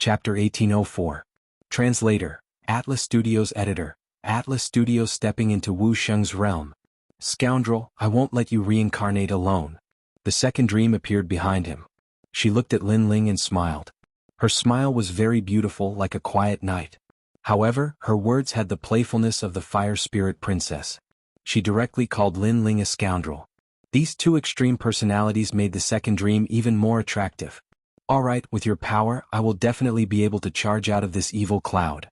Chapter 1804. Translator, Atlas Studios Editor, Atlas Studios stepping into Wuxia's realm. Scoundrel, I won't let you reincarnate alone. The second dream appeared behind him. She looked at Lin Ling and smiled. Her smile was very beautiful, like a quiet night. However, her words had the playfulness of the fire spirit princess. She directly called Lin Ling a scoundrel. These two extreme personalities made the second dream even more attractive. Alright, with your power, I will definitely be able to charge out of this evil cloud.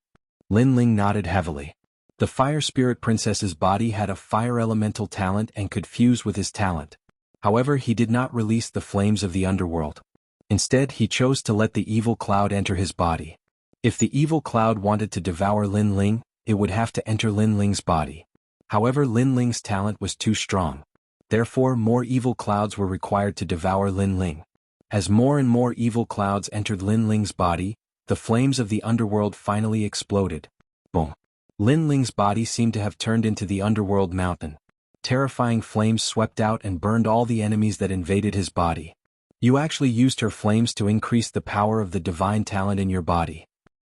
Lin Ling nodded heavily. The fire spirit princess's body had a fire elemental talent and could fuse with his talent. However, he did not release the flames of the underworld. Instead, he chose to let the evil cloud enter his body. If the evil cloud wanted to devour Lin Ling, it would have to enter Lin Ling's body. However, Lin Ling's talent was too strong. Therefore, more evil clouds were required to devour Lin Ling. As more and more evil clouds entered Lin Ling's body, the flames of the underworld finally exploded. Boom! Lin Ling's body seemed to have turned into the underworld mountain. Terrifying flames swept out and burned all the enemies that invaded his body. You actually used her flames to increase the power of the divine talent in your body.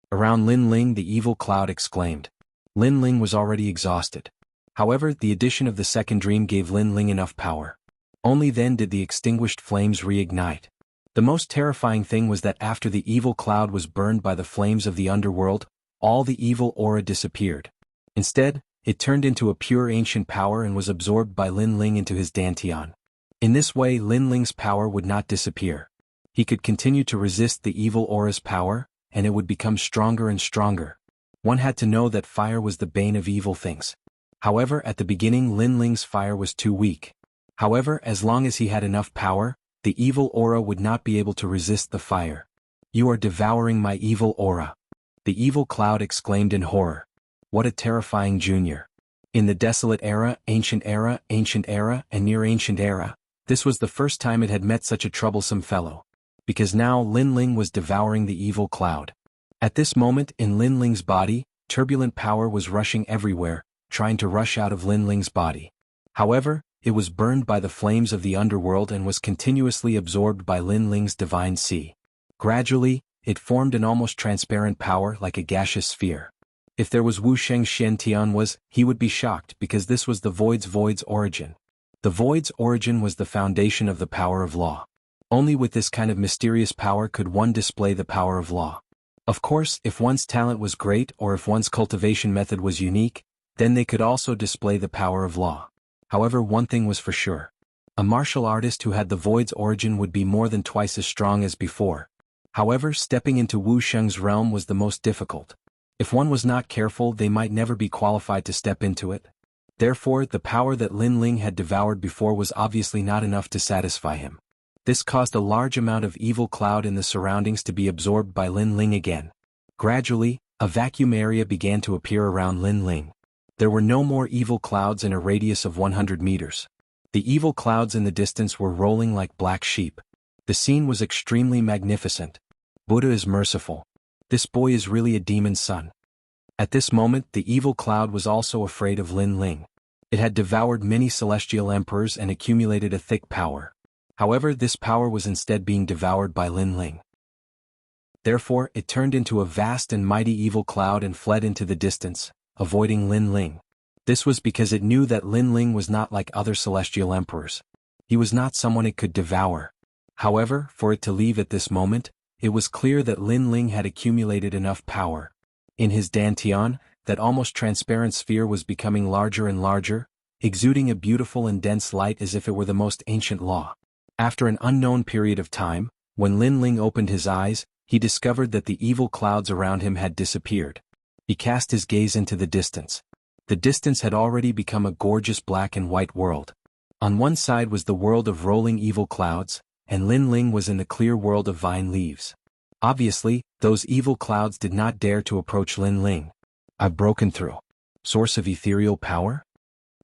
Around Lin Ling, the evil cloud exclaimed. Lin Ling was already exhausted. However, the addition of the second dream gave Lin Ling enough power. Only then did the extinguished flames reignite. The most terrifying thing was that after the evil cloud was burned by the flames of the underworld, all the evil aura disappeared. Instead, it turned into a pure ancient power and was absorbed by Lin Ling into his dantian. In this way, Lin Ling's power would not disappear. He could continue to resist the evil aura's power, and it would become stronger and stronger. One had to know that fire was the bane of evil things. However, at the beginning, Lin Ling's fire was too weak. However, as long as he had enough power, the evil aura would not be able to resist the fire. You are devouring my evil aura. The evil cloud exclaimed in horror. What a terrifying junior. In the desolate era, ancient era, and near ancient era, this was the first time it had met such a troublesome fellow. Because now Lin Ling was devouring the evil cloud. At this moment, in Lin Ling's body, turbulent power was rushing everywhere, trying to rush out of Lin Ling's body. However, it was burned by the flames of the underworld and was continuously absorbed by Lin Ling's divine sea. Gradually, it formed an almost transparent power like a gaseous sphere. If there was Wuxia's Xiantian was, he would be shocked because this was the void's origin. The void's origin was the foundation of the power of law. Only with this kind of mysterious power could one display the power of law. Of course, if one's talent was great or if one's cultivation method was unique, then they could also display the power of law. However, one thing was for sure. A martial artist who had the void's origin would be more than twice as strong as before. However, stepping into Wuxia's realm was the most difficult. If one was not careful, they might never be qualified to step into it. Therefore, the power that Lin Ling had devoured before was obviously not enough to satisfy him. This caused a large amount of evil cloud in the surroundings to be absorbed by Lin Ling again. Gradually, a vacuum area began to appear around Lin Ling. There were no more evil clouds in a radius of 100 meters. The evil clouds in the distance were rolling like black sheep. The scene was extremely magnificent. Buddha is merciful. This boy is really a demon's son. At this moment, the evil cloud was also afraid of Lin Ling. It had devoured many celestial emperors and accumulated a thick power. However, this power was instead being devoured by Lin Ling. Therefore, it turned into a vast and mighty evil cloud and fled into the distance, avoiding Lin Ling. This was because it knew that Lin Ling was not like other celestial emperors. He was not someone it could devour. However, for it to leave at this moment, it was clear that Lin Ling had accumulated enough power. In his dantian, that almost transparent sphere was becoming larger and larger, exuding a beautiful and dense light as if it were the most ancient law. After an unknown period of time, when Lin Ling opened his eyes, he discovered that the evil clouds around him had disappeared. He cast his gaze into the distance. The distance had already become a gorgeous black and white world. On one side was the world of rolling evil clouds, and Lin Ling was in the clear world of vine leaves. Obviously, those evil clouds did not dare to approach Lin Ling. I've broken through. Source of ethereal power?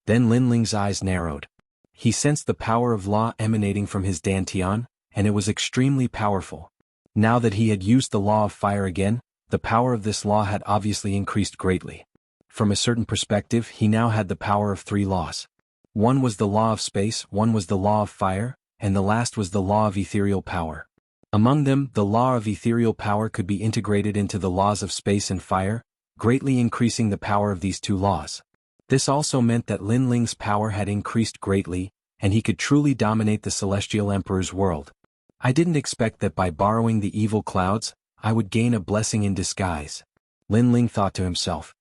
Then Lin Ling's eyes narrowed. He sensed the power of law emanating from his dantian, and it was extremely powerful. Now that he had used the law of fire again, the power of this law had obviously increased greatly. From a certain perspective, he now had the power of 3 laws. One was the law of space, one was the law of fire, and the last was the law of ethereal power. Among them, the law of ethereal power could be integrated into the laws of space and fire, greatly increasing the power of these two laws. This also meant that Lin Ling's power had increased greatly, and he could truly dominate the Celestial Emperor's world. I didn't expect that by borrowing the evil clouds, I would gain a blessing in disguise. Lin Ling thought to himself.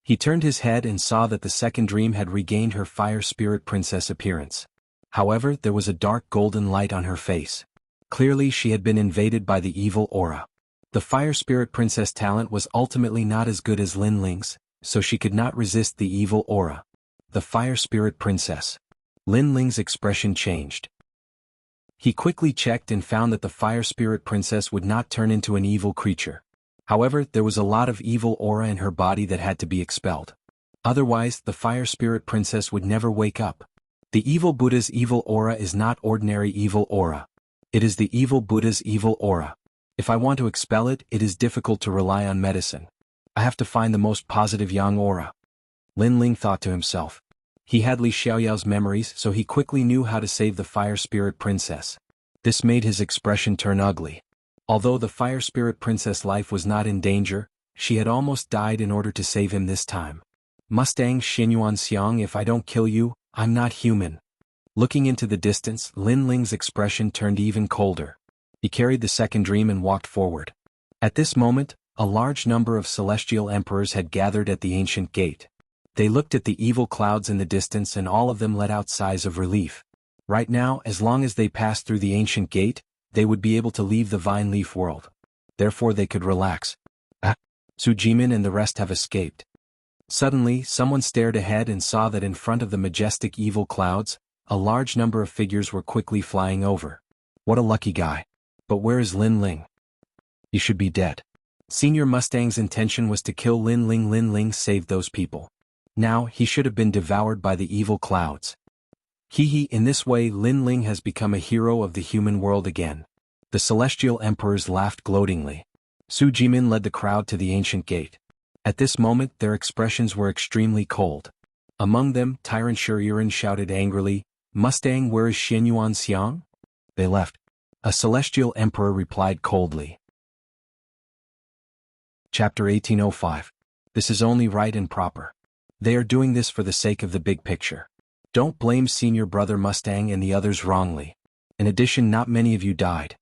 He turned his head and saw that the second dream had regained her fire spirit princess appearance. However, there was a dark golden light on her face. Clearly she had been invaded by the evil aura. The fire spirit princess talent was ultimately not as good as Lin Ling's, so she could not resist the evil aura. The fire spirit princess. Lin Ling's expression changed. He quickly checked and found that the fire spirit princess would not turn into an evil creature. However, there was a lot of evil aura in her body that had to be expelled. Otherwise, the fire spirit princess would never wake up. The evil Buddha's evil aura is not ordinary evil aura. It is the evil Buddha's evil aura. If I want to expel it, it is difficult to rely on medicine. I have to find the most positive yang aura. Lin Ling thought to himself. He had Li Xiaoyao's memories, so he quickly knew how to save the fire spirit princess. This made his expression turn ugly. Although the fire spirit princess' life was not in danger, she had almost died in order to save him this time. Mustang Xinyuan Xiang, if I don't kill you, I'm not human. Looking into the distance, Lin Ling's expression turned even colder. He carried the second dream and walked forward. At this moment, a large number of celestial emperors had gathered at the ancient gate. They looked at the evil clouds in the distance and all of them let out sighs of relief. Right now, as long as they passed through the ancient gate, they would be able to leave the vine leaf world. Therefore they could relax. Su Jimin and the rest have escaped. Suddenly, someone stared ahead and saw that in front of the majestic evil clouds, a large number of figures were quickly flying over. What a lucky guy. But where is Lin Ling? He should be dead. Senior Mustang's intention was to kill Lin Ling. Lin Ling saved those people. Now, he should have been devoured by the evil clouds. In this way Lin Ling has become a hero of the human world again. The celestial emperors laughed gloatingly. Su Jimin led the crowd to the ancient gate. At this moment their expressions were extremely cold. Among them, Tyrant Shuryuan shouted angrily, "Mustang, where is Xinyuan Xiang?" They left. A celestial emperor replied coldly. Chapter 1805. This is only right and proper. They are doing this for the sake of the big picture. Don't blame senior brother Mustang and the others wrongly. In addition, not many of you died.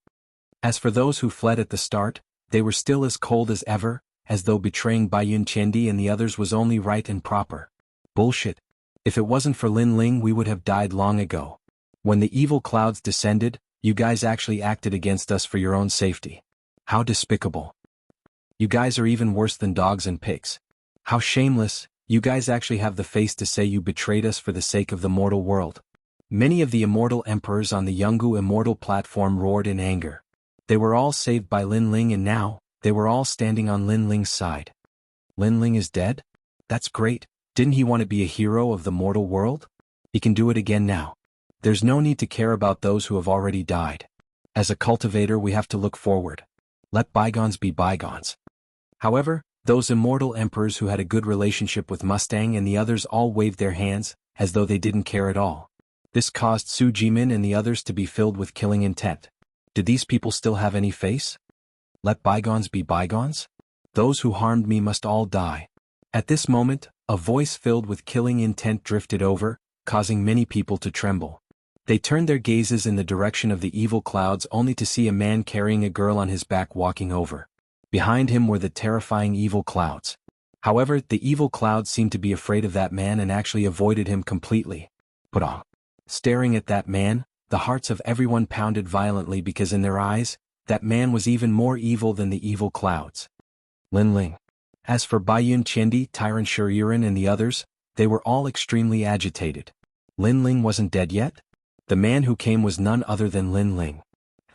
As for those who fled at the start, they were still as cold as ever, as though betraying Baiyun Qiandi and the others was only right and proper. Bullshit. If it wasn't for Lin Ling we would have died long ago. When the evil clouds descended, you guys actually acted against us for your own safety. How despicable. You guys are even worse than dogs and pigs. How shameless. You guys actually have the face to say you betrayed us for the sake of the mortal world. Many of the immortal emperors on the Jianghu immortal platform roared in anger. They were all saved by Lin Ling and now, they were all standing on Lin Ling's side. Lin Ling is dead? That's great. Didn't he want to be a hero of the mortal world? He can do it again now. There's no need to care about those who have already died. As a cultivator we have to look forward. Let bygones be bygones. However, those immortal emperors who had a good relationship with Mustang and the others all waved their hands, as though they didn't care at all. This caused Su Jimin and the others to be filled with killing intent. Did these people still have any face? Let bygones be bygones? Those who harmed me must all die. At this moment, a voice filled with killing intent drifted over, causing many people to tremble. They turned their gazes in the direction of the evil clouds only to see a man carrying a girl on his back walking over. Behind him were the terrifying evil clouds. However, the evil clouds seemed to be afraid of that man and actually avoided him completely. Staring at that man, the hearts of everyone pounded violently because in their eyes, that man was even more evil than the evil clouds. Lin Ling. As for Baiyun Qiandi, Tyrant Shuryuan and the others, they were all extremely agitated. Lin Ling wasn't dead yet? The man who came was none other than Lin Ling.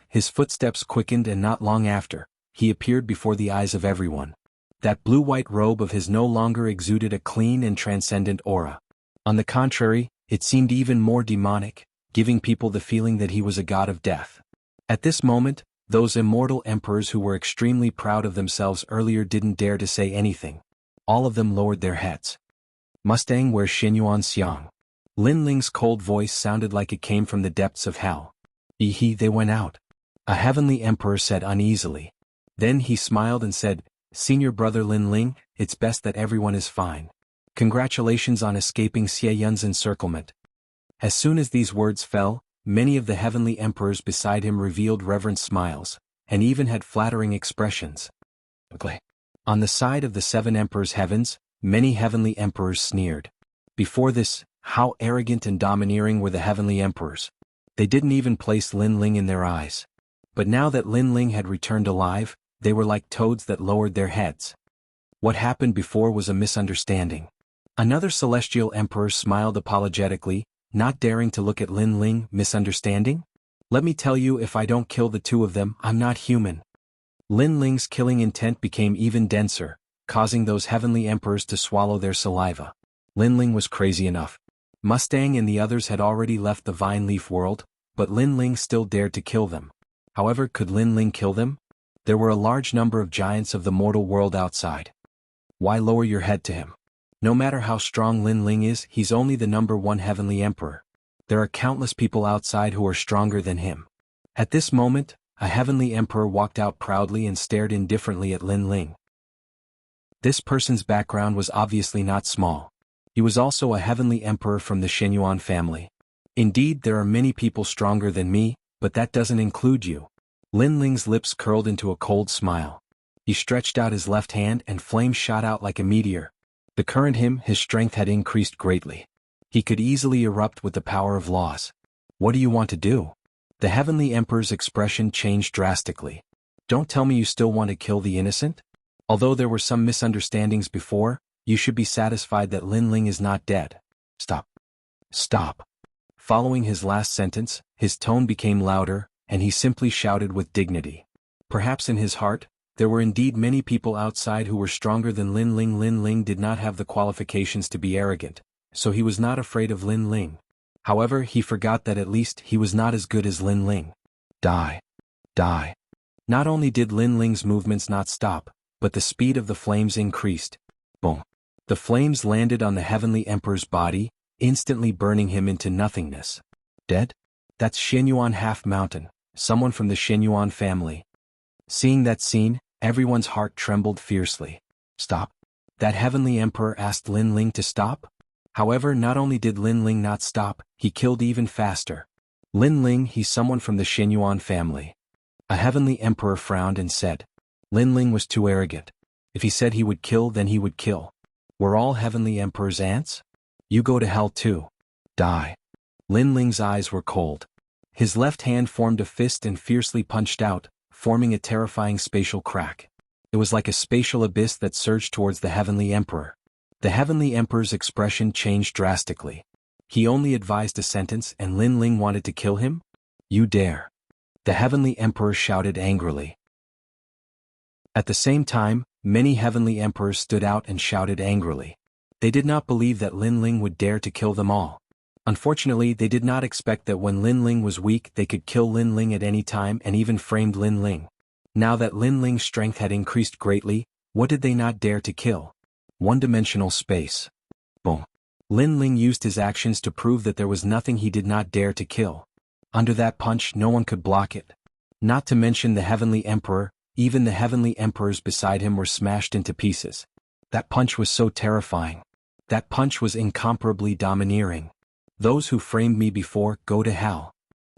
His footsteps quickened and not long after, he appeared before the eyes of everyone. That blue-white robe of his no longer exuded a clean and transcendent aura. On the contrary, it seemed even more demonic, giving people the feeling that he was a god of death. At this moment, those immortal emperors who were extremely proud of themselves earlier didn't dare to say anything. All of them lowered their heads. Mustang, where's Xinyuan Xiang? Lin Ling's cold voice sounded like it came from the depths of hell. They went out. A heavenly emperor said uneasily. Then he smiled and said, Senior brother Lin Ling, it's best that everyone is fine. Congratulations on escaping Xie Yun's encirclement. As soon as these words fell, many of the heavenly emperors beside him revealed reverent smiles, and even had flattering expressions. On the side of the 7 emperors' heavens, many heavenly emperors sneered. Before this, how arrogant and domineering were the heavenly emperors. They didn't even place Lin Ling in their eyes. But now that Lin Ling had returned alive, they were like toads that lowered their heads. What happened before was a misunderstanding. Another celestial emperor smiled apologetically, not daring to look at Lin Ling. Misunderstanding? Let me tell you, if I don't kill the 2 of them, I'm not human. Lin Ling's killing intent became even denser, causing those heavenly emperors to swallow their saliva. Lin Ling was crazy enough. Mustang and the others had already left the Vine Leaf world, but Lin Ling still dared to kill them. However, could Lin Ling kill them? There were a large number of giants of the mortal world outside. Why lower your head to him? No matter how strong Lin Ling is, he's only the #1 heavenly emperor. There are countless people outside who are stronger than him. At this moment, a heavenly emperor walked out proudly and stared indifferently at Lin Ling. This person's background was obviously not small. He was also a heavenly emperor from the Shenyuan family. Indeed, there are many people stronger than me, but that doesn't include you. Lin Ling's lips curled into a cold smile. He stretched out his left hand and flames shot out like a meteor. The current his strength had increased greatly. He could easily erupt with the power of laws. What do you want to do? The heavenly emperor's expression changed drastically. Don't tell me you still want to kill the innocent? Although there were some misunderstandings before, you should be satisfied that Lin Ling is not dead. Stop. Stop. Following his last sentence, his tone became louder, and he simply shouted with dignity. Perhaps in his heart, there were indeed many people outside who were stronger than Lin Ling. Lin Ling did not have the qualifications to be arrogant, so he was not afraid of Lin Ling. However, he forgot that at least he was not as good as Lin Ling. Die. Die. Not only did Lin Ling's movements not stop, but the speed of the flames increased. Boom. The flames landed on the heavenly emperor's body, instantly burning him into nothingness. Dead? That's Shenyuan Half Mountain, someone from the Shenyuan family. Seeing that scene, everyone's heart trembled fiercely. Stop. That heavenly emperor asked Lin Ling to stop? However, not only did Lin Ling not stop, he killed even faster. Lin Ling, he's someone from the Shenyuan family. A heavenly emperor frowned and said. Lin Ling was too arrogant. If he said he would kill, then he would kill. Were all heavenly emperors ants? You go to hell too. Die. Lin Ling's eyes were cold. His left hand formed a fist and fiercely punched out, forming a terrifying spatial crack. It was like a spatial abyss that surged towards the heavenly emperor. The heavenly emperor's expression changed drastically. He only advised a sentence and Lin Ling wanted to kill him? You dare. The heavenly emperor shouted angrily. At the same time, many heavenly emperors stood out and shouted angrily. They did not believe that Lin Ling would dare to kill them all. Unfortunately, they did not expect that when Lin Ling was weak they could kill Lin Ling at any time and even framed Lin Ling. Now that Lin Ling's strength had increased greatly, what did they not dare to kill? One-dimensional space. Boom. Lin Ling used his actions to prove that there was nothing he did not dare to kill. Under that punch no one could block it. Not to mention the heavenly emperor, even the heavenly emperors beside him were smashed into pieces. That punch was so terrifying. That punch was incomparably domineering. Those who framed me before, go to hell.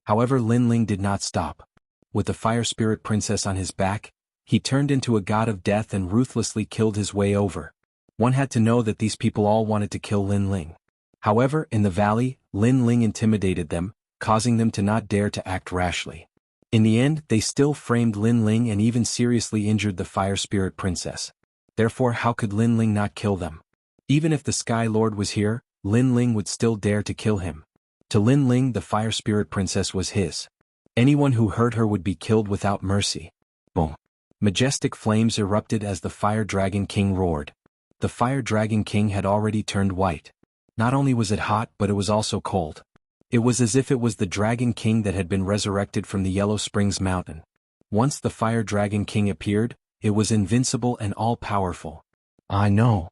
However, Lin Ling did not stop. With the fire spirit princess on his back, he turned into a god of death and ruthlessly killed his way over. One had to know that these people all wanted to kill Lin Ling. However, in the valley, Lin Ling intimidated them, causing them to not dare to act rashly. In the end, they still framed Lin Ling and even seriously injured the fire spirit princess. Therefore, how could Lin Ling not kill them? Even if the Sky Lord was here, Lin Ling would still dare to kill him. To Lin Ling, the fire spirit princess was his. Anyone who hurt her would be killed without mercy. Boom. Majestic flames erupted as the Fire Dragon King roared. The Fire Dragon King had already turned white. Not only was it hot, but it was also cold. It was as if it was the Dragon King that had been resurrected from the Yellow Springs Mountain. Once the Fire Dragon King appeared, it was invincible and all-powerful. I know.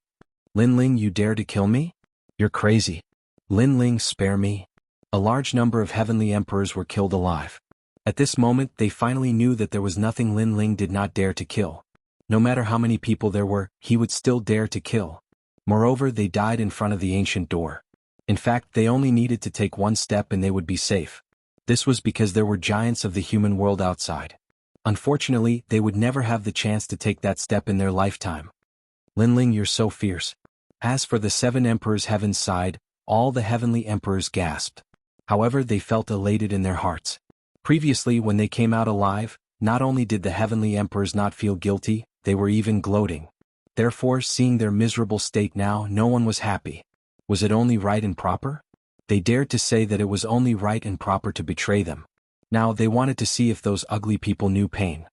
Lin Ling, you dare to kill me? You're crazy. Lin Ling, spare me. A large number of heavenly emperors were killed alive. At this moment they finally knew that there was nothing Lin Ling did not dare to kill. No matter how many people there were, he would still dare to kill. Moreover, they died in front of the ancient door. In fact, they only needed to take one step and they would be safe. This was because there were giants of the human world outside. Unfortunately, they would never have the chance to take that step in their lifetime. Lin Ling, you're so fierce. As for the 7 emperors heaven sighed, all the heavenly emperors gasped. However, they felt elated in their hearts. Previously, when they came out alive, not only did the heavenly emperors not feel guilty, they were even gloating. Therefore, seeing their miserable state now, no one was happy. Was it only right and proper? They dared to say that it was only right and proper to betray them. Now they wanted to see if those ugly people knew pain.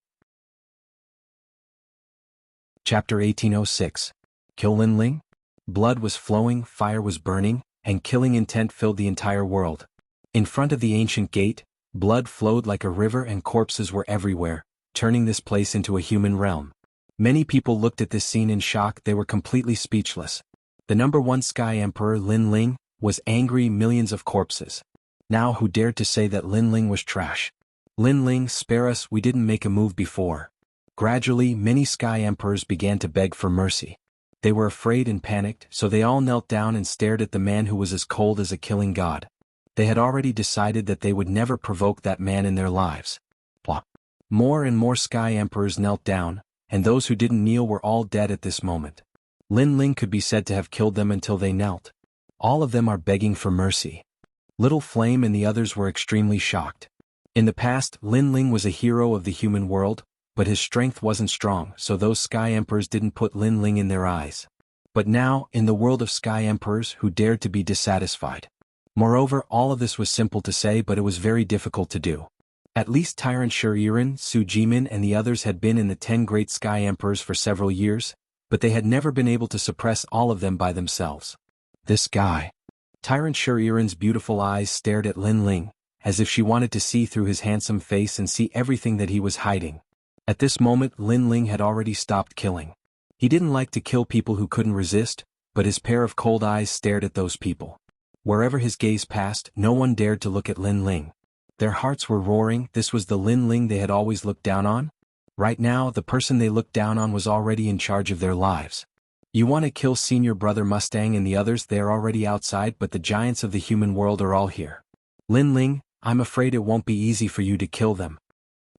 Chapter 1806. Kill Lin Ling? Blood was flowing, fire was burning, and killing intent filled the entire world. In front of the ancient gate, blood flowed like a river and corpses were everywhere, turning this place into a human realm. Many people looked at this scene in shock. They were completely speechless. The number 1 Sky Emperor, Lin Ling, was angry. Millions of corpses. Now who dared to say that Lin Ling was trash? Lin Ling, spare us, we didn't make a move before. Gradually, many Sky Emperors began to beg for mercy. They were afraid and panicked, so they all knelt down and stared at the man who was as cold as a killing god. They had already decided that they would never provoke that man in their lives. Blah. More and more Sky Emperors knelt down, and those who didn't kneel were all dead at this moment. Lin Ling could be said to have killed them until they knelt. All of them are begging for mercy. Little Flame and the others were extremely shocked. In the past, Lin Ling was a hero of the human world, but his strength wasn't strong, so those Sky Emperors didn't put Lin Ling in their eyes. But now, in the world of Sky Emperors who dared to be dissatisfied. Moreover, all of this was simple to say, but it was very difficult to do. At least Tyrant Shuriren, Su Jimin and the others had been in the 10 great Sky Emperors for several years, but they had never been able to suppress all of them by themselves. This guy. Tyrant Shuriren's beautiful eyes stared at Lin Ling, as if she wanted to see through his handsome face and see everything that he was hiding. At this moment, Lin Ling had already stopped killing. He didn't like to kill people who couldn't resist, but his pair of cold eyes stared at those people. Wherever his gaze passed, no one dared to look at Lin Ling. Their hearts were roaring. This was the Lin Ling they had always looked down on? Right now, the person they looked down on was already in charge of their lives. You want to kill Senior Brother Mustang and the others? They are already outside, but the giants of the human world are all here. Lin Ling, I'm afraid it won't be easy for you to kill them.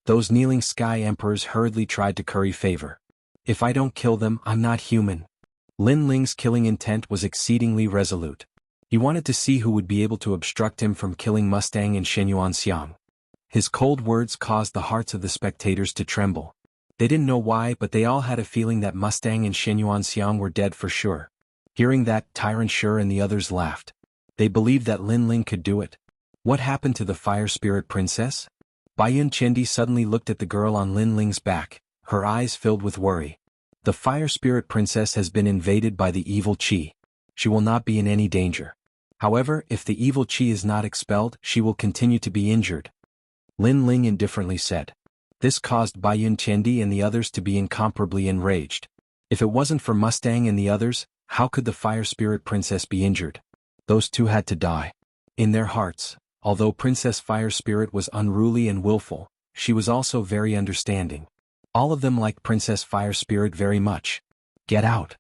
Those kneeling Sky Emperors hurriedly tried to curry favor. If I don't kill them, I'm not human. Lin Ling's killing intent was exceedingly resolute. He wanted to see who would be able to obstruct him from killing Mustang and Shenyuan Xiang. His cold words caused the hearts of the spectators to tremble. They didn't know why, but they all had a feeling that Mustang and Shenyuan Xiang were dead for sure. Hearing that, Tyrant Shur and the others laughed. They believed that Lin Ling could do it. What happened to the Fire Spirit Princess? Baiyun Chendi suddenly looked at the girl on Lin Ling's back, her eyes filled with worry. The Fire Spirit Princess has been invaded by the evil Qi. She will not be in any danger. However, if the evil Qi is not expelled, she will continue to be injured. Lin Ling indifferently said. This caused Baiyun Chendi and the others to be incomparably enraged. If it wasn't for Mustang and the others, how could the Fire Spirit Princess be injured? Those two had to die. In their hearts, although Princess Fire Spirit was unruly and willful, she was also very understanding. All of them liked Princess Fire Spirit very much. Get out.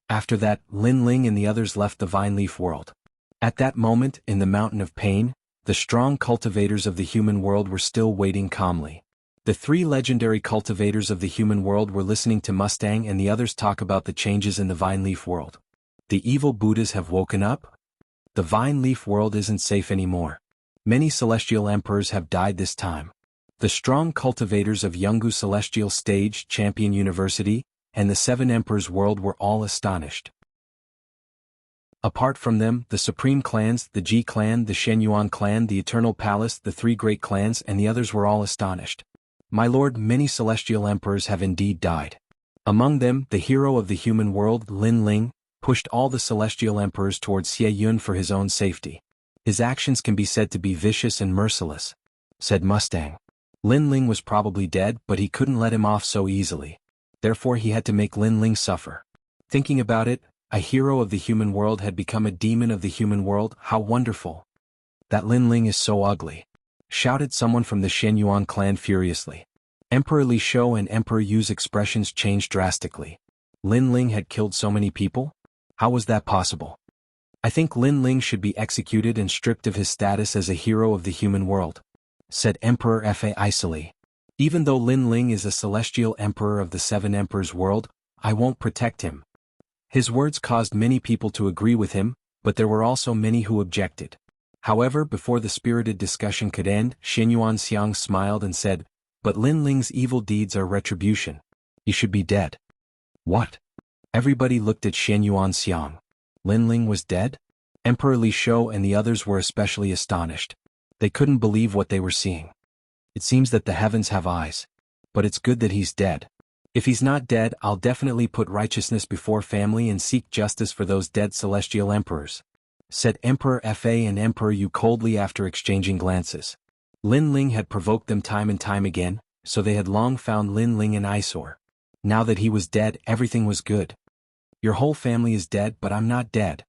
After that, Lin Ling and the others left the Vine Leaf world. At that moment, in the Mountain of Pain, the strong cultivators of the human world were still waiting calmly. The 3 legendary cultivators of the human world were listening to Mustang and the others talk about the changes in the Vine Leaf world. The evil Buddhas have woken up? The Vine Leaf world isn't safe anymore. Many celestial emperors have died this time. The strong cultivators of Jianghu Celestial Stage Champion University and the 7 emperors world were all astonished. Apart from them, the Supreme Clans, the Ji Clan, the Shenyuan Clan, the Eternal Palace, the 3 great clans and the others were all astonished. My lord, many celestial emperors have indeed died. Among them, the hero of the human world, Lin Ling, pushed all the celestial emperors towards Xie Yun for his own safety. His actions can be said to be vicious and merciless, said Mustang. Lin Ling was probably dead, but he couldn't let him off so easily. Therefore he had to make Lin Ling suffer. Thinking about it, a hero of the human world had become a demon of the human world. How wonderful. That Lin Ling is so ugly. shouted someone from the Shenyuan clan furiously. Emperor Li Shou and Emperor Yu's expressions changed drastically. Lin Ling had killed so many people? How was that possible? I think Lin Ling should be executed and stripped of his status as a hero of the human world, said Emperor Fa icily. Even though Lin Ling is a celestial emperor of the Seven Emperors world, I won't protect him. His words caused many people to agree with him, but there were also many who objected. However, before the spirited discussion could end, Shenyuan Xiang smiled and said, "But Lin Ling's evil deeds are retribution. He should be dead." What? Everybody looked at Shenyuan Xiang. Lin Ling was dead? Emperor Li Shou and the others were especially astonished. They couldn't believe what they were seeing. It seems that the heavens have eyes. But it's good that he's dead. If he's not dead, I'll definitely put righteousness before family and seek justice for those dead celestial emperors, said Emperor Fa and Emperor Yu coldly after exchanging glances. Lin Ling had provoked them time and time again, so they had long found Lin Ling an eyesore. Now that he was dead, everything was good. Your whole family is dead, but I'm not dead.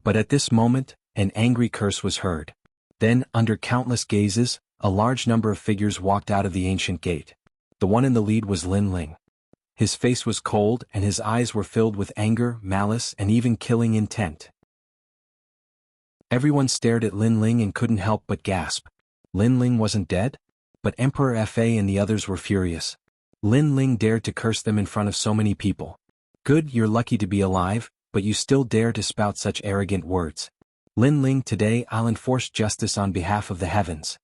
But at this moment, an angry curse was heard. Then, under countless gazes, a large number of figures walked out of the ancient gate. The one in the lead was Lin Ling. His face was cold and his eyes were filled with anger, malice, and even killing intent. Everyone stared at Lin Ling and couldn't help but gasp. Lin Ling wasn't dead? But Emperor Fa and the others were furious. Lin Ling dared to curse them in front of so many people. Good, you're lucky to be alive, but you still dare to spout such arrogant words. Lin Ling, today I'll enforce justice on behalf of the heavens.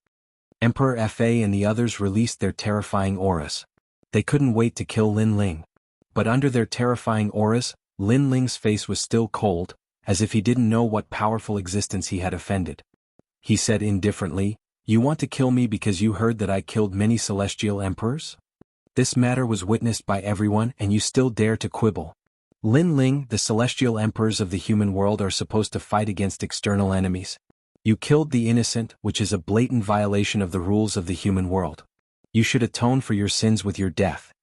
Emperor Fa and the others released their terrifying auras. They couldn't wait to kill Lin Ling. But under their terrifying auras, Lin Ling's face was still cold, as if he didn't know what powerful existence he had offended. He said indifferently, "You want to kill me because you heard that I killed many celestial emperors? This matter was witnessed by everyone and you still dare to quibble. Lin Ling, the celestial emperors of the human world are supposed to fight against external enemies. You killed the innocent, which is a blatant violation of the rules of the human world. You should atone for your sins with your death.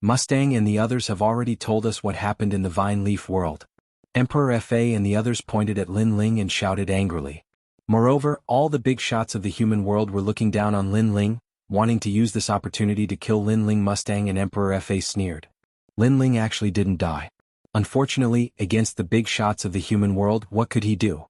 Mustang and the others have already told us what happened in the Vine Leaf world." Emperor Fa and the others pointed at Lin Ling and shouted angrily. Moreover, all the big shots of the human world were looking down on Lin Ling, wanting to use this opportunity to kill Lin Ling. Mustang and Emperor Fa sneered. Lin Ling actually didn't die. Unfortunately, against the big shots of the human world, what could he do?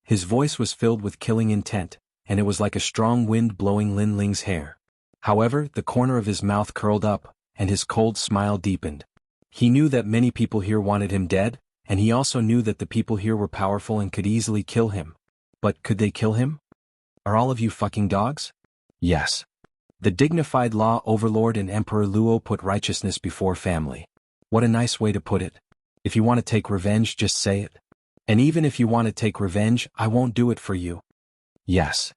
His voice was filled with killing intent, and it was like a strong wind blowing Lin Ling's hair. However, the corner of his mouth curled up, and his cold smile deepened. He knew that many people here wanted him dead, and he also knew that the people here were powerful and could easily kill him. But could they kill him? Are all of you fucking dogs? Yes. The dignified law overlord and Emperor Luo put righteousness before family. What a nice way to put it. If you want to take revenge, just say it. And even if you want to take revenge, I won't do it for you. Yes.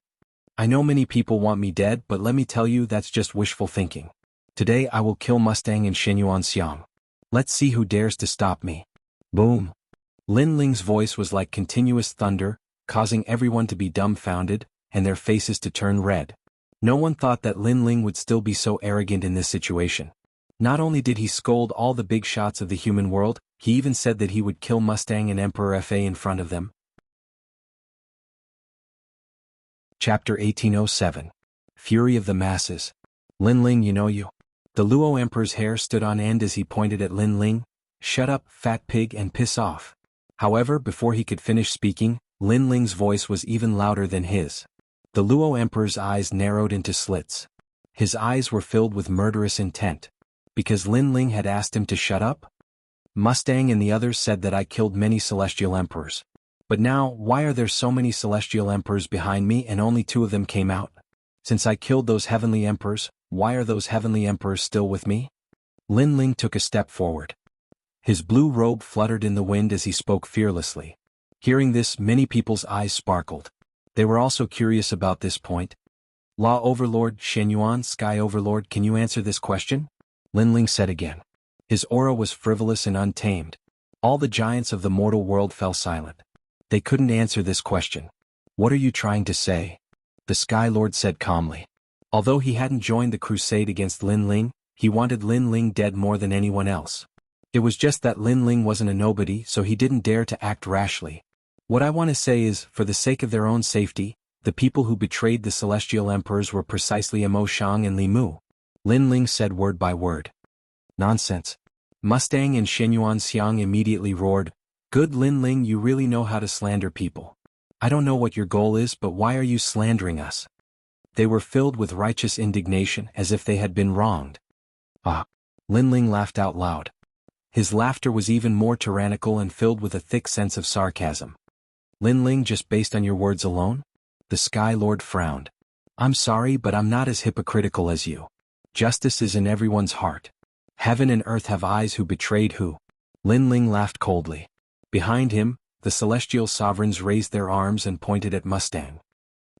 I know many people want me dead, but let me tell you, that's just wishful thinking. Today I will kill Mustang and Shenyuan Xiang. Let's see who dares to stop me. Boom. Lin Ling's voice was like continuous thunder, causing everyone to be dumbfounded, and their faces to turn red. No one thought that Lin Ling would still be so arrogant in this situation. Not only did he scold all the big shots of the human world, he even said that he would kill Mustang and Emperor Fa in front of them. Chapter 1807. Fury of the Masses. Lin Ling, you know you. The Luo Emperor's hair stood on end as he pointed at Lin Ling. Shut up, fat pig, and piss off. However, before he could finish speaking, Lin Ling's voice was even louder than his. The Luo Emperor's eyes narrowed into slits. His eyes were filled with murderous intent. Because Lin Ling had asked him to shut up? Mustang and the others said that I killed many celestial emperors. But now, why are there so many celestial emperors behind me and only 2 of them came out? Since I killed those heavenly emperors, why are those heavenly emperors still with me? Lin Ling took a step forward. His blue robe fluttered in the wind as he spoke fearlessly. Hearing this, many people's eyes sparkled. They were also curious about this point. Law Overlord, Shenyuan, Sky Overlord, can you answer this question? Lin Ling said again. His aura was frivolous and untamed. All the giants of the mortal world fell silent. They couldn't answer this question. What are you trying to say? The Sky Lord said calmly. Although he hadn't joined the crusade against Lin Ling, he wanted Lin Ling dead more than anyone else. It was just that Lin Ling wasn't a nobody, so he didn't dare to act rashly. What I want to say is, for the sake of their own safety, The people who betrayed the celestial emperors were precisely Mo Shang and Li Mu. Lin Ling said word by word. Nonsense. Mustang and Shenyuan Xiang immediately roared, "Good Lin Ling, you really know how to slander people. I don't know what your goal is, but why are you slandering us?" They were filled with righteous indignation as if they had been wronged. Ah! Lin Ling laughed out loud. His laughter was even more tyrannical and filled with a thick sense of sarcasm. Lin Ling, just based on your words alone? The Sky Lord frowned. I'm sorry, but I'm not as hypocritical as you. Justice is in everyone's heart. Heaven and earth have eyes who betrayed who. Lin Ling laughed coldly. Behind him, the celestial sovereigns raised their arms and pointed at Mustang.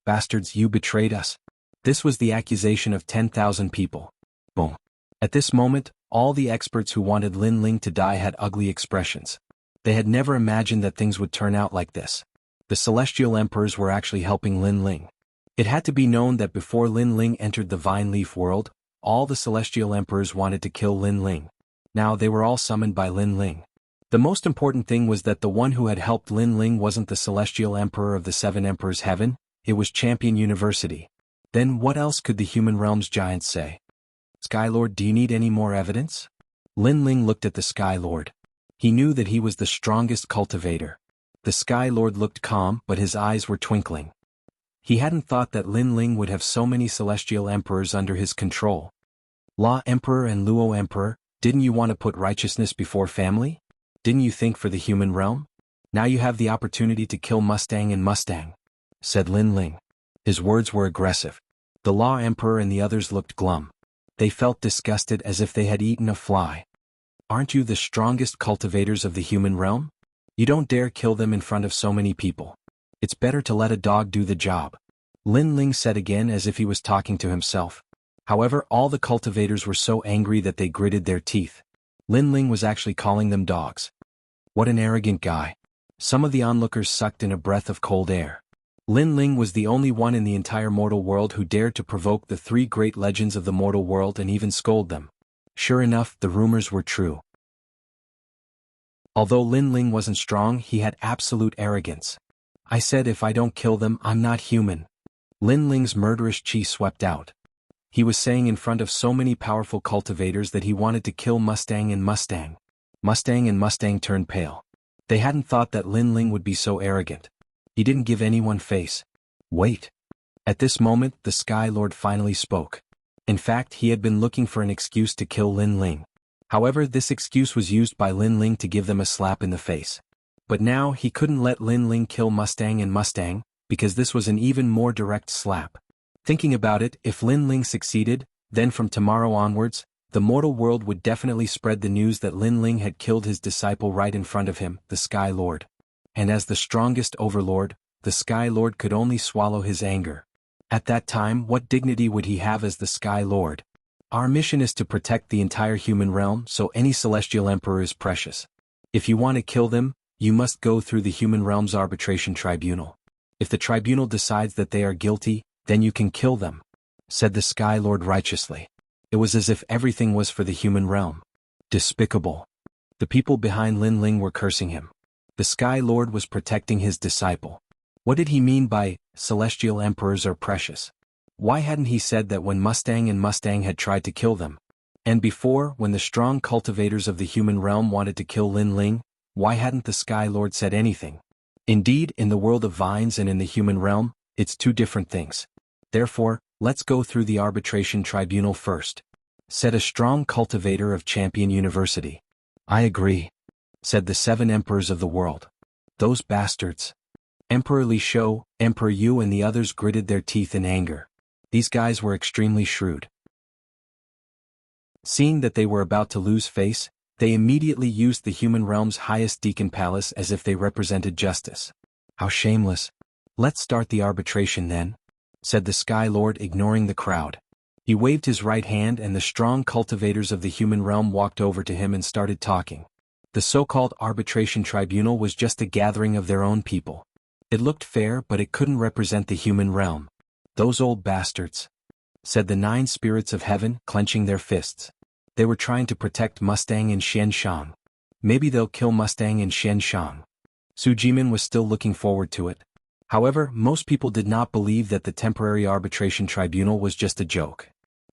Bastards, you betrayed us. This was the accusation of 10,000 people. Boom. At this moment, all the experts who wanted Lin Ling to die had ugly expressions. They had never imagined that things would turn out like this. The celestial emperors were actually helping Lin Ling. It had to be known that before Lin Ling entered the Vine Leaf world, all the celestial emperors wanted to kill Lin Ling. Now they were all summoned by Lin Ling. The most important thing was that the one who had helped Lin Ling wasn't the celestial emperor of the Seven Emperors' Heaven, it was Champion University. Then what else could the human realm's giants say? Sky Lord, do you need any more evidence? Lin Ling looked at the Sky Lord. He knew that he was the strongest cultivator. The Sky Lord looked calm, but his eyes were twinkling. He hadn't thought that Lin Ling would have so many celestial emperors under his control. La Emperor and Luo Emperor, didn't you want to put righteousness before family? Didn't you think for the human realm? Now you have the opportunity to kill Mustang and Mustang, said Lin Ling. His words were aggressive. The La Emperor and the others looked glum. They felt disgusted as if they had eaten a fly. Aren't you the strongest cultivators of the human realm? You don't dare kill them in front of so many people. It's better to let a dog do the job. Lin Ling said again as if he was talking to himself. However, all the cultivators were so angry that they gritted their teeth. Lin Ling was actually calling them dogs. What an arrogant guy. Some of the onlookers sucked in a breath of cold air. Lin Ling was the only one in the entire mortal world who dared to provoke the three great legends of the mortal world and even scold them. Sure enough, the rumors were true. Although Lin Ling wasn't strong, he had absolute arrogance. I said if I don't kill them, I'm not human. Lin Ling's murderous chi swept out. He was saying in front of so many powerful cultivators that he wanted to kill Mustang and Mustang. Mustang and Mustang turned pale. They hadn't thought that Lin Ling would be so arrogant. He didn't give anyone face. Wait. At this moment, the Sky Lord finally spoke. In fact, he had been looking for an excuse to kill Lin Ling. However, this excuse was used by Lin Ling to give them a slap in the face. But now, he couldn't let Lin Ling kill Mustang and Mustang, because this was an even more direct slap. Thinking about it, if Lin Ling succeeded, then from tomorrow onwards, the mortal world would definitely spread the news that Lin Ling had killed his disciple right in front of him, the Sky Lord. And as the strongest overlord, the Sky Lord could only swallow his anger. At that time, what dignity would he have as the Sky Lord? Our mission is to protect the entire human realm, so any celestial emperor is precious. If you want to kill them, you must go through the human realm's arbitration tribunal. If the tribunal decides that they are guilty, then you can kill them, said the Sky Lord righteously. It was as if everything was for the human realm. Despicable. The people behind Lin Ling were cursing him. The Sky Lord was protecting his disciple. What did he mean by, celestial emperors are precious? Why hadn't he said that when Mustang and Mustang had tried to kill them? And before, when the strong cultivators of the human realm wanted to kill Lin Ling, why hadn't the Sky Lord said anything? Indeed, in the world of vines and in the human realm, it's two different things. Therefore, let's go through the arbitration tribunal first, said a strong cultivator of Champion University. I agree, said the seven emperors of the world. Those bastards. Emperor Li Shou, Emperor Yu and the others gritted their teeth in anger. These guys were extremely shrewd. Seeing that they were about to lose face, they immediately used the human realm's highest deacon palace as if they represented justice. How shameless. Let's start the arbitration then, said the Sky Lord, ignoring the crowd. He waved his right hand and the strong cultivators of the human realm walked over to him and started talking. The so-called arbitration tribunal was just a gathering of their own people. It looked fair, but it couldn't represent the human realm. Those old bastards, said the 9 spirits of heaven, clenching their fists. They were trying to protect Mustang and Xianshang. Maybe they'll kill Mustang and Xianshang. Su Jimin was still looking forward to it. However, most people did not believe that the temporary arbitration tribunal was just a joke.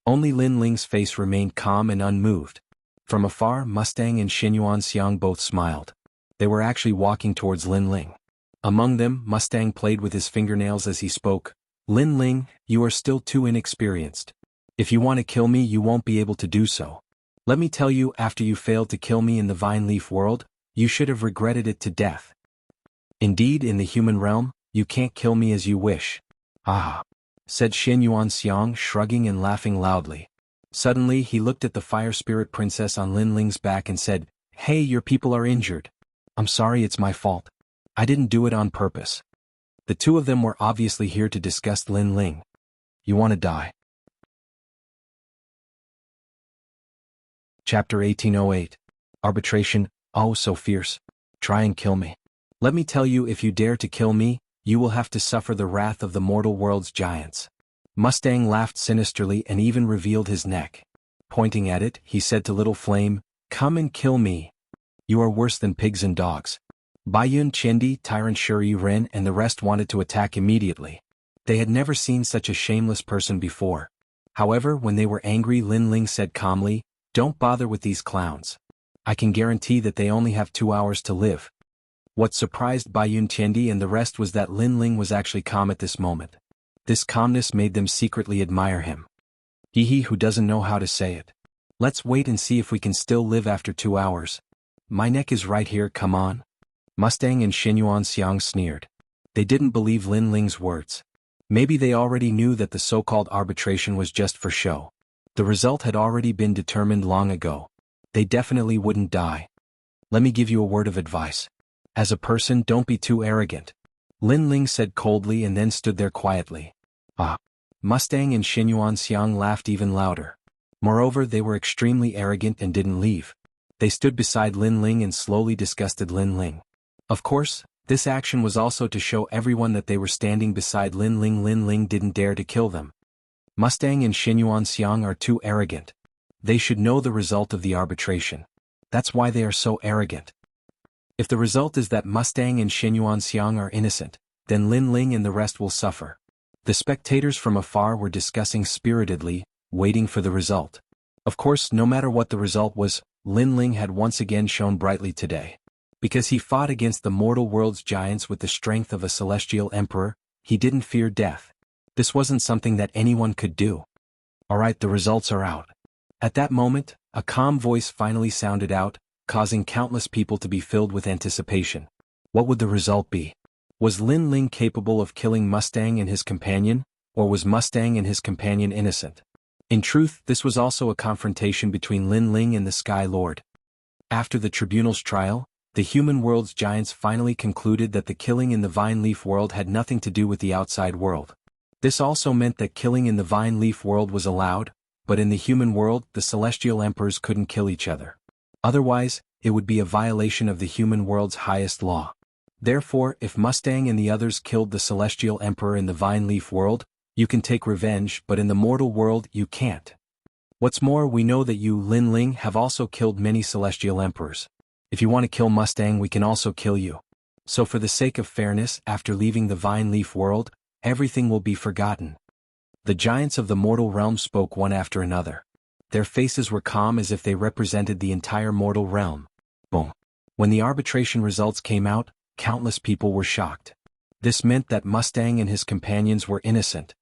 Only Lin Ling's face remained calm and unmoved. From afar, Mustang and Xinyuan Xiang both smiled. They were actually walking towards Lin Ling. Among them, Mustang played with his fingernails as he spoke. Lin Ling, you are still too inexperienced. If you want to kill me, you won't be able to do so. Let me tell you, after you failed to kill me in the Vine Leaf world, you should have regretted it to death. Indeed, in the human realm, you can't kill me as you wish. Ah, said Xinyuan Xiang, shrugging and laughing loudly. Suddenly, he looked at the fire spirit princess on Lin Ling's back and said, "Hey, your people are injured. I'm sorry, it's my fault. I didn't do it on purpose." The two of them were obviously here to discuss Lin Ling. You want to die? Chapter 1808. Arbitration. Oh, so fierce. Try and kill me. Let me tell you, if you dare to kill me, you will have to suffer the wrath of the mortal world's giants. Mustang laughed sinisterly and even revealed his neck. Pointing at it, he said to Little Flame, "Come and kill me. You are worse than pigs and dogs." Baiyun Chendi, Tyrant Shuri Ren and the rest wanted to attack immediately. They had never seen such a shameless person before. However, when they were angry, Lin Ling said calmly, "Don't bother with these clowns. I can guarantee that they only have 2 hours to live." What surprised Baiyun Chendi and the rest was that Lin Ling was actually calm at this moment. This calmness made them secretly admire him. He who doesn't know how to say it. Let's wait and see if we can still live after 2 hours. My neck is right here, come on. Mustang and Xinyuan Xiang sneered. They didn't believe Lin Ling's words. Maybe they already knew that the so-called arbitration was just for show. The result had already been determined long ago. They definitely wouldn't die. Let me give you a word of advice. As a person, don't be too arrogant. Lin Ling said coldly and then stood there quietly. Ah. Mustang and Xinyuan Xiang laughed even louder. Moreover, they were extremely arrogant and didn't leave. They stood beside Lin Ling and slowly disgusted Lin Ling. Of course, this action was also to show everyone that they were standing beside Lin Ling. Lin Ling didn't dare to kill them. Mustang and Xinyuan Xiang are too arrogant. They should know the result of the arbitration. That's why they are so arrogant. If the result is that Mustang and Xinyuan Xiang are innocent, then Lin Ling and the rest will suffer. The spectators from afar were discussing spiritedly, waiting for the result. Of course, no matter what the result was, Lin Ling had once again shone brightly today. Because he fought against the mortal world's giants with the strength of a celestial emperor, he didn't fear death. This wasn't something that anyone could do. Alright, the results are out. At that moment, a calm voice finally sounded out, causing countless people to be filled with anticipation. What would the result be? Was Lin Ling capable of killing Mustang and his companion, or was Mustang and his companion innocent? In truth, this was also a confrontation between Lin Ling and the Sky Lord. After the tribunal's trial, the human world's giants finally concluded that the killing in the Vine Leaf world had nothing to do with the outside world. This also meant that killing in the Vine Leaf world was allowed, but in the human world, the celestial emperors couldn't kill each other. Otherwise, it would be a violation of the human world's highest law. Therefore, if Mustang and the others killed the celestial emperor in the Vine Leaf world, you can take revenge, but in the mortal world, you can't. What's more, we know that you, Lin Ling, have also killed many celestial emperors. If you want to kill Mustang, we can also kill you. So for the sake of fairness, after leaving the Vine Leaf world, everything will be forgotten. The giants of the mortal realm spoke one after another. Their faces were calm as if they represented the entire mortal realm. Boom. When the arbitration results came out, countless people were shocked. This meant that Mustang and his companions were innocent.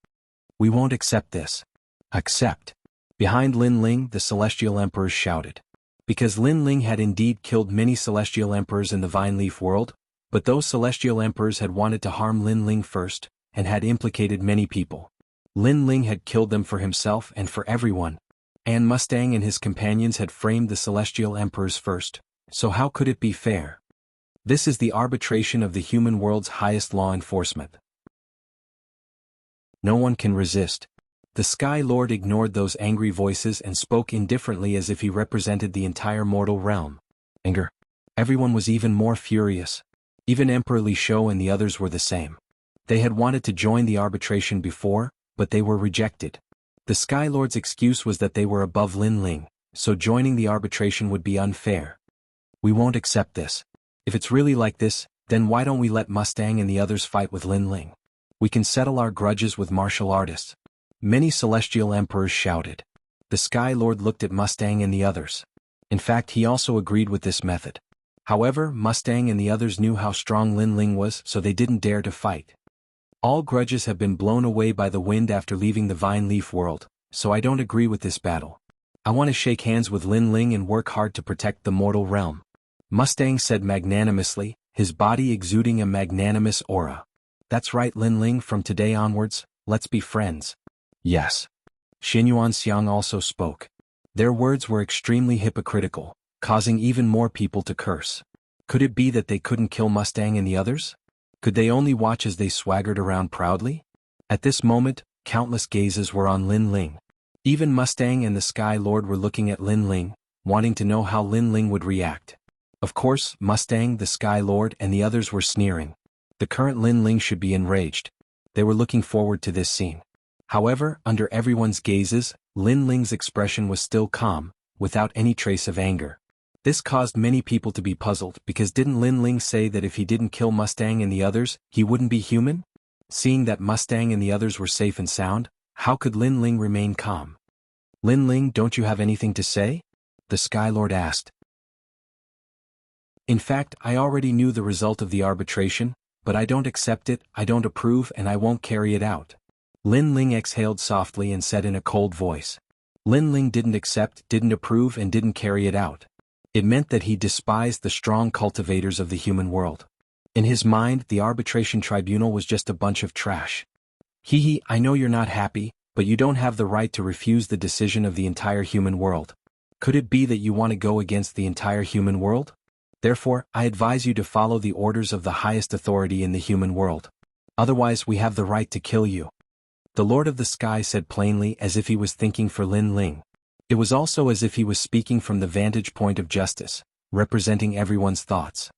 We won't accept this. Accept. Behind Lin Ling, the celestial emperors shouted. Because Lin Ling had indeed killed many celestial emperors in the Vine Leaf world, but those celestial emperors had wanted to harm Lin Ling first, and had implicated many people. Lin Ling had killed them for himself and for everyone. And Mustang and his companions had framed the celestial emperors first, so how could it be fair? This is the arbitration of the human world's highest law enforcement. No one can resist. The Sky Lord ignored those angry voices and spoke indifferently as if he represented the entire mortal realm. Anger. Everyone was even more furious. Even Emperor Li Shou and the others were the same. They had wanted to join the arbitration before, but they were rejected. The Sky Lord's excuse was that they were above Lin Ling, so joining the arbitration would be unfair. We won't accept this. If it's really like this, Then why don't we let Mustang and the others fight with Lin Ling? We can settle our grudges with martial artists. Many celestial emperors shouted. The Sky Lord looked at Mustang and the others. In fact, he also agreed with this method. However, Mustang and the others knew how strong Lin Ling was, so they didn't dare to fight. All grudges have been blown away by the wind after leaving the Vine Leaf world, so I don't agree with this battle. I want to shake hands with Lin Ling and work hard to protect the mortal realm. Mustang said magnanimously, his body exuding a magnanimous aura. That's right, Lin Ling, from today onwards, let's be friends. Yes. Xinyuan Xiang also spoke. Their words were extremely hypocritical, causing even more people to curse. Could it be that they couldn't kill Mustang and the others? Could they only watch as they swaggered around proudly? At this moment, countless gazes were on Lin Ling. Even Mustang and the Sky Lord were looking at Lin Ling, wanting to know how Lin Ling would react. Of course, Mustang, the Sky Lord, and the others were sneering. The current Lin Ling should be enraged. They were looking forward to this scene. However, under everyone's gazes, Lin Ling's expression was still calm, without any trace of anger. This caused many people to be puzzled because didn't Lin Ling say that if he didn't kill Mustang and the others, he wouldn't be human? Seeing that Mustang and the others were safe and sound, how could Lin Ling remain calm? Lin Ling, don't you have anything to say? The Sky Lord asked. In fact, I already knew the result of the arbitration, but I don't accept it, I don't approve, and I won't carry it out. Lin Ling exhaled softly and said in a cold voice. Lin Ling didn't accept, didn't approve, and didn't carry it out. It meant that he despised the strong cultivators of the human world. In his mind, the arbitration tribunal was just a bunch of trash. I know you're not happy, but you don't have the right to refuse the decision of the entire human world. Could it be that you want to go against the entire human world? Therefore, I advise you to follow the orders of the highest authority in the human world. Otherwise, we have the right to kill you. The Lord of the Sky said plainly, as if he was thinking for Lin Ling. It was also as if he was speaking from the vantage point of justice, representing everyone's thoughts.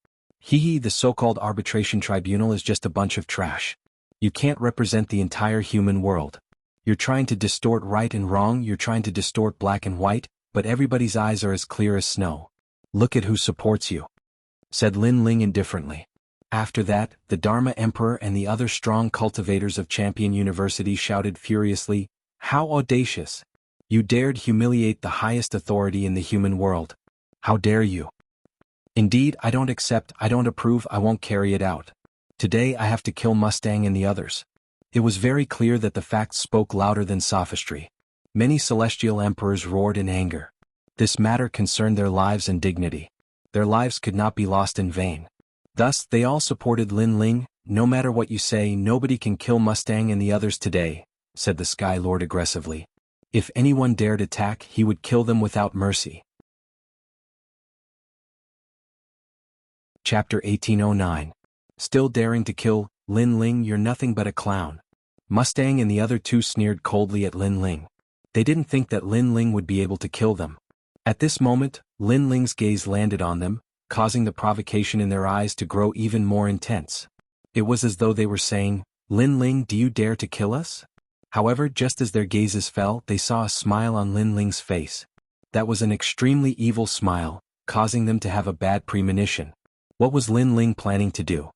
The so-called arbitration tribunal is just a bunch of trash. You can't represent the entire human world. You're trying to distort right and wrong, you're trying to distort black and white, but everybody's eyes are as clear as snow. Look at who supports you, said Lin Ling indifferently. After that, the Dharma Emperor and the other strong cultivators of Champion University shouted furiously, "How audacious! You dared humiliate the highest authority in the human world. How dare you! Indeed, I don't accept, I don't approve, I won't carry it out. Today I have to kill Mustang and the others." It was very clear that the facts spoke louder than sophistry. Many celestial emperors roared in anger. This matter concerned their lives and dignity. Their lives could not be lost in vain. Thus, they all supported Lin Ling. No matter what you say, nobody can kill Mustang and the others today, said the Sky Lord aggressively. If anyone dared attack, he would kill them without mercy. Chapter 1809. Still daring to kill, Lin Ling, you're nothing but a clown. Mustang and the other two sneered coldly at Lin Ling. They didn't think that Lin Ling would be able to kill them. At this moment, Lin Ling's gaze landed on them, causing the provocation in their eyes to grow even more intense. It was as though they were saying, "Lin Ling, do you dare to kill us?" However, just as their gazes fell, they saw a smile on Lin Ling's face. That was an extremely evil smile, causing them to have a bad premonition. What was Lin Ling planning to do?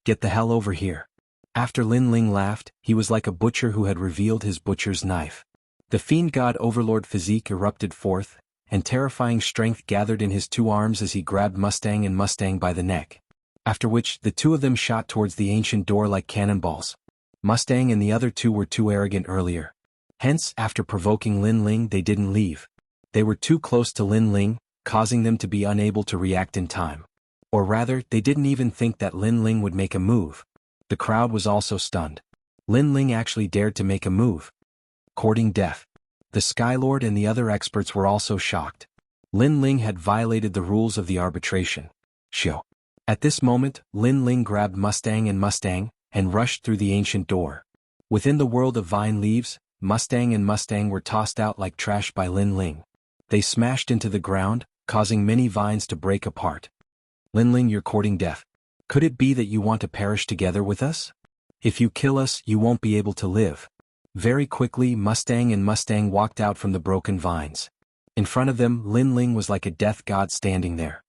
Get the hell over here. After Lin Ling laughed, he was like a butcher who had revealed his butcher's knife. The fiend god overlord physique erupted forth, and terrifying strength gathered in his two arms as he grabbed Mustang and Mustang by the neck. After which, the two of them shot towards the ancient door like cannonballs. Mustang and the other two were too arrogant earlier. Hence, after provoking Lin Ling, they didn't leave. They were too close to Lin Ling, causing them to be unable to react in time. Or rather, they didn't even think that Lin Ling would make a move. The crowd was also stunned. Lin Ling actually dared to make a move. Courting death. The Skylord and the other experts were also shocked. Lin Ling had violated the rules of the arbitration. Shoo. At this moment, Lin Ling grabbed Mustang and rushed through the ancient door. Within the world of vine leaves, Mustang were tossed out like trash by Lin Ling. They smashed into the ground, causing many vines to break apart. Lin Ling, you're courting death. Could it be that you want to perish together with us? If you kill us, you won't be able to live. Very quickly, Mustang walked out from the broken vines. In front of them, Lin Ling was like a death god standing there.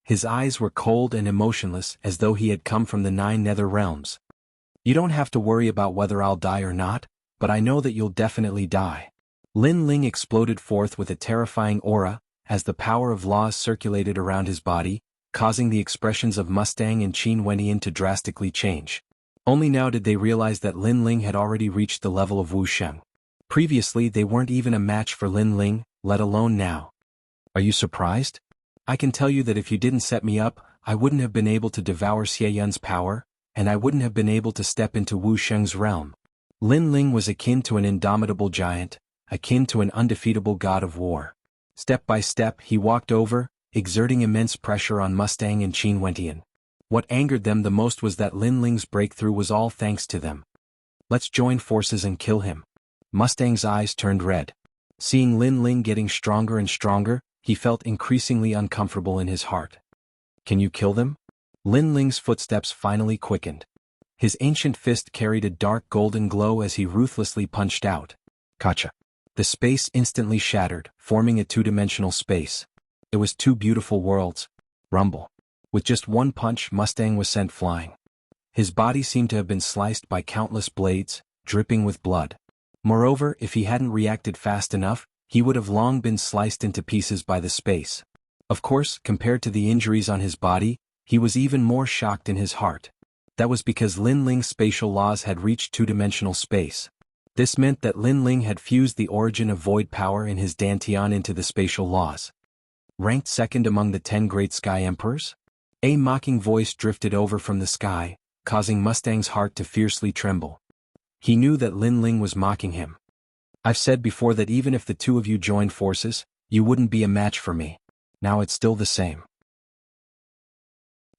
His eyes were cold and emotionless as though he had come from the 9 nether realms. You don't have to worry about whether I'll die or not, but I know that you'll definitely die. Lin Ling exploded forth with a terrifying aura, as the power of laws circulated around his body, causing the expressions of Mustang and Qin Wenyan to drastically change. Only now did they realize that Lin Ling had already reached the level of Wuxia. Previously they weren't even a match for Lin Ling, let alone now. Are you surprised? I can tell you that if you didn't set me up, I wouldn't have been able to devour Xie Yun's power, and I wouldn't have been able to step into Wu Sheng's realm. Lin Ling was akin to an indomitable giant, akin to an undefeatable god of war. Step by step he walked over, exerting immense pressure on Mustang and Qin Wenyan. What angered them the most was that Lin Ling's breakthrough was all thanks to them. Let's join forces and kill him. Mustang's eyes turned red. Seeing Lin Ling getting stronger and stronger, he felt increasingly uncomfortable in his heart. Can you kill them? Lin Ling's footsteps finally quickened. His ancient fist carried a dark golden glow as he ruthlessly punched out. Kacha. The space instantly shattered, forming a two-dimensional space. It was 2 beautiful worlds. Rumble. With just one punch, Mustang was sent flying. His body seemed to have been sliced by countless blades, dripping with blood. Moreover, if he hadn't reacted fast enough, he would have long been sliced into pieces by the space. Of course, compared to the injuries on his body, he was even more shocked in his heart. That was because Lin Ling's spatial laws had reached two-dimensional space. This meant that Lin Ling had fused the origin of void power in his Dantian into the spatial laws. Ranked second among the 10 great sky emperors? A mocking voice drifted over from the sky, causing Mustang's heart to fiercely tremble. He knew that Lin Ling was mocking him. I've said before that even if the 2 of you joined forces, you wouldn't be a match for me. Now it's still the same.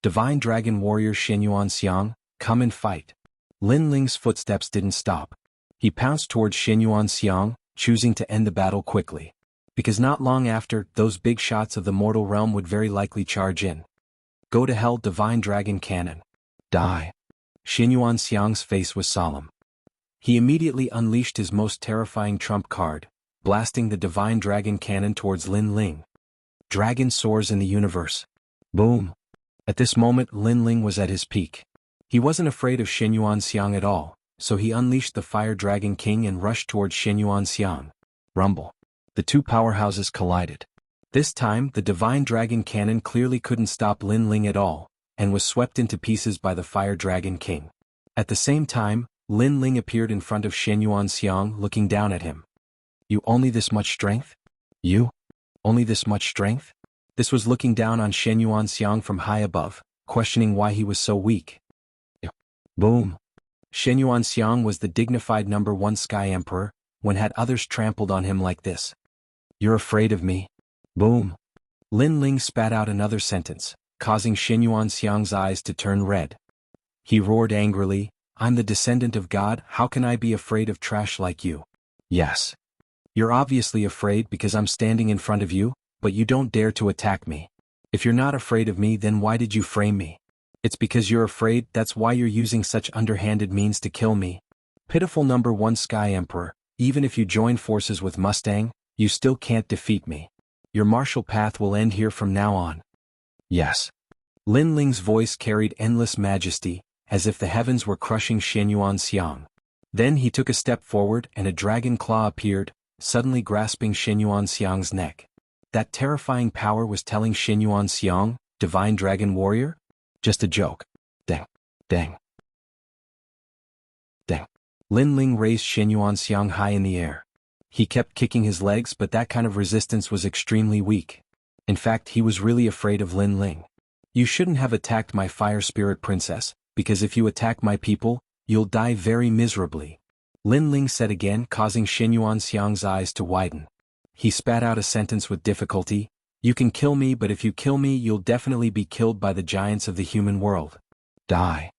Divine Dragon Warrior Xianyuan Xiang, come and fight. Lin Ling's footsteps didn't stop. He pounced towards Xianyuan Xiang, choosing to end the battle quickly. Because not long after, those big shots of the mortal realm would very likely charge in. Go to hell, Divine Dragon Cannon. Die. Xianyuan Xiang's face was solemn. He immediately unleashed his most terrifying trump card, blasting the Divine Dragon Cannon towards Lin Ling. Dragon soars in the universe. Boom. At this moment Lin Ling was at his peak. He wasn't afraid of Xianyuan Xiang at all, so he unleashed the Fire Dragon King and rushed towards Xianyuan Xiang. Rumble. The 2 powerhouses collided. This time the Divine Dragon Cannon clearly couldn't stop Lin Ling at all, and was swept into pieces by the Fire Dragon King. At the same time, Lin Ling appeared in front of Xianyuan Xiang looking down at him. You only this much strength? You? Only this much strength? This was looking down on Xianyuan Xiang from high above, questioning why he was so weak. Boom. Xianyuan Xiang was the dignified number 1 Sky Emperor, when had others trampled on him like this. You're afraid of me? Boom. Lin Ling spat out another sentence, causing Xianyuan Xiang's eyes to turn red. He roared angrily, I'm the descendant of God, how can I be afraid of trash like you? Yes. You're obviously afraid because I'm standing in front of you, but you don't dare to attack me. If you're not afraid of me, then why did you frame me? It's because you're afraid, that's why you're using such underhanded means to kill me. Pitiful number 1 Sky Emperor, even if you join forces with Mustang, you still can't defeat me. Your martial path will end here from now on. Yes. Lin Ling's voice carried endless majesty, as if the heavens were crushing Xianyuan Xiang. Then he took a step forward and a dragon claw appeared, suddenly grasping Xianyuan Xiang's neck. That terrifying power was telling Xianyuan Xiang, Divine Dragon Warrior? Just a joke. Dang. Dang. Dang. Lin Ling raised Xianyuan Xiang high in the air. He kept kicking his legs, but that kind of resistance was extremely weak. In fact, he was really afraid of Lin Ling. You shouldn't have attacked my fire spirit princess, because if you attack my people, you'll die very miserably. Lin Ling said again, causing Xianyuan Xiang's eyes to widen. He spat out a sentence with difficulty. You can kill me, but if you kill me, you'll definitely be killed by the giants of the human world. Die.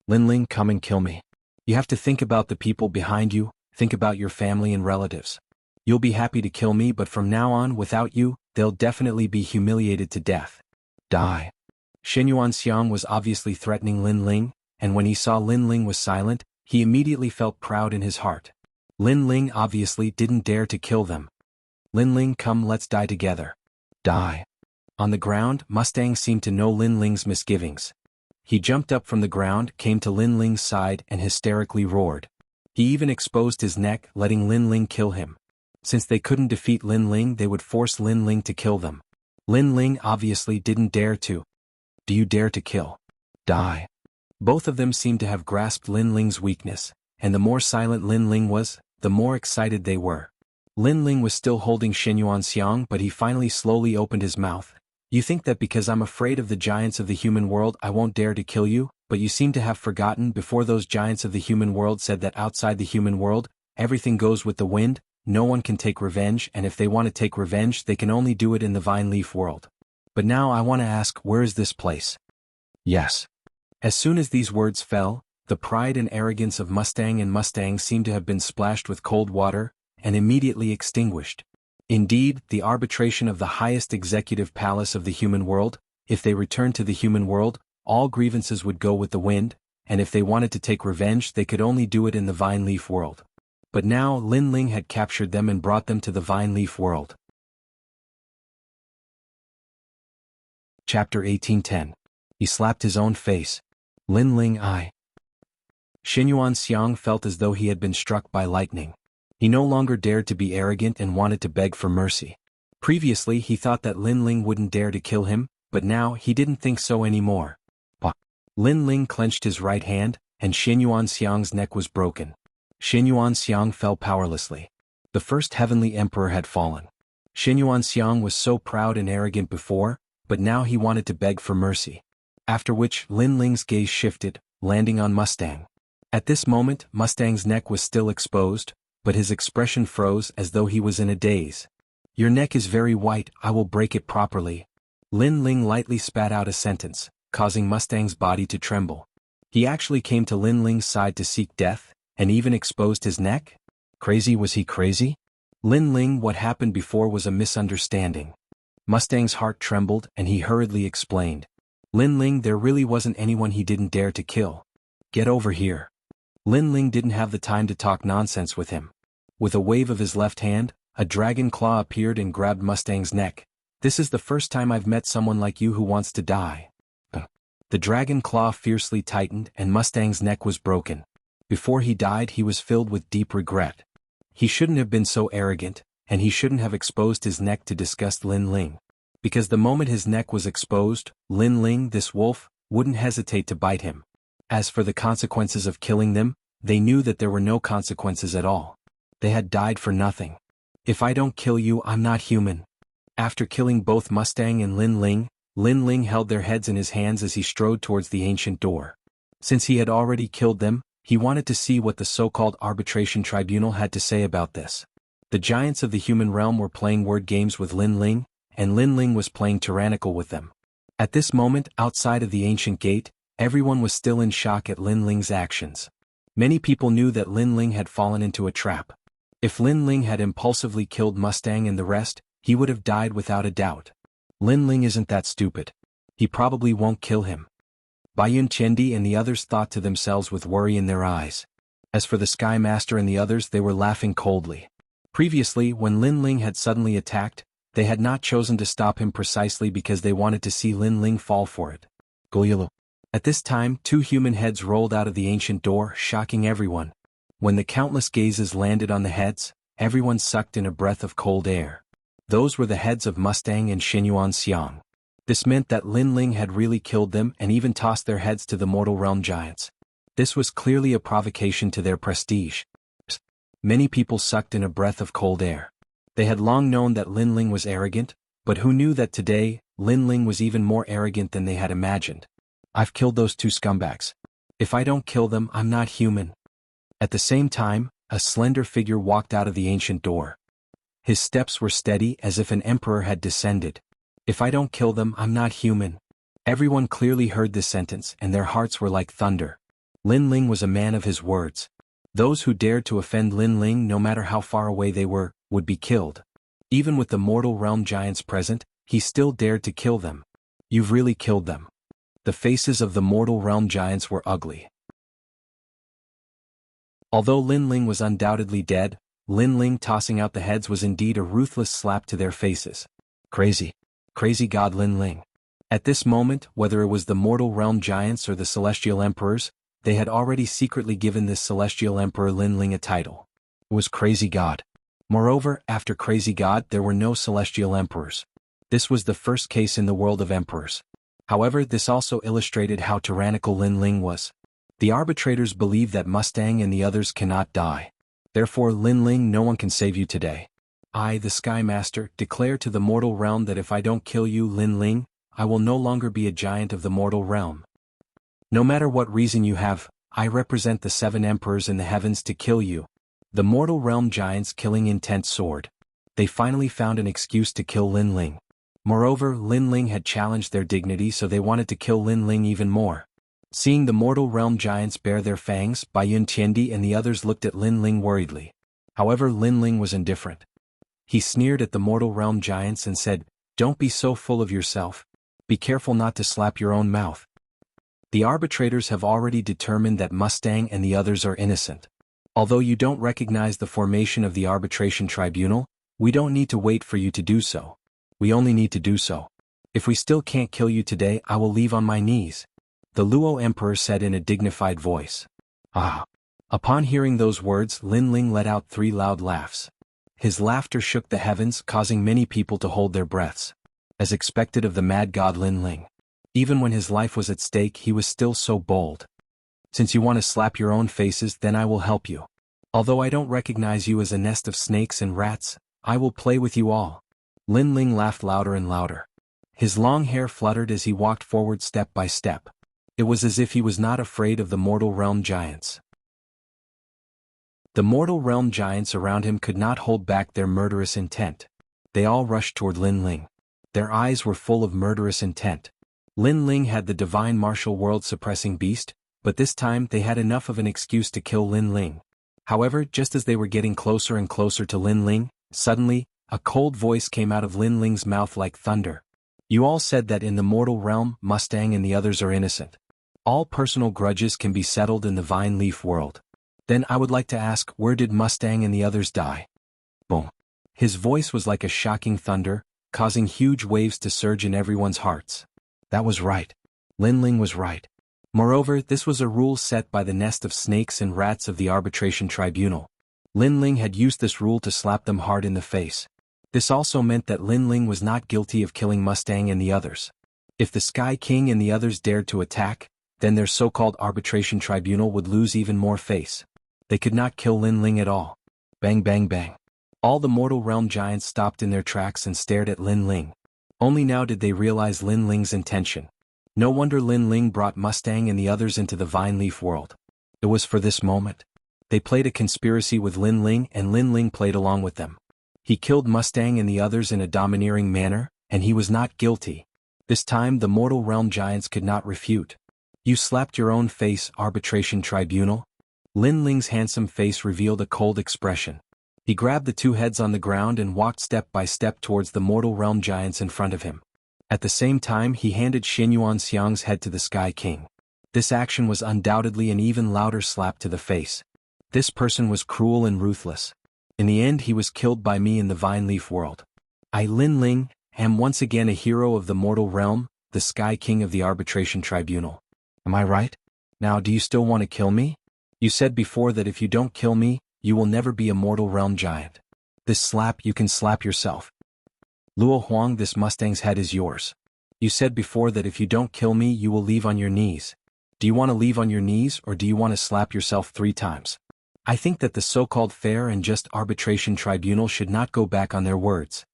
Lin Ling, come and kill me. You have to think about the people behind you, think about your family and relatives. You'll be happy to kill me, but from now on, without you, they'll definitely be humiliated to death. Die. Xianyuan Xiang was obviously threatening Lin Ling, and when he saw Lin Ling was silent, he immediately felt proud in his heart. Lin Ling obviously didn't dare to kill them. Lin Ling, come, let's die together. Die. On the ground, Mustang seemed to know Lin Ling's misgivings. He jumped up from the ground, came to Lin Ling's side and hysterically roared. He even exposed his neck, letting Lin Ling kill him. Since they couldn't defeat Lin Ling, they would force Lin Ling to kill them. Lin Ling obviously didn't dare to. Do you dare to kill? Die. Both of them seemed to have grasped Lin Ling's weakness, and the more silent Lin Ling was, the more excited they were. Lin Ling was still holding Xinyuan Xiang, but he finally slowly opened his mouth. You think that because I'm afraid of the giants of the human world I won't dare to kill you, but you seem to have forgotten before those giants of the human world said that outside the human world, everything goes with the wind, no one can take revenge, and if they want to take revenge they can only do it in the vine leaf world. But now I want to ask, where is this place? Yes. As soon as these words fell, the pride and arrogance of Mustang seemed to have been splashed with cold water, and immediately extinguished. Indeed, the arbitration of the highest executive palace of the human world, if they returned to the human world, all grievances would go with the wind, and if they wanted to take revenge they could only do it in the vine leaf world. But now Lin Ling had captured them and brought them to the vine leaf world. Chapter 1810. He slapped his own face. Lin Ling I. Xinyuan Xiang felt as though he had been struck by lightning. He no longer dared to be arrogant and wanted to beg for mercy. Previously he thought that Lin Ling wouldn't dare to kill him, but now he didn't think so anymore. Lin Ling clenched his right hand, and Xinyuan Xiang's neck was broken. Xinyuan Xiang fell powerlessly. The first heavenly emperor had fallen. Xinyuan Xiang was so proud and arrogant before, but now he wanted to beg for mercy. After which Lin Ling's gaze shifted, landing on Mustang. At this moment Mustang's neck was still exposed, but his expression froze as though he was in a daze. Your neck is very white, I will break it properly. Lin Ling lightly spat out a sentence, causing Mustang's body to tremble. He actually came to Lin Ling's side to seek death, and even exposed his neck? Crazy? Was he crazy? Lin Ling, what happened before was a misunderstanding. Mustang's heart trembled and he hurriedly explained. Lin Ling, there really wasn't anyone he didn't dare to kill. Get over here. Lin Ling didn't have the time to talk nonsense with him. With a wave of his left hand, a dragon claw appeared and grabbed Mustang's neck. This is the first time I've met someone like you who wants to die. The dragon claw fiercely tightened and Mustang's neck was broken. Before he died he was filled with deep regret. He shouldn't have been so arrogant, and he shouldn't have exposed his neck to disgust Lin Ling. Because the moment his neck was exposed, Lin Ling, this wolf, wouldn't hesitate to bite him. As for the consequences of killing them, they knew that there were no consequences at all. They had died for nothing. If I don't kill you, I'm not human. After killing both Mustang and Lin Ling held their heads in his hands as he strode towards the ancient door. Since he had already killed them, he wanted to see what the so-called arbitration tribunal had to say about this. The giants of the human realm were playing word games with Lin Ling, and Lin Ling was playing tyrannical with them. At this moment, outside of the ancient gate, everyone was still in shock at Lin Ling's actions. Many people knew that Lin Ling had fallen into a trap. If Lin Ling had impulsively killed Mustang and the rest, he would have died without a doubt. Lin Ling isn't that stupid. He probably won't kill him. Baiyun Chendi and the others thought to themselves with worry in their eyes. As for the Sky Master and the others, they were laughing coldly. Previously, when Lin Ling had suddenly attacked, they had not chosen to stop him precisely because they wanted to see Lin Ling fall for it. Goyulu. At this time, two human heads rolled out of the ancient door, shocking everyone. When the countless gazes landed on the heads, everyone sucked in a breath of cold air. Those were the heads of Mustang and Xinyuan Xiang. This meant that Lin Ling had really killed them and even tossed their heads to the mortal realm giants. This was clearly a provocation to their prestige. Many people sucked in a breath of cold air. They had long known that Lin Ling was arrogant, but who knew that today, Lin Ling was even more arrogant than they had imagined. I've killed those two scumbags. If I don't kill them, I'm not human. At the same time, a slender figure walked out of the ancient door. His steps were steady as if an emperor had descended. If I don't kill them, I'm not human. Everyone clearly heard this sentence and their hearts were like thunder. Lin Ling was a man of his words. Those who dared to offend Lin Ling, no matter how far away they were, would be killed. Even with the mortal realm giants present, he still dared to kill them. You've really killed them. The faces of the mortal realm giants were ugly. Although Lin Ling was undoubtedly dead, Lin Ling tossing out the heads was indeed a ruthless slap to their faces. Crazy. crazy god Lin Ling. At this moment, whether it was the mortal realm giants or the celestial emperors, they had already secretly given this celestial emperor Lin Ling a title. It was crazy god. Moreover, after crazy god there were no celestial emperors. This was the first case in the world of emperors. However, this also illustrated how tyrannical Lin Ling was. The arbitrators believe that Mustang and the others cannot die. Therefore, Lin Ling, no one can save you today. I, the Sky Master, declare to the mortal realm that if I don't kill you, Lin Ling, I will no longer be a giant of the mortal realm. No matter what reason you have, I represent the 7 emperors in the heavens to kill you. The mortal realm giants killing intense sword. They finally found an excuse to kill Lin Ling. Moreover, Lin Ling had challenged their dignity, so they wanted to kill Lin Ling even more. Seeing the mortal realm giants bare their fangs, Bai Yun Tiandi and the others looked at Lin Ling worriedly. However, Lin Ling was indifferent. He sneered at the mortal realm giants and said, "Don't be so full of yourself. Be careful not to slap your own mouth. The arbitrators have already determined that Mustang and the others are innocent. Although you don't recognize the formation of the arbitration tribunal, we don't need to wait for you to do so. We only need to do so. If we still can't kill you today, I will leave on my knees," the Luo Emperor said in a dignified voice. Ah! Upon hearing those words, Lin Ling let out 3 loud laughs. His laughter shook the heavens, causing many people to hold their breaths. As expected of the mad god Lin Ling. Even when his life was at stake, he was still so bold. "Since you want to slap your own faces, then I will help you. Although I don't recognize you as a nest of snakes and rats, I will play with you all." Lin Ling laughed louder and louder. His long hair fluttered as he walked forward step by step. It was as if he was not afraid of the mortal realm giants. The mortal realm giants around him could not hold back their murderous intent. They all rushed toward Lin Ling. Their eyes were full of murderous intent. Lin Ling had the divine martial world-suppressing beast, but this time they had enough of an excuse to kill Lin Ling. However, just as they were getting closer and closer to Lin Ling, suddenly, a cold voice came out of Lin Ling's mouth like thunder. "You all said that in the mortal realm, Mustang and the others are innocent. All personal grudges can be settled in the Vine Leaf world. Then I would like to ask, where did Mustang and the others die?" Boom. His voice was like a shocking thunder, causing huge waves to surge in everyone's hearts. That was right. Lin Ling was right. Moreover, this was a rule set by the nest of snakes and rats of the arbitration tribunal. Lin Ling had used this rule to slap them hard in the face. This also meant that Lin Ling was not guilty of killing Mustang and the others. If the Sky King and the others dared to attack, then their so-called arbitration tribunal would lose even more face. They could not kill Lin Ling at all. Bang bang bang. All the mortal realm giants stopped in their tracks and stared at Lin Ling. Only now did they realize Lin Ling's intention. No wonder Lin Ling brought Mustang and the others into the Vine Leaf world. It was for this moment. They played a conspiracy with Lin Ling and Lin Ling played along with them. He killed Mustang and the others in a domineering manner, and he was not guilty. This time the mortal realm giants could not refute. "You slapped your own face, arbitration tribunal?" Lin Ling's handsome face revealed a cold expression. He grabbed the 2 heads on the ground and walked step by step towards the mortal realm giants in front of him. At the same time he handed Xinyuan Xiang's head to the Sky King. This action was undoubtedly an even louder slap to the face. This person was cruel and ruthless. In the end he was killed by me in the Vine Leaf world. I, Lin Ling, am once again a hero of the mortal realm, the Sky King of the arbitration tribunal. Am I right? Now do you still want to kill me? You said before that if you don't kill me, you will never be a mortal realm giant. This slap you can slap yourself. Luo Huang, this Mustang's head is yours. You said before that if you don't kill me you will leave on your knees. Do you want to leave on your knees or do you want to slap yourself 3 times? I think that the so-called fair and just arbitration tribunal should not go back on their words.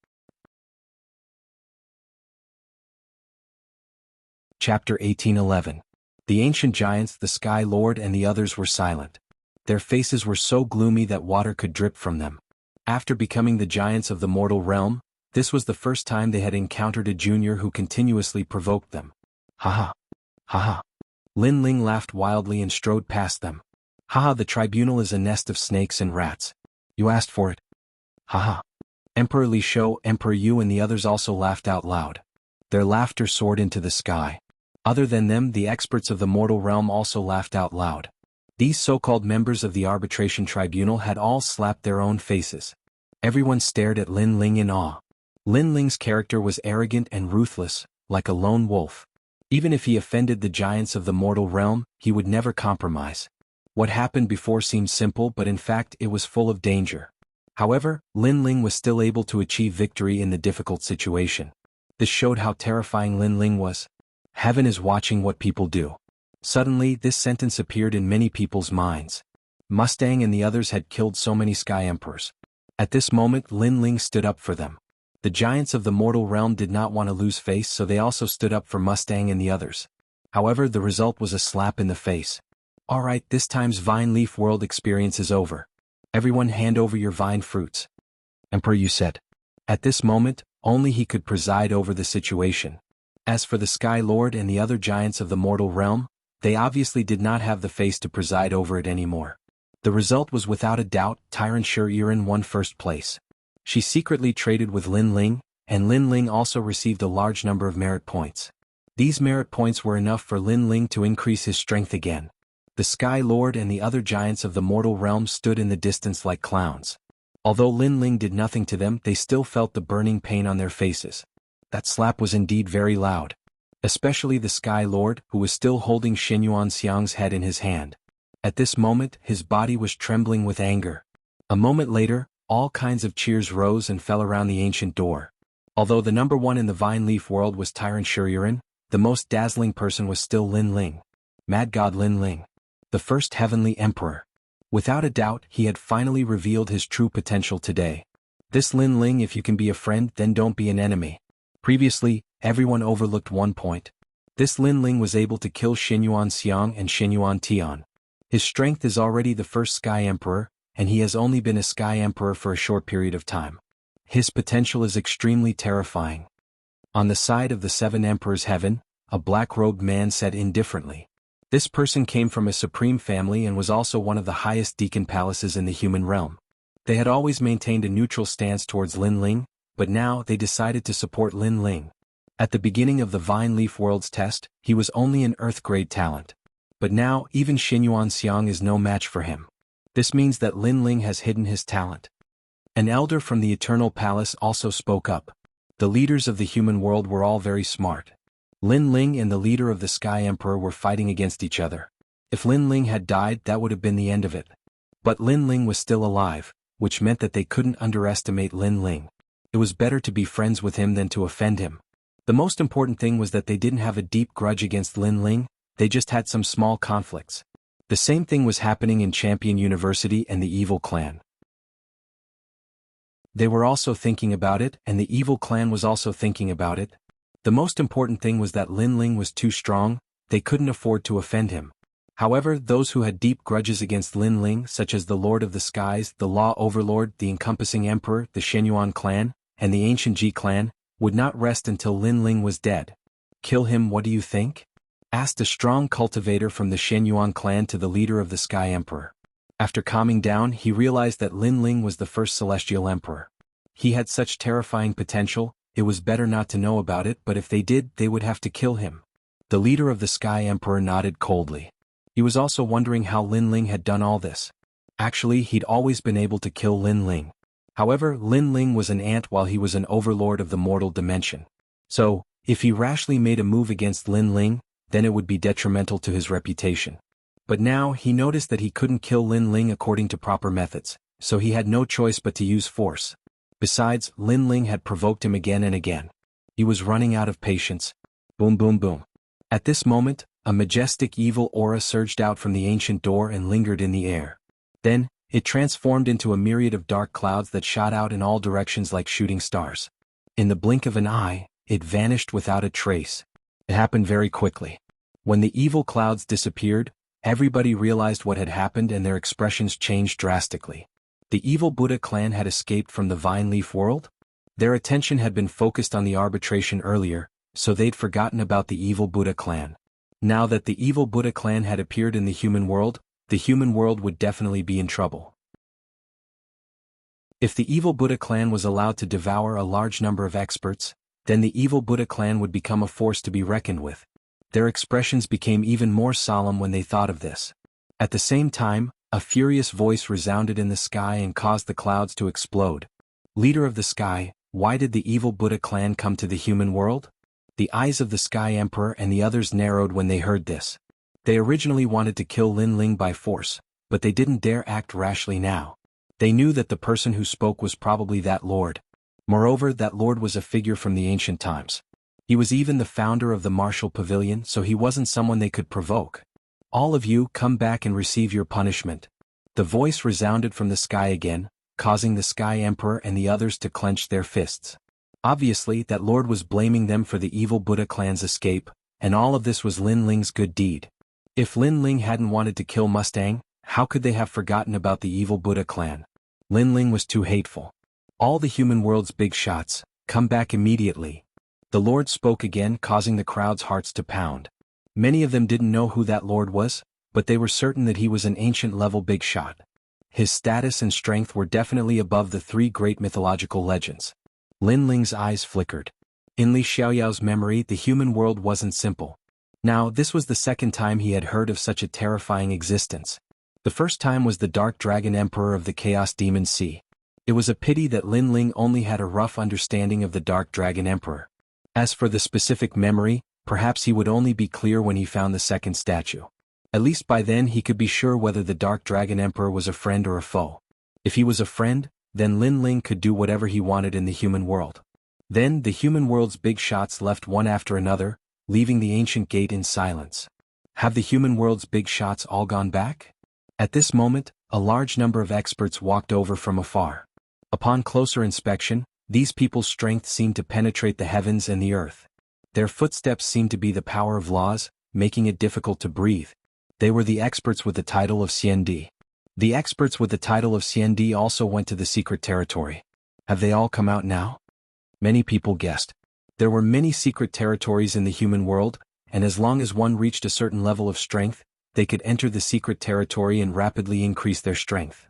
Chapter 1811. The ancient giants, the Sky Lord and the others were silent. Their faces were so gloomy that water could drip from them. After becoming the giants of the mortal realm, this was the first time they had encountered a junior who continuously provoked them. Haha. Haha. Lin Ling laughed wildly and strode past them. Haha, the tribunal is a nest of snakes and rats. You asked for it. Haha. Emperor Li Shou, Emperor Yu and the others also laughed out loud. Their laughter soared into the sky. Other than them, the experts of the mortal realm also laughed out loud. These so-called members of the arbitration tribunal had all slapped their own faces. Everyone stared at Lin Ling in awe. Lin Ling's character was arrogant and ruthless, like a lone wolf. Even if he offended the giants of the mortal realm, he would never compromise. What happened before seemed simple, but in fact it was full of danger. However, Lin Ling was still able to achieve victory in the difficult situation. This showed how terrifying Lin Ling was. Heaven is watching what people do. Suddenly, this sentence appeared in many people's minds. Mustang and the others had killed so many Sky Emperors. At this moment, Lin Ling stood up for them. The giants of the mortal realm did not want to lose face, so they also stood up for Mustang and the others. However, the result was a slap in the face. Alright, this time's Vine Leaf World experience is over. Everyone hand over your vine fruits. Emperor, you said. At this moment, only he could preside over the situation. As for the Sky Lord and the other giants of the mortal realm, they obviously did not have the face to preside over it anymore. The result was without a doubt, Tyrant Shuriren won first place. She secretly traded with Lin Ling, and Lin Ling also received a large number of merit points. These merit points were enough for Lin Ling to increase his strength again. The Sky Lord and the other giants of the mortal realm stood in the distance like clowns. Although Lin Ling did nothing to them, they still felt the burning pain on their faces. That slap was indeed very loud. Especially the Sky Lord, who was still holding Xinyuan Xiang's head in his hand. At this moment, his body was trembling with anger. A moment later, all kinds of cheers rose and fell around the ancient door. Although the number one in the Vine Leaf world was Tyrant Shuriren, the most dazzling person was still Lin Ling. Mad God Lin Ling. The first heavenly emperor. Without a doubt, he had finally revealed his true potential today. This Lin Ling, if you can be a friend, then don't be an enemy. Previously, everyone overlooked one point. This Lin Ling was able to kill Xinyuan Xiang and Xinyuan Tian. His strength is already the first Sky Emperor, and he has only been a Sky Emperor for a short period of time. His potential is extremely terrifying. On the side of the Seven Emperors' heaven, a black-robed man said indifferently. This person came from a supreme family and was also one of the highest deacon palaces in the human realm. They had always maintained a neutral stance towards Lin Ling, but now they decided to support Lin Ling. At the beginning of the Vine Leaf World's test, he was only an Earth-grade talent. But now, even Xinyuan Xiang is no match for him. This means that Lin Ling has hidden his talent. An elder from the Eternal Palace also spoke up. The leaders of the human world were all very smart. Lin Ling and the leader of the Sky Emperor were fighting against each other. If Lin Ling had died, that would have been the end of it. But Lin Ling was still alive, which meant that they couldn't underestimate Lin Ling. It was better to be friends with him than to offend him. The most important thing was that they didn't have a deep grudge against Lin Ling, they just had some small conflicts. The same thing was happening in Champion University and the Evil Clan. They were also thinking about it, and the Evil Clan was also thinking about it. The most important thing was that Lin Ling was too strong, they couldn't afford to offend him. However, those who had deep grudges against Lin Ling, such as the Lord of the Skies, the Law Overlord, the Encompassing Emperor, the Shenyuan Clan, and the Ancient Ji Clan, would not rest until Lin Ling was dead. Kill him, what do you think? Asked a strong cultivator from the Shenyuan Clan to the leader of the Sky Emperor. After calming down, he realized that Lin Ling was the first Celestial Emperor. He had such terrifying potential, it was better not to know about it, but if they did, they would have to kill him. The leader of the Sky Emperor nodded coldly. He was also wondering how Lin Ling had done all this. Actually, he'd always been able to kill Lin Ling. However, Lin Ling was an ant while he was an overlord of the mortal dimension. So, if he rashly made a move against Lin Ling, then it would be detrimental to his reputation. But now, he noticed that he couldn't kill Lin Ling according to proper methods, so he had no choice but to use force. Besides, Lin Ling had provoked him again and again. He was running out of patience. Boom boom boom. At this moment, a majestic evil aura surged out from the ancient door and lingered in the air. Then, it transformed into a myriad of dark clouds that shot out in all directions like shooting stars. In the blink of an eye, it vanished without a trace. It happened very quickly. When the evil clouds disappeared, everybody realized what had happened and their expressions changed drastically. The evil Buddha clan had escaped from the Vine Leaf world? Their attention had been focused on the arbitration earlier, so they'd forgotten about the evil Buddha clan. Now that the evil Buddha clan had appeared in the human world would definitely be in trouble. If the evil Buddha clan was allowed to devour a large number of experts, then the evil Buddha clan would become a force to be reckoned with. Their expressions became even more solemn when they thought of this. At the same time, a furious voice resounded in the sky and caused the clouds to explode. Leader of the sky, Why did the evil Buddha clan come to the human world? The eyes of the Sky Emperor and the others narrowed when they heard this. They originally wanted to kill Lin Ling by force, but they didn't dare act rashly now. They knew that the person who spoke was probably that lord. Moreover, that lord was a figure from the ancient times. He was even the founder of the martial pavilion, so he wasn't someone they could provoke. All of you, come back and receive your punishment. The voice resounded from the sky again, causing the Sky Emperor and the others to clench their fists. Obviously, that lord was blaming them for the evil Buddha clan's escape, and all of this was Lin Ling's good deed. If Lin Ling hadn't wanted to kill Mustang, how could they have forgotten about the evil Buddha clan? Lin Ling was too hateful. All the human world's big shots, come back immediately. The lord spoke again, causing the crowd's hearts to pound. Many of them didn't know who that lord was, but they were certain that he was an ancient-level big shot. His status and strength were definitely above the three great mythological legends. Lin Ling's eyes flickered. In Li Xiaoyao's memory, the human world wasn't simple. Now, this was the second time he had heard of such a terrifying existence. The first time was the Dark Dragon Emperor of the Chaos Demon Sea. It was a pity that Lin Ling only had a rough understanding of the Dark Dragon Emperor. As for the specific memory, perhaps he would only be clear when he found the second statue. At least by then he could be sure whether the Dark Dragon Emperor was a friend or a foe. If he was a friend, then Lin Ling could do whatever he wanted in the human world. Then the human world's big shots left one after another, leaving the ancient gate in silence. Have the human world's big shots all gone back? At this moment, a large number of experts walked over from afar. Upon closer inspection, these people's strength seemed to penetrate the heavens and the earth. Their footsteps seemed to be the power of laws, making it difficult to breathe. They were the experts with the title of CND. The experts with the title of CND also went to the secret territory. Have they all come out now? Many people guessed. There were many secret territories in the human world, and as long as one reached a certain level of strength, they could enter the secret territory and rapidly increase their strength.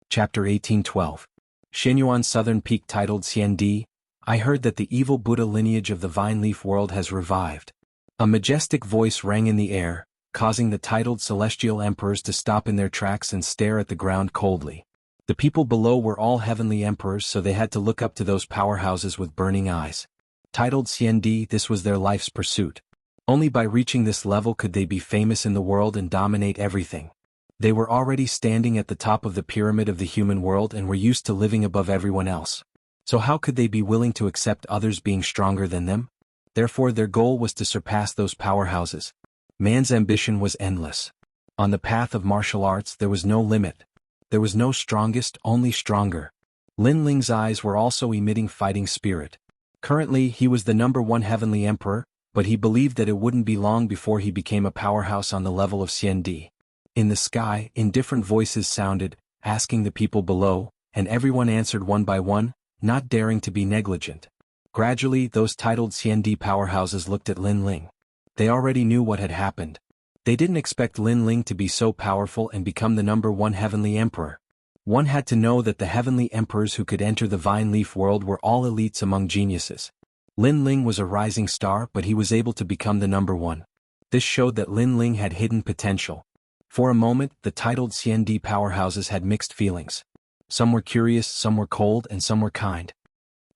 Chapter 1812. Xinyuan's southern peak titled CND. I heard that the evil Buddha lineage of the vine leaf world has revived. A majestic voice rang in the air, causing the titled celestial emperors to stop in their tracks and stare at the ground coldly. The people below were all heavenly emperors, so they had to look up to those powerhouses with burning eyes. Titled CND, this was their life's pursuit. Only by reaching this level could they be famous in the world and dominate everything. They were already standing at the top of the pyramid of the human world and were used to living above everyone else. So how could they be willing to accept others being stronger than them? Therefore their goal was to surpass those powerhouses. Man's ambition was endless. On the path of martial arts there was no limit. There was no strongest, only stronger. Lin Ling's eyes were also emitting fighting spirit. Currently he was the #1 heavenly emperor, but he believed that it wouldn't be long before he became a powerhouse on the level of CND. In the sky, indifferent voices sounded, asking the people below, and everyone answered one by one, not daring to be negligent. Gradually, those titled CND powerhouses looked at Lin Ling. They already knew what had happened. They didn't expect Lin Ling to be so powerful and become the #1 heavenly emperor. One had to know that the heavenly emperors who could enter the vine leaf world were all elites among geniuses. Lin Ling was a rising star, but he was able to become the #1. This showed that Lin Ling had hidden potential. For a moment, the titled CND powerhouses had mixed feelings. Some were curious, some were cold, and some were kind.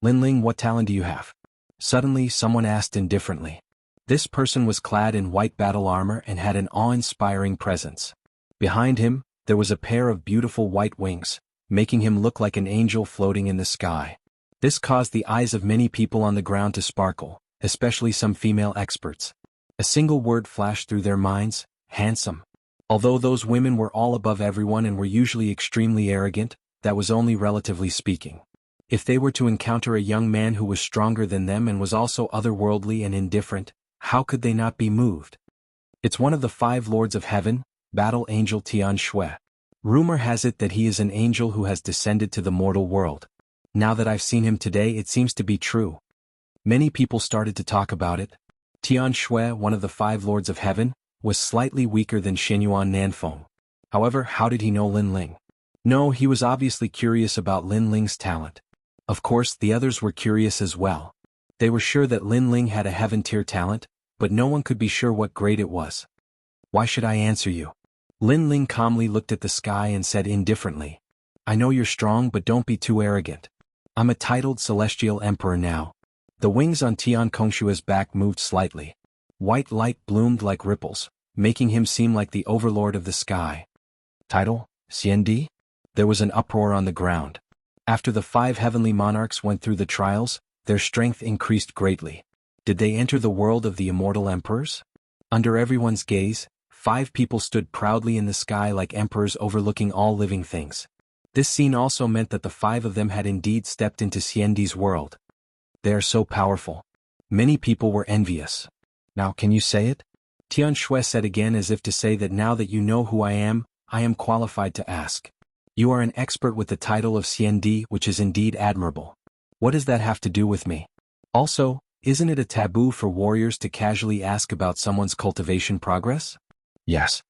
Lin Ling, what talent do you have? Suddenly, someone asked indifferently. This person was clad in white battle armor and had an awe-inspiring presence. Behind him, there was a pair of beautiful white wings, making him look like an angel floating in the sky. This caused the eyes of many people on the ground to sparkle, especially some female experts. A single word flashed through their minds: handsome. Although those women were all above everyone and were usually extremely arrogant, that was only relatively speaking. If they were to encounter a young man who was stronger than them and was also otherworldly and indifferent, how could they not be moved? It's one of the 5 lords of heaven, Battle Angel Tian Shui. Rumor has it that he is an angel who has descended to the mortal world. Now that I've seen him today, it seems to be true. Many people started to talk about it. Tian Shui, one of the 5 lords of heaven, was slightly weaker than Xinyuan Nanfeng. However, how did he know Lin Ling? No, he was obviously curious about Lin Ling's talent. Of course, the others were curious as well. They were sure that Lin Ling had a heaven-tier talent, but no one could be sure what grade it was. Why should I answer you? Lin Ling calmly looked at the sky and said indifferently. I know you're strong, but don't be too arrogant. I'm a titled celestial emperor now. The wings on Tian Kongshua's back moved slightly. White light bloomed like ripples, making him seem like the overlord of the sky. Title, Xiandi? There was an uproar on the ground. After the 5 heavenly monarchs went through the trials, their strength increased greatly. Did they enter the world of the immortal emperors? Under everyone's gaze, 5 people stood proudly in the sky like emperors overlooking all living things. This scene also meant that the 5 of them had indeed stepped into Xiandi's world. They are so powerful. Many people were envious. Now can you say it? Tian Shui said again, as if to say that now that you know who I am qualified to ask. You are an expert with the title of Xiandi, which is indeed admirable. What does that have to do with me? Also, isn't it a taboo for warriors to casually ask about someone's cultivation progress? Yes.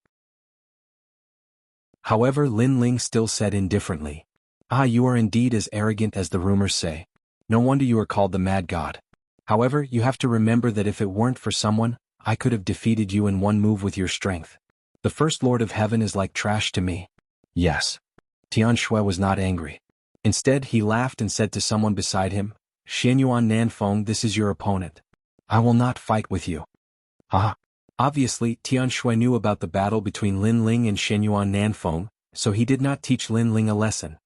However, Lin Ling still said indifferently. Ah, you are indeed as arrogant as the rumors say. No wonder you are called the Mad God. However, you have to remember that if it weren't for someone, I could have defeated you in one move with your strength. The First Lord of Heaven is like trash to me. Yes. Tian Shui was not angry. Instead, he laughed and said to someone beside him, Xianyuan Nanfeng, this is your opponent. I will not fight with you. Ah. Obviously, Tian Shui knew about the battle between Lin Ling and Xianyuan Nanfeng, so he did not teach Lin Ling a lesson.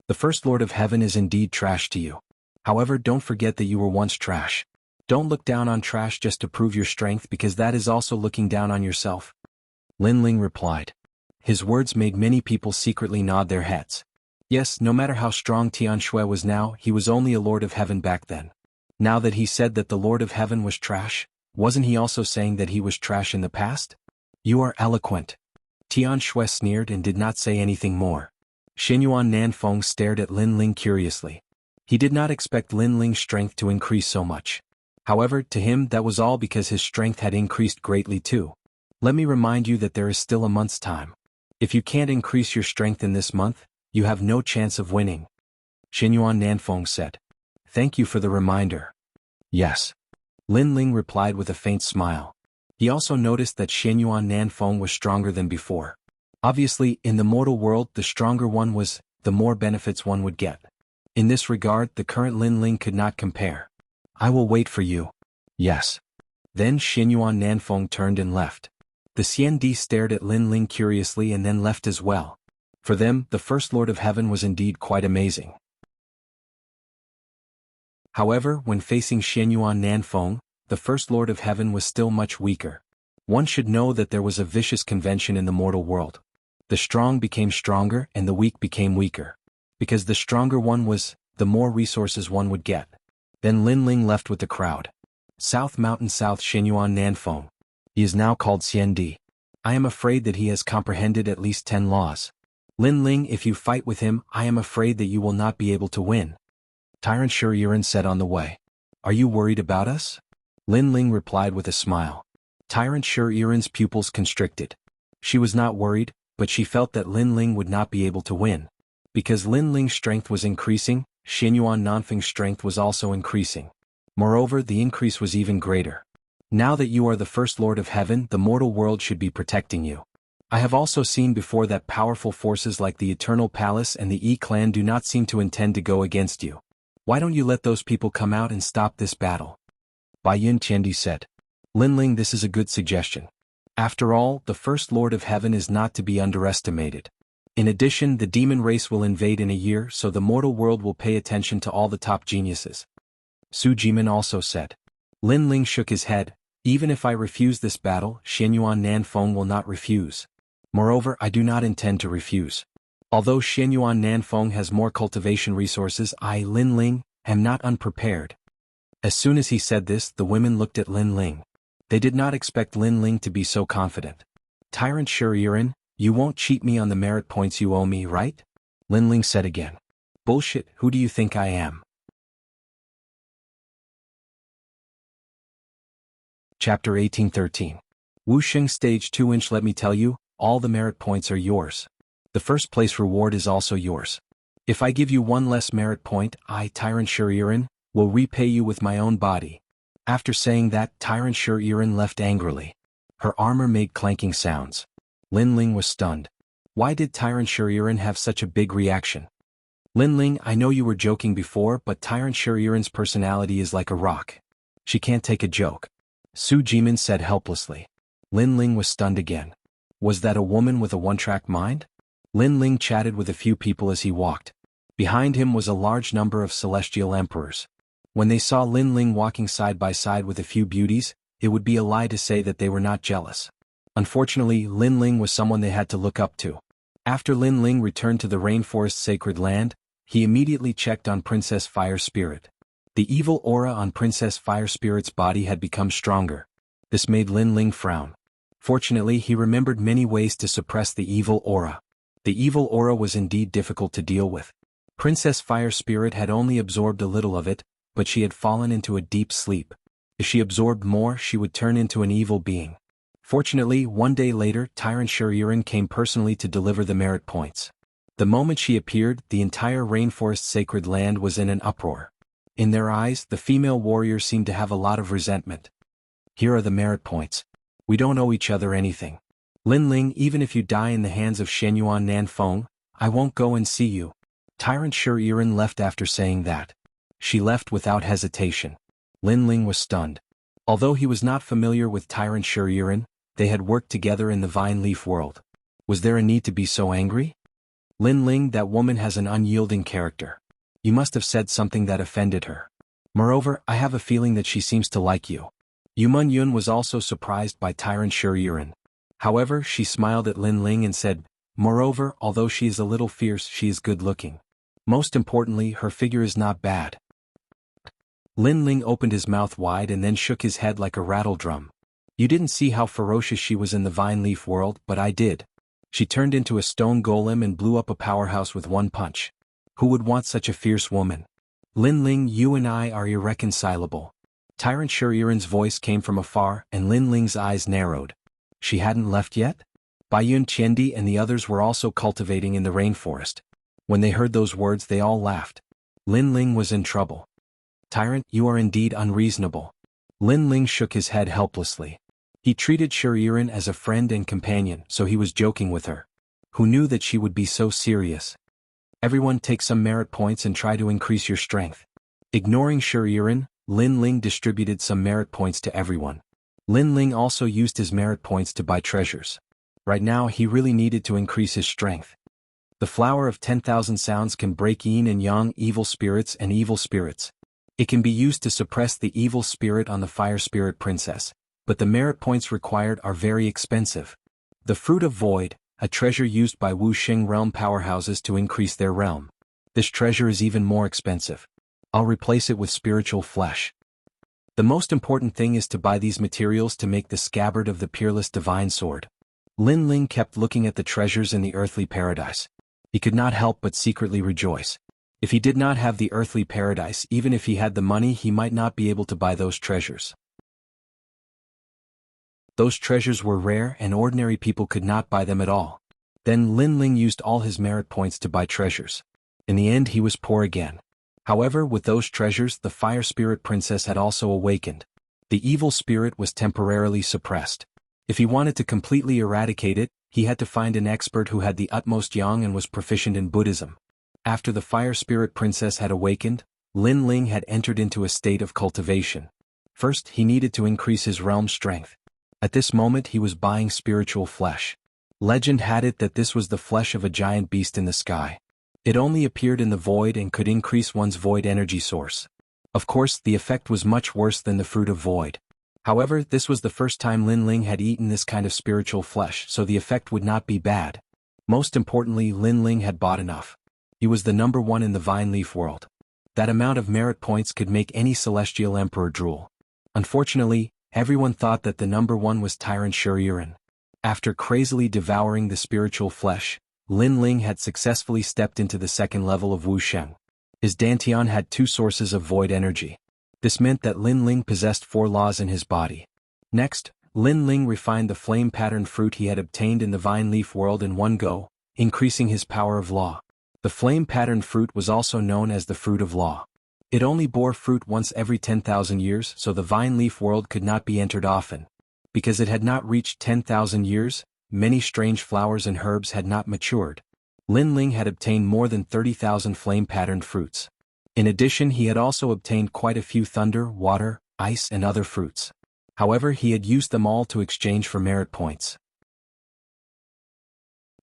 The First Lord of Heaven is indeed trash to you. However, don't forget that you were once trash. Don't look down on trash just to prove your strength, because that is also looking down on yourself. Lin Ling replied. His words made many people secretly nod their heads. Yes, no matter how strong Tian Shui was now, he was only a Lord of Heaven back then. Now that he said that the Lord of Heaven was trash, wasn't he also saying that he was trash in the past? You are eloquent. Tian Shui sneered and did not say anything more. Xianyuan Nanfeng stared at Lin Ling curiously. He did not expect Lin Ling's strength to increase so much. However, to him that was all because his strength had increased greatly too. Let me remind you that there is still a month's time. If you can't increase your strength in this month, you have no chance of winning. Xianyuan Nanfeng said. Thank you for the reminder. Yes. Lin Ling replied with a faint smile. He also noticed that Xianyuan Nanfeng was stronger than before. Obviously, in the mortal world, the stronger one was, the more benefits one would get. In this regard, the current Lin Ling could not compare. I will wait for you. Yes. Then Xianyuan Nanfeng turned and left. The Xiandi stared at Lin Ling curiously and then left as well. For them, the First Lord of Heaven was indeed quite amazing. However, when facing Xianyuan Nanfeng, the First Lord of Heaven was still much weaker. One should know that there was a vicious convention in the mortal world. The strong became stronger and the weak became weaker. Because the stronger one was, the more resources one would get. Then Lin Ling left with the crowd. South Mountain South Xianyuan Nanfeng. He is now called Xiandi. I am afraid that he has comprehended at least 10 laws. Lin Ling, if you fight with him, I am afraid that you will not be able to win. Tyrant Shuriren said on the way. Are you worried about us? Lin Ling replied with a smile. Tyrant Shuriren's pupils constricted. She was not worried, but she felt that Lin Ling would not be able to win. Because Lin Ling's strength was increasing, Xianyuan Nanfeng's strength was also increasing. Moreover, the increase was even greater. Now that you are the First Lord of Heaven, the mortal world should be protecting you. I have also seen before that powerful forces like the Eternal Palace and the Yi clan do not seem to intend to go against you. Why don't you let those people come out and stop this battle? Bai Yin Tiandi said. Lin Ling, this is a good suggestion. After all, the First Lord of Heaven is not to be underestimated. In addition, the demon race will invade in a year, so the mortal world will pay attention to all the top geniuses. Su Jimin also said. Lin Ling shook his head. Even if I refuse this battle, Xianyuan Nanfeng will not refuse. Moreover, I do not intend to refuse. Although Xianyuan Nanfeng has more cultivation resources, I, Lin Ling, am not unprepared. As soon as he said this, the women looked at Lin Ling. They did not expect Lin Ling to be so confident. Tyrant Shuriren, you won't cheat me on the merit points you owe me, right? Lin Ling said again. Bullshit, who do you think I am? Chapter 1813. Wuxia Stage 2 Let me tell you, all the merit points are yours. The first place reward is also yours. If I give you one less merit point, I, Tyrant Shuriren, will repay you with my own body. After saying that, Tyrant Shuriren left angrily. Her armor made clanking sounds. Lin Ling was stunned. Why did Tyrant Shuriren have such a big reaction? Linling, I know you were joking before, but Tyrant Shuriren's personality is like a rock. She can't take a joke. Su Jimin said helplessly. Linling was stunned again. Was that a woman with a one-track mind? Linling chatted with a few people as he walked. Behind him was a large number of celestial emperors. When they saw Linling walking side by side with a few beauties, it would be a lie to say that they were not jealous. Unfortunately, Linling was someone they had to look up to. After Linling returned to the rainforest sacred land, he immediately checked on Princess Fire Spirit. The evil aura on Princess Fire Spirit's body had become stronger. This made Linling frown. Fortunately, he remembered many ways to suppress the evil aura. The evil aura was indeed difficult to deal with. Princess Fire Spirit had only absorbed a little of it, but she had fallen into a deep sleep. If she absorbed more, she would turn into an evil being. Fortunately, one day later, Tyrant Shuriren came personally to deliver the merit points. The moment she appeared, the entire rainforest sacred land was in an uproar. In their eyes, the female warriors seemed to have a lot of resentment. Here are the merit points. We don't owe each other anything. Linling, even if you die in the hands of Shenyuan Nanfeng, I won't go and see you. Tyrant Shuriren left after saying that. She left without hesitation. Linling was stunned. Although he was not familiar with Tyrant Shuriren, they had worked together in the Vine Leaf world. Was there a need to be so angry? Linling, that woman has an unyielding character. You must have said something that offended her. Moreover, I have a feeling that she seems to like you. Yumun Yun was also surprised by Tyrant Shuriren. However, she smiled at Linling and said, moreover, although she is a little fierce, she is good-looking. Most importantly, her figure is not bad. Linling opened his mouth wide and then shook his head like a rattle drum. You didn't see how ferocious she was in the Vine Leaf world, but I did. She turned into a stone golem and blew up a powerhouse with one punch. Who would want such a fierce woman? Linling, you and I are irreconcilable. Tyrant Shuriren's voice came from afar, and Linling's eyes narrowed. She hadn't left yet? Baiyun Qiandi and the others were also cultivating in the rainforest. When they heard those words, they all laughed. Linling was in trouble. Tyrant, you are indeed unreasonable. Linling shook his head helplessly. He treated Shuriren as a friend and companion, so he was joking with her. Who knew that she would be so serious? Everyone take some merit points and try to increase your strength. Ignoring Shuriren, Linling distributed some merit points to everyone. Linling also used his merit points to buy treasures. Right now he really needed to increase his strength. The flower of 10,000 sounds can break yin and yang, evil spirits and evil spirits. It can be used to suppress the evil spirit on the Fire Spirit Princess, but the merit points required are very expensive. The Fruit of Void, a treasure used by Wuxia realm powerhouses to increase their realm. This treasure is even more expensive. I'll replace it with spiritual flesh. The most important thing is to buy these materials to make the scabbard of the peerless divine sword. Linling kept looking at the treasures in the earthly paradise. He could not help but secretly rejoice. If he did not have the earthly paradise, even if he had the money, he might not be able to buy those treasures. Those treasures were rare and ordinary people could not buy them at all. Then Linling used all his merit points to buy treasures. In the end he was poor again. However, with those treasures the Fire Spirit Princess had also awakened. The evil spirit was temporarily suppressed. If he wanted to completely eradicate it, he had to find an expert who had the utmost yang and was proficient in Buddhism. After the Fire Spirit Princess had awakened, Linling had entered into a state of cultivation. First, he needed to increase his realm strength. At this moment he was buying spiritual flesh. Legend had it that this was the flesh of a giant beast in the sky. It only appeared in the void and could increase one's void energy source. Of course, the effect was much worse than the Fruit of Void. However, this was the first time Linling had eaten this kind of spiritual flesh, so the effect would not be bad. Most importantly, Linling had bought enough. He was the number one in the Vine Leaf world. That amount of merit points could make any celestial emperor drool. Unfortunately, everyone thought that the number one was Tyrant Shuriren. After crazily devouring the spiritual flesh, Linling had successfully stepped into the second level of Wuxia. His Dantian had 2 sources of void energy. This meant that Linling possessed 4 laws in his body. Next, Linling refined the flame-patterned fruit he had obtained in the Vine Leaf world in one go, increasing his power of law. The flame-patterned fruit was also known as the Fruit of Law. It only bore fruit once every 10,000 years, so the Vine Leaf world could not be entered often. Because it had not reached 10,000 years, many strange flowers and herbs had not matured. Lin Ling had obtained more than 30,000 flame-patterned fruits. In addition, he had also obtained quite a few thunder, water, ice and other fruits. However, he had used them all to exchange for merit points.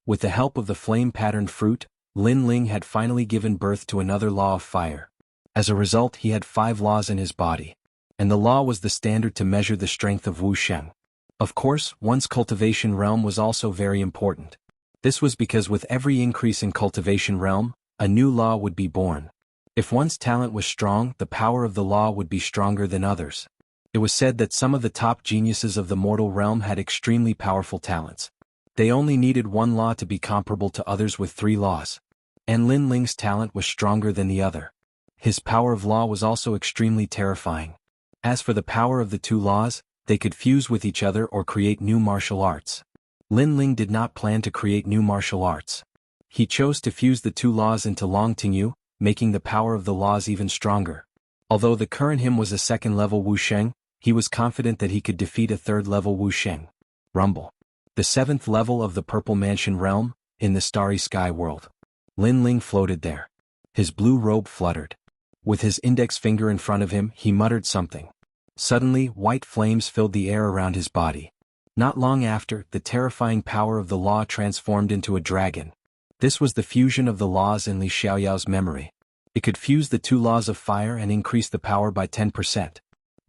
With the help of the flame-patterned fruit, Lin Ling had finally given birth to another law of fire. As a result, he had 5 laws in his body. And the law was the standard to measure the strength of Wuxiang. Of course, one's cultivation realm was also very important. This was because with every increase in cultivation realm, a new law would be born. If one's talent was strong, the power of the law would be stronger than others. It was said that some of the top geniuses of the mortal realm had extremely powerful talents. They only needed one law to be comparable to others with 3 laws. And Lin Ling's talent was stronger than the other. His power of law was also extremely terrifying. As for the power of the 2 laws, they could fuse with each other or create new martial arts. Lin Ling did not plan to create new martial arts. He chose to fuse the 2 laws into Long Tingyu, making the power of the laws even stronger. Although the current him was a 2nd-level Wusheng, he was confident that he could defeat a 3rd-level Wusheng. Rumble. The 7th level of the Purple Mansion realm, in the Starry Sky world. Lin Ling floated there. His blue robe fluttered. With his index finger in front of him, he muttered something. Suddenly, white flames filled the air around his body. Not long after, the terrifying power of the law transformed into a dragon. This was the fusion of the laws in Li Xiaoyao's memory. It could fuse the 2 laws of fire and increase the power by 10%.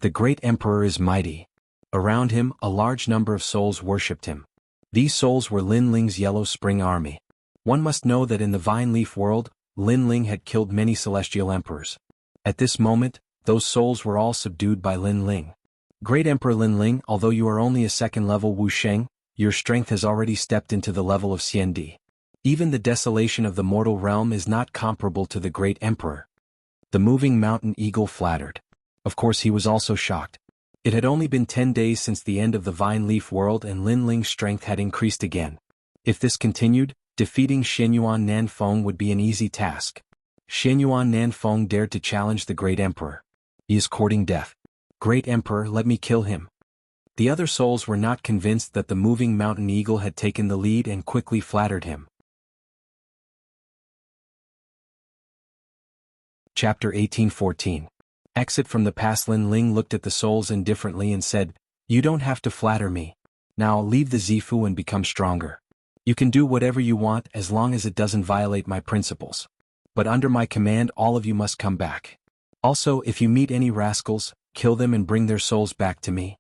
The great emperor is mighty. Around him, a large number of souls worshipped him. These souls were Lin Ling's Yellow Spring Army. One must know that in the Vine Leaf world, Lin Ling had killed many celestial emperors. At this moment, those souls were all subdued by Lin Ling. Great Emperor Lin Ling, although you are only a 2nd-level Wusheng, your strength has already stepped into the level of Xiandi. Even the desolation of the mortal realm is not comparable to the Great Emperor. The moving mountain eagle flattered. Of course, he was also shocked. It had only been 10 days since the end of the Vine Leaf world and Lin Ling's strength had increased again. If this continued, defeating Xianyuan Nanfeng would be an easy task. Xianyuan Nanfeng dared to challenge the Great Emperor. He is courting death. Great Emperor, let me kill him. The other souls were not convinced that the moving mountain eagle had taken the lead and quickly flattered him. Chapter 1814. Exit from the past. Lin Ling looked at the souls indifferently and said, "You don't have to flatter me. Now leave the Zifu and become stronger. You can do whatever you want as long as it doesn't violate my principles. But under my command all of you must come back. Also, if you meet any rascals, kill them and bring their souls back to me."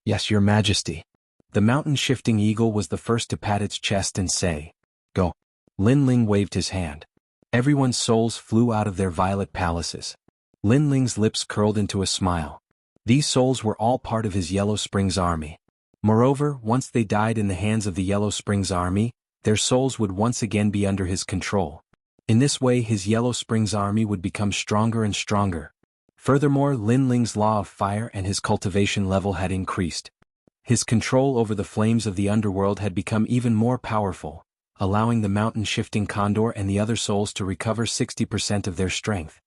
"Yes, your majesty." The mountain-shifting eagle was the first to pat its chest and say, "Go." Lin Ling waved his hand. Everyone's souls flew out of their violet palaces. Lin Ling's lips curled into a smile. These souls were all part of his Yellow Springs army. Moreover, once they died in the hands of the Yellow Springs army, their souls would once again be under his control. In this way his Yellow Springs army would become stronger and stronger. Furthermore, Lin Ling's law of fire and his cultivation level had increased. His control over the flames of the underworld had become even more powerful, allowing the mountain-shifting condor and the other souls to recover 60% of their strength.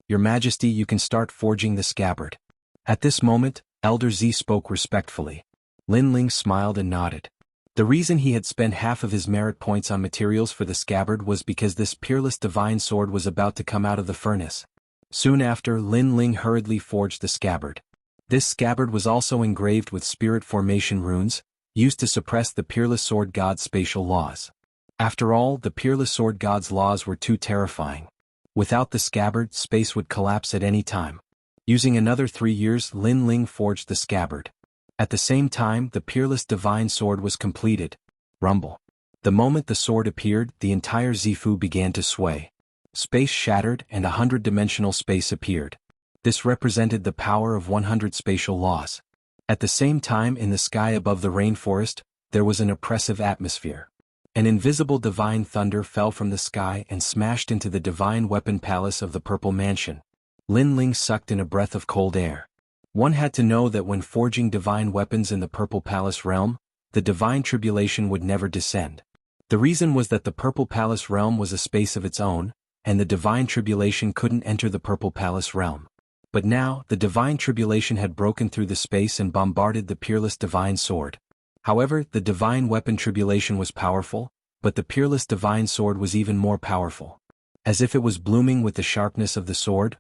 "Your Majesty, you can start forging the scabbard." At this moment, Elder Z spoke respectfully. Lin Ling smiled and nodded. The reason he had spent half of his merit points on materials for the scabbard was because this peerless divine sword was about to come out of the furnace. Soon after, Lin Ling hurriedly forged the scabbard. This scabbard was also engraved with spirit formation runes, used to suppress the peerless sword god's spatial laws. After all, the peerless sword god's laws were too terrifying. Without the scabbard, space would collapse at any time. Using another 3 years, Lin Ling forged the scabbard. At the same time, the peerless divine sword was completed. Rumble. The moment the sword appeared, the entire Zifu began to sway. Space shattered and 100-dimensional space appeared. This represented the power of 100 spatial laws. At the same time, in the sky above the rainforest, there was an oppressive atmosphere. An invisible divine thunder fell from the sky and smashed into the divine weapon palace of the Purple Mansion. Lin Ling sucked in a breath of cold air. One had to know that when forging divine weapons in the Purple Palace realm, the divine tribulation would never descend. The reason was that the Purple Palace realm was a space of its own, and the divine tribulation couldn't enter the Purple Palace realm. But now, the divine tribulation had broken through the space and bombarded the peerless divine sword. However, the divine weapon Tribulation was powerful, but the peerless divine sword was even more powerful. As if it was blooming with the sharpness of the sword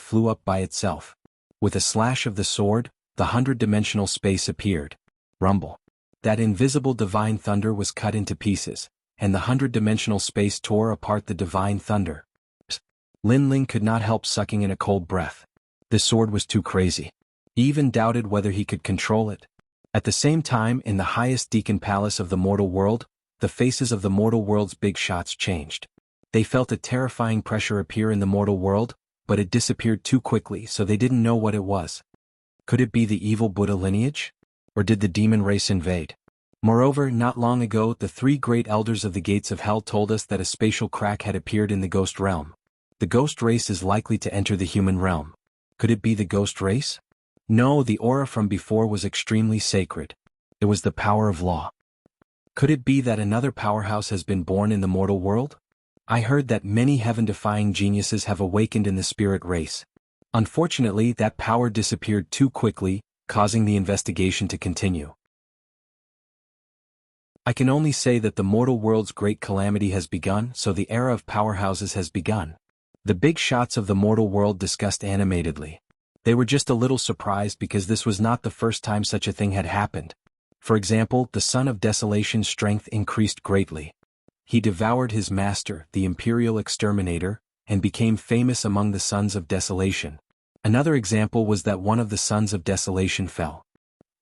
flew up by itself. With a slash of the sword, the 100-dimensional space appeared. Rumble. That invisible divine thunder was cut into pieces, and the 100-dimensional space tore apart the divine thunder. Lin Ling could not help sucking in a cold breath. This sword was too crazy. He even doubted whether he could control it. At the same time, in the highest Deacon Palace of the mortal world, the faces of the mortal world's big shots changed. They felt a terrifying pressure appear in the mortal world, but it disappeared too quickly, so they didn't know what it was. Could it be the evil Buddha lineage? Or did the demon race invade? Moreover, not long ago the 3 great elders of the gates of hell told us that a spatial crack had appeared in the ghost realm. The ghost race is likely to enter the human realm. Could it be the ghost race? No, the aura from before was extremely sacred. It was the power of law. Could it be that another powerhouse has been born in the mortal world? I heard that many heaven-defying geniuses have awakened in the spirit race. Unfortunately, that power disappeared too quickly, causing the investigation to continue. I can only say that the mortal world's great calamity has begun, so the era of powerhouses has begun. The big shots of the mortal world discussed animatedly. They were just a little surprised because this was not the first time such a thing had happened. For example, the son of Desolation's strength increased greatly. He devoured his master, the Imperial Exterminator, and became famous among the sons of Desolation. Another example was that one of the sons of Desolation fell.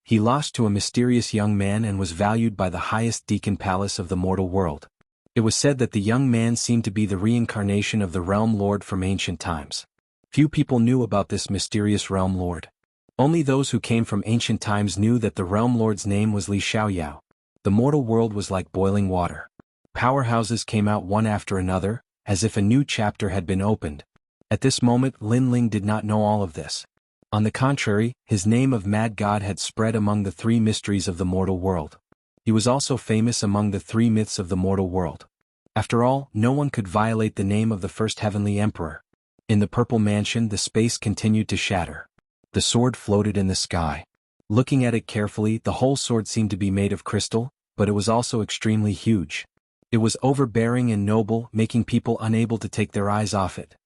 He lost to a mysterious young man and was valued by the highest Deacon Palace of the mortal world. It was said that the young man seemed to be the reincarnation of the Realm Lord from ancient times. Few people knew about this mysterious Realm Lord. Only those who came from ancient times knew that the Realm Lord's name was Li Xiaoyao. The mortal world was like boiling water. Powerhouses came out one after another, as if a new chapter had been opened. At this moment Lin Ling did not know all of this. On the contrary, his name of Mad God had spread among the 3 mysteries of the mortal world. He was also famous among the 3 myths of the mortal world. After all, no one could violate the name of the first heavenly emperor. In the purple mansion the space continued to shatter. The sword floated in the sky. Looking at it carefully, the whole sword seemed to be made of crystal, but it was also extremely huge. It was overbearing and noble, making people unable to take their eyes off it.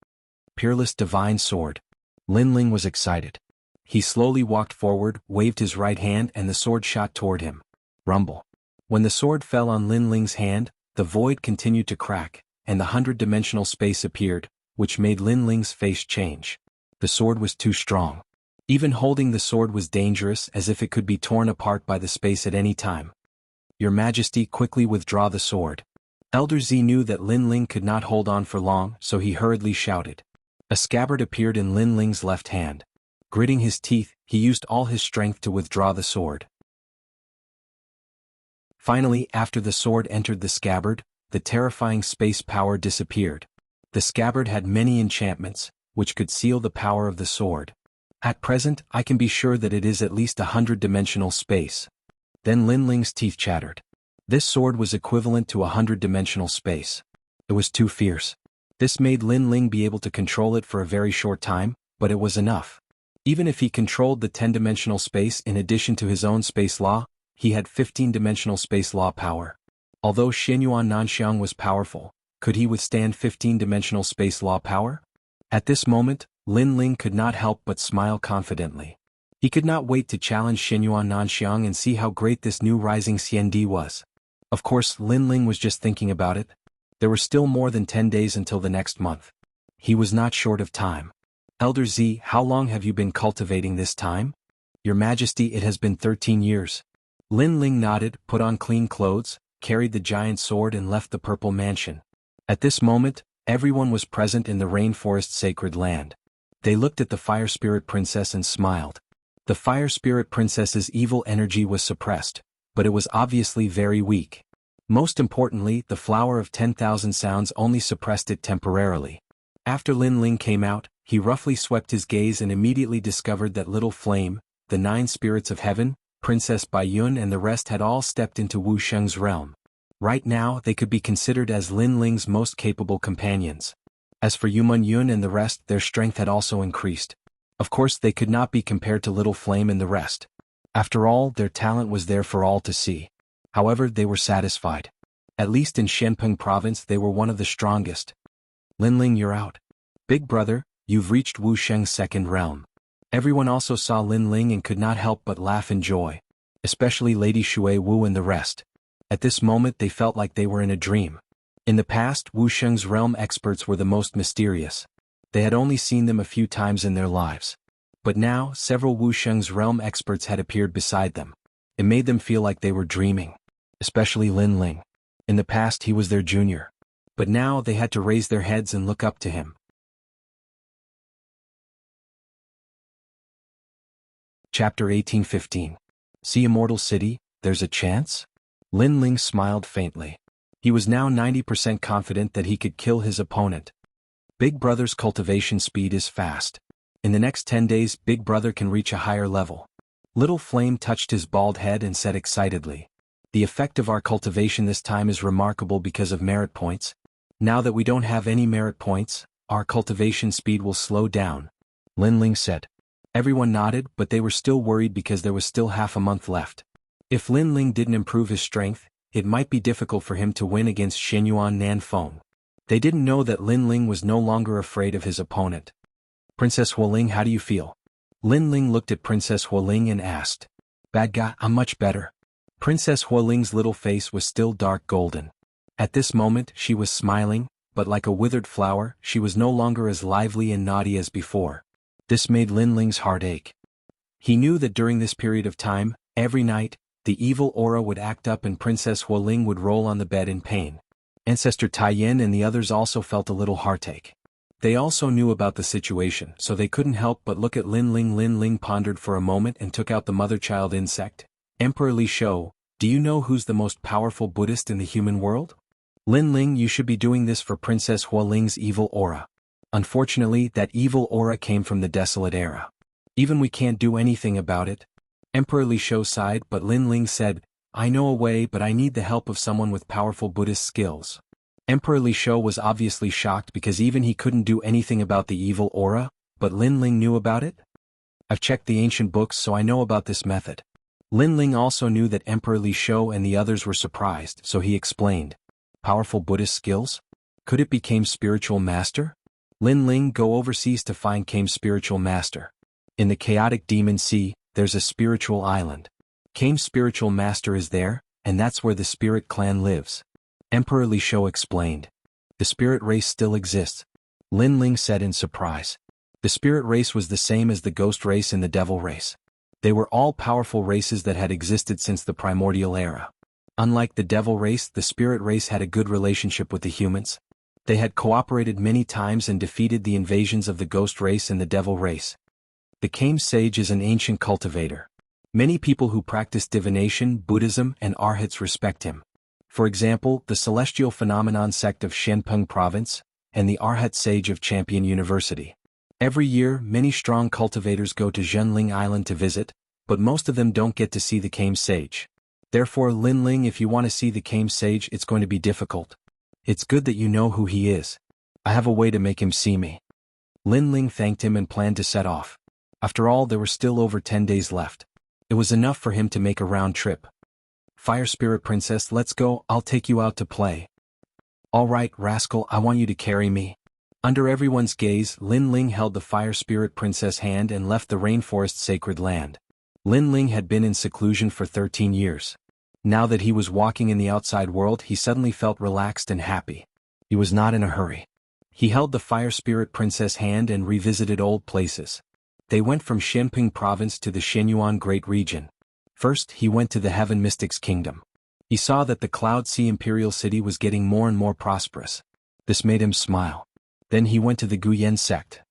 Peerless divine sword. Lin Ling was excited. He slowly walked forward, waved his right hand, and the sword shot toward him. Rumble. When the sword fell on Lin Ling's hand, the void continued to crack, and the 100-dimensional space appeared, which made Lin Ling's face change. The sword was too strong. Even holding the sword was dangerous, as if it could be torn apart by the space at any time. Your Majesty, quickly withdraw the sword. Elder Z knew that Lin Ling could not hold on for long, so he hurriedly shouted. A scabbard appeared in Lin Ling's left hand. Gritting his teeth, he used all his strength to withdraw the sword. Finally, after the sword entered the scabbard, the terrifying space power disappeared. The scabbard had many enchantments, which could seal the power of the sword. At present, I can be sure that it is at least 100-dimensional space. Then Lin Ling's teeth chattered. This sword was equivalent to 100-dimensional space. It was too fierce. This made Lin Ling be able to control it for a very short time, but it was enough. Even if he controlled the 10-dimensional space in addition to his own space law, he had 15-dimensional space law power. Although Xianyuan Nanxiang was powerful, could he withstand 15-dimensional space law power? At this moment, Lin Ling could not help but smile confidently. He could not wait to challenge Xianyuan Nanxiang and see how great this new rising Xiandi was. Of course, Lin Ling was just thinking about it. There were still more than 10 days until the next month. He was not short of time. Elder Z, how long have you been cultivating this time? Your Majesty, it has been 13 years. Lin Ling nodded, put on clean clothes, carried the giant sword and left the purple mansion. At this moment, everyone was present in the rainforest sacred land. They looked at the Fire Spirit Princess and smiled. The Fire Spirit Princess's evil energy was suppressed, but it was obviously very weak. Most importantly, the Flower of 10,000 Sounds only suppressed it temporarily. After Lin Ling came out, he roughly swept his gaze and immediately discovered that Little Flame, the 9 spirits of heaven, Princess Baiyun and the rest had all stepped into Wuxia's realm. Right now, they could be considered as Lin Ling's most capable companions. As for Yuman Yun and the rest, their strength had also increased. Of course, they could not be compared to Little Flame and the rest. After all, their talent was there for all to see. However, they were satisfied. At least in Shenpeng province they were one of the strongest. Linling, you're out. Big brother, you've reached Wuxiang's second realm. Everyone also saw Linling and could not help but laugh in joy. Especially Lady Shui Wu and the rest. At this moment they felt like they were in a dream. In the past, Wuxiang's realm experts were the most mysterious. They had only seen them a few times in their lives. But now, several Wuxiang's realm experts had appeared beside them. It made them feel like they were dreaming. Especially Linling. In the past he was their junior. But now they had to raise their heads and look up to him. Chapter 1815. See Immortal City, there's a chance? Linling smiled faintly. He was now 90% confident that he could kill his opponent. Big Brother's cultivation speed is fast. In the next 10 days, Big Brother can reach a higher level. Little Flame touched his bald head and said excitedly, "The effect of our cultivation this time is remarkable because of merit points. Now that we don't have any merit points, our cultivation speed will slow down," Linling said. Everyone nodded, but they were still worried because there was still half a month left. If Linling didn't improve his strength, it might be difficult for him to win against Shenyuan Nanfeng. They didn't know that Linling was no longer afraid of his opponent. "Princess Huoling, how do you feel?" Linling looked at Princess Huoling and asked. "Bad guy, I'm much better." Princess Huoling's little face was still dark golden. At this moment she was smiling, but like a withered flower, she was no longer as lively and naughty as before. This made Linling's heart ache. He knew that during this period of time, every night, the evil aura would act up and Princess Huoling would roll on the bed in pain. Ancestor Taiyin and the others also felt a little heartache. They also knew about the situation, so they couldn't help but look at Linling. Linling pondered for a moment and took out the mother-child insect. "Emperor Li Shou, do you know who's the most powerful Buddhist in the human world? Linling, you should be doing this for Princess Huoling's evil aura." Unfortunately, that evil aura came from the desolate era. "Even we can't do anything about it." Emperor Li Shou sighed, but Linling said, "I know a way, but I need the help of someone with powerful Buddhist skills." Emperor Li Shou was obviously shocked because even he couldn't do anything about the evil aura, but Linling knew about it? "I've checked the ancient books so I know about this method." Linling also knew that Emperor Li Shou and the others were surprised, so he explained. "Powerful Buddhist skills? Could it be Kame's spiritual master?" Linling, go overseas to find Kame's spiritual master. In the chaotic demon sea, there's a spiritual island. Kame's spiritual master is there, and that's where the spirit clan lives. Emperor Li Shou explained. "The spirit race still exists," Linling said in surprise. The spirit race was the same as the ghost race and the devil race. They were all powerful races that had existed since the primordial era. Unlike the devil race, the spirit race had a good relationship with the humans. They had cooperated many times and defeated the invasions of the ghost race and the devil race. The Kame sage is an ancient cultivator. Many people who practice divination, Buddhism, and Arhats respect him. For example, the Celestial Phenomenon sect of Shenpeng province, and the Arhat sage of Champion University. Every year, many strong cultivators go to Zhenling Island to visit, but most of them don't get to see the Kame sage. Therefore, Linling, if you want to see the Kame sage, it's going to be difficult. It's good that you know who he is. I have a way to make him see me. Linling thanked him and planned to set off. After all, there were still over 10 days left. It was enough for him to make a round trip. "Fire Spirit Princess, let's go, I'll take you out to play." "All right, rascal, I want you to carry me." Under everyone's gaze, Linling held the Fire Spirit Princess' hand and left the rainforest sacred land. Linling had been in seclusion for 13 years. Now that he was walking in the outside world, he suddenly felt relaxed and happy. He was not in a hurry. He held the Fire Spirit Princess' hand and revisited old places. They went from Shenping province to the Shenyuan Great Region. First, he went to the Heaven Mystics Kingdom. He saw that the Cloud Sea Imperial City was getting more and more prosperous. This made him smile. Then he went to the Guyen sect.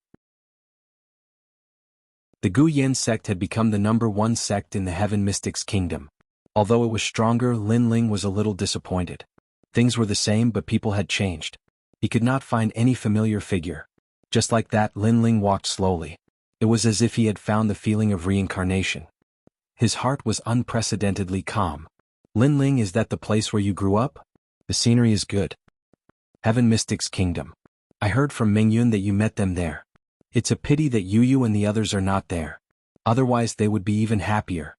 The Guyen sect had become the #1 sect in the Heaven Mystics Kingdom. Although it was stronger, Linling was a little disappointed. Things were the same, but people had changed. He could not find any familiar figure. Just like that, Linling walked slowly. It was as if he had found the feeling of reincarnation. His heart was unprecedentedly calm. "Linling, is that the place where you grew up? The scenery is good." "Heaven Mystics Kingdom. I heard from Mengyun that you met them there. It's a pity that Yu and the others are not there. Otherwise they would be even happier."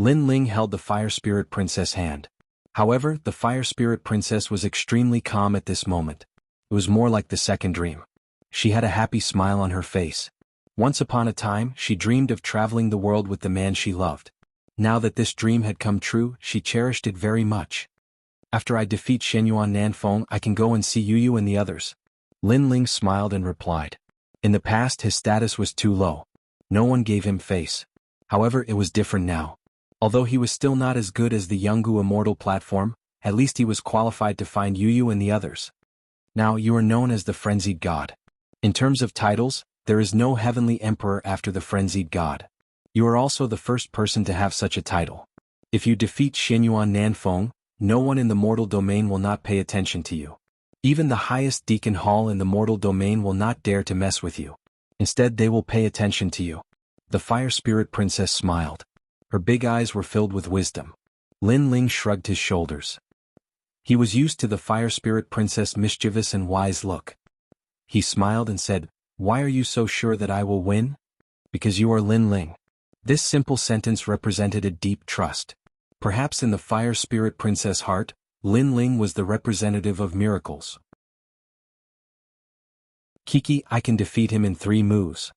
Lin Ling held the Fire Spirit Princess' hand. However, the Fire Spirit Princess was extremely calm at this moment. It was more like the second dream. She had a happy smile on her face. Once upon a time, she dreamed of traveling the world with the man she loved. Now that this dream had come true, she cherished it very much. After I defeat Shenyuan Nanfeng, I can go and see Yu and the others. Lin Ling smiled and replied. In the past, his status was too low. No one gave him face. However, it was different now. Although he was still not as good as the Jianghu Immortal platform, at least he was qualified to find Yu and the others. Now you are known as the Frenzied God. In terms of titles, there is no Heavenly Emperor after the Frenzied God. You are also the first person to have such a title. If you defeat Shenyuan Nanfeng, no one in the mortal domain will not pay attention to you. Even the highest deacon hall in the mortal domain will not dare to mess with you. Instead, they will pay attention to you. The Fire Spirit Princess smiled. Her big eyes were filled with wisdom. Lin Ling shrugged his shoulders. He was used to the Fire Spirit Princess' mischievous and wise look. He smiled and said, "Why are you so sure that I will win?" "Because you are Lin Ling." This simple sentence represented a deep trust. Perhaps in the Fire Spirit Princess' heart, Lin Ling was the representative of miracles. "Kiki, I can defeat him in 3 moves."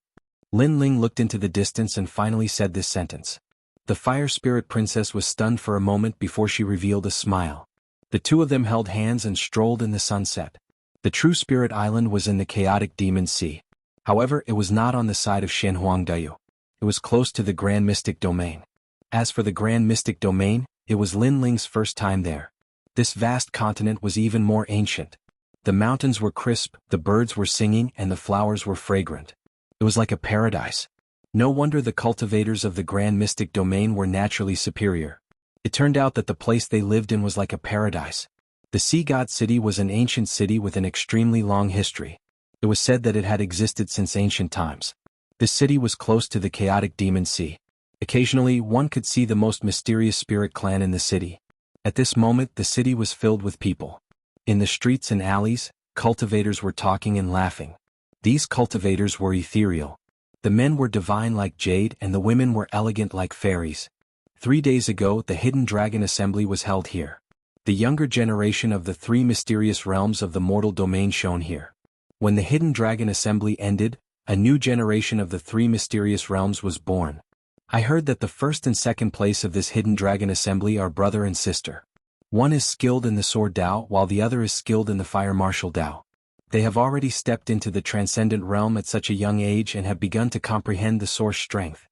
Lin Ling looked into the distance and finally said this sentence. The Fire Spirit Princess was stunned for a moment before she revealed a smile. The two of them held hands and strolled in the sunset. The true Spirit Island was in the chaotic Demon Sea. However, it was not on the side of Shenhuangdayu. It was close to the Grand Mystic Domain. As for the Grand Mystic Domain, it was Lin Ling's first time there. This vast continent was even more ancient. The mountains were crisp, the birds were singing, and the flowers were fragrant. It was like a paradise. No wonder the cultivators of the Grand Mystic Domain were naturally superior. It turned out that the place they lived in was like a paradise. The Sea God City was an ancient city with an extremely long history. It was said that it had existed since ancient times. This city was close to the chaotic Demon Sea. Occasionally, one could see the most mysterious spirit clan in the city. At this moment, the city was filled with people. In the streets and alleys, cultivators were talking and laughing. These cultivators were ethereal. The men were divine like jade and the women were elegant like fairies. 3 days ago, the Hidden Dragon Assembly was held here. The younger generation of the 3 mysterious realms of the mortal domain shone here. When the Hidden Dragon Assembly ended, a new generation of the 3 mysterious realms was born. I heard that the first and second place of this Hidden Dragon Assembly are brother and sister. One is skilled in the Sword Dao while the other is skilled in the Fire Martial Dao. They have already stepped into the Transcendent Realm at such a young age and have begun to comprehend the source strength.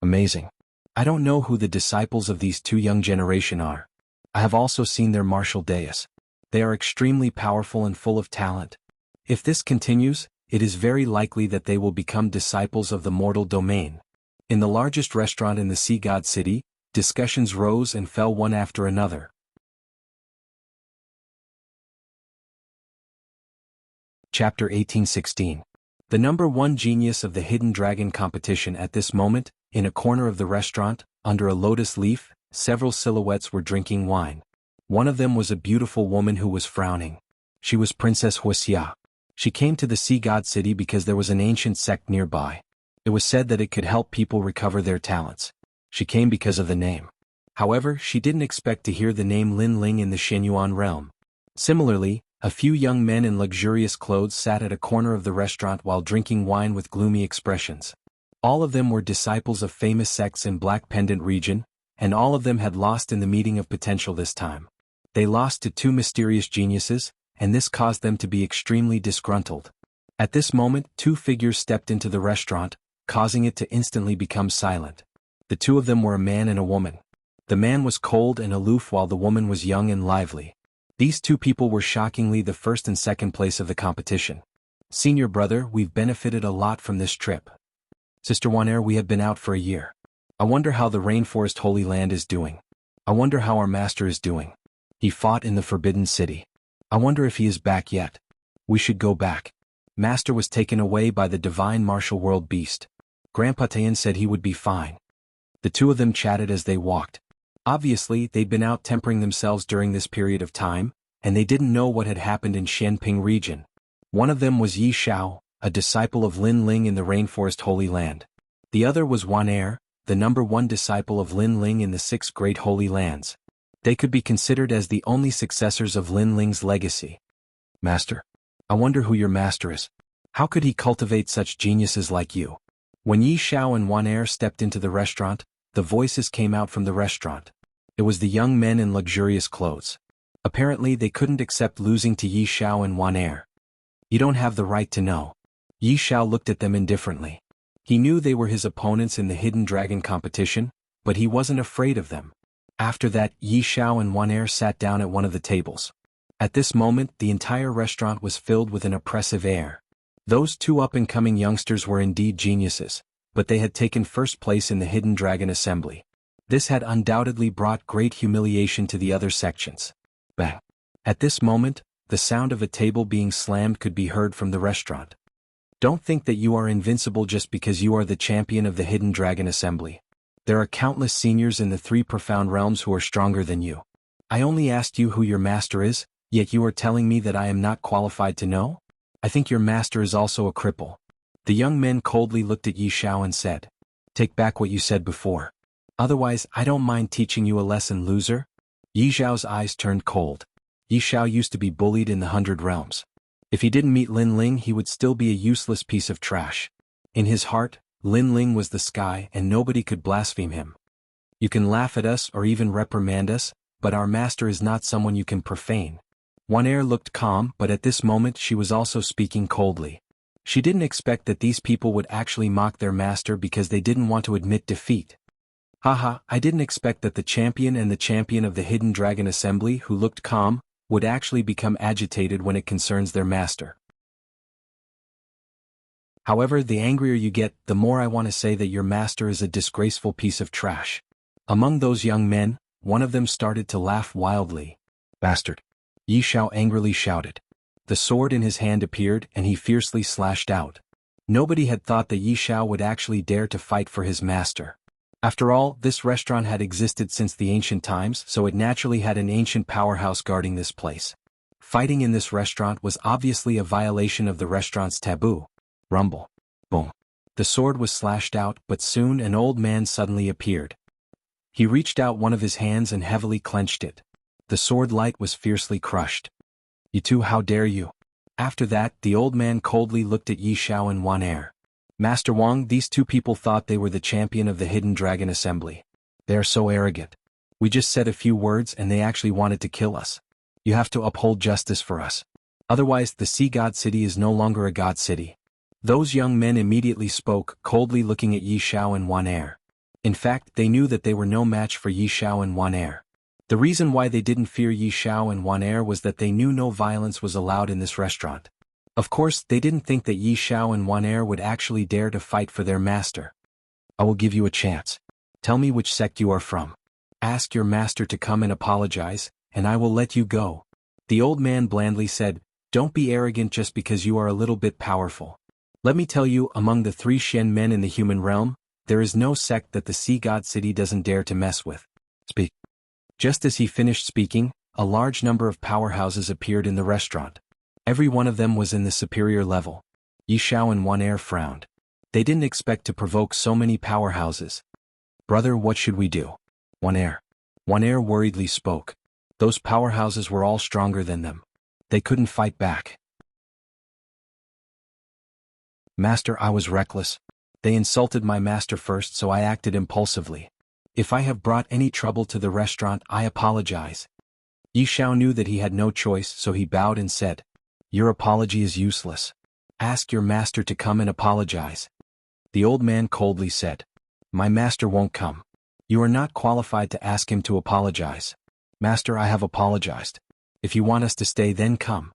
Amazing. I don't know who the disciples of these 2 young generation are. I have also seen their martial dais. They are extremely powerful and full of talent. If this continues, it is very likely that they will become disciples of the mortal domain. In the largest restaurant in the Sea God City, discussions rose and fell one after another. Chapter 1816. The number 1 genius of the Hidden Dragon competition at this moment, in a corner of the restaurant, under a lotus leaf, several silhouettes were drinking wine. One of them was a beautiful woman who was frowning. She was Princess Wuxia. She came to the Sea God City because there was an ancient sect nearby. It was said that it could help people recover their talents. She came because of the name. However, she didn't expect to hear the name Lin Ling in the Shenyuan realm. Similarly, a few young men in luxurious clothes sat at a corner of the restaurant while drinking wine with gloomy expressions. All of them were disciples of famous sects in Black Pendant region, and all of them had lost in the meeting of potential this time. They lost to 2 mysterious geniuses, and this caused them to be extremely disgruntled. At this moment, 2 figures stepped into the restaurant, causing it to instantly become silent. The 2 of them were a man and a woman. The man was cold and aloof while the woman was young and lively. These 2 people were shockingly the first and second place of the competition. Senior brother, we've benefited a lot from this trip. Sister Wanair, we have been out for a year. I wonder how the Rainforest Holy Land is doing. I wonder how our master is doing. He fought in the Forbidden City. I wonder if he is back yet. We should go back. Master was taken away by the divine martial world beast. Grandpa Tayan said he would be fine. The 2 of them chatted as they walked. Obviously, they'd been out tempering themselves during this period of time, and they didn't know what had happened in Shenping region. One of them was Yi Shao, a disciple of Lin Ling in the Rainforest Holy Land. The other was Wanair, the #1 disciple of Lin Ling in the 6 great holy lands. They could be considered as the only successors of Lin Ling's legacy. Master. I wonder who your master is. How could he cultivate such geniuses like you? When Yi Xiao and Wan Er stepped into the restaurant, the voices came out from the restaurant. It was the young men in luxurious clothes. Apparently they couldn't accept losing to Yi Xiao and Wan Er. You don't have the right to know. Yi Xiao looked at them indifferently. He knew they were his opponents in the Hidden Dragon competition, but he wasn't afraid of them. After that, Yi Xiao and Wan Er sat down at one of the tables. At this moment, the entire restaurant was filled with an oppressive air. Those 2 up-and-coming youngsters were indeed geniuses, but they had taken first place in the Hidden Dragon Assembly. This had undoubtedly brought great humiliation to the other sections. Bang! At this moment, the sound of a table being slammed could be heard from the restaurant. Don't think that you are invincible just because you are the champion of the Hidden Dragon Assembly. There are countless seniors in the 3 profound realms who are stronger than you. I only asked you who your master is, yet you are telling me that I am not qualified to know? I think your master is also a cripple. The young men coldly looked at Yi Xiao and said, Take back what you said before. Otherwise, I don't mind teaching you a lesson, loser. Yi Xiao's eyes turned cold. Yi Xiao used to be bullied in the 100 realms. If he didn't meet Lin Ling, he would still be a useless piece of trash. In his heart, Lin Ling was the sky and nobody could blaspheme him. You can laugh at us or even reprimand us, but our master is not someone you can profane. Wan Er looked calm, but at this moment she was also speaking coldly. She didn't expect that these people would actually mock their master because they didn't want to admit defeat. Haha, I didn't expect that the champion and the champion of the Hidden Dragon Assembly who looked calm, would actually become agitated when it concerns their master. However, the angrier you get, the more I want to say that your master is a disgraceful piece of trash. Among those young men, one of them started to laugh wildly. Bastard! Yi Xiao angrily shouted. The sword in his hand appeared and he fiercely slashed out. Nobody had thought that Yi Xiao would actually dare to fight for his master. After all, this restaurant had existed since the ancient times, so it naturally had an ancient powerhouse guarding this place. Fighting in this restaurant was obviously a violation of the restaurant's taboo. Rumble. Boom. The sword was slashed out, but soon an old man suddenly appeared. He reached out one of his hands and heavily clenched it. The sword light was fiercely crushed. You two, how dare you? After that, the old man coldly looked at Yi Xiao and Wan Er. Master Wang, these 2 people thought they were the champion of the Hidden Dragon Assembly. They are so arrogant. We just said a few words and they actually wanted to kill us. You have to uphold justice for us. Otherwise, the Sea God City is no longer a God City. Those young men immediately spoke, coldly looking at Yi Xiao and Wan Er. In fact, they knew that they were no match for Yi Xiao and Wan Er. The reason why they didn't fear Yi Xiao and Wan Er was that they knew no violence was allowed in this restaurant. Of course, they didn't think that Yi Xiao and Wan Er would actually dare to fight for their master. I will give you a chance. Tell me which sect you are from. Ask your master to come and apologize, and I will let you go. The old man blandly said, Don't be arrogant just because you are a little bit powerful. Let me tell you, among the 3 Shen men in the human realm, there is no sect that the Sea God City doesn't dare to mess with. Speak. Just as he finished speaking, a large number of powerhouses appeared in the restaurant. Every one of them was in the superior level. Yi Xiao and Wan Er frowned. They didn't expect to provoke so many powerhouses. Brother, what should we do? Wan Er. Wan Er worriedly spoke. Those powerhouses were all stronger than them. They couldn't fight back. Master, I was reckless. They insulted my master first, so I acted impulsively. If I have brought any trouble to the restaurant, I apologize. Yi Xiao knew that he had no choice, so he bowed and said, Your apology is useless. Ask your master to come and apologize. The old man coldly said, My master won't come. You are not qualified to ask him to apologize. Master, I have apologized. If you want us to stay, then come.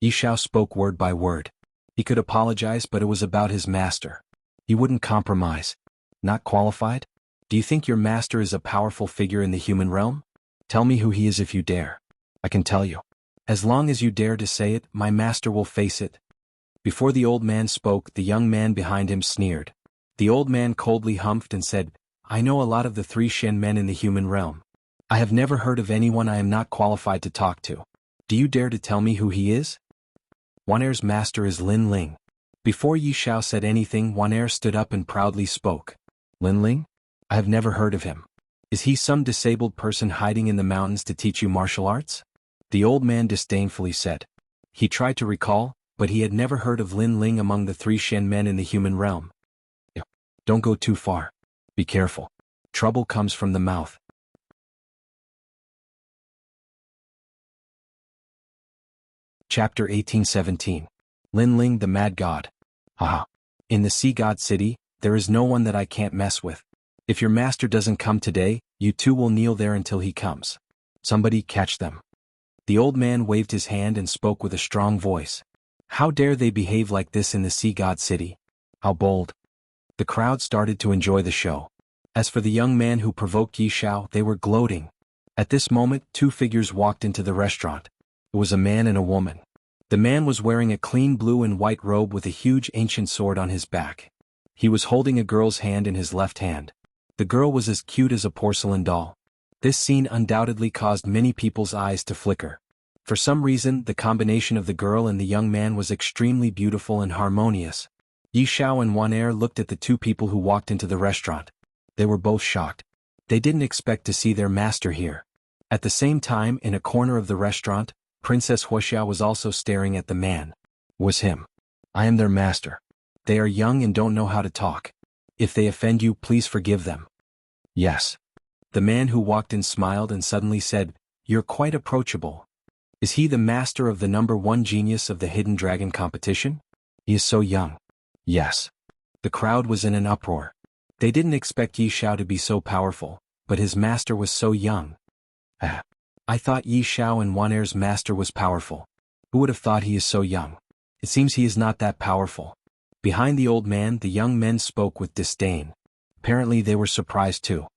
Yi Xiao spoke word by word. He could apologize, but it was about his master. He wouldn't compromise. Not qualified? Do you think your master is a powerful figure in the human realm? Tell me who he is if you dare. I can tell you. As long as you dare to say it, my master will face it. Before the old man spoke, the young man behind him sneered. The old man coldly humphed and said, I know a lot of the 3 Shen men in the human realm. I have never heard of anyone I am not qualified to talk to. Do you dare to tell me who he is? Wan Er's master is Lin Ling. Before Yi Xiao said anything, Wan Er stood up and proudly spoke. Lin Ling? I have never heard of him. Is he some disabled person hiding in the mountains to teach you martial arts? The old man disdainfully said. He tried to recall, but he had never heard of Lin Ling among the 3 Shen men in the human realm. Don't go too far. Be careful. Trouble comes from the mouth. Chapter 1817. Lin Ling the Mad God. Haha. In the Sea God City, there is no one that I can't mess with. If your master doesn't come today, you two will kneel there until he comes. Somebody catch them. The old man waved his hand and spoke with a strong voice. How dare they behave like this in the Sea God City? How bold. The crowd started to enjoy the show. As for the young man who provoked Yi Xiao, they were gloating. At this moment, 2 figures walked into the restaurant. It was a man and a woman. The man was wearing a clean blue and white robe with a huge ancient sword on his back. He was holding a girl's hand in his left hand. The girl was as cute as a porcelain doll. This scene undoubtedly caused many people's eyes to flicker. For some reason, the combination of the girl and the young man was extremely beautiful and harmonious. Yi Xiao and Wan Er looked at the 2 people who walked into the restaurant. They were both shocked. They didn't expect to see their master here. At the same time, in a corner of the restaurant, Princess Wuxia was also staring at the man. Was him. I am their master. They are young and don't know how to talk. If they offend you, please forgive them. Yes. The man who walked in smiled and suddenly said, You're quite approachable. Is he the master of the #1 genius of the Hidden Dragon competition? He is so young. Yes. The crowd was in an uproar. They didn't expect Yi Xiao to be so powerful, but his master was so young. I thought Yi Xiao and Wan Er's master was powerful. Who would have thought he is so young? It seems he is not that powerful. Behind the old man, the young men spoke with disdain. Apparently they were surprised too.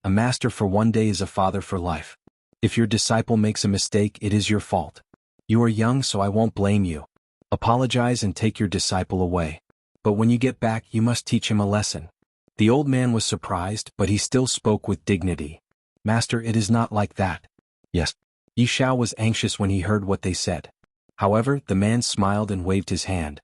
A master for 1 day is a father for life. If your disciple makes a mistake, it is your fault. You are young, so I won't blame you. Apologize and take your disciple away. But when you get back, you must teach him a lesson. The old man was surprised, but he still spoke with dignity. Master, it is not like that. Yes. Yi Xiao was anxious when he heard what they said. However, the man smiled and waved his hand.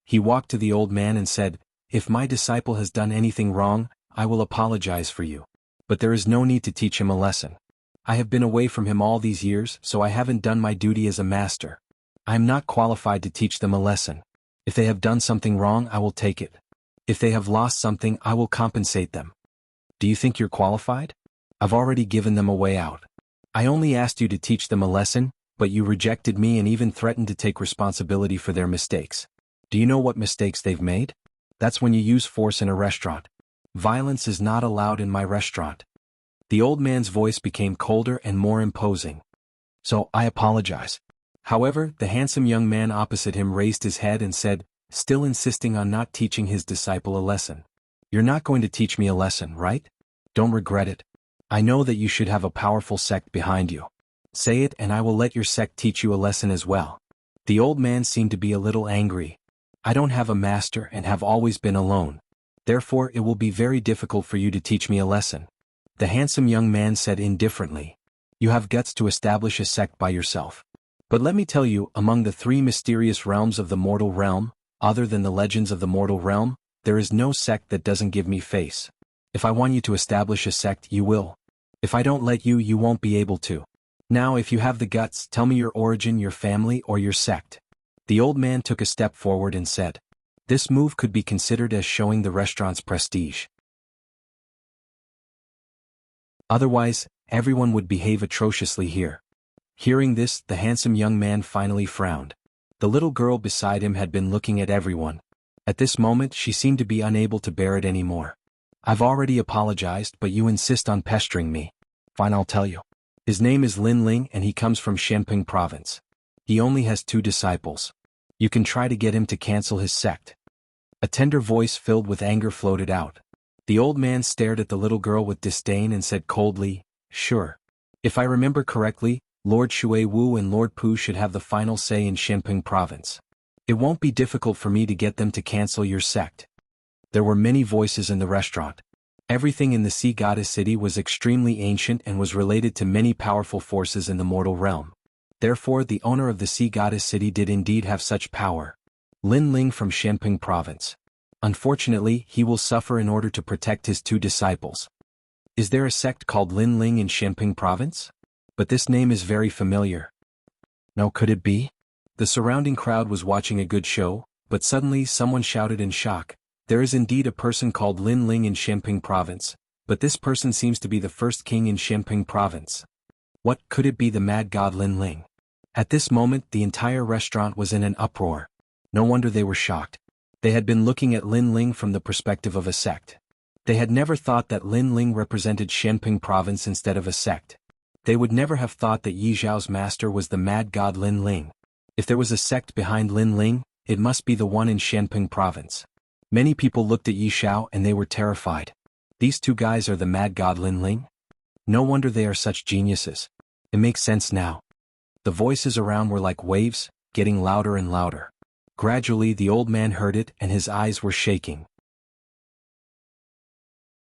He walked to the old man and said, If my disciple has done anything wrong, I will apologize for you. But there is no need to teach him a lesson. I have been away from him all these years, so I haven't done my duty as a master. I am not qualified to teach them a lesson. If they have done something wrong, I will take it. If they have lost something, I will compensate them. Do you think you're qualified? I've already given them a way out. I only asked you to teach them a lesson, but you rejected me and even threatened to take responsibility for their mistakes. Do you know what mistakes they've made? That's when you use force in a restaurant. Violence is not allowed in my restaurant. The old man's voice became colder and more imposing. So, I apologize. However, the handsome young man opposite him raised his head and said, still insisting on not teaching his disciple a lesson. You're not going to teach me a lesson, right? Don't regret it. I know that you should have a powerful sect behind you. Say it and I will let your sect teach you a lesson as well. The old man seemed to be a little angry. I don't have a master and have always been alone. Therefore it will be very difficult for you to teach me a lesson. The handsome young man said indifferently. You have guts to establish a sect by yourself. But let me tell you, among the 3 mysterious realms of the mortal realm, other than the legends of the mortal realm, there is no sect that doesn't give me face. If I want you to establish a sect, you will. If I don't let you, you won't be able to. Now if you have the guts, tell me your origin, your family, or your sect. The old man took a step forward and said. This move could be considered as showing the restaurant's prestige. Otherwise, everyone would behave atrociously here. Hearing this, the handsome young man finally frowned. The little girl beside him had been looking at everyone. At this moment she seemed to be unable to bear it anymore. I've already apologized, but you insist on pestering me. Fine, I'll tell you. His name is Lin Ling and he comes from Shenping province. He only has 2 disciples. You can try to get him to cancel his sect. A tender voice filled with anger floated out. The old man stared at the little girl with disdain and said coldly, Sure. If I remember correctly, Lord Shui Wu and Lord Pu should have the final say in Shenping province. It won't be difficult for me to get them to cancel your sect. There were many voices in the restaurant. Everything in the Sea Goddess City was extremely ancient and was related to many powerful forces in the mortal realm. Therefore the owner of the Sea Goddess City did indeed have such power. Lin Ling from Shenping province. Unfortunately, he will suffer in order to protect his two disciples. Is there a sect called Lin Ling in Shenping province? But this name is very familiar. No, could it be? The surrounding crowd was watching a good show, but suddenly someone shouted in shock, "There is indeed a person called Lin Ling in Shenping province, but this person seems to be the first king in Shenping province. What, could it be the mad god Lin Ling?" At this moment the entire restaurant was in an uproar. No wonder they were shocked. They had been looking at Lin Ling from the perspective of a sect. They had never thought that Lin Ling represented Shenping province instead of a sect. They would never have thought that Yi Zhao's master was the mad god Lin Ling. If there was a sect behind Lin Ling, it must be the one in Shenping province. Many people looked at Yi Zhao and they were terrified. These two guys are the mad god Lin Ling? No wonder they are such geniuses. It makes sense now. The voices around were like waves, getting louder and louder. Gradually the old man heard it and his eyes were shaking.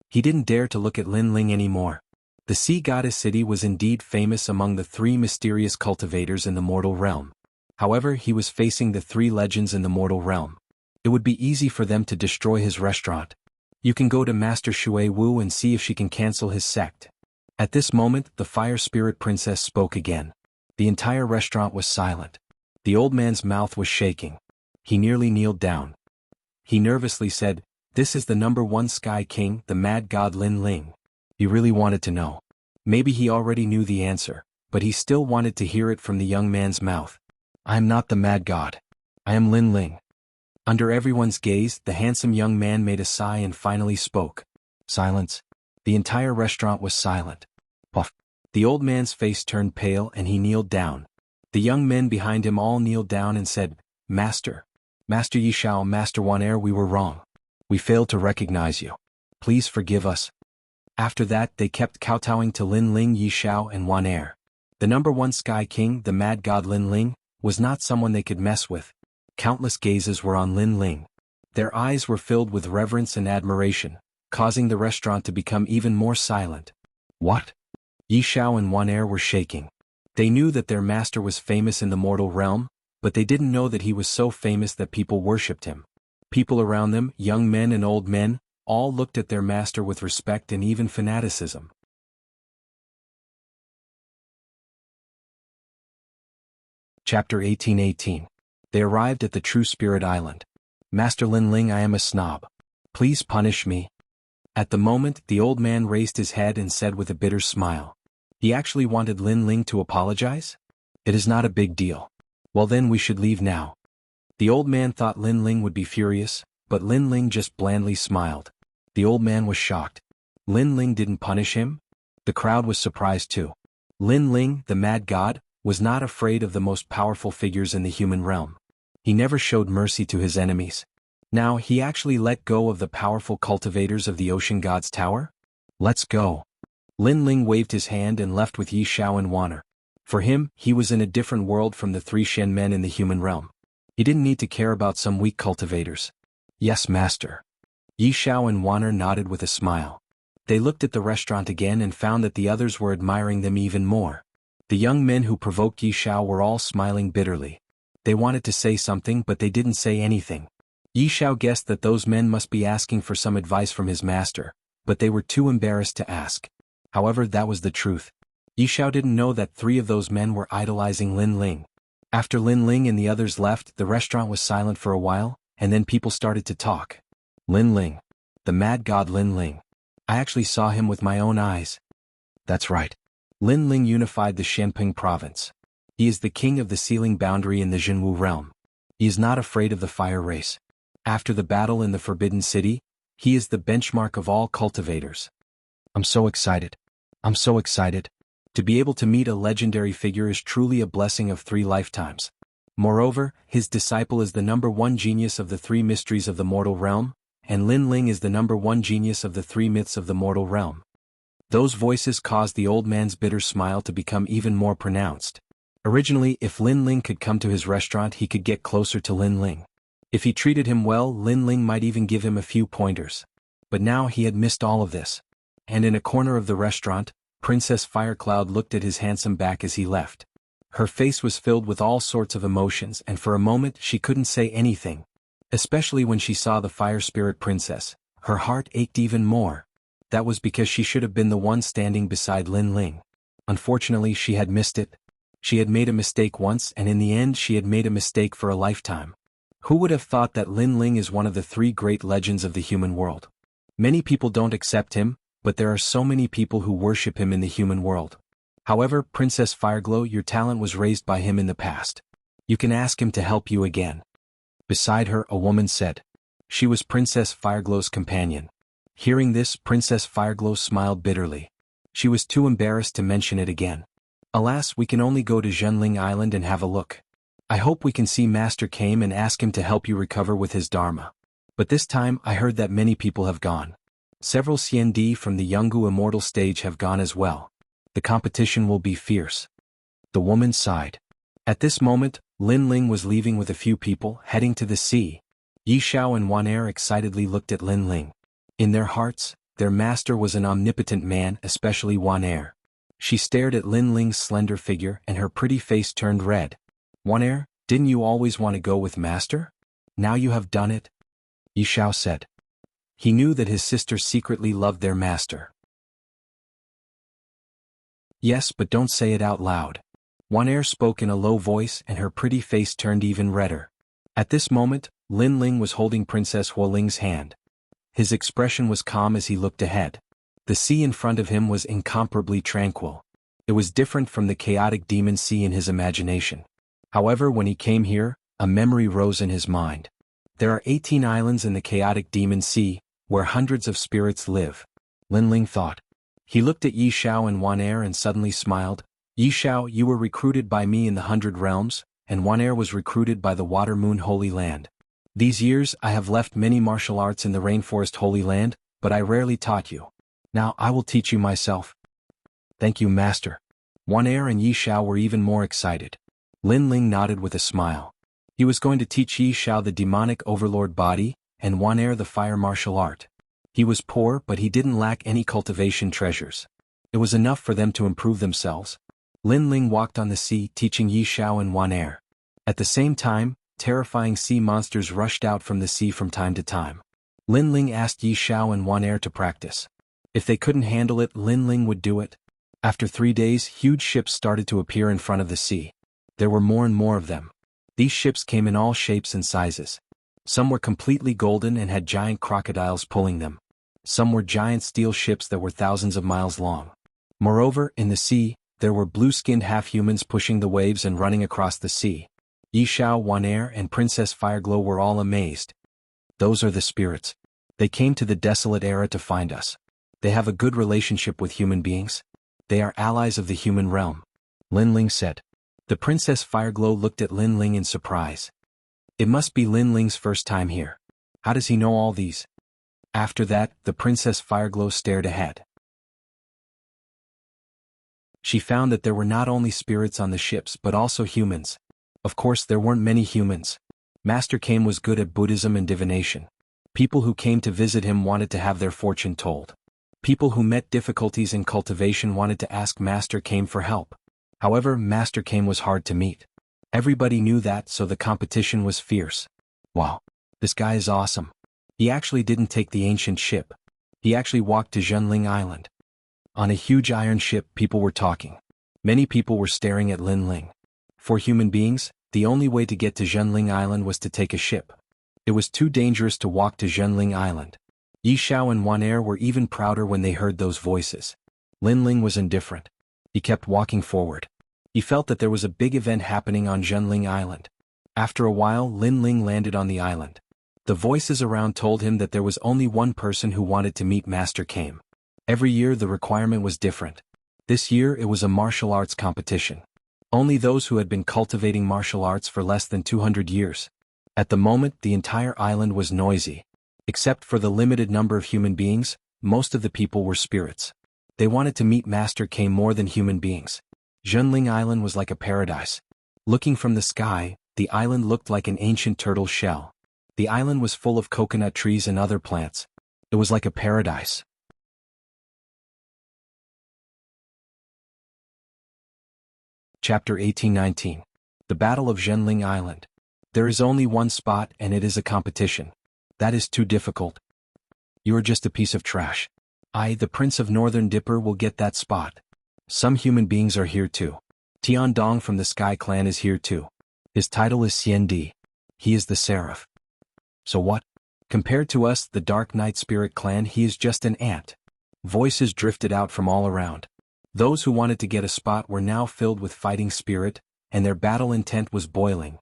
He didn't dare to look at Lin Ling anymore. The sea goddess city was indeed famous among the three mysterious cultivators in the mortal realm. However, he was facing the three legends in the mortal realm. It would be easy for them to destroy his restaurant. You can go to Master Shui Wu and see if she can cancel his sect. At this moment, the fire spirit princess spoke again. The entire restaurant was silent. The old man's mouth was shaking. He nearly kneeled down. He nervously said, "This is the number one Sky King, the mad god Lin Ling." He really wanted to know. Maybe he already knew the answer, but he still wanted to hear it from the young man's mouth. "I am not the mad god. I am Lin Ling." Under everyone's gaze, the handsome young man made a sigh and finally spoke. Silence. The entire restaurant was silent. Puff. The old man's face turned pale and he kneeled down. The young men behind him all kneeled down and said, "Master. Master Yi Zhao, Master Wan Er, we were wrong. We failed to recognize you. Please forgive us." After that they kept kowtowing to Lin Ling, Yi Zhao and Wan Er. The number one Sky King, the mad god Lin Ling, was not someone they could mess with. Countless gazes were on Lin Ling. Their eyes were filled with reverence and admiration, causing the restaurant to become even more silent. What? Yi Zhao and Wan Er were shaking. They knew that their master was famous in the mortal realm, but they didn't know that he was so famous that people worshipped him. People around them, young men and old men, all looked at their master with respect and even fanaticism. Chapter 1818. They arrived at the True Spirit Island. "Master Lin Ling, I am a snob. Please punish me." At the moment, the old man raised his head and said with a bitter smile. He actually wanted Lin Ling to apologize? It is not a big deal. Well then we should leave now. The old man thought Lin Ling would be furious, but Lin Ling just blandly smiled. The old man was shocked. Lin Ling didn't punish him? The crowd was surprised too. Lin Ling, the mad god, was not afraid of the most powerful figures in the human realm. He never showed mercy to his enemies. Now he actually let go of the powerful cultivators of the Ocean God's Tower? Let's go. Lin Ling waved his hand and left with Yi Zhao and Wan Er. For him, he was in a different world from the three Shen men in the human realm. He didn't need to care about some weak cultivators. Yes, master. Yi Zhao and Wan Er nodded with a smile. They looked at the restaurant again and found that the others were admiring them even more. The young men who provoked Yi Zhao were all smiling bitterly. They wanted to say something but they didn't say anything. Yi Zhao guessed that those men must be asking for some advice from his master, but they were too embarrassed to ask. However, that was the truth. Yi Zhao didn't know that three of those men were idolizing Lin Ling. After Lin Ling and the others left, the restaurant was silent for a while, and then people started to talk. Lin Ling. The mad god Lin Ling. I actually saw him with my own eyes. That's right. Lin Ling unified the Shenping province. He is the king of the sealing boundary in the Jianghu realm. He is not afraid of the fire race. After the battle in the Forbidden City, he is the benchmark of all cultivators. I'm so excited. I'm so excited. To be able to meet a legendary figure is truly a blessing of 3 lifetimes. Moreover, his disciple is the number 1 genius of the 3 mysteries of the mortal realm, and Lin Ling is the number 1 genius of the 3 myths of the mortal realm. Those voices caused the old man's bitter smile to become even more pronounced. Originally, if Lin Ling could come to his restaurant, he could get closer to Lin Ling. If he treated him well, Lin Ling might even give him a few pointers. But now he had missed all of this. And in a corner of the restaurant, Princess Firecloud looked at his handsome back as he left. Her face was filled with all sorts of emotions and for a moment she couldn't say anything. Especially when she saw the fire spirit princess, her heart ached even more. That was because she should have been the one standing beside Lin Ling. Unfortunately, she had missed it. She had made a mistake once, and in the end she had made a mistake for a lifetime. Who would have thought that Lin Ling is one of the three great legends of the human world? Many people don't accept him, but there are so many people who worship him in the human world. However, Princess Fireglow, your talent was raised by him in the past. You can ask him to help you again. Beside her, a woman said. She was Princess Fireglow's companion. Hearing this, Princess Fireglow smiled bitterly. She was too embarrassed to mention it again. Alas, we can only go to Zhenling Island and have a look. I hope we can see Master Kame and ask him to help you recover with his Dharma. But this time, I heard that many people have gone. Several CND from the Jianghu immortal stage have gone as well. The competition will be fierce. The woman sighed. At this moment, Lin Ling was leaving with a few people, heading to the sea. Yi Xiao and Wan Er excitedly looked at Lin Ling. In their hearts, their master was an omnipotent man, especially Wan Er. She stared at Lin Ling's slender figure and her pretty face turned red. Wan Er, didn't you always want to go with master? Now you have done it? Yi Xiao said. He knew that his sister secretly loved their master. Yes, but don't say it out loud. Wan Er spoke in a low voice and her pretty face turned even redder. At this moment, Lin Ling was holding Princess Huoling's hand. His expression was calm as he looked ahead. The sea in front of him was incomparably tranquil. It was different from the chaotic demon sea in his imagination. However, when he came here, a memory rose in his mind. There are 18 islands in the chaotic demon sea, where hundreds of spirits live. Lin Ling thought. He looked at Yi Xiao and Wan Er and suddenly smiled. Yi Xiao, you were recruited by me in the 100 Realms, and Wan Er was recruited by the Water Moon Holy Land. These years I have left many martial arts in the Rainforest Holy Land, but I rarely taught you. Now I will teach you myself. Thank you, Master. Wan Er and Yi Xiao were even more excited. Lin Ling nodded with a smile. He was going to teach Yi Xiao the demonic overlord body, and Wan Er the fire martial art. He was poor, but he didn't lack any cultivation treasures. It was enough for them to improve themselves. Lin Ling walked on the sea teaching Yi Xiao and Wan Er. At the same time, terrifying sea monsters rushed out from the sea from time to time. Lin Ling asked Yi Xiao and Wan Er to practice. If they couldn't handle it, Lin Ling would do it. After 3 days, huge ships started to appear in front of the sea. There were more and more of them. These ships came in all shapes and sizes. Some were completely golden and had giant crocodiles pulling them. Some were giant steel ships that were thousands of miles long. Moreover, in the sea, there were blue-skinned half-humans pushing the waves and running across the sea. Yi Xiao, Wan Er, and Princess Fireglow were all amazed. Those are the spirits. They came to the desolate era to find us. They have a good relationship with human beings. They are allies of the human realm. Lin Ling said. The Princess Fireglow looked at Lin Ling in surprise. It must be Lin Ling's first time here. How does he know all these? After that, the Princess Fireglow stared ahead. She found that there were not only spirits on the ships but also humans. Of course, there weren't many humans. Master Kame was good at Buddhism and divination. People who came to visit him wanted to have their fortune told. People who met difficulties in cultivation wanted to ask Master Kame for help. However, Master Kame was hard to meet. Everybody knew that, so the competition was fierce. Wow, this guy is awesome. He actually didn't take the ancient ship. He actually walked to Zhenling Island. On a huge iron ship, people were talking. Many people were staring at Lin Ling. For human beings, the only way to get to Zhenling Island was to take a ship. It was too dangerous to walk to Zhenling Island. Yi Xiao and Wan Er were even prouder when they heard those voices. Lin Ling was indifferent. He kept walking forward. He felt that there was a big event happening on Zhenling Island. After a while, Lin Ling landed on the island. The voices around told him that there was only one person who wanted to meet Master Kame. Every year the requirement was different. This year it was a martial arts competition. Only those who had been cultivating martial arts for less than 200 years. At the moment, the entire island was noisy. Except for the limited number of human beings, most of the people were spirits. They wanted to meet Master Kame more than human beings. Zhenling Island was like a paradise. Looking from the sky, the island looked like an ancient turtle shell. The island was full of coconut trees and other plants. It was like a paradise. Chapter 1819. The Battle of Zhenling Island. There is only one spot and it is a competition. That is too difficult. You are just a piece of trash. I, the Prince of Northern Dipper, will get that spot. Some human beings are here too. Tiandong from the Sky Clan is here too. His title is Xiandi. He is the Seraph. So what? Compared to us, the Dark Knight Spirit Clan, he is just an ant. Voices drifted out from all around. Those who wanted to get a spot were now filled with fighting spirit, and their battle intent was boiling.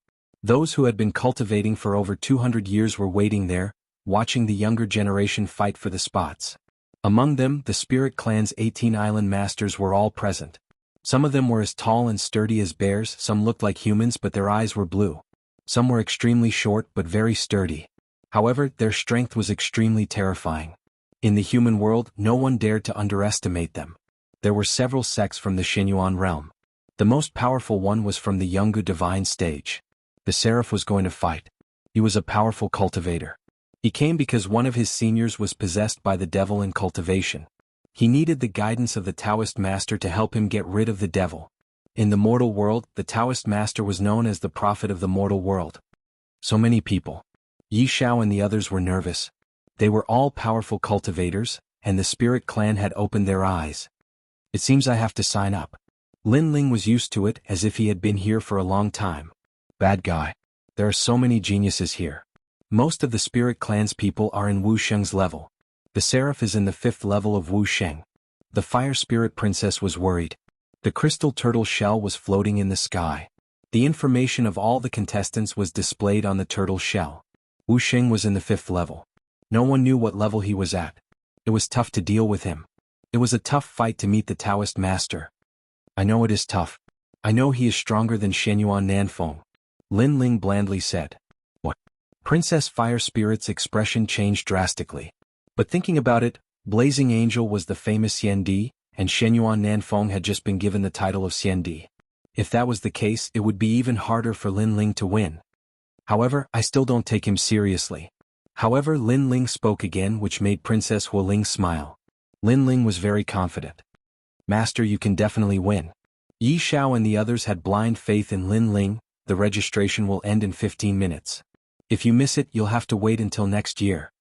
Those who had been cultivating for over 200 years were waiting there, watching the younger generation fight for the spots. Among them, the Spirit Clan's 18 island masters were all present. Some of them were as tall and sturdy as bears, some looked like humans but their eyes were blue. Some were extremely short but very sturdy. However, their strength was extremely terrifying. In the human world, no one dared to underestimate them. There were several sects from the Xinyuan realm. The most powerful one was from the Jianghu divine stage. The Seraph was going to fight. He was a powerful cultivator. He came because one of his seniors was possessed by the devil in cultivation. He needed the guidance of the Taoist master to help him get rid of the devil. In the mortal world, the Taoist master was known as the prophet of the mortal world. So many people. Yi Xiao and the others were nervous. They were all powerful cultivators, and the Spirit Clan had opened their eyes. It seems I have to sign up. Lin Ling was used to it as if he had been here for a long time. Bad guy. There are so many geniuses here. Most of the Spirit Clan's people are in Wu Sheng's level. The Seraph is in the 5th level of Wu Sheng. The Fire Spirit Princess was worried. The crystal turtle shell was floating in the sky. The information of all the contestants was displayed on the turtle shell. Wu Sheng was in the 5th level. No one knew what level he was at. It was tough to deal with him. It was a tough fight to meet the Taoist master. I know it is tough. I know he is stronger than Shenyuan Nanfeng. Lin Ling blandly said. What? Princess Fire Spirit's expression changed drastically. But thinking about it, Blazing Angel was the famous Xiandi, and Shenyuan Nanfeng had just been given the title of Xiandi. If that was the case, it would be even harder for Lin Ling to win. However, I still don't take him seriously. However, Lin Ling spoke again, which made Princess Huoling smile. Lin Ling was very confident. Master, you can definitely win. Yi Xiao and the others had blind faith in Lin Ling. The registration will end in 15 minutes. If you miss it, you'll have to wait until next year.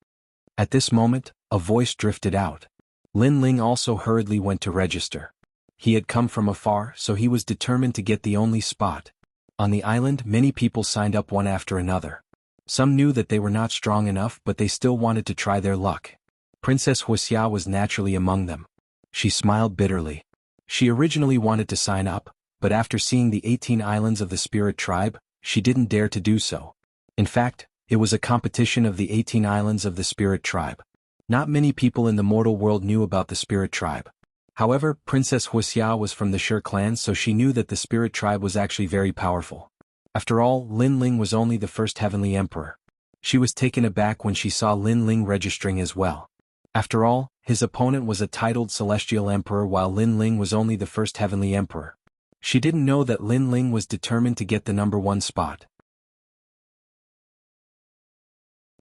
At this moment, a voice drifted out. Lin Ling also hurriedly went to register. He had come from afar, so he was determined to get the only spot. On the island, many people signed up one after another. Some knew that they were not strong enough, but they still wanted to try their luck. Princess Wuxia was naturally among them. She smiled bitterly. She originally wanted to sign up, but after seeing the 18 islands of the Spirit Tribe, she didn't dare to do so. In fact, it was a competition of the 18 islands of the Spirit Tribe. Not many people in the mortal world knew about the Spirit Tribe. However, Princess Wuxia was from the Shi clan, so she knew that the Spirit Tribe was actually very powerful. After all, Lin Ling was only the first Heavenly Emperor. She was taken aback when she saw Lin Ling registering as well. After all, his opponent was a titled Celestial Emperor while Lin Ling was only the first Heavenly Emperor. She didn't know that Lin Ling was determined to get the number 1 spot.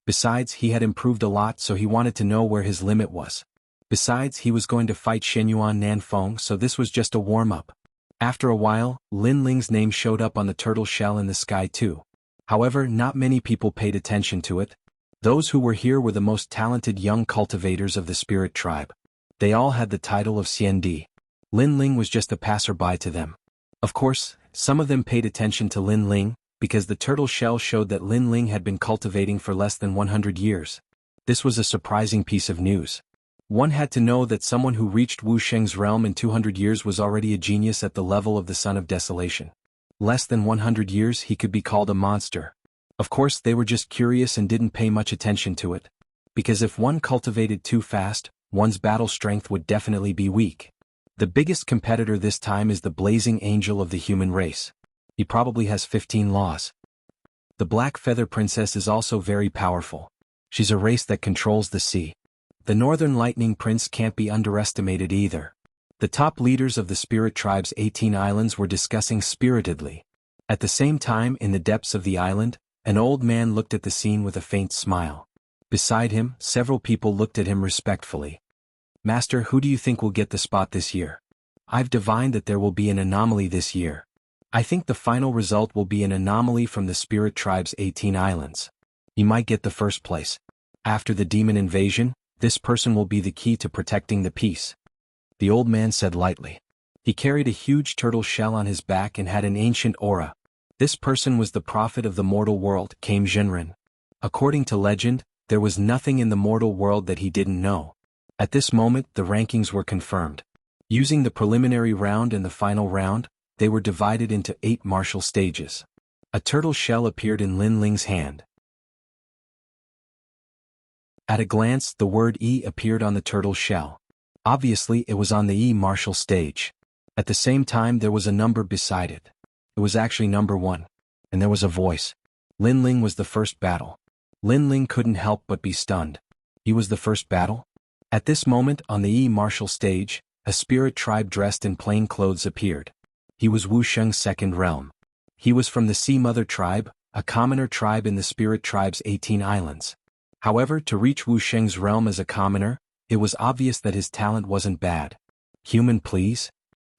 Besides, he had improved a lot, so he wanted to know where his limit was. Besides, he was going to fight Shenyuan Nanfeng, so this was just a warm-up. After a while, Lin Ling's name showed up on the turtle shell in the sky too. However, not many people paid attention to it. Those who were here were the most talented young cultivators of the Spirit Tribe. They all had the title of Xiandi. Lin Ling was just a passerby to them. Of course, some of them paid attention to Lin Ling, because the turtle shell showed that Lin Ling had been cultivating for less than 100 years. This was a surprising piece of news. One had to know that someone who reached Wu Sheng's realm in 200 years was already a genius at the level of the Son of Desolation. Less than 100 years he could be called a monster. Of course, they were just curious and didn't pay much attention to it. Because if one cultivated too fast, one's battle strength would definitely be weak. The biggest competitor this time is the Blazing Angel of the human race. He probably has 15 laws. The Black Feather Princess is also very powerful. She's a race that controls the sea. The Northern Lightning Prince can't be underestimated either. The top leaders of the Spirit Tribe's 18 islands were discussing spiritedly. At the same time, in the depths of the island, an old man looked at the scene with a faint smile. Beside him, several people looked at him respectfully. Master, who do you think will get the spot this year? I've divined that there will be an anomaly this year. I think the final result will be an anomaly from the Spirit Tribe's 18 islands. You might get the first place. After the demon invasion, this person will be the key to protecting the peace. The old man said lightly. He carried a huge turtle shell on his back and had an ancient aura. This person was the prophet of the mortal world, Kame Jinren. According to legend, there was nothing in the mortal world that he didn't know. At this moment, the rankings were confirmed. Using the preliminary round and the final round, they were divided into 8 martial stages. A turtle shell appeared in Lin Ling's hand. At a glance, the word E appeared on the turtle shell. Obviously, it was on the E martial stage. At the same time, there was a number beside it. It was actually number 1. And there was a voice. Lin Ling was the first battle. Lin Ling couldn't help but be stunned. He was the first battle? At this moment, on the E martial stage, a spirit tribe dressed in plain clothes appeared. He was Wuxia's second realm. He was from the Sea Mother tribe, a commoner tribe in the Spirit Tribe's 18 islands. However, to reach Wuxia's realm as a commoner, it was obvious that his talent wasn't bad. Human, please?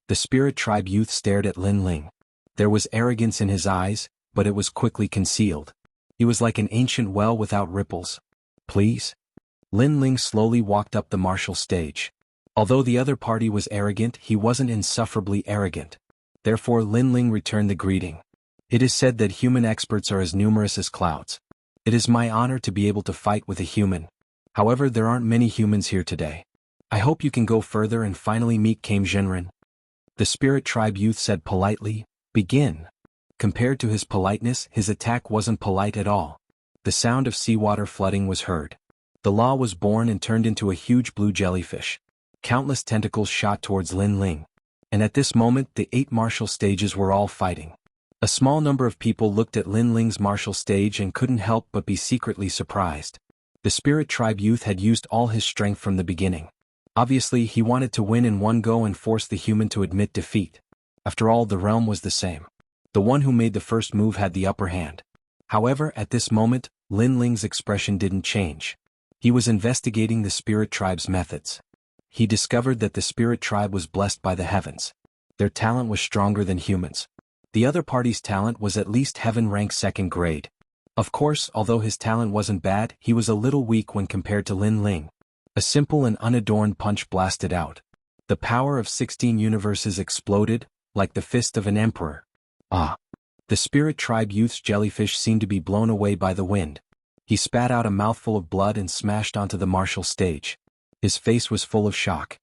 The Spirit Tribe youth stared at Lin Ling. There was arrogance in his eyes, but it was quickly concealed. He was like an ancient well without ripples. Please? Lin Ling slowly walked up the martial stage. Although the other party was arrogant, he wasn't insufferably arrogant. Therefore Lin Ling returned the greeting. It is said that human experts are as numerous as clouds. It is my honor to be able to fight with a human. However, there aren't many humans here today. I hope you can go further and finally meet Kame Jinren. The Spirit Tribe youth said politely, begin. Compared to his politeness, his attack wasn't polite at all. The sound of seawater flooding was heard. The law was born and turned into a huge blue jellyfish. Countless tentacles shot towards Lin Ling. And at this moment, the 8 martial stages were all fighting. A small number of people looked at Lin Ling's martial stage and couldn't help but be secretly surprised. The Spirit Tribe youth had used all his strength from the beginning. Obviously, he wanted to win in one go and force the human to admit defeat. After all, the realm was the same. The one who made the first move had the upper hand. However, at this moment, Lin Ling's expression didn't change. He was investigating the Spirit Tribe's methods. He discovered that the Spirit Tribe was blessed by the heavens. Their talent was stronger than humans. The other party's talent was at least heaven rank 2nd grade. Of course, although his talent wasn't bad, he was a little weak when compared to Lin Ling. A simple and unadorned punch blasted out. The power of 16 universes exploded, like the fist of an emperor. Ah! The Spirit Tribe youth's jellyfish seemed to be blown away by the wind. He spat out a mouthful of blood and smashed onto the martial stage. His face was full of shock.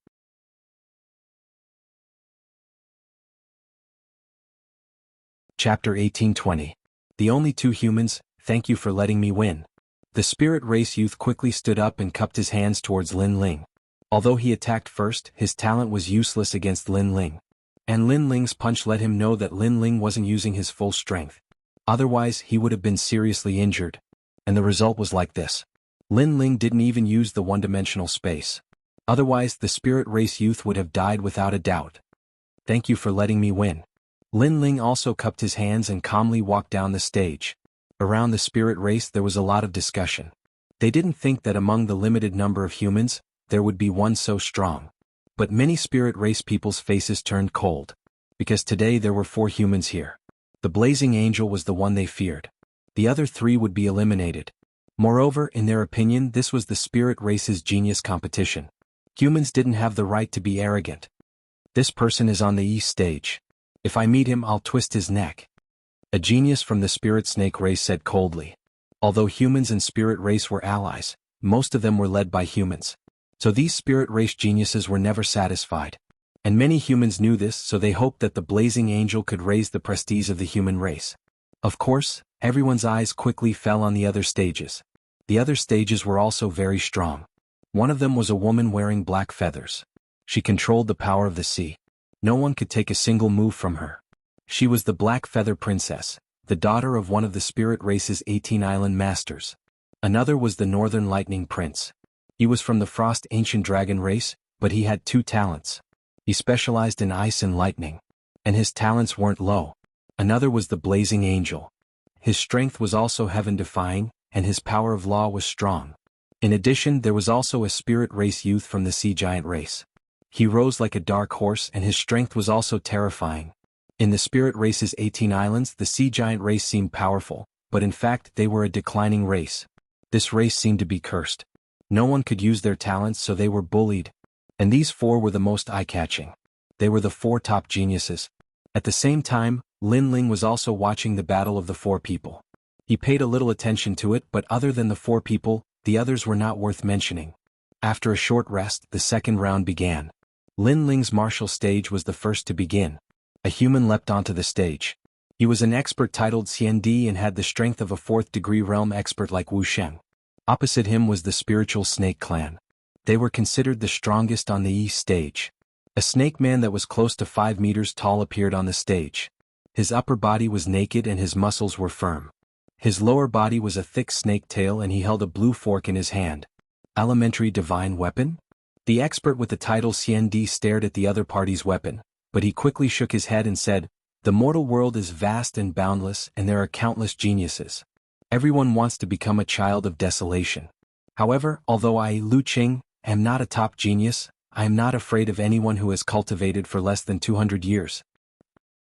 Chapter 1820. The only 2 humans, thank you for letting me win. The Spirit Race youth quickly stood up and cupped his hands towards Lin Ling. Although he attacked first, his talent was useless against Lin Ling. And Lin Ling's punch let him know that Lin Ling wasn't using his full strength. Otherwise, he would have been seriously injured. And the result was like this. Lin Ling didn't even use the one-dimensional space. Otherwise, the Spirit Race youth would have died without a doubt. Thank you for letting me win. Lin Ling also cupped his hands and calmly walked down the stage. Around the Spirit Race there was a lot of discussion. They didn't think that among the limited number of humans, there would be one so strong. But many Spirit Race people's faces turned cold. Because today there were 4 humans here. The Blazing Angel was the one they feared. The other 3 would be eliminated. Moreover, in their opinion, this was the Spirit Race's genius competition. Humans didn't have the right to be arrogant. This person is on the East stage. If I meet him, I'll twist his neck. A genius from the Spirit Snake Race said coldly. Although humans and Spirit Race were allies, most of them were led by humans. So these Spirit Race geniuses were never satisfied. And many humans knew this, so they hoped that the Blazing Angel could raise the prestige of the human race. Of course, everyone's eyes quickly fell on the other stages. The other stages were also very strong. One of them was a woman wearing black feathers. She controlled the power of the sea. No one could take a single move from her. She was the Black Feather Princess, the daughter of one of the Spirit Race's 18 island masters. Another was the Northern Lightning Prince. He was from the Frost Ancient Dragon race, but he had 2 talents. He specialized in ice and lightning. And his talents weren't low. Another was the Blazing Angel. His strength was also heaven-defying, and his power of law was strong. In addition, there was also a Spirit Race youth from the Sea Giant race. He rose like a dark horse and his strength was also terrifying. In the spirit race's 18 islands, the sea giant race seemed powerful, but in fact they were a declining race. This race seemed to be cursed. No one could use their talents, so they were bullied. And these four were the most eye-catching. They were the four top geniuses. At the same time, Lin Ling was also watching the battle of the four people. He paid a little attention to it, but other than the four people, the others were not worth mentioning. After a short rest, the second round began. Lin Ling's martial stage was the first to begin. A human leapt onto the stage. He was an expert titled CND and had the strength of a fourth-degree realm expert like Wuxia. Opposite him was the spiritual snake clan. They were considered the strongest on the east stage. A snake man that was close to 5 meters tall appeared on the stage. His upper body was naked and his muscles were firm. His lower body was a thick snake tail and he held a blue fork in his hand. Elementary divine weapon? The expert with the title CND stared at the other party's weapon, but he quickly shook his head and said, "The mortal world is vast and boundless and there are countless geniuses. Everyone wants to become a child of desolation. However, although I, Lu Qing, am not a top genius, I am not afraid of anyone who has cultivated for less than 200 years.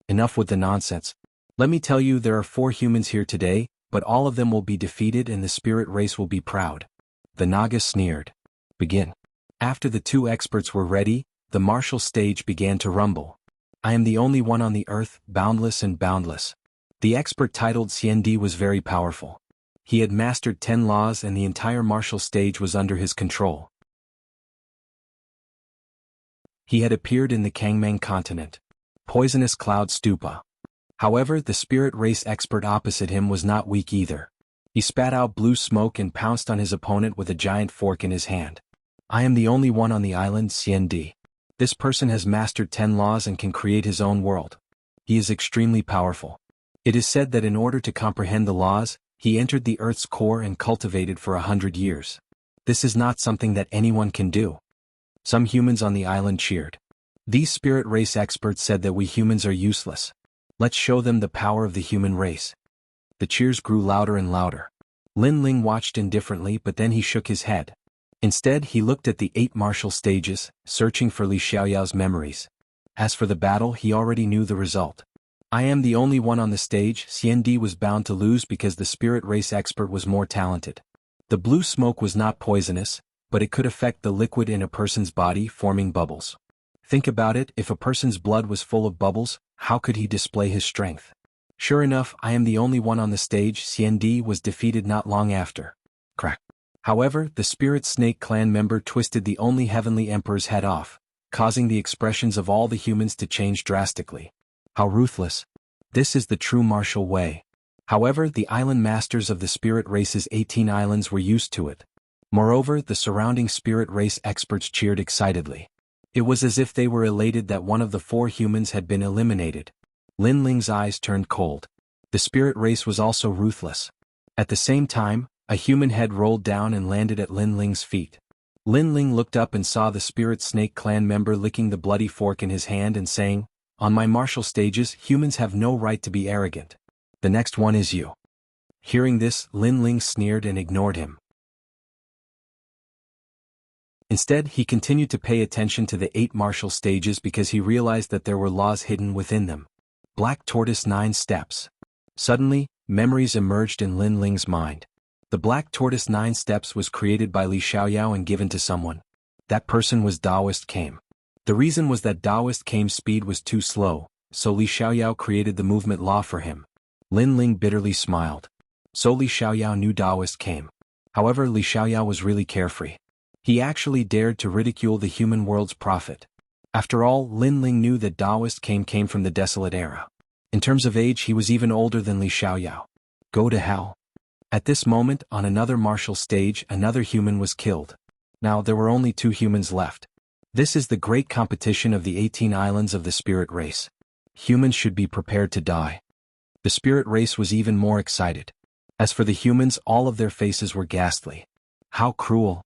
Enough with the nonsense. Let me tell you, there are 4 humans here today, but all of them will be defeated and the spirit race will be proud." The Naga sneered. "Begin." After the 2 experts were ready, the martial stage began to rumble. "I am the only one on the earth, boundless and boundless." The expert titled CND was very powerful. He had mastered 10 laws and the entire martial stage was under his control. He had appeared in the Kangmang continent. Poisonous cloud stupa. However, the spirit race expert opposite him was not weak either. He spat out blue smoke and pounced on his opponent with a giant fork in his hand. "I am the only one on the island, CND. This person has mastered 10 laws and can create his own world. He is extremely powerful. It is said that in order to comprehend the laws, he entered the earth's core and cultivated for 100 years. This is not something that anyone can do." Some humans on the island cheered. These spirit race experts said that we humans are useless. Let's show them the power of the human race. The cheers grew louder and louder. Lin Ling watched indifferently, but then he shook his head. Instead, he looked at the 8 martial stages, searching for Li Xiaoyao's memories. As for the battle, he already knew the result. "I am the only one on the stage." CND was bound to lose because the spirit race expert was more talented. The blue smoke was not poisonous, but it could affect the liquid in a person's body, forming bubbles. Think about it, if a person's blood was full of bubbles, how could he display his strength? Sure enough, "I am the only one on the stage." CND was defeated not long after. Crack. However, the spirit snake clan member twisted the only heavenly emperor's head off, causing the expressions of all the humans to change drastically. How ruthless. This is the true martial way. However, the island masters of the spirit race's 18 islands were used to it. Moreover, the surrounding spirit race experts cheered excitedly. It was as if they were elated that one of the 4 humans had been eliminated. Lin Ling's eyes turned cold. The spirit race was also ruthless. At the same time, a human head rolled down and landed at Lin Ling's feet. Lin Ling looked up and saw the spirit snake clan member licking the bloody fork in his hand and saying, "On my martial stages, humans have no right to be arrogant. The next one is you." Hearing this, Lin Ling sneered and ignored him. Instead, he continued to pay attention to the 8 martial stages because he realized that there were laws hidden within them. Black Tortoise 9 Steps. Suddenly, memories emerged in Lin Ling's mind. The Black Tortoise 9 Steps was created by Li Xiaoyao and given to someone. That person was Daoist Kame. The reason was that Daoist Kame's speed was too slow, so Li Xiaoyao created the movement law for him. Lin Ling bitterly smiled. So Li Xiaoyao knew Daoist Kame. However, Li Xiaoyao was really carefree. He actually dared to ridicule the human world's prophet. After all, Lin Ling knew that Daoist came from the desolate era. In terms of age, he was even older than Li Xiaoyao. Go to hell. At this moment, on another martial stage, another human was killed. Now there were only 2 humans left. This is the great competition of the 18 islands of the spirit race. Humans should be prepared to die. The spirit race was even more excited. As for the humans, all of their faces were ghastly. How cruel.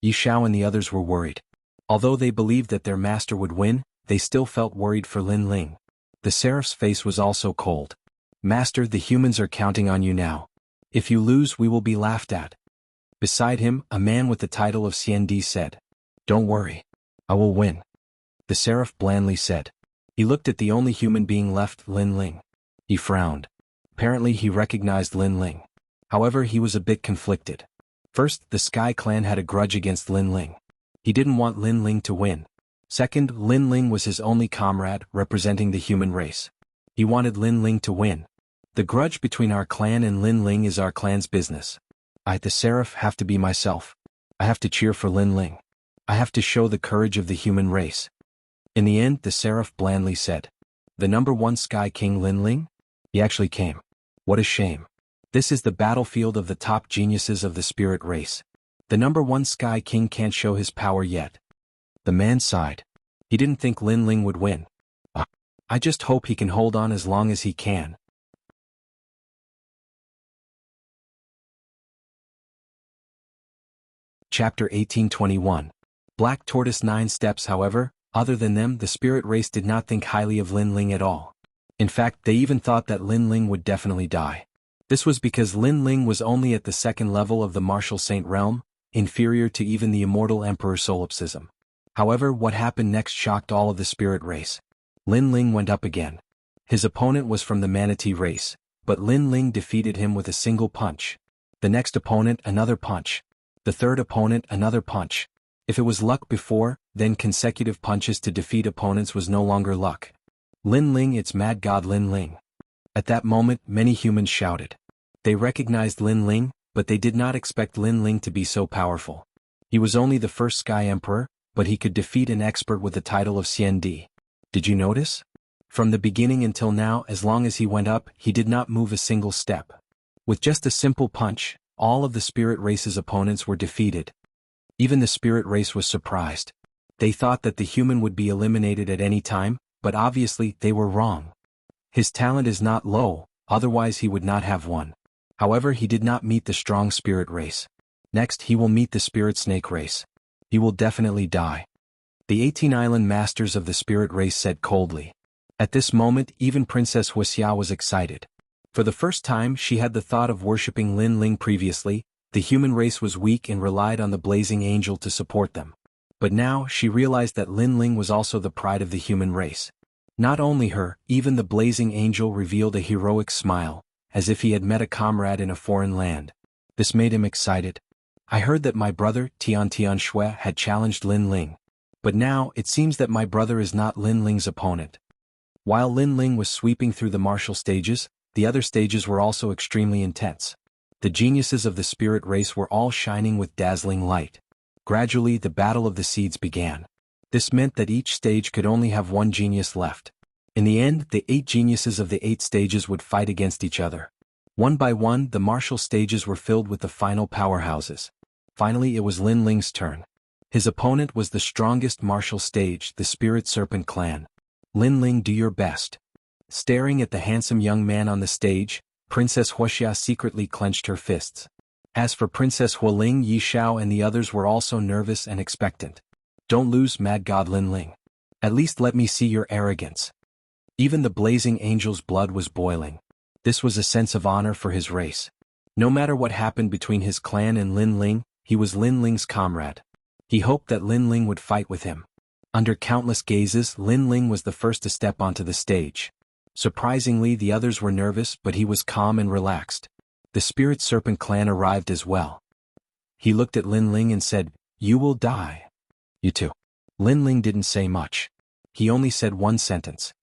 Yi Xiao and the others were worried. Although they believed that their master would win, they still felt worried for Lin Ling. The seraph's face was also cold. "Master, the humans are counting on you now. If you lose, we will be laughed at." Beside him, a man with the title of CND said, "Don't worry. I will win." The seraph blandly said, He looked at the only human being left, Lin Ling. He frowned. Apparently he recognized Lin Ling. However, he was a bit conflicted. First, the Sky Clan had a grudge against Lin Ling. He didn't want Lin Ling to win. Second, Lin Ling was his only comrade, representing the human race. He wanted Lin Ling to win. The grudge between our clan and Lin Ling is our clan's business. I, the Seraph, have to be myself. I have to cheer for Lin Ling. I have to show the courage of the human race. In the end, the Seraph blandly said, "The number one Sky King Lin Ling? He actually came. What a shame. This is the battlefield of the top geniuses of the spirit race. The number one Sky King can't show his power yet." The man sighed. He didn't think Lin Ling would win. I just hope he can hold on as long as he can. Chapter 1821. Black Tortoise 9 Steps. However, other than them, the spirit race did not think highly of Lin Ling at all. In fact, they even thought that Lin Ling would definitely die. This was because Lin Ling was only at the second level of the martial saint realm, inferior to even the immortal emperor solipsism. However, what happened next shocked all of the spirit race. Lin Ling went up again. His opponent was from the manatee race, but Lin Ling defeated him with a single punch. The next opponent, another punch. The third opponent, another punch. If it was luck before, then consecutive punches to defeat opponents was no longer luck. Lin Ling, it's Mad God Lin Ling. At that moment, many humans shouted. They recognized Lin Ling, but they did not expect Lin Ling to be so powerful. He was only the first Sky Emperor, but he could defeat an expert with the title of CND. Did you notice? From the beginning until now, as long as he went up, he did not move a single step. With just a simple punch, all of the spirit race's opponents were defeated. Even the spirit race was surprised. They thought that the human would be eliminated at any time, but obviously they were wrong. His talent is not low, otherwise he would not have won. However, he did not meet the strong spirit race. Next, he will meet the spirit snake race. He will definitely die. The 18 island masters of the spirit race said coldly. At this moment, even Princess Wuxia was excited. For the first time, she had the thought of worshipping Lin Ling. Previously, the human race was weak and relied on the blazing angel to support them. But now, she realized that Lin Ling was also the pride of the human race. Not only her, even the blazing angel revealed a heroic smile, as if he had met a comrade in a foreign land. This made him excited. I heard that my brother, Tian Shui, had challenged Lin Ling. But now, it seems that my brother is not Lin Ling's opponent. While Lin Ling was sweeping through the martial stages, the other stages were also extremely intense. The geniuses of the spirit race were all shining with dazzling light. Gradually, the battle of the seeds began. This meant that each stage could only have one genius left. In the end, the 8 geniuses of the 8 stages would fight against each other. One by one, the martial stages were filled with the final powerhouses. Finally, it was Lin Ling's turn. His opponent was the strongest martial stage, the Spirit Serpent Clan. Lin Ling, do your best. Staring at the handsome young man on the stage, Princess Wuxia secretly clenched her fists. As for Princess Hualing, Yi Xiao and the others were also nervous and expectant. Don't lose, Mad God Lin Ling. At least let me see your arrogance. Even the blazing angel's blood was boiling. This was a sense of honor for his race. No matter what happened between his clan and Lin Ling, he was Lin Ling's comrade. He hoped that Lin Ling would fight with him. Under countless gazes, Lin Ling was the first to step onto the stage. Surprisingly, the others were nervous, but he was calm and relaxed. The Spirit Serpent Clan arrived as well. He looked at Lin Ling and said, "You will die." "You too." Lin Ling didn't say much. He only said one sentence.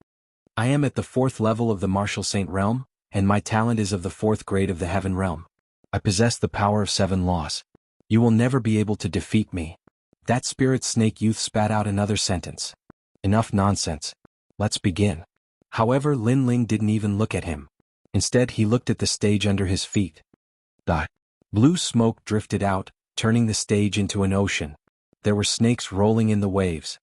"I am at the 4th level of the Martial Saint Realm, and my talent is of the 4th grade of the Heaven Realm. I possess the power of 7 laws. You will never be able to defeat me." That spirit snake youth spat out another sentence. "Enough nonsense. Let's begin." However, Lin Ling didn't even look at him. Instead, he looked at the stage under his feet. The blue smoke drifted out, turning the stage into an ocean. There were snakes rolling in the waves.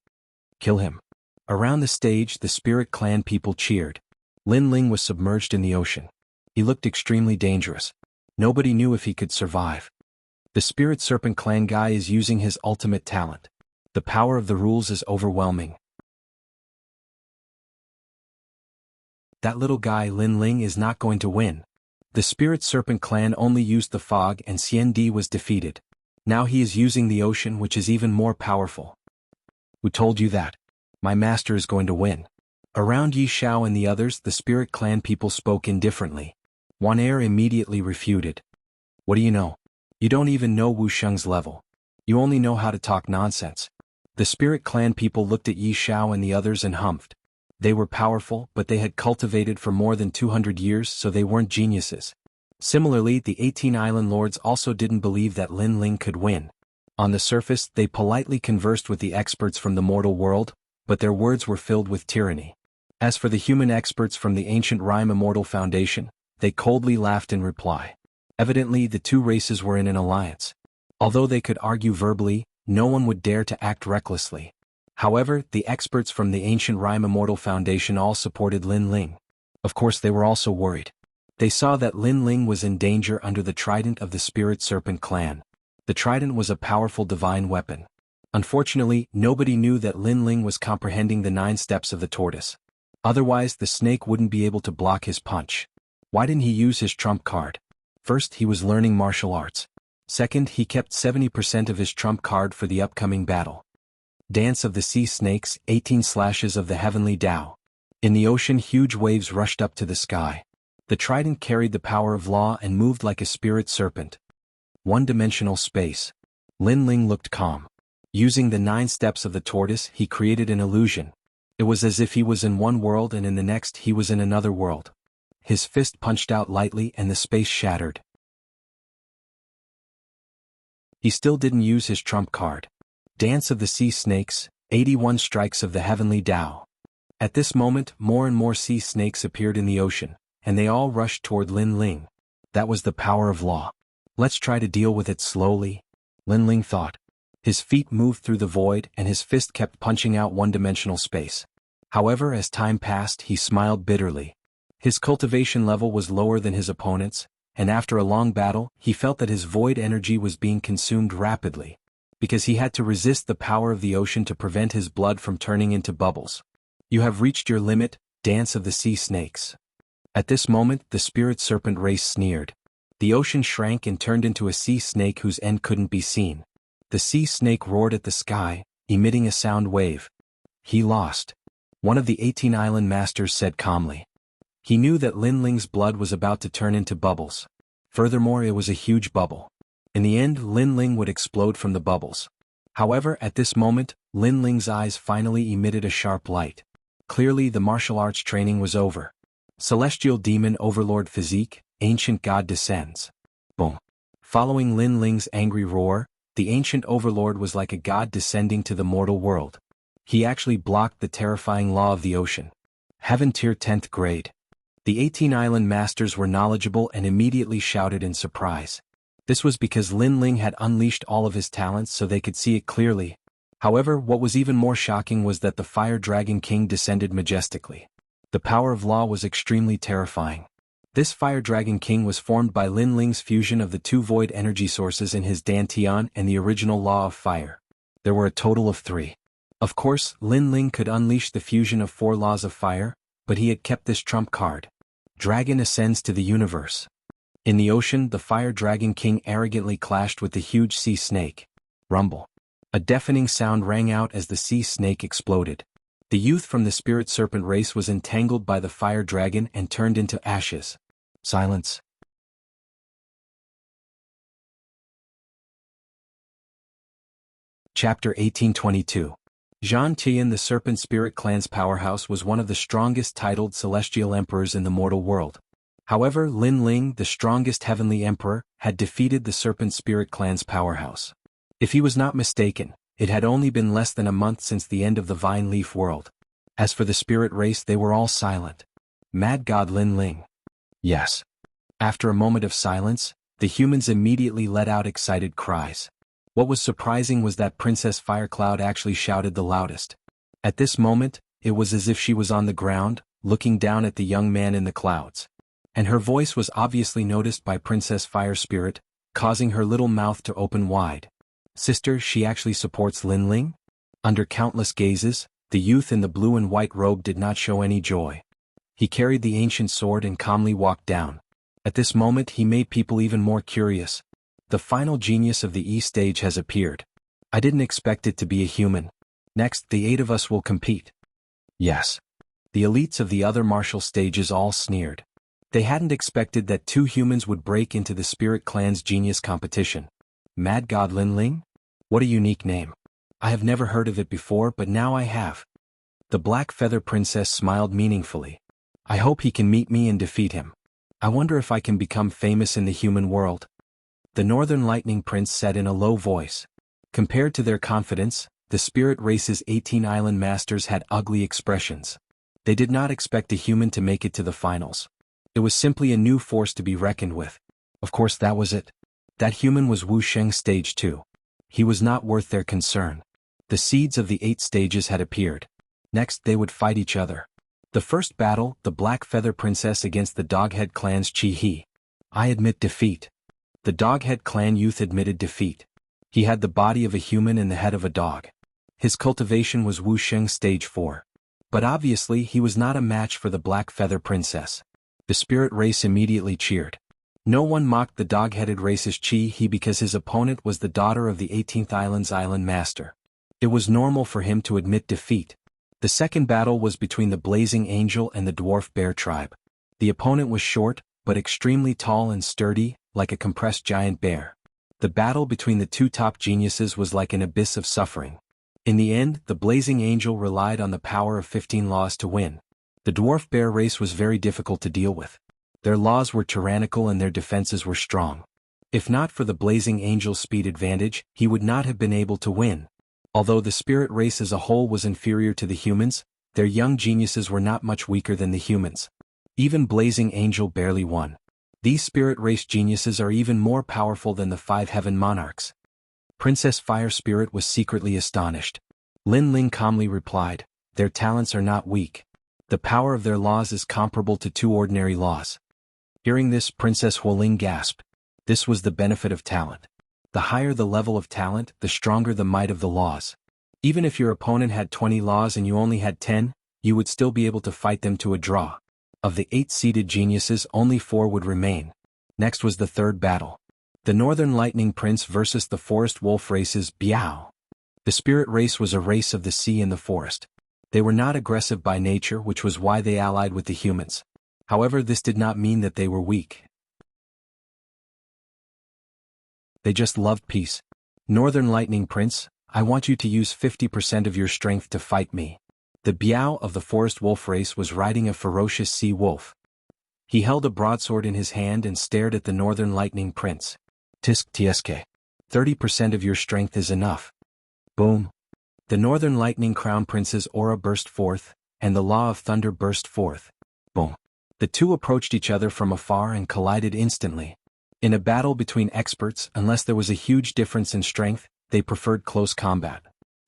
"Kill him." Around the stage, the Spirit Clan people cheered. Lin Ling was submerged in the ocean. He looked extremely dangerous. Nobody knew if he could survive. The Spirit Serpent Clan guy is using his ultimate talent. The power of the rules is overwhelming. That little guy Lin Ling is not going to win. The Spirit Serpent Clan only used the fog and CND was defeated. Now he is using the ocean, which is even more powerful. Who told you that? My master is going to win. Around Yi Xiao and the others, the Spirit Clan people spoke indifferently. Wan Er immediately refuted. What do you know? You don't even know Wu Sheng's level. You only know how to talk nonsense. The Spirit Clan people looked at Yi Xiao and the others and humphed. They were powerful, but they had cultivated for more than 200 years, so they weren't geniuses. Similarly, the 18 island lords also didn't believe that Lin Ling could win. On the surface, they politely conversed with the experts from the mortal world, but their words were filled with tyranny. As for the human experts from the ancient Rhyme Immortal Foundation, they coldly laughed in reply. Evidently, the two races were in an alliance. Although they could argue verbally, no one would dare to act recklessly. However, the experts from the ancient Rhyme Immortal Foundation all supported Lin Ling. Of course, they were also worried. They saw that Lin Ling was in danger under the trident of the Spirit Serpent clan. The trident was a powerful divine weapon. Unfortunately, nobody knew that Lin Ling was comprehending the 9 steps of the tortoise. Otherwise, the snake wouldn't be able to block his punch. Why didn't he use his trump card? First, he was learning martial arts. Second, he kept 70% of his trump card for the upcoming battle. Dance of the Sea Snakes, 18 slashes of the Heavenly Tao. In the ocean, huge waves rushed up to the sky. The trident carried the power of law and moved like a spirit serpent. One-dimensional space. Lin Ling looked calm. Using the 9 steps of the tortoise, he created an illusion. It was as if he was in one world and in the next he was in another world. His fist punched out lightly and the space shattered. He still didn't use his trump card. Dance of the Sea Snakes, 81 strikes of the Heavenly Tao. At this moment, more and more sea snakes appeared in the ocean, and they all rushed toward Lin Ling. That was the power of law. Let's try to deal with it slowly, Lin Ling thought. His feet moved through the void and his fist kept punching out one-dimensional space. However, as time passed, he smiled bitterly. His cultivation level was lower than his opponent's, and after a long battle, he felt that his void energy was being consumed rapidly, because he had to resist the power of the ocean to prevent his blood from turning into bubbles. You have reached your limit, Dance of the Sea Snakes. At this moment, the Spirit Serpent race sneered. The ocean shrank and turned into a sea snake whose end couldn't be seen. The sea snake roared at the sky, emitting a sound wave. He lost. One of the 18 island masters said calmly. He knew that Lin Ling's blood was about to turn into bubbles. Furthermore, it was a huge bubble. In the end, Lin Ling would explode from the bubbles. However, at this moment, Lin Ling's eyes finally emitted a sharp light. Clearly, the martial arts training was over. Celestial Demon Overlord Physique, Ancient God descends. Boom. Following Lin Ling's angry roar, the Ancient Overlord was like a god descending to the mortal world. He actually blocked the terrifying law of the ocean. Heaven Tier 10th grade. The 18 island masters were knowledgeable and immediately shouted in surprise. This was because Lin Ling had unleashed all of his talents so they could see it clearly. However, what was even more shocking was that the Fire Dragon King descended majestically. The power of law was extremely terrifying. This Fire Dragon King was formed by Lin Ling's fusion of the 2 void energy sources in his Dantian and the original law of fire. There were a total of 3. Of course, Lin Ling could unleash the fusion of 4 laws of fire, but he had kept this trump card. Dragon ascends to the universe. In the ocean, the Fire Dragon King arrogantly clashed with the huge sea snake. Rumble. A deafening sound rang out as the sea snake exploded. The youth from the Spirit Serpent race was entangled by the Fire Dragon and turned into ashes. Silence. Chapter 1822. Zhan Tian, the Serpent Spirit Clan's powerhouse, was one of the strongest titled celestial emperors in the mortal world. However, Lin Ling, the strongest heavenly emperor, had defeated the Serpent Spirit Clan's powerhouse. If he was not mistaken, it had only been less than a month since the end of the Vine Leaf world. As for the spirit race, they were all silent. Mad God Lin Ling. Yes. After a moment of silence, the humans immediately let out excited cries. What was surprising was that Princess Firecloud actually shouted the loudest. At this moment, it was as if she was on the ground, looking down at the young man in the clouds. And her voice was obviously noticed by Princess Fire Spirit, causing her little mouth to open wide. Sister, she actually supports Lin Ling? Under countless gazes, the youth in the blue and white robe did not show any joy. He carried the ancient sword and calmly walked down. At this moment he made people even more curious. The final genius of the E stage has appeared. I didn't expect it to be a human. Next, the 8 of us will compete. Yes. The elites of the other martial stages all sneered. They hadn't expected that two humans would break into the Spirit Clan's genius competition. Mad God Linling? What a unique name. I have never heard of it before, but now I have. The Black Feather Princess smiled meaningfully. I hope he can meet me and defeat him. I wonder if I can become famous in the human world. The Northern Lightning Prince said in a low voice. Compared to their confidence, the Spirit Race's 18 island masters had ugly expressions. They did not expect a human to make it to the finals. It was simply a new force to be reckoned with. Of course that was it. That human was Wuxia Stage 2. He was not worth their concern. The seeds of the 8 stages had appeared. Next they would fight each other. The first battle, the Black Feather Princess against the Doghead Clan's Chi-He. I admit defeat. The Doghead Clan youth admitted defeat. He had the body of a human and the head of a dog. His cultivation was Wuxia Stage 4. But obviously he was not a match for the Black Feather Princess. The Spirit Race immediately cheered. No one mocked the dog-headed race's Chi-He because his opponent was the daughter of the 18th Island's Island Master. It was normal for him to admit defeat. The second battle was between the Blazing Angel and the Dwarf Bear tribe. The opponent was short, but extremely tall and sturdy, like a compressed giant bear. The battle between the two top geniuses was like an abyss of suffering. In the end, the Blazing Angel relied on the power of 15 laws to win. The Dwarf Bear race was very difficult to deal with. Their laws were tyrannical and their defenses were strong. If not for the Blazing Angel's speed advantage, he would not have been able to win. Although the Spirit Race as a whole was inferior to the humans, their young geniuses were not much weaker than the humans. Even Blazing Angel barely won. These Spirit Race geniuses are even more powerful than the 5 Heaven Monarchs. Princess Fire Spirit was secretly astonished. Lin Ling calmly replied, their talents are not weak. The power of their laws is comparable to 2 ordinary laws. Hearing this, Princess Huoling gasped. This was the benefit of talent. The higher the level of talent, the stronger the might of the laws. Even if your opponent had 20 laws and you only had 10, you would still be able to fight them to a draw. Of the 8-seeded geniuses, only 4 would remain. Next was the third battle. The Northern Lightning Prince versus the Forest Wolf race's Biao. The Spirit Race was a race of the sea and the forest. They were not aggressive by nature, which was why they allied with the humans. However, this did not mean that they were weak. They just loved peace. Northern Lightning Prince, I want you to use 50% of your strength to fight me. The Biao of the Forest Wolf race was riding a ferocious sea wolf. He held a broadsword in his hand and stared at the Northern Lightning Prince. Tisk tsk. 30% of your strength is enough. Boom. The Northern Lightning Crown Prince's aura burst forth, and the Law of Thunder burst forth. Boom. The two approached each other from afar and collided instantly. In a battle between experts, unless there was a huge difference in strength, they preferred close combat.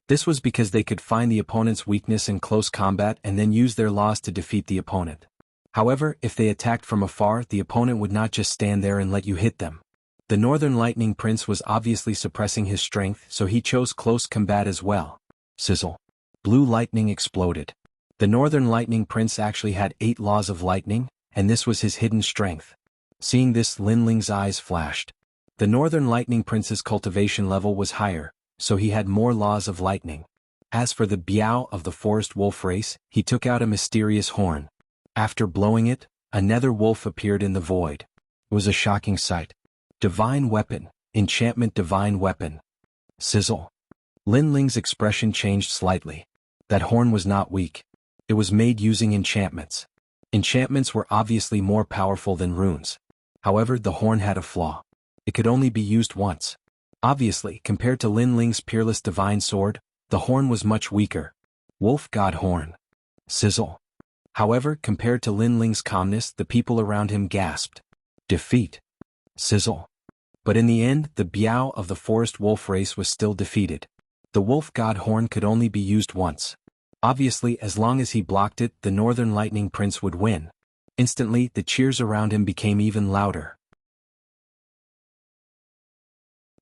This was because they could find the opponent's weakness in close combat and then use their laws to defeat the opponent. However, if they attacked from afar, the opponent would not just stand there and let you hit them. The Northern Lightning Prince was obviously suppressing his strength, so he chose close combat as well. Sizzle. Blue lightning exploded. The Northern Lightning Prince actually had 8 laws of lightning, and this was his hidden strength. Seeing this, Lin Ling's eyes flashed. The Northern Lightning Prince's cultivation level was higher, so he had more laws of lightning. As for the Biao of the Forest Wolf race, he took out a mysterious horn. After blowing it, a nether wolf appeared in the void. It was a shocking sight. Divine weapon, enchantment divine weapon. Sizzle. Lin Ling's expression changed slightly. That horn was not weak. It was made using enchantments. Enchantments were obviously more powerful than runes. However, the horn had a flaw. It could only be used once. Obviously, compared to Lin Ling's peerless divine sword, the horn was much weaker. Wolf God Horn. Sizzle. However, compared to Lin Ling's calmness, the people around him gasped. Defeat. Sizzle. But in the end, the Biao of the Forest Wolf race was still defeated. The Wolf God Horn could only be used once. Obviously, as long as he blocked it, the Northern Lightning Prince would win. Instantly, the cheers around him became even louder.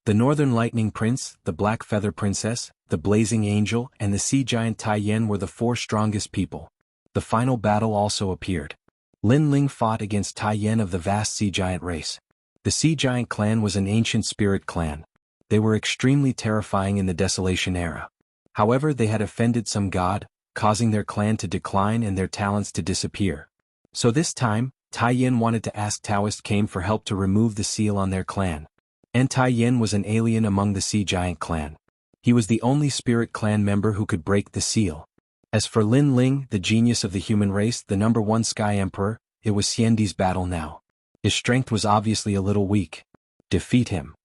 The Northern Lightning Prince, the Black Feather Princess, the Blazing Angel, and the Sea Giant Tai Yen were the 4 strongest people. The final battle also appeared. Lin Ling fought against Tai Yen of the vast Sea Giant race. The Sea Giant clan was an ancient spirit clan. They were extremely terrifying in the Desolation era. However, they had offended some god, causing their clan to decline and their talents to disappear. So this time, Tai Yin wanted to ask Taoist Kame for help to remove the seal on their clan. And Tai Yin was an alien among the Sea Giant clan. He was the only spirit clan member who could break the seal. As for Lin Ling, the genius of the human race, the #1 Sky Emperor, it was Xiandi's battle now. His strength was obviously a little weak. Defeat him.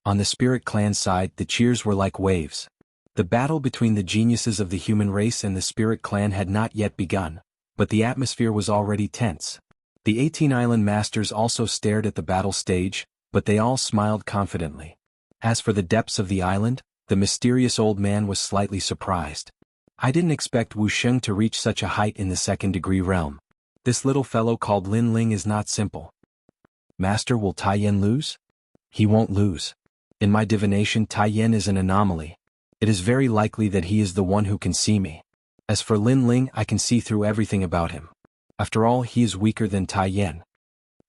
On the spirit clan side, the cheers were like waves. The battle between the geniuses of the human race and the spirit clan had not yet begun, but the atmosphere was already tense. The 18 island masters also stared at the battle stage, but they all smiled confidently. As for the depths of the island, the mysterious old man was slightly surprised. I didn't expect Wuxia to reach such a height in the second-degree realm. This little fellow called Lin Ling is not simple. Master, will Tai Yin lose? He won't lose. In my divination, Tai Yin is an anomaly. It is very likely that he is the one who can see me. As for Lin Ling, I can see through everything about him. After all, he is weaker than Tai Yin.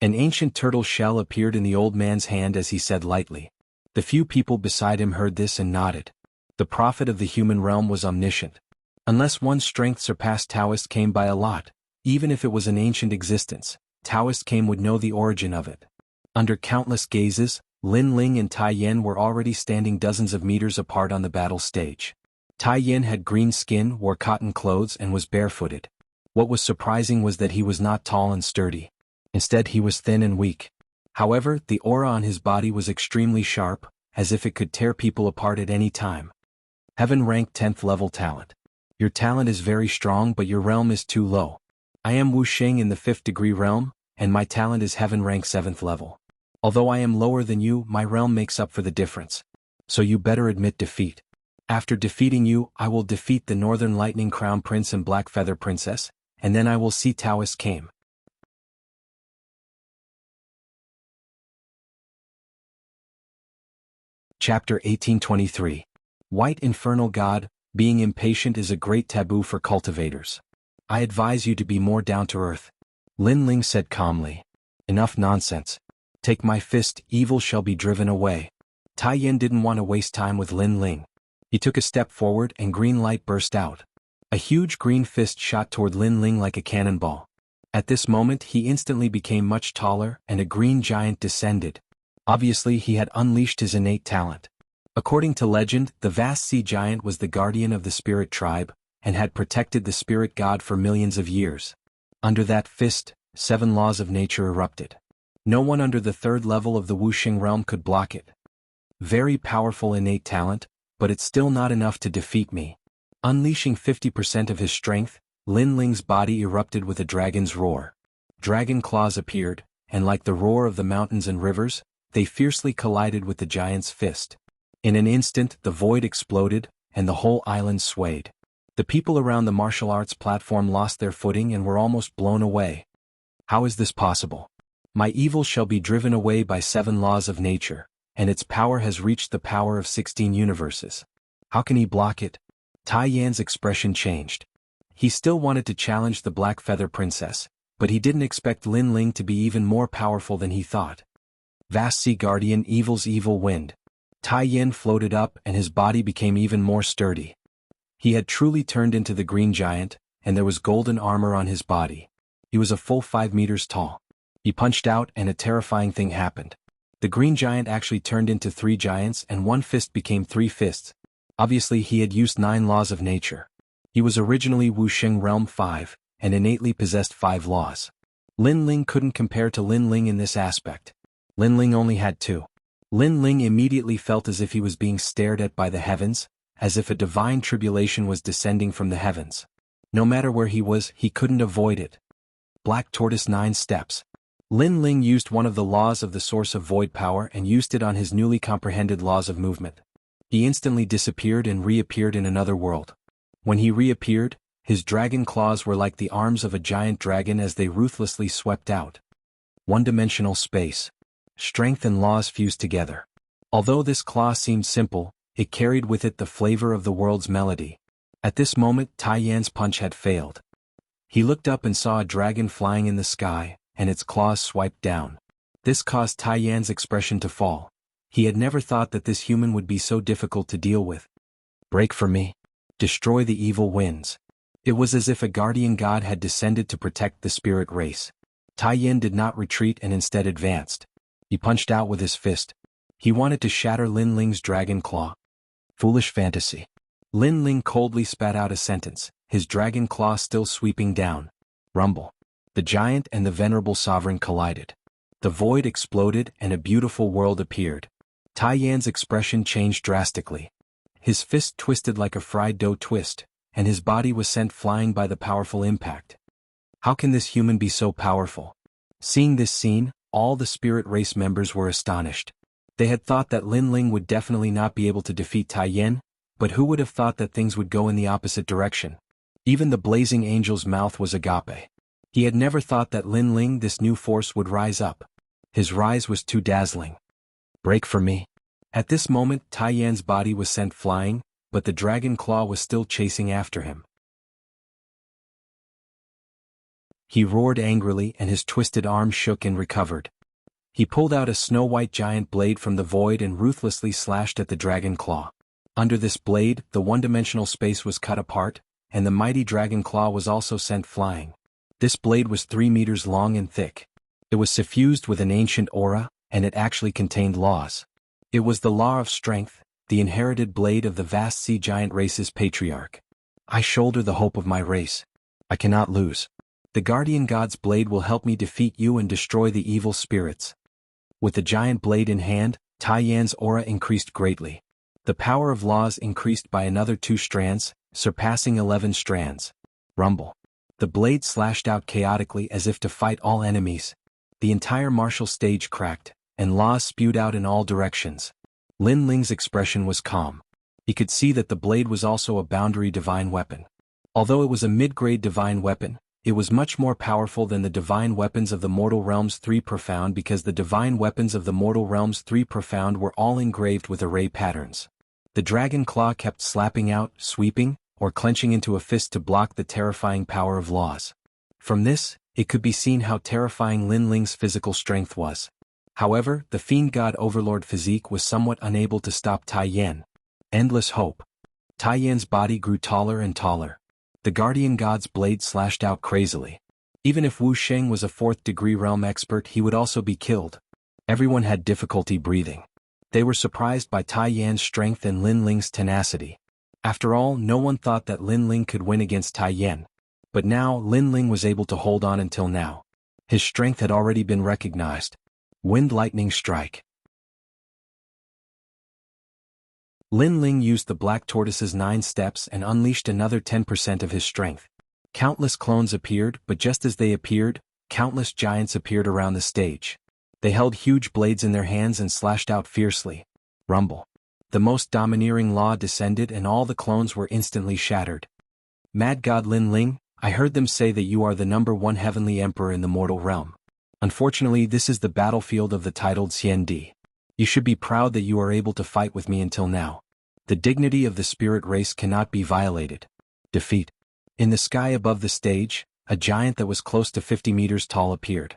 An ancient turtle shell appeared in the old man's hand as he said lightly. The few people beside him heard this and nodded. The prophet of the human realm was omniscient. Unless one's strength surpassed Taoist Kame by a lot, even if it was an ancient existence, Taoist Kame would know the origin of it. Under countless gazes, Lin Ling and Tai Yin were already standing dozens of meters apart on the battle stage. Tai Yin had green skin, wore cotton clothes and was barefooted. What was surprising was that he was not tall and sturdy. Instead, he was thin and weak. However, the aura on his body was extremely sharp, as if it could tear people apart at any time. Heaven ranked 10th level talent. Your talent is very strong, but your realm is too low. I am Wuxia in the 5th degree realm, and my talent is heaven rank 7th level. Although I am lower than you, my realm makes up for the difference. So you better admit defeat. After defeating you, I will defeat the Northern Lightning Crown Prince and Black Feather Princess, and then I will see Taoist Kame. Chapter 1823. White Infernal God, being impatient is a great taboo for cultivators. I advise you to be more down to earth. Lin Ling said calmly. Enough nonsense. Take my fist, evil shall be driven away. Tai Yin didn't want to waste time with Lin Ling. He took a step forward and green light burst out. A huge green fist shot toward Lin Ling like a cannonball. At this moment he instantly became much taller and a green giant descended. Obviously he had unleashed his innate talent. According to legend, the vast sea giant was the guardian of the spirit tribe, and had protected the spirit god for millions of years. Under that fist, 7 laws of nature erupted. No one under the 3rd level of the Wuxia realm could block it. Very powerful innate talent, but it's still not enough to defeat me. Unleashing 50% of his strength, Lin Ling's body erupted with a dragon's roar. Dragon claws appeared, and like the roar of the mountains and rivers, they fiercely collided with the giant's fist. In an instant, the void exploded, and the whole island swayed. The people around the martial arts platform lost their footing and were almost blown away. How is this possible? My evil shall be driven away by 7 laws of nature, and its power has reached the power of 16 universes. How can he block it? Tai Yan's expression changed. He still wanted to challenge the Black Feather Princess, but he didn't expect Lin Ling to be even more powerful than he thought. Vast Sea Guardian, evil's evil wind. Tai Yin floated up and his body became even more sturdy. He had truly turned into the green giant, and there was golden armor on his body. He was a full 5 meters tall. He punched out and a terrifying thing happened. The green giant actually turned into 3 giants and 1 fist became 3 fists. Obviously he had used 9 laws of nature. He was originally Wuxia Realm 5, and innately possessed 5 laws. Lin Ling couldn't compare to Lin Ling in this aspect. Lin Ling only had 2. Lin Ling immediately felt as if he was being stared at by the heavens, as if a divine tribulation was descending from the heavens. No matter where he was, he couldn't avoid it. Black Tortoise 9 steps. Lin Ling used one of the laws of the source of void power and used it on his newly comprehended laws of movement. He instantly disappeared and reappeared in another world. When he reappeared, his dragon claws were like the arms of a giant dragon as they ruthlessly swept out. One-dimensional space. Strength and laws fused together. Although this claw seemed simple, it carried with it the flavor of the world's melody. At this moment, Tai Yan's punch had failed. He looked up and saw a dragon flying in the sky, and its claws swiped down. This caused Tai Yan's expression to fall. He had never thought that this human would be so difficult to deal with. Break for me. Destroy the evil winds. It was as if a guardian god had descended to protect the spirit race. Tai Yin did not retreat and instead advanced. He punched out with his fist. He wanted to shatter Lin Ling's dragon claw. Foolish fantasy. Lin Ling coldly spat out a sentence, his dragon claw still sweeping down. Rumble. The giant and the venerable sovereign collided. The void exploded and a beautiful world appeared. Tai Yan's expression changed drastically. His fist twisted like a fried dough twist, and his body was sent flying by the powerful impact. How can this human be so powerful? Seeing this scene, all the spirit race members were astonished. They had thought that Lin Ling would definitely not be able to defeat Tai Yin, but who would have thought that things would go in the opposite direction? Even the blazing angel's mouth was agape. He had never thought that Lin Ling, this new force, would rise up. His rise was too dazzling. Break for me. At this moment, Tai Yan's body was sent flying, but the dragon claw was still chasing after him. He roared angrily and his twisted arm shook and recovered. He pulled out a snow-white giant blade from the void and ruthlessly slashed at the dragon claw. Under this blade, the one-dimensional space was cut apart, and the mighty dragon claw was also sent flying. This blade was 3 meters long and thick. It was suffused with an ancient aura, and it actually contained laws. It was the law of strength, the inherited blade of the vast sea giant race's patriarch. I shoulder the hope of my race. I cannot lose. The guardian god's blade will help me defeat you and destroy the evil spirits. With the giant blade in hand, Tai Yan's aura increased greatly. The power of laws increased by another 2 strands, surpassing 11 strands. Rumble. The blade slashed out chaotically as if to fight all enemies. The entire martial stage cracked, and laws spewed out in all directions. Lin Ling's expression was calm. He could see that the blade was also a boundary divine weapon. Although it was a mid-grade divine weapon, it was much more powerful than the divine weapons of the Mortal Realms 3 Profound because the divine weapons of the Mortal Realms 3 Profound were all engraved with array patterns. The dragon claw kept slapping out, sweeping, or clenching into a fist to block the terrifying power of laws. From this, it could be seen how terrifying Lin Ling's physical strength was. However, the fiend god overlord physique was somewhat unable to stop Tai Yan. Endless hope. Tai Yan's body grew taller and taller. The guardian god's blade slashed out crazily. Even if Wu Sheng was a 4th-degree realm expert, he would also be killed. Everyone had difficulty breathing. They were surprised by Tai Yan's strength and Lin Ling's tenacity. After all, no one thought that Lin Ling could win against Tai Yan. But now, Lin Ling was able to hold on until now. His strength had already been recognized. Wind lightning strike. Lin Ling used the Black Tortoise's 9 steps and unleashed another 10% of his strength. Countless clones appeared, but just as they appeared, countless giants appeared around the stage. They held huge blades in their hands and slashed out fiercely. Rumble. The most domineering law descended and all the clones were instantly shattered. Mad God Lin Ling, I heard them say that you are the #1 heavenly emperor in the mortal realm. Unfortunately, this is the battlefield of the titled Xiandi. You should be proud that you are able to fight with me until now. The dignity of the spirit race cannot be violated. Defeat. In the sky above the stage, a giant that was close to 50 meters tall appeared.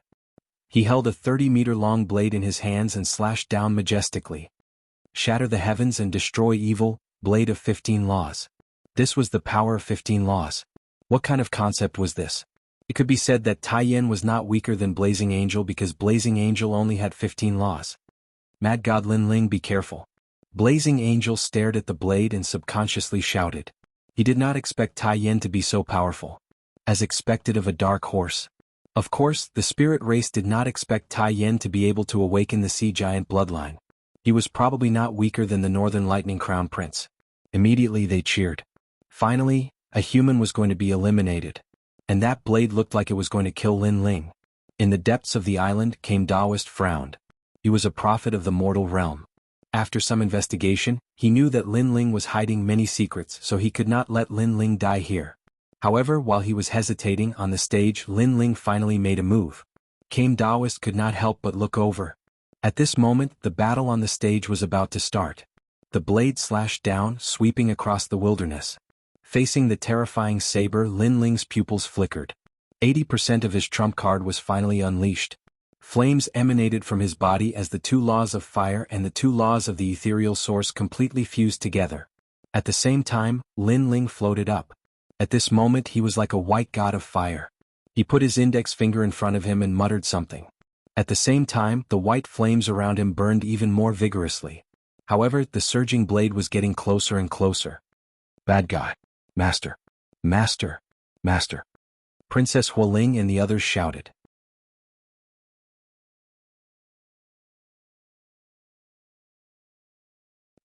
He held a 30-meter-long blade in his hands and slashed down majestically. Shatter the heavens and destroy evil, blade of 15 laws. This was the power of 15 laws. What kind of concept was this? It could be said that Tai Yin was not weaker than Blazing Angel because Blazing Angel only had 15 laws. Mad God Lin Ling, be careful. Blazing Angel stared at the blade and subconsciously shouted. He did not expect Tai Yin to be so powerful. As expected of a dark horse. Of course, the spirit race did not expect Tai Yin to be able to awaken the sea giant bloodline. He was probably not weaker than the Northern Lightning Crown Prince. Immediately they cheered. Finally, a human was going to be eliminated. And that blade looked like it was going to kill Lin Ling. In the depths of the island, came Taoist frowned. He was a prophet of the mortal realm. After some investigation, he knew that Lin Ling was hiding many secrets, so he could not let Lin Ling die here. However, while he was hesitating on the stage, Lin Ling finally made a move. Kame Taoist could not help but look over. At this moment, the battle on the stage was about to start. The blade slashed down, sweeping across the wilderness. Facing the terrifying saber, Lin Ling's pupils flickered. 80% of his trump card was finally unleashed. Flames emanated from his body as the 2 laws of fire and the 2 laws of the ethereal source completely fused together. At the same time, Lin Ling floated up. At this moment he was like a white god of fire. He put his index finger in front of him and muttered something. At the same time, the white flames around him burned even more vigorously. However, the surging blade was getting closer and closer. Bad guy. Master. Master. Master. Princess Hualing and the others shouted.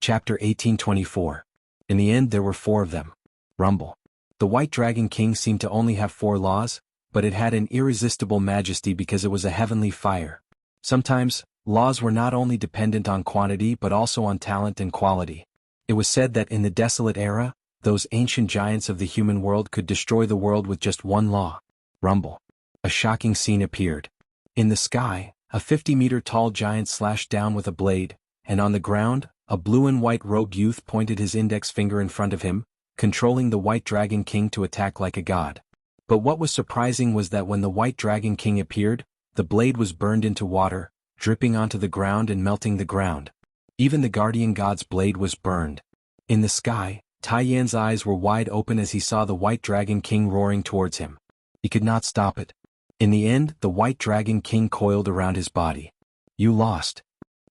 Chapter 1824. In the end there were 4 of them. Rumble. The White Dragon King seemed to only have 4 laws, but it had an irresistible majesty because it was a heavenly fire. Sometimes, laws were not only dependent on quantity but also on talent and quality. It was said that in the desolate era, those ancient giants of the human world could destroy the world with just 1 law. Rumble. A shocking scene appeared. In the sky, a 50-meter-tall giant slashed down with a blade, and on the ground, a blue and white robed youth pointed his index finger in front of him, controlling the White Dragon King to attack like a god. But what was surprising was that when the White Dragon King appeared, the blade was burned into water, dripping onto the ground and melting the ground. Even the guardian god's blade was burned. In the sky, Tai Yan's eyes were wide open as he saw the White Dragon King roaring towards him. He could not stop it. In the end, the White Dragon King coiled around his body. You lost.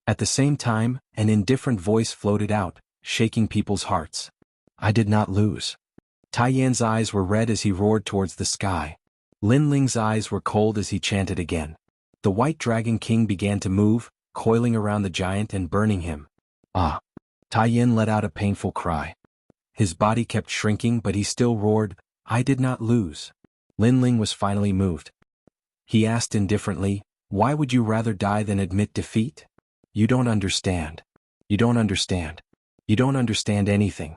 At the same time, an indifferent voice floated out, shaking people's hearts. I did not lose. Tai Yan's eyes were red as he roared towards the sky. Lin Ling's eyes were cold as he chanted again. The White Dragon King began to move, coiling around the giant and burning him. Ah! Tai Yan let out a painful cry. His body kept shrinking but he still roared, I did not lose. Lin Ling was finally moved. He asked indifferently, why would you rather die than admit defeat? You don't understand. You don't understand. You don't understand anything.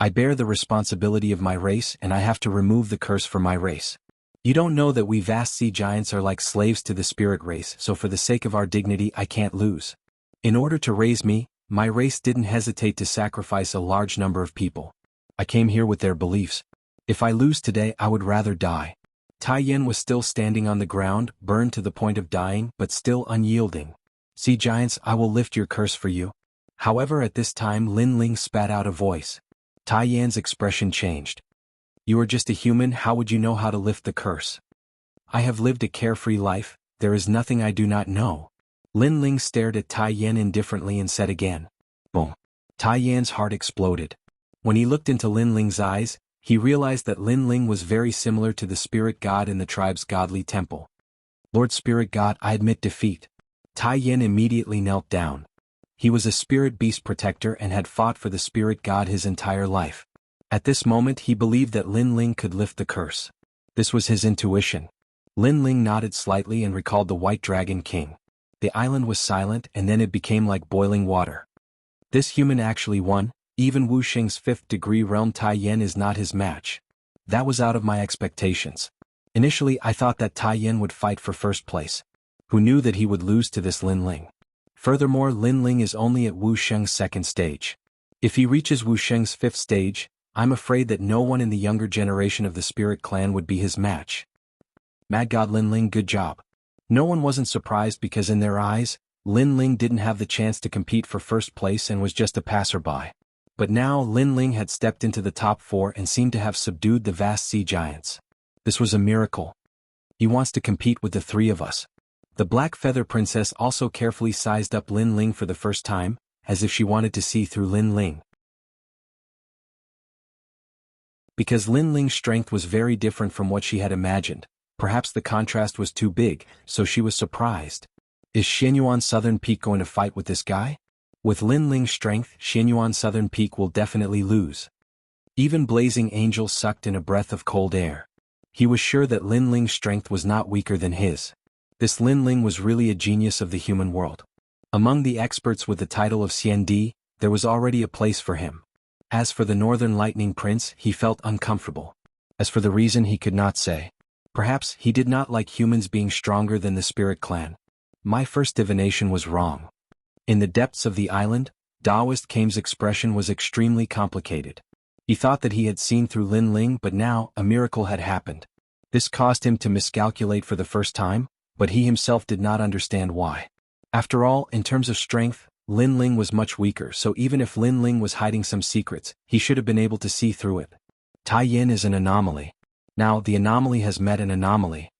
I bear the responsibility of my race and I have to remove the curse for my race. You don't know that we vast sea giants are like slaves to the spirit race, so for the sake of our dignity I can't lose. In order to raise me, my race didn't hesitate to sacrifice a large number of people. I came here with their beliefs. If I lose today I would rather die. Tai Yan was still standing on the ground, burned to the point of dying but still unyielding. Sea giants, I will lift your curse for you. However, at this time Lin Ling spat out a voice. Tai Yan's expression changed. You are just a human, how would you know how to lift the curse? I have lived a carefree life, there is nothing I do not know. Lin Ling stared at Tai Yan indifferently and said again. Boom. Tai Yan's heart exploded. When he looked into Lin Ling's eyes, he realized that Lin Ling was very similar to the spirit god in the tribe's godly temple. Lord Spirit God, I admit defeat. Tai Yan immediately knelt down. He was a spirit beast protector and had fought for the spirit god his entire life. At this moment he believed that Lin Ling could lift the curse. This was his intuition. Lin Ling nodded slightly and recalled the White Dragon King. The island was silent and then it became like boiling water. This human actually won, even Wuxia's 5th degree realm Tai Yan is not his match. That was out of my expectations. Initially I thought that Tai Yan would fight for first place. Who knew that he would lose to this Lin Ling? Furthermore, Lin Ling is only at Wuxia's 2nd stage. If he reaches Wuxia's 5th stage, I'm afraid that no one in the younger generation of the Spirit Clan would be his match. Mad God Lin Ling, good job. No one wasn't surprised because in their eyes, Lin Ling didn't have the chance to compete for first place and was just a passerby. But now Lin Ling had stepped into the top 4 and seemed to have subdued the vast sea giants. This was a miracle. He wants to compete with the 3 of us. The Black Feather Princess also carefully sized up Lin Ling for the first time, as if she wanted to see through Lin Ling. Because Lin Ling's strength was very different from what she had imagined, perhaps the contrast was too big, so she was surprised. Is Xianyuan Southern Peak going to fight with this guy? With Lin Ling's strength, Xianyuan Southern Peak will definitely lose. Even Blazing Angel sucked in a breath of cold air. He was sure that Lin Ling's strength was not weaker than his. This Lin Ling was really a genius of the human world. Among the experts with the title of Xiandi, there was already a place for him. As for the Northern Lightning Prince, he felt uncomfortable. As for the reason, he could not say. Perhaps he did not like humans being stronger than the Spirit Clan. My first divination was wrong. In the depths of the island, Daoist Kame's expression was extremely complicated. He thought that he had seen through Lin Ling, but now a miracle had happened. This caused him to miscalculate for the first time, but he himself did not understand why. After all, in terms of strength, Lin Ling was much weaker, so even if Lin Ling was hiding some secrets, he should have been able to see through it. Tai Yin is an anomaly. Now the anomaly has met an anomaly.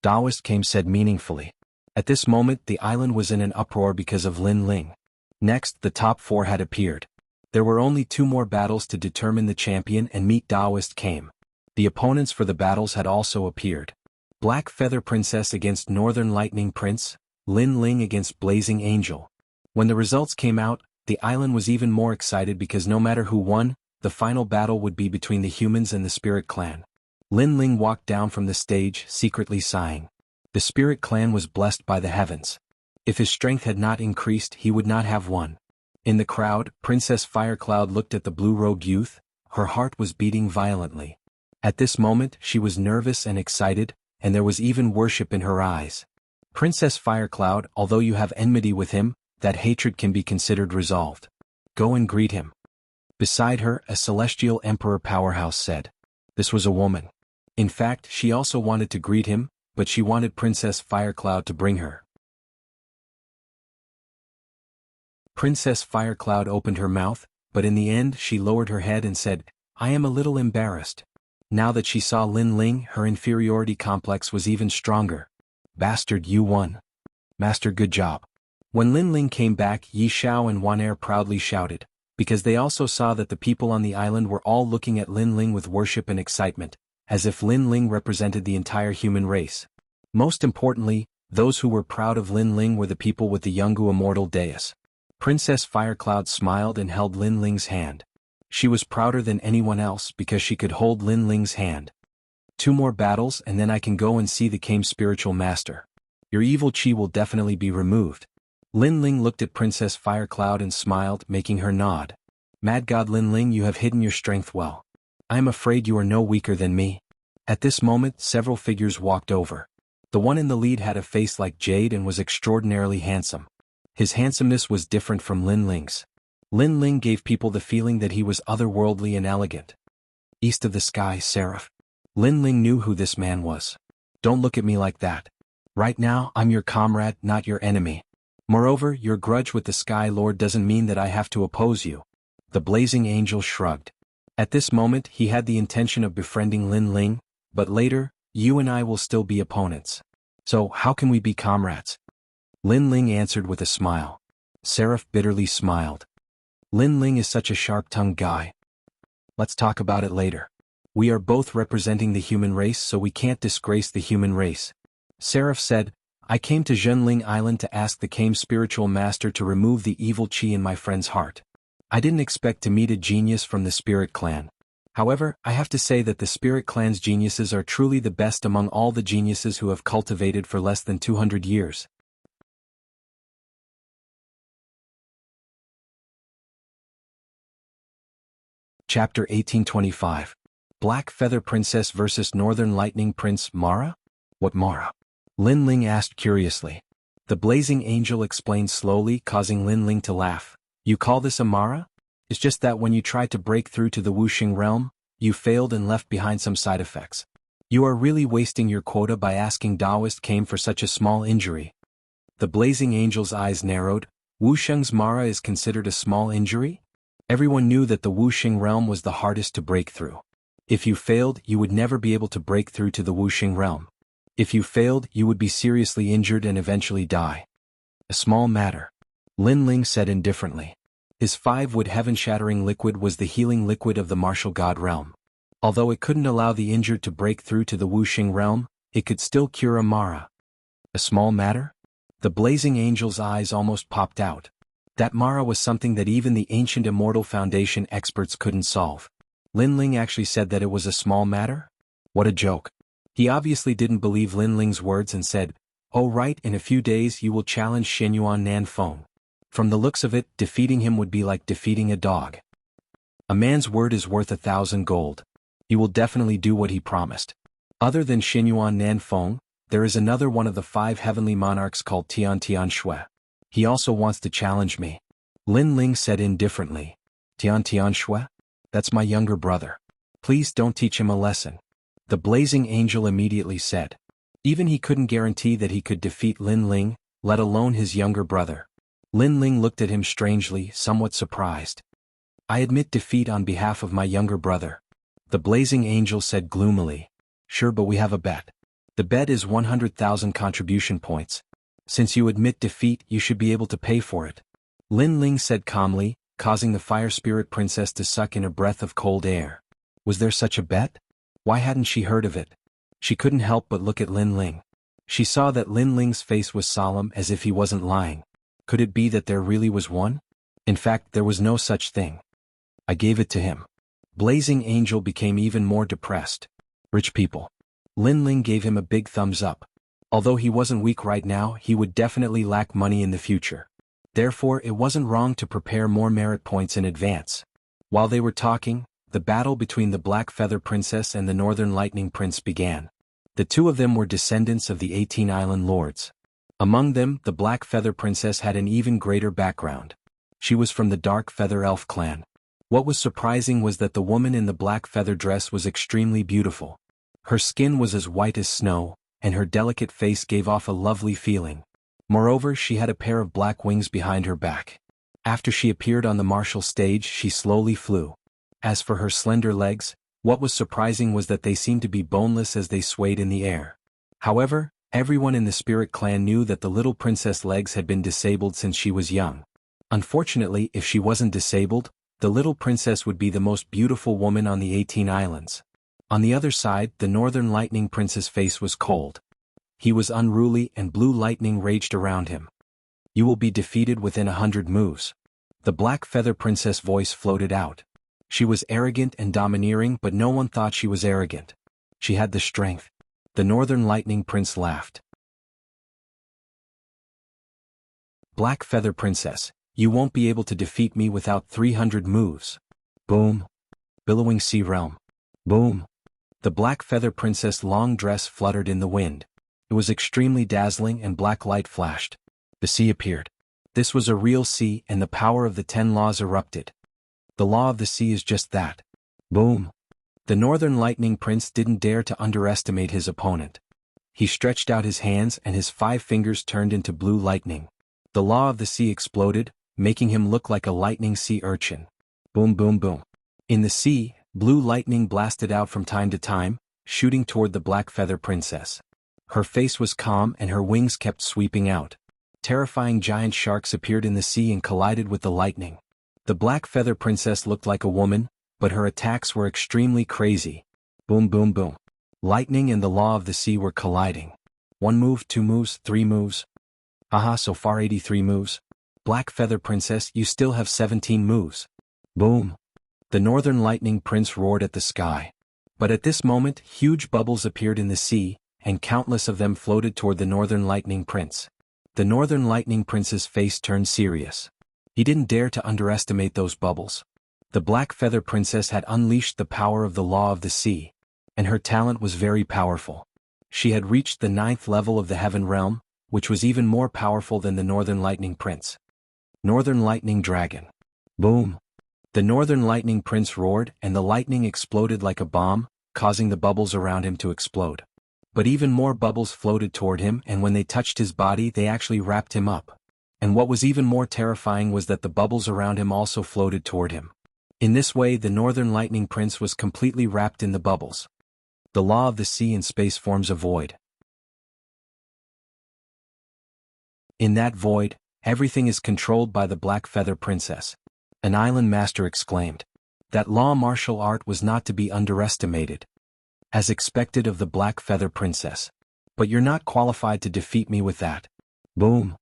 Taoist came said meaningfully. At this moment the island was in an uproar because of Lin Ling. Next the top 4 had appeared. There were only 2 more battles to determine the champion and Meet Taoist came. The opponents for the battles had also appeared. Black Feather Princess against Northern Lightning Prince, Lin Ling against Blazing Angel. When the results came out, the island was even more excited because no matter who won, the final battle would be between the humans and the Spirit Clan. Lin Ling walked down from the stage, secretly sighing. The Spirit Clan was blessed by the heavens. If his strength had not increased, he would not have won. In the crowd, Princess Firecloud looked at the blue-robed youth. Her heart was beating violently. At this moment, she was nervous and excited, and there was even worship in her eyes. Princess Firecloud, although you have enmity with him, that hatred can be considered resolved. Go and greet him. Beside her, a celestial emperor powerhouse said. This was a woman. In fact, she also wanted to greet him, but she wanted Princess Firecloud to bring her. Princess Firecloud opened her mouth, but in the end she lowered her head and said, I am a little embarrassed. Now that she saw Lin Ling, her inferiority complex was even stronger. Bastard, you won. Master, good job. When Lin Ling came back, Yi Xiao and Wan Er proudly shouted, because they also saw that the people on the island were all looking at Lin Ling with worship and excitement, as if Lin Ling represented the entire human race. Most importantly, those who were proud of Lin Ling were the people with the Jianghu immortal dais. Princess Firecloud smiled and held Lin Ling's hand. She was prouder than anyone else because she could hold Lin Ling's hand. 2 more battles and then I can go and see the Kame spiritual master. Your evil chi will definitely be removed. Lin Ling looked at Princess Firecloud and smiled, making her nod. Mad God Lin Ling, you have hidden your strength well. I am afraid you are no weaker than me. At this moment, several figures walked over. The one in the lead had a face like jade and was extraordinarily handsome. His handsomeness was different from Lin Ling's. Lin Ling gave people the feeling that he was otherworldly and elegant. East of the sky, Seraph. Lin Ling knew who this man was. Don't look at me like that. Right now, I'm your comrade, not your enemy. Moreover, your grudge with the Sky Lord doesn't mean that I have to oppose you. The Blazing Angel shrugged. At this moment, he had the intention of befriending Lin Ling, but later, you and I will still be opponents. So, how can we be comrades? Lin Ling answered with a smile. Seraph bitterly smiled. Lin Ling is such a sharp-tongued guy. Let's talk about it later. We are both representing the human race, so we can't disgrace the human race. Seraph said, I came to Zhenling Island to ask the Kame spiritual master to remove the evil chi in my friend's heart. I didn't expect to meet a genius from the Spirit Clan. However, I have to say that the Spirit Clan's geniuses are truly the best among all the geniuses who have cultivated for less than 200 years. Chapter 1825. Black Feather Princess vs. Northern Lightning Prince Mara? What Mara? Lin Ling asked curiously. The Blazing Angel explained slowly, causing Lin Ling to laugh. You call this a Mara? It's just that when you tried to break through to the Wuxia realm, you failed and left behind some side effects. You are really wasting your quota by asking Taoist came for such a small injury. The Blazing Angel's eyes narrowed. Wuxia's Mara is considered a small injury? Everyone knew that the Wuxia realm was the hardest to break through. If you failed, you would never be able to break through to the Wuxia realm. If you failed, you would be seriously injured and eventually die. A small matter. Lin Ling said indifferently. His 5-wood heaven-shattering liquid was the healing liquid of the martial god realm. Although it couldn't allow the injured to break through to the Wuxia realm, it could still cure a Mara. A small matter? The Blazing Angel's eyes almost popped out. That Mara was something that even the ancient Immortal Foundation experts couldn't solve. Lin Ling actually said that it was a small matter? What a joke. He obviously didn't believe Lin Ling's words and said, Oh right, in a few days you will challenge Xinyuan Nanfeng. From the looks of it, defeating him would be like defeating a dog. A man's word is worth 1,000 gold. He will definitely do what he promised. Other than Xinyuan Nanfeng, there is another one of the 5 heavenly monarchs called Tian Tian Shui. He also wants to challenge me. Lin Ling said indifferently. Tian Tian Shui? That's my younger brother. Please don't teach him a lesson. The Blazing Angel immediately said. Even he couldn't guarantee that he could defeat Lin Ling, let alone his younger brother. Lin Ling looked at him strangely, somewhat surprised. I admit defeat on behalf of my younger brother. The blazing angel said gloomily. Sure, but we have a bet. The bet is 100,000 contribution points. Since you admit defeat, you should be able to pay for it. Lin Ling said calmly, causing the fire spirit princess to suck in a breath of cold air. Was there such a bet? Why hadn't she heard of it? She couldn't help but look at Lin Ling. She saw that Lin Ling's face was solemn as if he wasn't lying. Could it be that there really was one? In fact, there was no such thing. I gave it to him. Blazing Angel became even more depressed. Rich people. Lin Ling gave him a big thumbs up. Although he wasn't weak right now, he would definitely lack money in the future. Therefore, it wasn't wrong to prepare more merit points in advance. While they were talking, the battle between the Black Feather Princess and the Northern Lightning Prince began. The two of them were descendants of the 18 Island Lords. Among them, the Black Feather Princess had an even greater background. She was from the Dark Feather Elf clan. What was surprising was that the woman in the black feather dress was extremely beautiful. Her skin was as white as snow, and her delicate face gave off a lovely feeling. Moreover, she had a pair of black wings behind her back. After she appeared on the martial stage, she slowly flew. As for her slender legs, what was surprising was that they seemed to be boneless as they swayed in the air. However, everyone in the Spirit Clan knew that the little princess' legs had been disabled since she was young. Unfortunately, if she wasn't disabled, the little princess would be the most beautiful woman on the 18 islands. On the other side, the Northern Lightning Prince's face was cold. He was unruly and blue lightning raged around him. You will be defeated within 100 moves. The Black Feather Princess voice floated out. She was arrogant and domineering, but no one thought she was arrogant. She had the strength. The Northern Lightning Prince laughed. Black Feather Princess, you won't be able to defeat me without 300 moves. Boom. Billowing Sea Realm. Boom. The Black Feather Princess' long dress fluttered in the wind. It was extremely dazzling and black light flashed. The sea appeared. This was a real sea and the power of the 10 laws erupted. The law of the sea is just that. Boom. The Northern Lightning Prince didn't dare to underestimate his opponent. He stretched out his hands and his 5 fingers turned into blue lightning. The law of the sea exploded, making him look like a lightning sea urchin. Boom boom boom. In the sea, blue lightning blasted out from time to time, shooting toward the Black Feather Princess. Her face was calm and her wings kept sweeping out. Terrifying giant sharks appeared in the sea and collided with the lightning. The Black Feather Princess looked like a woman, but her attacks were extremely crazy. Boom boom boom. Lightning and the law of the sea were colliding. 1 move, 2 moves, 3 moves. Haha, so far 83 moves. Black Feather Princess, you still have 17 moves. Boom. The Northern Lightning Prince roared at the sky. But at this moment, huge bubbles appeared in the sea, and countless of them floated toward the Northern Lightning Prince. The Northern Lightning Prince's face turned serious. He didn't dare to underestimate those bubbles. The Black Feather Princess had unleashed the power of the law of the sea, and her talent was very powerful. She had reached the 9th level of the Heaven Realm, which was even more powerful than the Northern Lightning Prince. Northern Lightning Dragon. Boom. The Northern Lightning Prince roared and the lightning exploded like a bomb, causing the bubbles around him to explode. But even more bubbles floated toward him, and when they touched his body they actually wrapped him up. And what was even more terrifying was that the bubbles around him also floated toward him. In this way the Northern Lightning Prince was completely wrapped in the bubbles. The law of the sea and space forms a void. In that void, everything is controlled by the Black Feather Princess. An island master exclaimed. That law martial art was not to be underestimated. As expected of the Black Feather Princess. But you're not qualified to defeat me with that. Boom.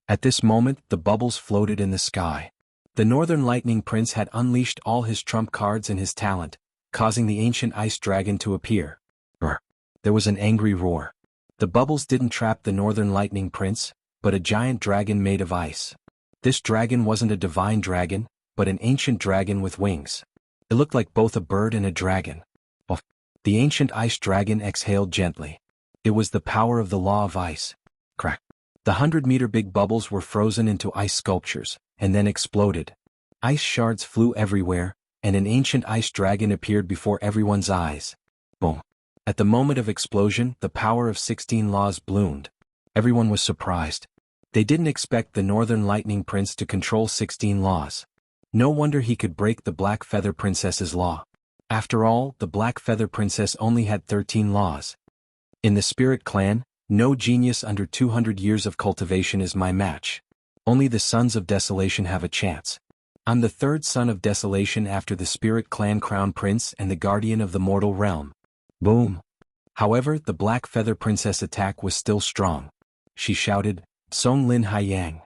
At this moment, the bubbles floated in the sky. The Northern Lightning Prince had unleashed all his trump cards and his talent, causing the ancient ice dragon to appear. Brr. There was an angry roar. The bubbles didn't trap the Northern Lightning Prince, but a giant dragon made of ice. This dragon wasn't a divine dragon, but an ancient dragon with wings. It looked like both a bird and a dragon. Oh. The ancient ice dragon exhaled gently. It was the power of the law of ice. Crack. The 100-meter big bubbles were frozen into ice sculptures, and then exploded. Ice shards flew everywhere, and an ancient ice dragon appeared before everyone's eyes. Boom. At the moment of explosion, the power of 16 laws bloomed. Everyone was surprised. They didn't expect the Northern Lightning Prince to control 16 laws. No wonder he could break the Black Feather Princess's law. After all, the Black Feather Princess only had 13 laws. In the Spirit Clan, no genius under 200 years of cultivation is my match. Only the Sons of Desolation have a chance. I'm the third Son of Desolation after the Spirit Clan Crown Prince and the Guardian of the Mortal Realm. Boom. However, the Black Feather Princess attack was still strong. She shouted, Song Lin Haiyang.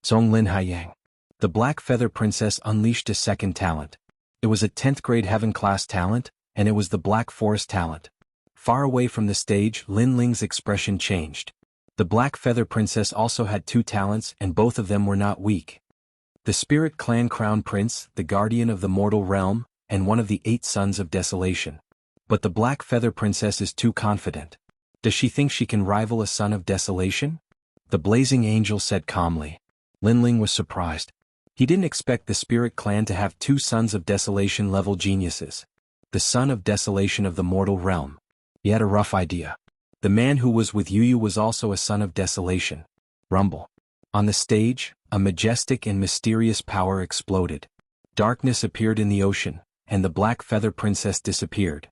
Song Lin Haiyang. The Black Feather Princess unleashed a second talent. It was a 10th grade heaven class talent, and it was the Black Forest talent. Far away from the stage, Lin Ling's expression changed. The Black Feather Princess also had 2 talents and both of them were not weak. The Spirit Clan Crown Prince, the Guardian of the Mortal Realm, and one of the 8 Sons of Desolation. But the Black Feather Princess is too confident. Does she think she can rival a Son of Desolation? The Blazing Angel said calmly. Lin Ling was surprised. He didn't expect the Spirit Clan to have 2 Sons of Desolation level geniuses. The Son of Desolation of the Mortal Realm. He had a rough idea. The man who was with Yu was also a Son of Desolation. Rumble. On the stage, a majestic and mysterious power exploded. Darkness appeared in the ocean, and the Black Feather Princess disappeared.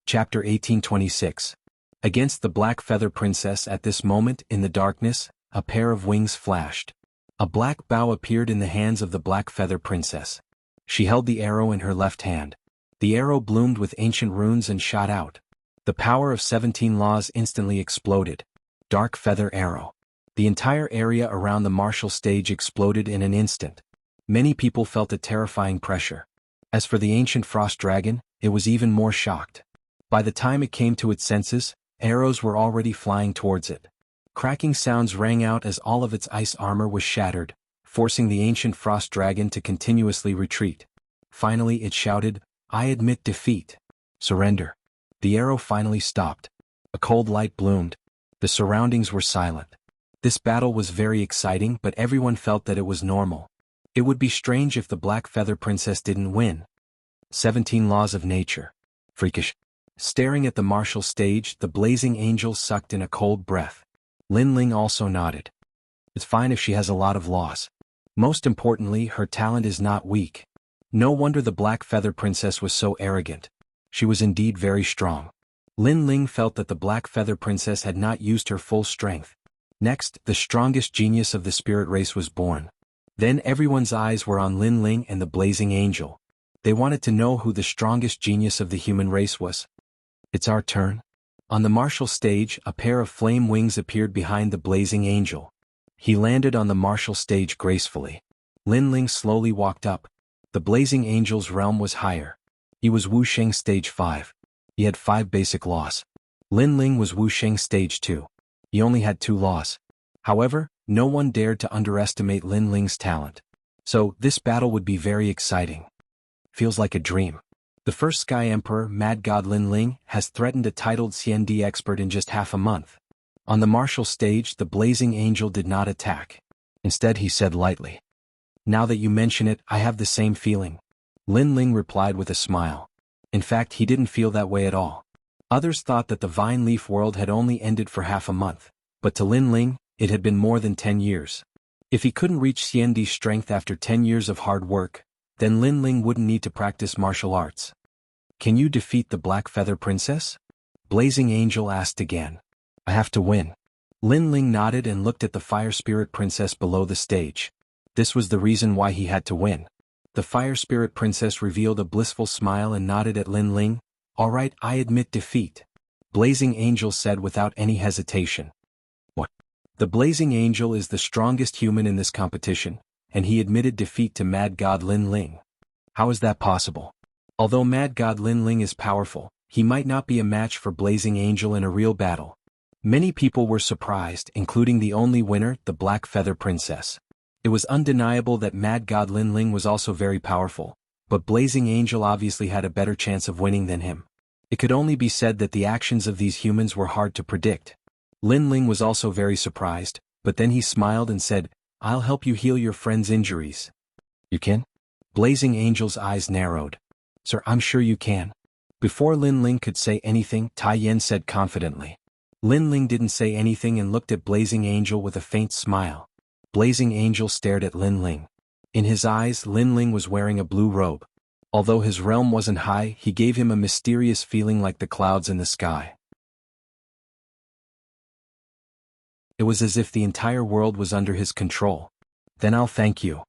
Chapter 1826. Against the Black Feather Princess at this moment in the darkness, a pair of wings flashed. A black bow appeared in the hands of the Black Feather Princess. She held the arrow in her left hand. The arrow bloomed with ancient runes and shot out. The power of 17 laws instantly exploded. Dark Feather Arrow. The entire area around the martial stage exploded in an instant. Many people felt a terrifying pressure. As for the ancient frost dragon, it was even more shocked. By the time it came to its senses, arrows were already flying towards it. Cracking sounds rang out as all of its ice armor was shattered, forcing the ancient frost dragon to continuously retreat. Finally it shouted, I admit defeat. Surrender. The arrow finally stopped. A cold light bloomed. The surroundings were silent. This battle was very exciting, but everyone felt that it was normal. It would be strange if the Black Feather Princess didn't win. 17 Laws of Nature. Freakish. Staring at the martial stage, the Blazing Angel sucked in a cold breath. Lin Ling also nodded. It's fine if she has a lot of laws. Most importantly, her talent is not weak. No wonder the Black Feather Princess was so arrogant. She was indeed very strong. Lin Ling felt that the Black Feather Princess had not used her full strength. Next, the strongest genius of the spirit race was born. Then everyone's eyes were on Lin Ling and the Blazing Angel. They wanted to know who the strongest genius of the human race was. It's our turn. On the martial stage, a pair of flame wings appeared behind the Blazing Angel. He landed on the martial stage gracefully. Lin Ling slowly walked up. The Blazing Angel's realm was higher. He was Wuxia Stage 5. He had 5 basic laws. Lin Ling was Wuxia Stage 2. He only had 2 laws. However, no one dared to underestimate Lin Ling's talent. So, this battle would be very exciting. Feels like a dream. The first Sky Emperor, Mad God Lin Ling, has threatened a titled CND expert in just half a month. On the martial stage, the Blazing Angel did not attack. Instead he said lightly, Now that you mention it, I have the same feeling. Lin Ling replied with a smile. In fact, he didn't feel that way at all. Others thought that the Vine Leaf world had only ended for half a month, but to Lin Ling, it had been more than 10 years. If he couldn't reach CND's strength after 10 years of hard work, then Lin Ling wouldn't need to practice martial arts. Can you defeat the Black Feather Princess? Blazing Angel asked again. I have to win. Lin Ling nodded and looked at the Fire Spirit Princess below the stage. This was the reason why he had to win. The Fire Spirit Princess revealed a blissful smile and nodded at Lin Ling. All right, I admit defeat. Blazing Angel said without any hesitation. What? The Blazing Angel is the strongest human in this competition, and he admitted defeat to Mad God Lin Ling. How is that possible? Although Mad God Lin Ling is powerful, he might not be a match for Blazing Angel in a real battle. Many people were surprised, including the only winner, the Black Feather Princess. It was undeniable that Mad God Lin Ling was also very powerful, but Blazing Angel obviously had a better chance of winning than him. It could only be said that the actions of these humans were hard to predict. Lin Ling was also very surprised, but then he smiled and said, I'll help you heal your friend's injuries. You can? Blazing Angel's eyes narrowed. Sir, I'm sure you can. Before Lin Ling could say anything, Tai Yen said confidently. Lin Ling didn't say anything and looked at Blazing Angel with a faint smile. Blazing Angel stared at Lin Ling. In his eyes, Lin Ling was wearing a blue robe. Although his realm wasn't high, he gave him a mysterious feeling like the clouds in the sky. It was as if the entire world was under his control. Then I'll thank you.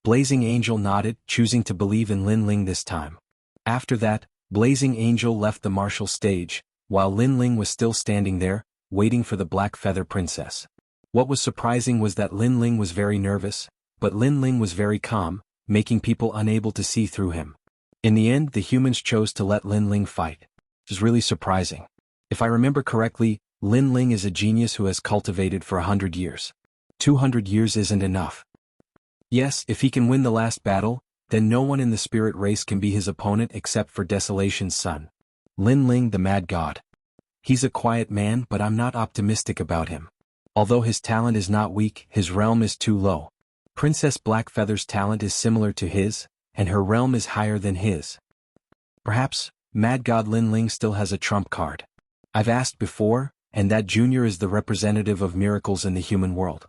Blazing Angel nodded, choosing to believe in Lin Ling this time. After that, Blazing Angel left the martial stage, while Lin Ling was still standing there, waiting for the Black Feather Princess. What was surprising was that Lin Ling was very nervous, but Lin Ling was very calm, making people unable to see through him. In the end, the humans chose to let Lin Ling fight. It was really surprising. If I remember correctly, Lin Ling is a genius who has cultivated for 100 years. 200 years isn't enough. Yes, if he can win the last battle, then no one in the spirit race can be his opponent except for Desolation's son. Lin Ling, the Mad God. He's a quiet man, but I'm not optimistic about him. Although his talent is not weak, his realm is too low. Princess Blackfeather's talent is similar to his, and her realm is higher than his. Perhaps, Mad God Lin Ling still has a trump card. I've asked before, and that Junior is the representative of miracles in the human world.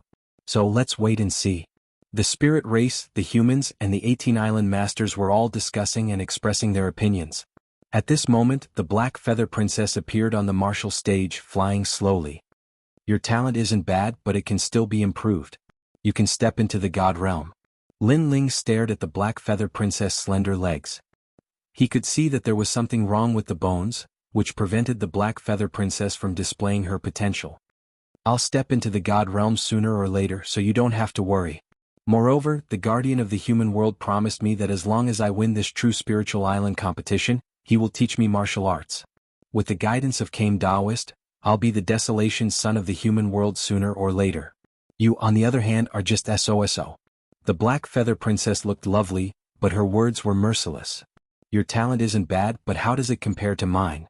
So let's wait and see. The spirit race, the humans, and the 18 island masters were all discussing and expressing their opinions. At this moment, the Black Feather Princess appeared on the martial stage, flying slowly. Your talent isn't bad, but it can still be improved. You can step into the God realm. Lin Ling stared at the Black Feather Princess' slender legs. He could see that there was something wrong with the bones, which prevented the Black Feather Princess from displaying her potential. I'll step into the God realm sooner or later, so you don't have to worry. Moreover, the guardian of the human world promised me that as long as I win this true spiritual island competition, he will teach me martial arts. With the guidance of Kame Daoist, I'll be the Desolation son of the human world sooner or later. You, on the other hand, are just SOSO. The Black Feather Princess looked lovely, but her words were merciless. Your talent isn't bad, but how does it compare to mine?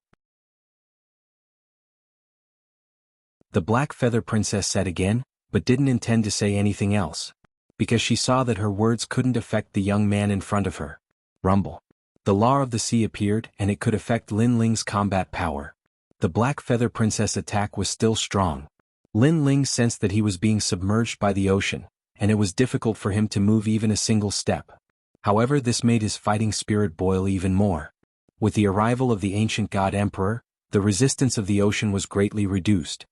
The Black Feather Princess said again, but didn't intend to say anything else. Because she saw that her words couldn't affect the young man in front of her. Rumble. The Law of the Sea appeared, and it could affect Lin Ling's combat power. The Black Feather Princess' attack was still strong. Lin Ling sensed that he was being submerged by the ocean, and it was difficult for him to move even a single step. However, this made his fighting spirit boil even more. With the arrival of the ancient God Emperor, the resistance of the ocean was greatly reduced.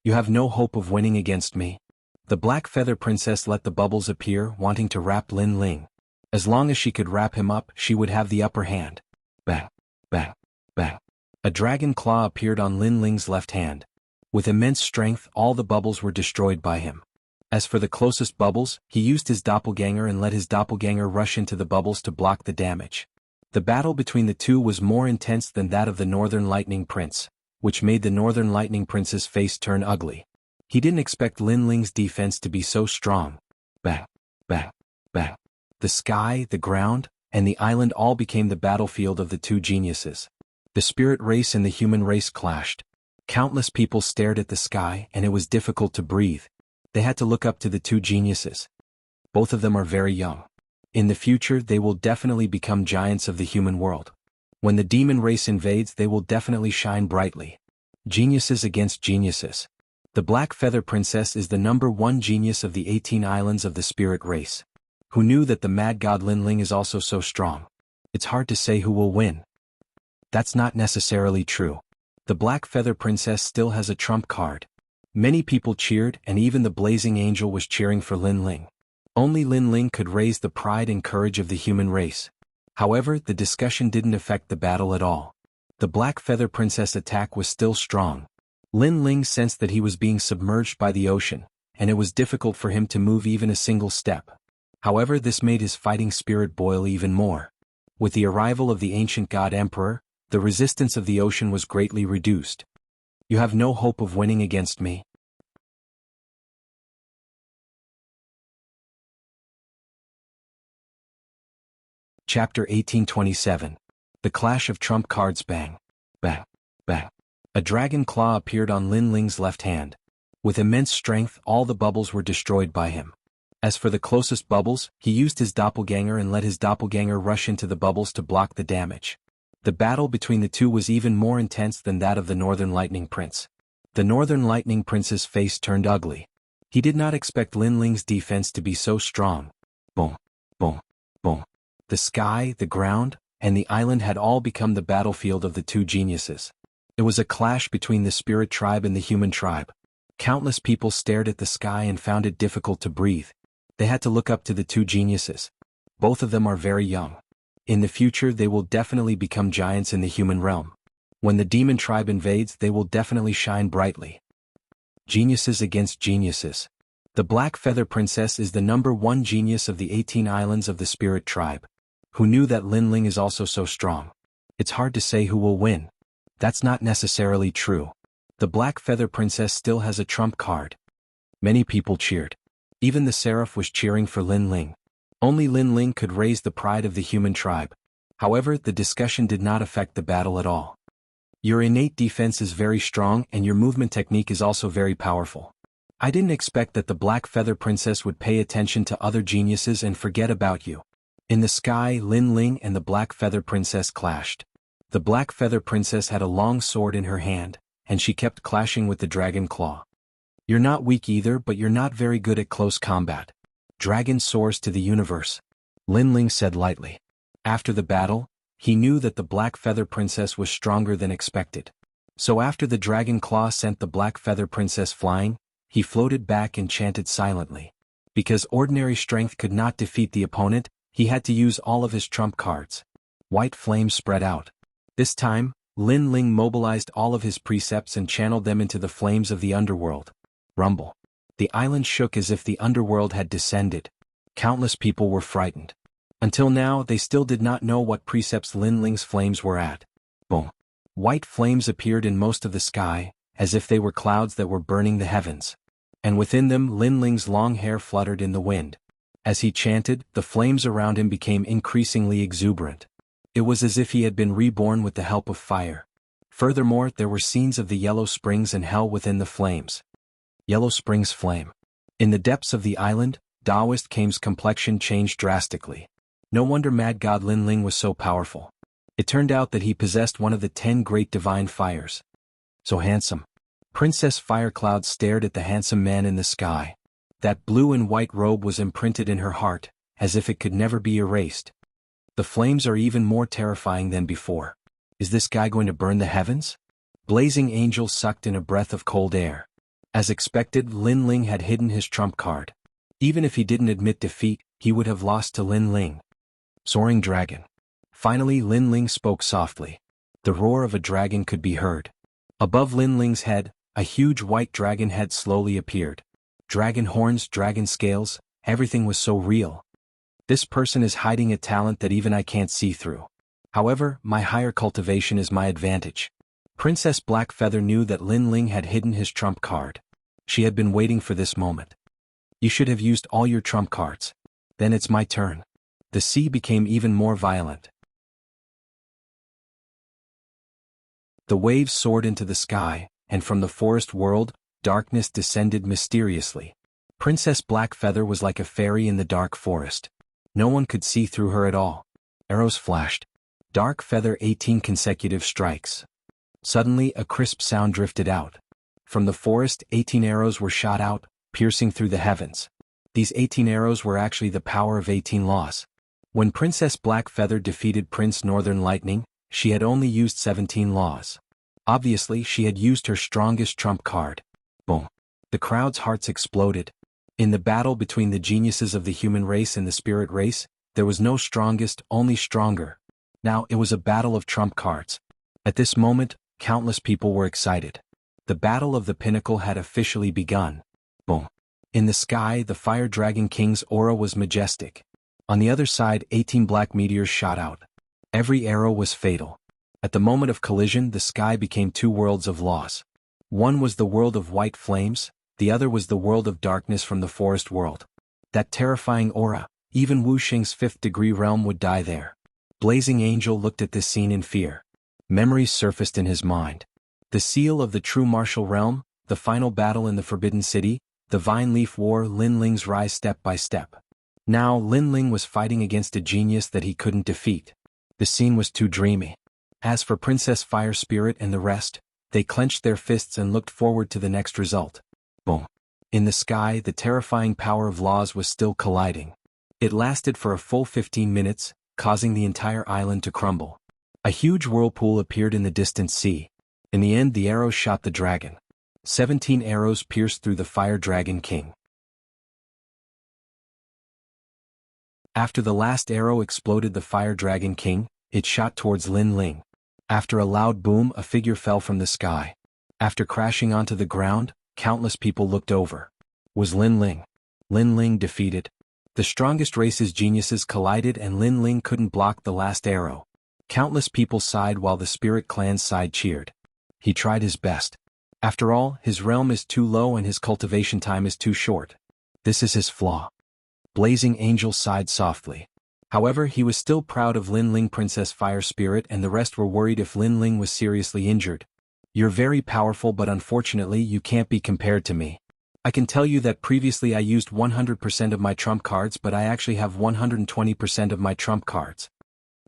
You have no hope of winning against me. The Black Feather Princess let the bubbles appear, wanting to wrap Lin Ling. As long as she could wrap him up, she would have the upper hand. Bah, bah, bah. A dragon claw appeared on Lin Ling's left hand. With immense strength, all the bubbles were destroyed by him. As for the closest bubbles, he used his doppelganger and let his doppelganger rush into the bubbles to block the damage. The battle between the two was more intense than that of the Northern Lightning Prince, which made the Northern Lightning Prince's face turn ugly. He didn't expect Lin Ling's defense to be so strong. Bah, bah, bah. The sky, the ground, and the island all became the battlefield of the two geniuses. The spirit race and the human race clashed. Countless people stared at the sky, and it was difficult to breathe. They had to look up to the two geniuses. Both of them are very young. In the future, they will definitely become giants of the human world. When the demon race invades, they will definitely shine brightly. Geniuses against geniuses. The Black Feather Princess is the #1 genius of the 18 islands of the spirit race. Who knew that the Mad God Lin Ling is also so strong? It's hard to say who will win. That's not necessarily true. The Black Feather Princess still has a trump card. Many people cheered, and even the Blazing Angel was cheering for Lin Ling. Only Lin Ling could raise the pride and courage of the human race. However, the discussion didn't affect the battle at all. The Black Feather Princess' attack was still strong. Lin Ling sensed that he was being submerged by the ocean, and it was difficult for him to move even a single step. However, this made his fighting spirit boil even more. With the arrival of the ancient God Emperor, the resistance of the ocean was greatly reduced. You have no hope of winning against me. Chapter 1827. The Clash of Trump Cards. Bang. Bah. Bah. A dragon claw appeared on Lin Ling's left hand. With immense strength, all the bubbles were destroyed by him. As for the closest bubbles, he used his doppelganger and let his doppelganger rush into the bubbles to block the damage. The battle between the two was even more intense than that of the Northern Lightning Prince. The Northern Lightning Prince's face turned ugly. He did not expect Lin Ling's defense to be so strong. Boom, boom, boom. The sky, the ground, and the island had all become the battlefield of the two geniuses. It was a clash between the spirit tribe and the human tribe. Countless people stared at the sky and found it difficult to breathe. They had to look up to the two geniuses. Both of them are very young. In the future they will definitely become giants in the human realm. When the demon tribe invades, they will definitely shine brightly. Geniuses against geniuses. The Black Feather Princess is the #1 genius of the 18 islands of the spirit tribe. Who knew that Lin Ling is also so strong? It's hard to say who will win. That's not necessarily true. The Black Feather Princess still has a trump card. Many people cheered. Even the Seraph was cheering for Lin Ling. Only Lin Ling could raise the pride of the human tribe. However, the discussion did not affect the battle at all. Your innate defense is very strong and your movement technique is also very powerful. I didn't expect that the Black Feather Princess would pay attention to other geniuses and forget about you. In the sky, Lin Ling and the Black Feather Princess clashed. The Black Feather Princess had a long sword in her hand, and she kept clashing with the dragon claw. You're not weak either, but you're not very good at close combat. Dragon soars to the universe, Lin Ling said lightly. After the battle, he knew that the Black Feather Princess was stronger than expected. So after the dragon claw sent the Black Feather Princess flying, he floated back and chanted silently. Because ordinary strength could not defeat the opponent, he had to use all of his trump cards. White flames spread out. This time, Lin Ling mobilized all of his precepts and channeled them into the flames of the underworld. Rumble. The island shook as if the underworld had descended. Countless people were frightened. Until now, they still did not know what precepts Lin Ling's flames were at. Boom. White flames appeared in most of the sky, as if they were clouds that were burning the heavens. And within them, Lin Ling's long hair fluttered in the wind. As he chanted, the flames around him became increasingly exuberant. It was as if he had been reborn with the help of fire. Furthermore, there were scenes of the Yellow Springs and hell within the flames. Yellow Springs flame. In the depths of the island, Taoist Kame's complexion changed drastically. No wonder Mad God Lin Ling was so powerful. It turned out that he possessed one of the 10 great divine fires. So handsome. Princess Firecloud stared at the handsome man in the sky. That blue and white robe was imprinted in her heart, as if it could never be erased. The flames are even more terrifying than before. Is this guy going to burn the heavens? Blazing Angel sucked in a breath of cold air. As expected, Lin Ling had hidden his trump card. Even if he didn't admit defeat, he would have lost to Lin Ling. Soaring Dragon. Finally, Lin Ling spoke softly. The roar of a dragon could be heard. Above Lin Ling's head, a huge white dragon head slowly appeared. Dragon horns, dragon scales, everything was so real. This person is hiding a talent that even I can't see through. However, my higher cultivation is my advantage. Princess Blackfeather knew that Lin Ling had hidden his trump card. She had been waiting for this moment. You should have used all your trump cards. Then it's my turn. The sea became even more violent. The waves soared into the sky, and from the forest world, darkness descended mysteriously. Princess Blackfeather was like a fairy in the dark forest. No one could see through her at all. Arrows flashed. Dark Feather 18 consecutive strikes. Suddenly a crisp sound drifted out. From the forest 18 arrows were shot out, piercing through the heavens. These 18 arrows were actually the power of 18 laws. When Princess Blackfeather defeated Prince Northern Lightning, she had only used 17 laws. Obviously, she had used her strongest trump card. Boom. The crowd's hearts exploded. In the battle between the geniuses of the human race and the spirit race, there was no strongest, only stronger. Now it was a battle of trump cards. At this moment, countless people were excited. The battle of the pinnacle had officially begun. Boom. In the sky, the Fire Dragon King's aura was majestic. On the other side, 18 black meteors shot out. Every arrow was fatal. At the moment of collision, the sky became two worlds of loss. One was the world of white flames, the other was the world of darkness from the forest world. That terrifying aura, even Wuxia's 5th degree realm would die there. Blazing Angel looked at this scene in fear. Memories surfaced in his mind. The seal of the true martial realm, the final battle in the Forbidden City, the Vine Leaf War, Lin Ling's rise step by step. Now Lin Ling was fighting against a genius that he couldn't defeat. The scene was too dreamy. As for Princess Fire Spirit and the rest, they clenched their fists and looked forward to the next result. Boom. In the sky, the terrifying power of laws was still colliding. It lasted for a full 15 minutes, causing the entire island to crumble. A huge whirlpool appeared in the distant sea. In the end, the arrows shot the dragon. 17 arrows pierced through the fire dragon king. After the last arrow exploded the fire dragon king, it shot towards Lin Ling. After a loud boom, a figure fell from the sky. After crashing onto the ground, countless people looked over. Was Lin Ling? Lin Ling defeated? The strongest race's geniuses collided and Lin Ling couldn't block the last arrow. Countless people sighed while the spirit clan's side cheered. He tried his best. After all, his realm is too low and his cultivation time is too short. This is his flaw. Blazing Angel sighed softly. However, he was still proud of Lin Ling, Princess Fire Spirit, and the rest were worried if Lin Ling was seriously injured. You're very powerful, but unfortunately you can't be compared to me. I can tell you that previously I used 100% of my trump cards, but I actually have 120% of my trump cards.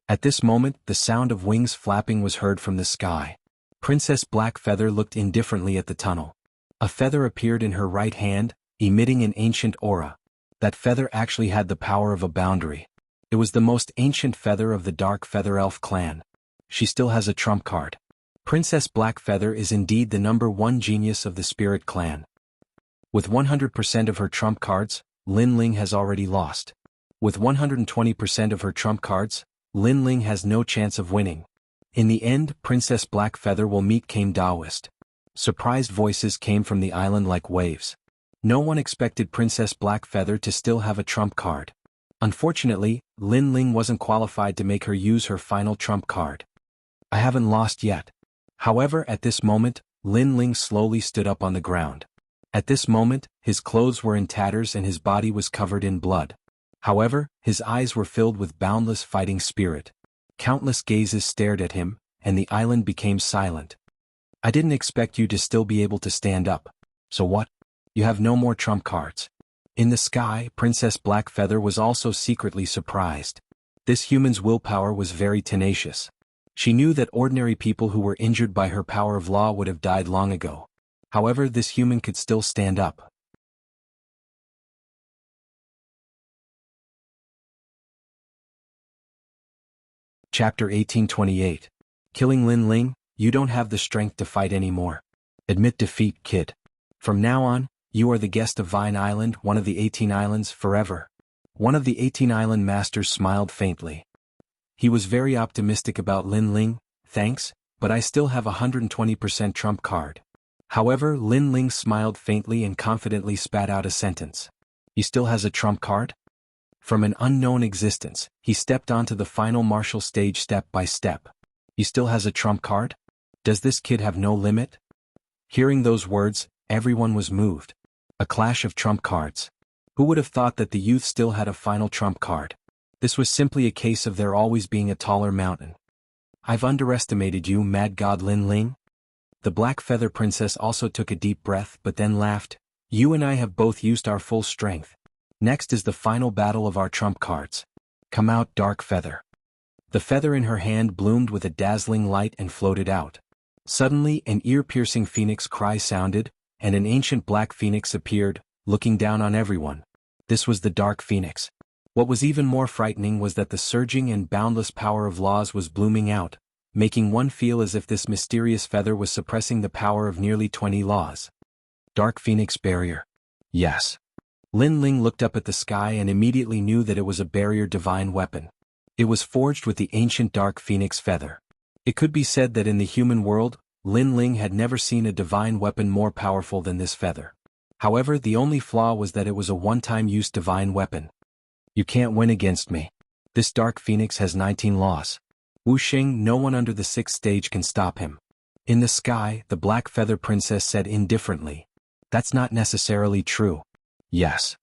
At this moment, the sound of wings flapping was heard from the sky. Princess Blackfeather looked indifferently at the tunnel. A feather appeared in her right hand, emitting an ancient aura. That feather actually had the power of a boundary. It was the most ancient feather of the Dark Feather Elf clan. She still has a trump card. Princess Blackfeather is indeed the #1 genius of the Spirit clan. With 100% of her trump cards, Lin Ling has already lost. With 120% of her trump cards, Lin Ling has no chance of winning. In the end, Princess Blackfeather will meet Kame Daoist. Surprised voices came from the island like waves. No one expected Princess Blackfeather to still have a trump card. Unfortunately, Lin Ling wasn't qualified to make her use her final trump card. I haven't lost yet. However, at this moment, Lin Ling slowly stood up on the ground. At this moment, his clothes were in tatters and his body was covered in blood. However, his eyes were filled with boundless fighting spirit. Countless gazes stared at him, and the island became silent. I didn't expect you to still be able to stand up. So what? You have no more trump cards. In the sky, Princess Blackfeather was also secretly surprised. This human's willpower was very tenacious. She knew that ordinary people who were injured by her power of law would have died long ago. However, this human could still stand up. Chapter 1828. Killing Lin Ling, you don't have the strength to fight anymore. Admit defeat, kid. From now on, you are the guest of Vine Island, one of the 18 islands, forever. One of the 18 island masters smiled faintly. He was very optimistic about Lin Ling. Thanks, but I still have 120% trump card. However, Lin Ling smiled faintly and confidently spat out a sentence. He still has a trump card? From an unknown existence, he stepped onto the final martial stage step by step. He still has a trump card? Does this kid have no limit? Hearing those words, everyone was moved. A clash of trump cards. Who would have thought that the youth still had a final trump card? This was simply a case of there always being a taller mountain. I've underestimated you, Mad God Lin Ling. The Black Feather Princess also took a deep breath but then laughed. You and I have both used our full strength. Next is the final battle of our trump cards. Come out, Dark Feather. The feather in her hand bloomed with a dazzling light and floated out. Suddenly, an ear-piercing phoenix cry sounded, and an ancient black phoenix appeared, looking down on everyone. This was the Dark Phoenix. What was even more frightening was that the surging and boundless power of laws was blooming out, making one feel as if this mysterious feather was suppressing the power of nearly 20 laws. Dark Phoenix Barrier. Yes. Lin Ling looked up at the sky and immediately knew that it was a barrier divine weapon. It was forged with the ancient Dark Phoenix feather. It could be said that in the human world, Lin Ling had never seen a divine weapon more powerful than this feather. However, the only flaw was that it was a one-time use divine weapon. You can't win against me. This Dark Phoenix has 19 laws. Wuxia, no one under the 6th stage can stop him. In the sky, the Black Feather Princess said indifferently. That's not necessarily true. Yes.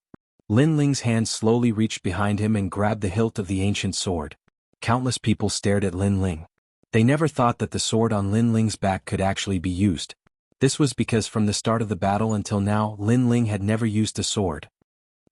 Lin Ling's hand slowly reached behind him and grabbed the hilt of the ancient sword. Countless people stared at Lin Ling. They never thought that the sword on Lin Ling's back could actually be used. This was because from the start of the battle until now, Lin Ling had never used a sword.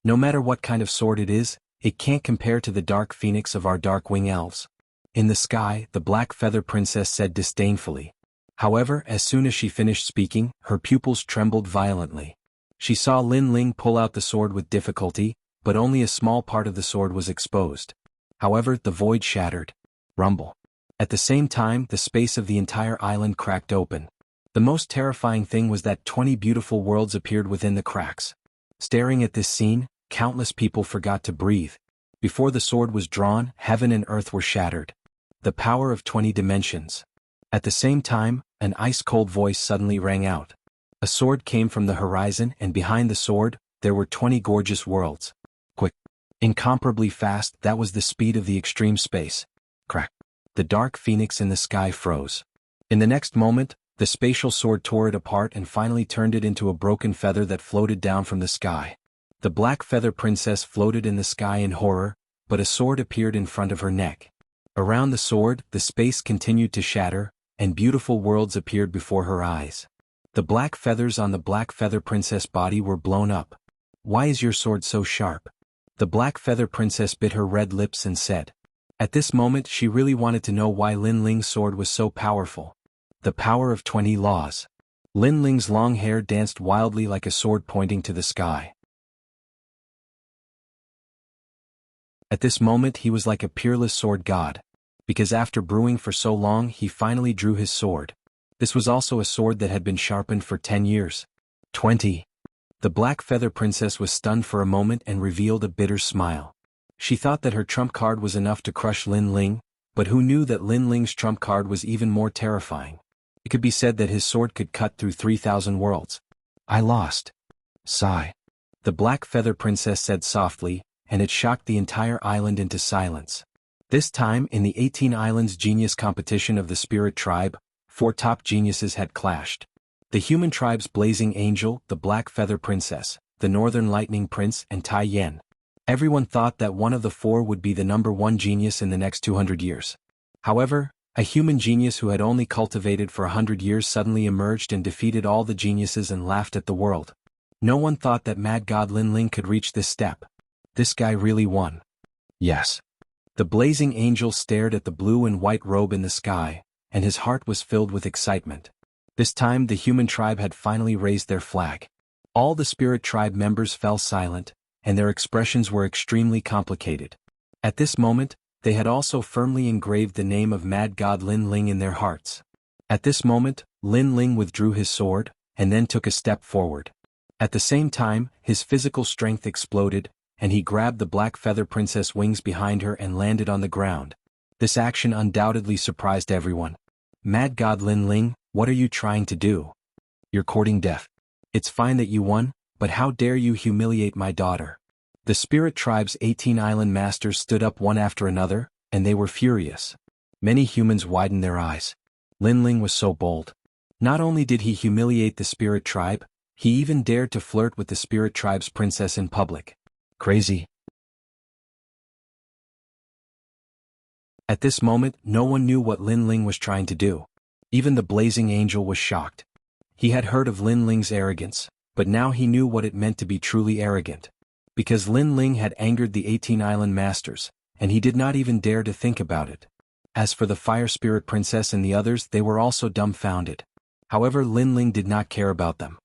No matter what kind of sword it is, it can't compare to the Dark Phoenix of our Darkwing Elves. In the sky, the Black Feather Princess said disdainfully. However, as soon as she finished speaking, her pupils trembled violently. She saw Lin Ling pull out the sword with difficulty, but only a small part of the sword was exposed. However, the void shattered. Rumble. At the same time, the space of the entire island cracked open. The most terrifying thing was that 20 beautiful worlds appeared within the cracks. Staring at this scene, countless people forgot to breathe. Before the sword was drawn, heaven and earth were shattered. The power of 20 dimensions. At the same time, an ice-cold voice suddenly rang out. A sword came from the horizon, and behind the sword, there were 20 gorgeous worlds. Quick. Incomparably fast, that was the speed of the extreme space. Crack. The dark phoenix in the sky froze. In the next moment, the spatial sword tore it apart and finally turned it into a broken feather that floated down from the sky. The Black Feather Princess floated in the sky in horror, but a sword appeared in front of her neck. Around the sword, the space continued to shatter, and beautiful worlds appeared before her eyes. The black feathers on the Black Feather Princess body were blown up. "Why is your sword so sharp?" The Black Feather Princess bit her red lips and said. At this moment she really wanted to know why Lin Ling's sword was so powerful. The power of 20 laws. Lin Ling's long hair danced wildly like a sword pointing to the sky. At this moment he was like a peerless sword god. Because after brewing for so long he finally drew his sword. This was also a sword that had been sharpened for 10 years. 20. The Black Feather Princess was stunned for a moment and revealed a bitter smile. She thought that her trump card was enough to crush Lin Ling, but who knew that Lin Ling's trump card was even more terrifying? It could be said that his sword could cut through 3,000 worlds. "I lost." Sigh. The Black Feather Princess said softly, and it shocked the entire island into silence. This time, in the 18 Islands Genius Competition of the Spirit Tribe, 4 top geniuses had clashed. The human tribe's Blazing Angel, the Black Feather Princess, the Northern Lightning Prince, and Tai Yen. Everyone thought that one of the 4 would be the #1 genius in the next 200 years. However, a human genius who had only cultivated for 100 years suddenly emerged and defeated all the geniuses and laughed at the world. No one thought that Mad God Lin Ling could reach this step. This guy really won. Yes. The Blazing Angel stared at the blue and white robe in the sky, and his heart was filled with excitement. This time the human tribe had finally raised their flag. All the Spirit Tribe members fell silent, and their expressions were extremely complicated. At this moment, they had also firmly engraved the name of Mad God Lin Ling in their hearts. At this moment, Lin Ling withdrew his sword, and then took a step forward. At the same time, his physical strength exploded, and he grabbed the Black Feather Princess wings behind her and landed on the ground. This action undoubtedly surprised everyone. "Mad God Lin Ling, what are you trying to do? You're courting death. It's fine that you won, but how dare you humiliate my daughter?" The Spirit Tribe's 18 island masters stood up one after another, and they were furious. Many humans widened their eyes. Lin Ling was so bold. Not only did he humiliate the Spirit Tribe, he even dared to flirt with the Spirit Tribe's princess in public. Crazy. At this moment, no one knew what Lin Ling was trying to do. Even the Blazing Angel was shocked. He had heard of Lin Ling's arrogance, but now he knew what it meant to be truly arrogant. Because Lin Ling had angered the 18 Island Masters, and he did not even dare to think about it. As for the Fire Spirit Princess and the others, they were also dumbfounded. However, Lin Ling did not care about them.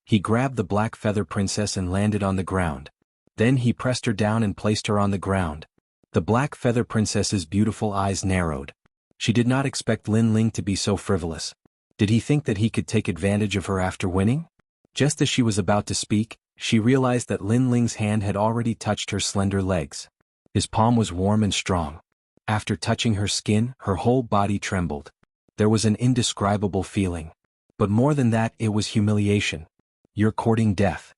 He grabbed the Black Feather Princess and landed on the ground. Then he pressed her down and placed her on the ground. The Black Feather Princess's beautiful eyes narrowed. She did not expect Lin Ling to be so frivolous. Did he think that he could take advantage of her after winning? Just as she was about to speak, she realized that Lin Ling's hand had already touched her slender legs. His palm was warm and strong. After touching her skin, her whole body trembled. There was an indescribable feeling. But more than that, it was humiliation. "You're courting death."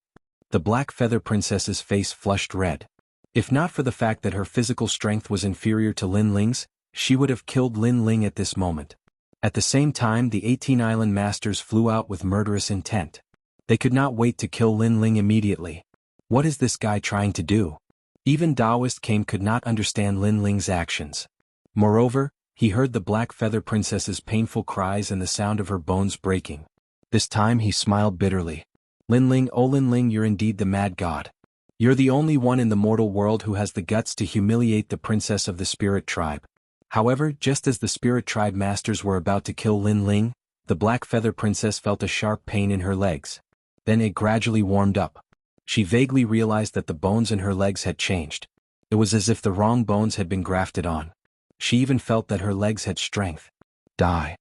The Black Feather Princess's face flushed red. If not for the fact that her physical strength was inferior to Lin Ling's, she would have killed Lin Ling at this moment. At the same time, the 18 Island Masters flew out with murderous intent. They could not wait to kill Lin Ling immediately. What is this guy trying to do? Even Taoist Kame could not understand Lin Ling's actions. Moreover, he heard the Black Feather Princess's painful cries and the sound of her bones breaking. This time he smiled bitterly. "Lin Ling, oh Lin Ling, you're indeed the mad god. You're the only one in the mortal world who has the guts to humiliate the princess of the Spirit Tribe." However, just as the Spirit Tribe Masters were about to kill Lin Ling, the Black Feather Princess felt a sharp pain in her legs. Then it gradually warmed up. She vaguely realized that the bones in her legs had changed. It was as if the wrong bones had been grafted on. She even felt that her legs had strength. Die.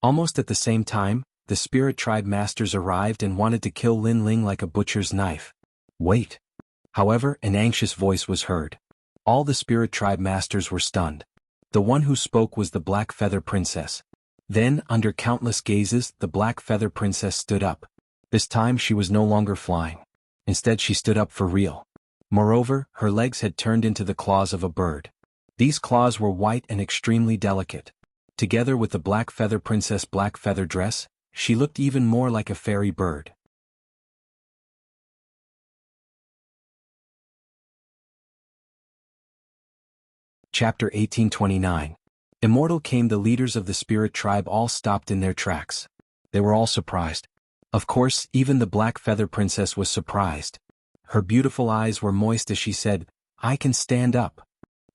Almost at the same time, the spirit tribe masters arrived and wanted to kill Lin Ling like a butcher's knife. Wait. However, an anxious voice was heard. All the spirit tribe masters were stunned. The one who spoke was the Black Feather Princess. Then, under countless gazes, the Black Feather Princess stood up. This time she was no longer flying. Instead she stood up for real. Moreover, her legs had turned into the claws of a bird. These claws were white and extremely delicate. Together with the Black Feather Princess' black feather dress, she looked even more like a fairy bird. Chapter 1829. Immortal came. The leaders of the spirit tribe all stopped in their tracks. They were all surprised. Of course, even the Black Feather Princess was surprised. Her beautiful eyes were moist as she said, "I can stand up."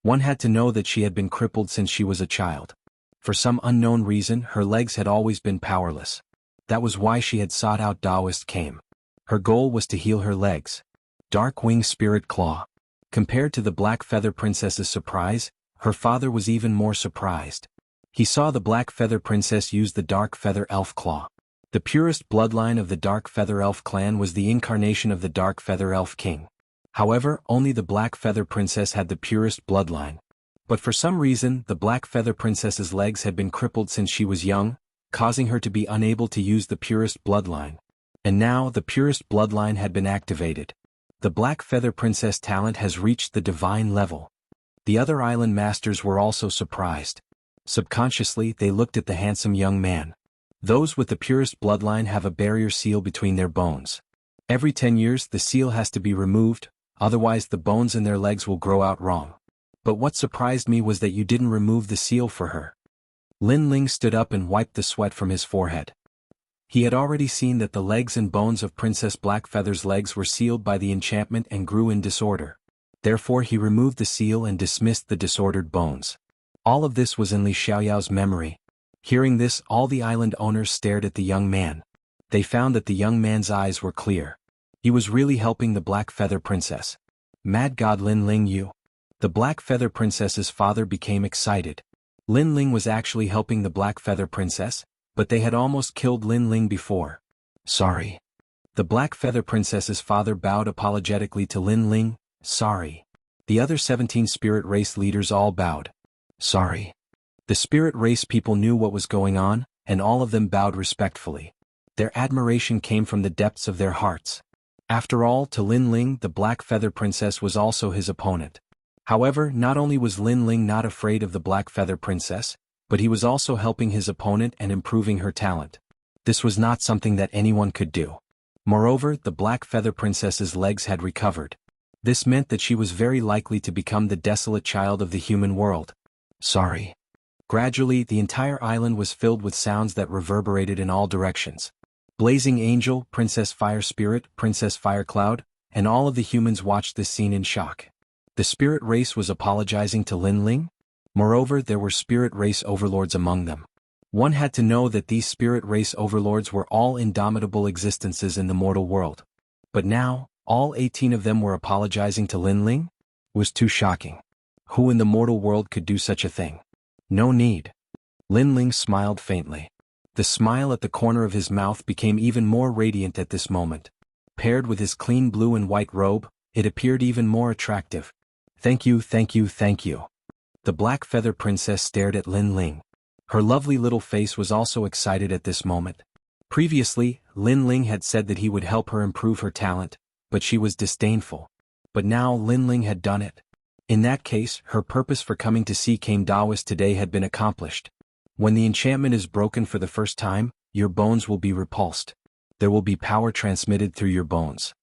One had to know that she had been crippled since she was a child. For some unknown reason, her legs had always been powerless. That was why she had sought out Taoist Came. Her goal was to heal her legs. Dark Wing Spirit Claw. Compared to the Black Feather Princess's surprise, her father was even more surprised. He saw the Black Feather Princess use the Dark Feather Elf Claw. The purest bloodline of the Dark Feather Elf clan was the incarnation of the Dark Feather Elf King. However, only the Black Feather Princess had the purest bloodline. But for some reason, the Black Feather Princess's legs had been crippled since she was young, causing her to be unable to use the purest bloodline. And now the purest bloodline had been activated. The Black Feather Princess talent has reached the divine level. The other island masters were also surprised. Subconsciously, they looked at the handsome young man. Those with the purest bloodline have a barrier seal between their bones. Every 10 years the seal has to be removed, otherwise the bones in their legs will grow out wrong. But what surprised me was that you didn't remove the seal for her. Lin Ling stood up and wiped the sweat from his forehead. He had already seen that the legs and bones of Princess Blackfeather's legs were sealed by the enchantment and grew in disorder. Therefore he removed the seal and dismissed the disordered bones. All of this was in Li Xiaoyao's memory. Hearing this, all the island owners stared at the young man. They found that the young man's eyes were clear. He was really helping the Black Feather Princess. Mad God Lin Ling you. The Black Feather Princess's father became excited. Lin Ling was actually helping the Black Feather Princess, but they had almost killed Lin Ling before. Sorry. The Black Feather Princess's father bowed apologetically to Lin Ling. Sorry. The other 17 spirit race leaders all bowed. Sorry. The spirit race people knew what was going on, and all of them bowed respectfully. Their admiration came from the depths of their hearts. After all, to Lin Ling, the Black Feather Princess was also his opponent. However, not only was Lin Ling not afraid of the Black Feather Princess, but he was also helping his opponent and improving her talent. This was not something that anyone could do. Moreover, the Black Feather Princess's legs had recovered. This meant that she was very likely to become the desolate child of the human world. Sorry. Gradually, the entire island was filled with sounds that reverberated in all directions. Blazing Angel, Princess Fire Spirit, Princess Fire Cloud, and all of the humans watched this scene in shock. The spirit race was apologizing to Lin Ling? Moreover, there were spirit race overlords among them. One had to know that these spirit race overlords were all indomitable existences in the mortal world. But now, all 18 of them were apologizing to Lin Ling? It was too shocking. Who in the mortal world could do such a thing? No need. Lin Ling smiled faintly. The smile at the corner of his mouth became even more radiant at this moment. Paired with his clean blue and white robe, it appeared even more attractive. Thank you, thank you, thank you. The Black Feather Princess stared at Lin Ling. Her lovely little face was also excited at this moment. Previously, Lin Ling had said that he would help her improve her talent, but she was disdainful. But now Lin Ling had done it. In that case, her purpose for coming to see Kame Taoist today had been accomplished. When the enchantment is broken for the first time, your bones will be repulsed. There will be power transmitted through your bones.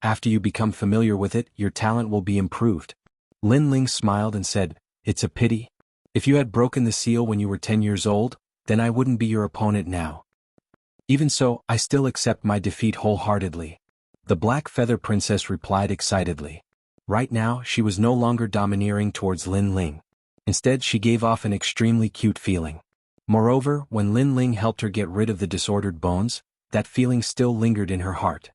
After you become familiar with it, your talent will be improved. Lin Ling smiled and said, It's a pity. If you had broken the seal when you were 10 years old, then I wouldn't be your opponent now. Even so, I still accept my defeat wholeheartedly. The Black Feather Princess replied excitedly. Right now, she was no longer domineering towards Lin Ling. Instead, she gave off an extremely cute feeling. Moreover, when Lin Ling helped her get rid of the disordered bones, that feeling still lingered in her heart.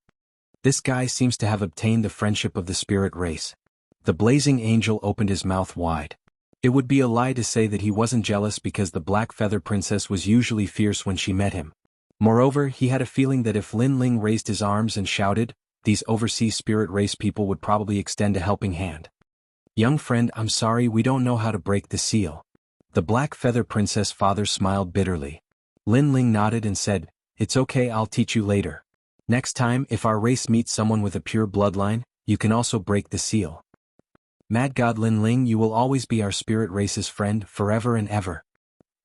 This guy seems to have obtained the friendship of the spirit race. The blazing angel opened his mouth wide. It would be a lie to say that he wasn't jealous because the Black Feather Princess was usually fierce when she met him. Moreover, he had a feeling that if Lin Ling raised his arms and shouted, these overseas spirit race people would probably extend a helping hand. Young friend, I'm sorry, we don't know how to break the seal. The Black Feather Princess' father smiled bitterly. Lin Ling nodded and said, it's okay, I'll teach you later. Next time, if our race meets someone with a pure bloodline, you can also break the seal. Mad God Lin Ling, you will always be our spirit race's friend, forever and ever.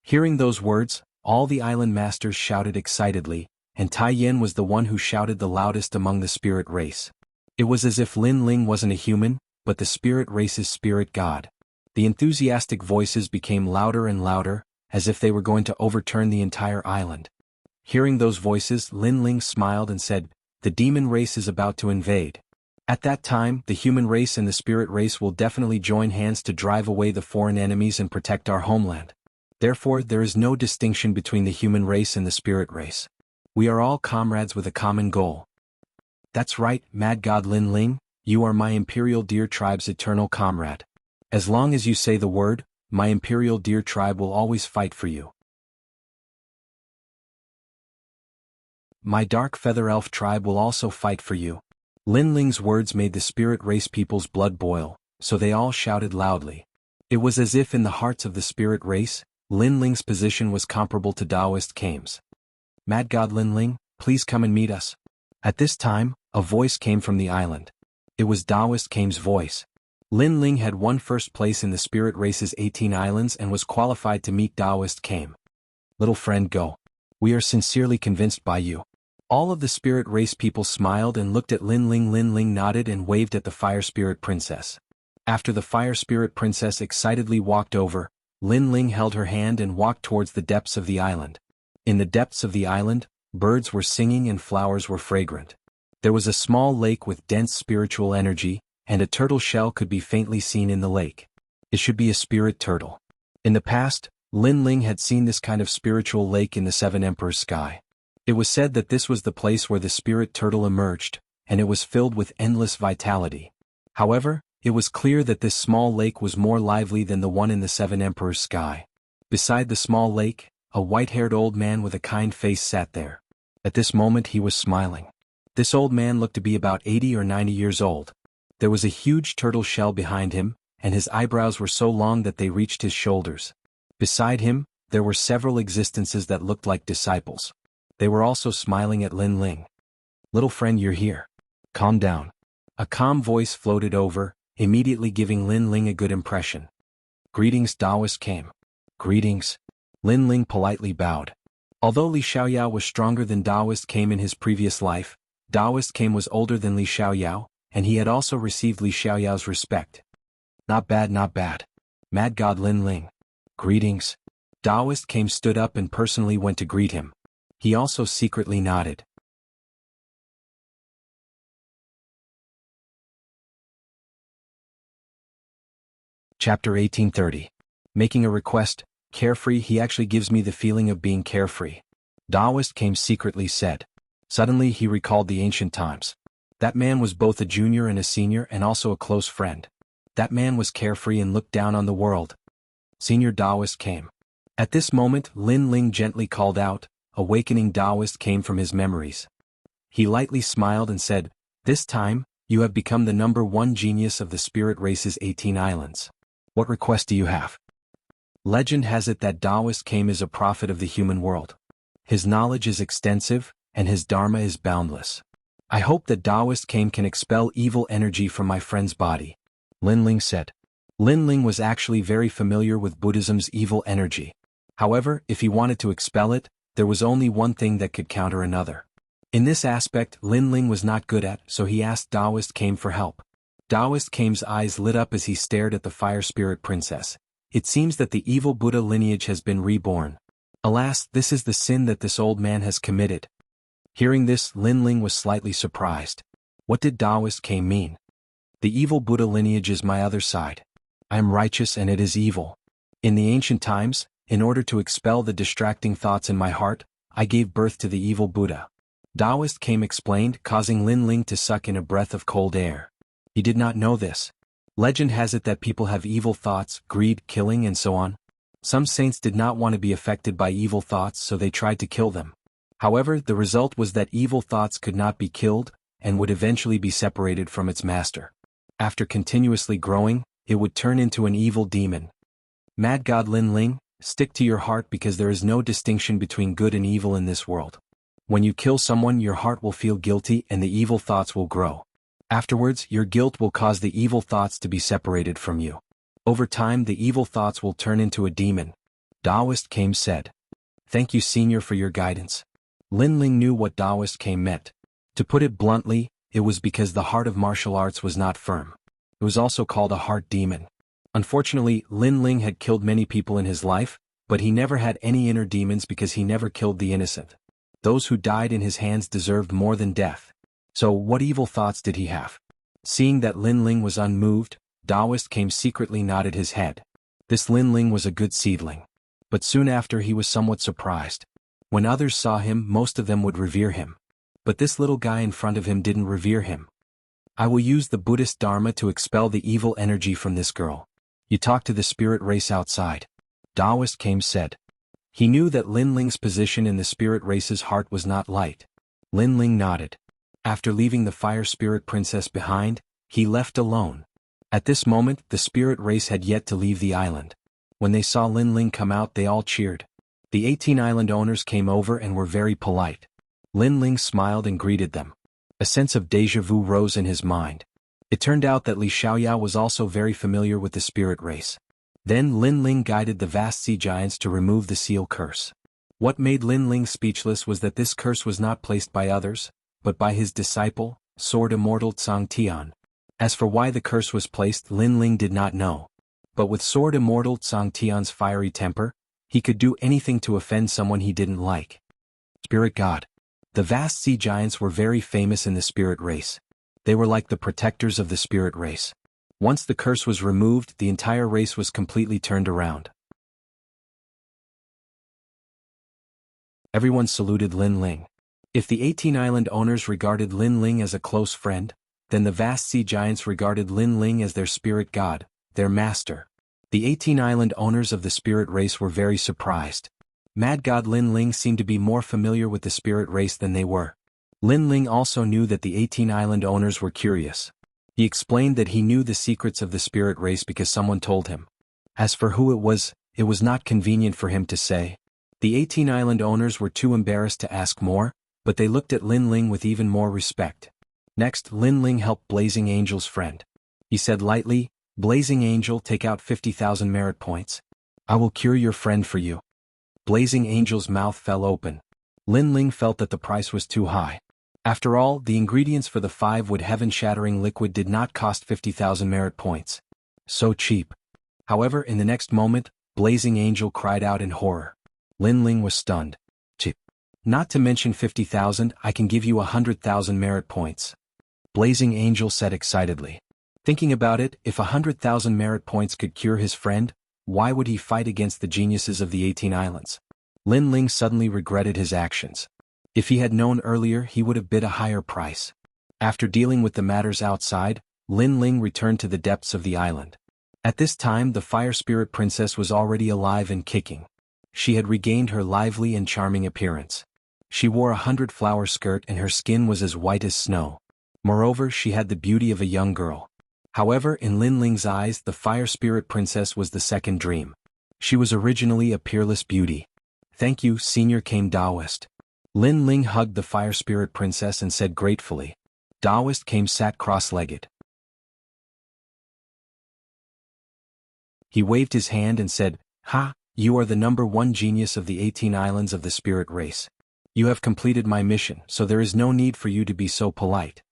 Hearing those words, all the island masters shouted excitedly, and Tai Yin was the one who shouted the loudest among the spirit race. It was as if Lin Ling wasn't a human, but the spirit race's spirit god. The enthusiastic voices became louder and louder, as if they were going to overturn the entire island. Hearing those voices, Lin Ling smiled and said, the demon race is about to invade. At that time, the human race and the spirit race will definitely join hands to drive away the foreign enemies and protect our homeland. Therefore, there is no distinction between the human race and the spirit race. We are all comrades with a common goal. That's right, Mad God Lin Ling, you are my Imperial Deer Tribe's eternal comrade. As long as you say the word, my Imperial Deer Tribe will always fight for you. My Dark Feather Elf Tribe will also fight for you. Lin Ling's words made the spirit race people's blood boil, so they all shouted loudly. It was as if in the hearts of the spirit race, Lin Ling's position was comparable to Taoist Kame's. Mad God Lin Ling, please come and meet us. At this time, a voice came from the island. It was Taoist Kame's voice. Lin Ling had won first place in the spirit race's 18 islands and was qualified to meet Taoist Kame. Little friend, go. We are sincerely convinced by you. All of the spirit race people smiled and looked at Lin Ling. Lin Ling nodded and waved at the Fire Spirit Princess. After the Fire Spirit Princess excitedly walked over, Lin Ling held her hand and walked towards the depths of the island. In the depths of the island, birds were singing and flowers were fragrant. There was a small lake with dense spiritual energy, and a turtle shell could be faintly seen in the lake. It should be a spirit turtle. In the past, Lin Ling had seen this kind of spiritual lake in the Seven Emperors' sky. It was said that this was the place where the spirit turtle emerged, and it was filled with endless vitality. However, it was clear that this small lake was more lively than the one in the Seven Emperors' sky. Beside the small lake, a white-haired old man with a kind face sat there. At this moment he was smiling. This old man looked to be about 80 or 90 years old. There was a huge turtle shell behind him, and his eyebrows were so long that they reached his shoulders. Beside him, there were several existences that looked like disciples. They were also smiling at Lin Ling. Little friend, you're here. Calm down. A calm voice floated over, immediately giving Lin Ling a good impression. Greetings, Taoist Kame. Greetings. Lin Ling politely bowed. Although Li Xiaoyao was stronger than Taoist Kame in his previous life, Taoist Kame was older than Li Xiaoyao, and he had also received Li Xiaoyao's respect. Not bad, not bad. Mad God Lin Ling. Greetings. Taoist Kame stood up and personally went to greet him. He also secretly nodded. Chapter 1830. Making a request, carefree. He actually gives me the feeling of being carefree. Taoist Kame secretly said. Suddenly he recalled the ancient times. That man was both a junior and a senior and also a close friend. That man was carefree and looked down on the world. Senior Taoist Kame. At this moment Lin Ling gently called out, awakening Taoist Kame from his memories. He lightly smiled and said, this time, you have become the #1 genius of the spirit race's 18 islands. What request do you have? Legend has it that Taoist Kame is a prophet of the human world. His knowledge is extensive, and his dharma is boundless. I hope that Taoist Kame can expel evil energy from my friend's body. Lin Ling said. Lin Ling was actually very familiar with Buddhism's evil energy. However, if he wanted to expel it, there was only one thing that could counter another. In this aspect, Lin Ling was not good at, so he asked Taoist Kame for help. Taoist Kame's eyes lit up as he stared at the Fire Spirit Princess. It seems that the evil Buddha lineage has been reborn. Alas, this is the sin that this old man has committed. Hearing this, Lin Ling was slightly surprised. What did Taoist Kame mean? The evil Buddha lineage is my other side. I am righteous and it is evil. In the ancient times, in order to expel the distracting thoughts in my heart, I gave birth to the evil Buddha. Taoist came explained, causing Lin Ling to suck in a breath of cold air. He did not know this. Legend has it that people have evil thoughts, greed, killing and so on. Some saints did not want to be affected by evil thoughts, so they tried to kill them. However, the result was that evil thoughts could not be killed, and would eventually be separated from its master. After continuously growing, it would turn into an evil demon. Mad God Lin Ling, stick to your heart because there is no distinction between good and evil in this world. When you kill someone, your heart will feel guilty and the evil thoughts will grow. Afterwards, your guilt will cause the evil thoughts to be separated from you. Over time, the evil thoughts will turn into a demon. Taoist Came said. Thank you, Senior, for your guidance. Lin Ling knew what Taoist Came meant. To put it bluntly, it was because the heart of martial arts was not firm. It was also called a heart demon. Unfortunately, Lin Ling had killed many people in his life, but he never had any inner demons because he never killed the innocent. Those who died in his hands deserved more than death. So what evil thoughts did he have? Seeing that Lin Ling was unmoved, Taoist Came secretly nodded his head. This Lin Ling was a good seedling. But soon after he was somewhat surprised. When others saw him, most of them would revere him. But this little guy in front of him didn't revere him. I will use the Buddhist Dharma to expel the evil energy from this girl. You talk to the spirit race outside. Taoist Came said. He knew that Lin Ling's position in the spirit race's heart was not light. Lin Ling nodded. After leaving the fire spirit princess behind, he left alone. At this moment, the spirit race had yet to leave the island. When they saw Lin Ling come out, they all cheered. The 18 island owners came over and were very polite. Lin Ling smiled and greeted them. A sense of déjà vu rose in his mind. It turned out that Li Xiaoyao was also very familiar with the spirit race. Then Lin Ling guided the vast sea giants to remove the seal curse. What made Lin Ling speechless was that this curse was not placed by others, but by his disciple, Sword Immortal Tsang Tian. As for why the curse was placed, Lin Ling did not know. But with Sword Immortal Tsang Tian's fiery temper, he could do anything to offend someone he didn't like. Spirit God. The vast sea giants were very famous in the spirit race. They were like the protectors of the spirit race. Once the curse was removed, the entire race was completely turned around. Everyone saluted Lin Ling. If the 18 island owners regarded Lin Ling as a close friend, then the vast sea giants regarded Lin Ling as their spirit god, their master. The 18 island owners of the spirit race were very surprised. Mad God Lin Ling seemed to be more familiar with the spirit race than they were. Lin Ling also knew that the 18 island owners were curious. He explained that he knew the secrets of the spirit race because someone told him. As for who it was not convenient for him to say. The 18 island owners were too embarrassed to ask more, but they looked at Lin Ling with even more respect. Next, Lin Ling helped Blazing Angel's friend. He said lightly, Blazing Angel, take out 50,000 merit points. I will cure your friend for you. Blazing Angel's mouth fell open. Lin Ling felt that the price was too high. After all, the ingredients for the 5-wood heaven-shattering liquid did not cost 50,000 merit points. So cheap. However, in the next moment, Blazing Angel cried out in horror. Lin Ling was stunned. Cheap. Not to mention 50,000, I can give you 100,000 merit points. Blazing Angel said excitedly. Thinking about it, if 100,000 merit points could cure his friend, why would he fight against the geniuses of the 18 islands? Lin Ling suddenly regretted his actions. If he had known earlier, he would have bid a higher price. After dealing with the matters outside, Lin Ling returned to the depths of the island. At this time, the Fire Spirit Princess was already alive and kicking. She had regained her lively and charming appearance. She wore a 100-flower skirt and her skin was as white as snow. Moreover, she had the beauty of a young girl. However, in Lin Ling's eyes, the Fire Spirit Princess was the second dream. She was originally a peerless beauty. Thank you, Senior Came Taoist. Lin Ling hugged the Fire Spirit Princess and said gratefully. Taoist Came sat cross-legged. He waved his hand and said, Ha, you are the #1 genius of the 18 islands of the spirit race. You have completed my mission, so there is no need for you to be so polite.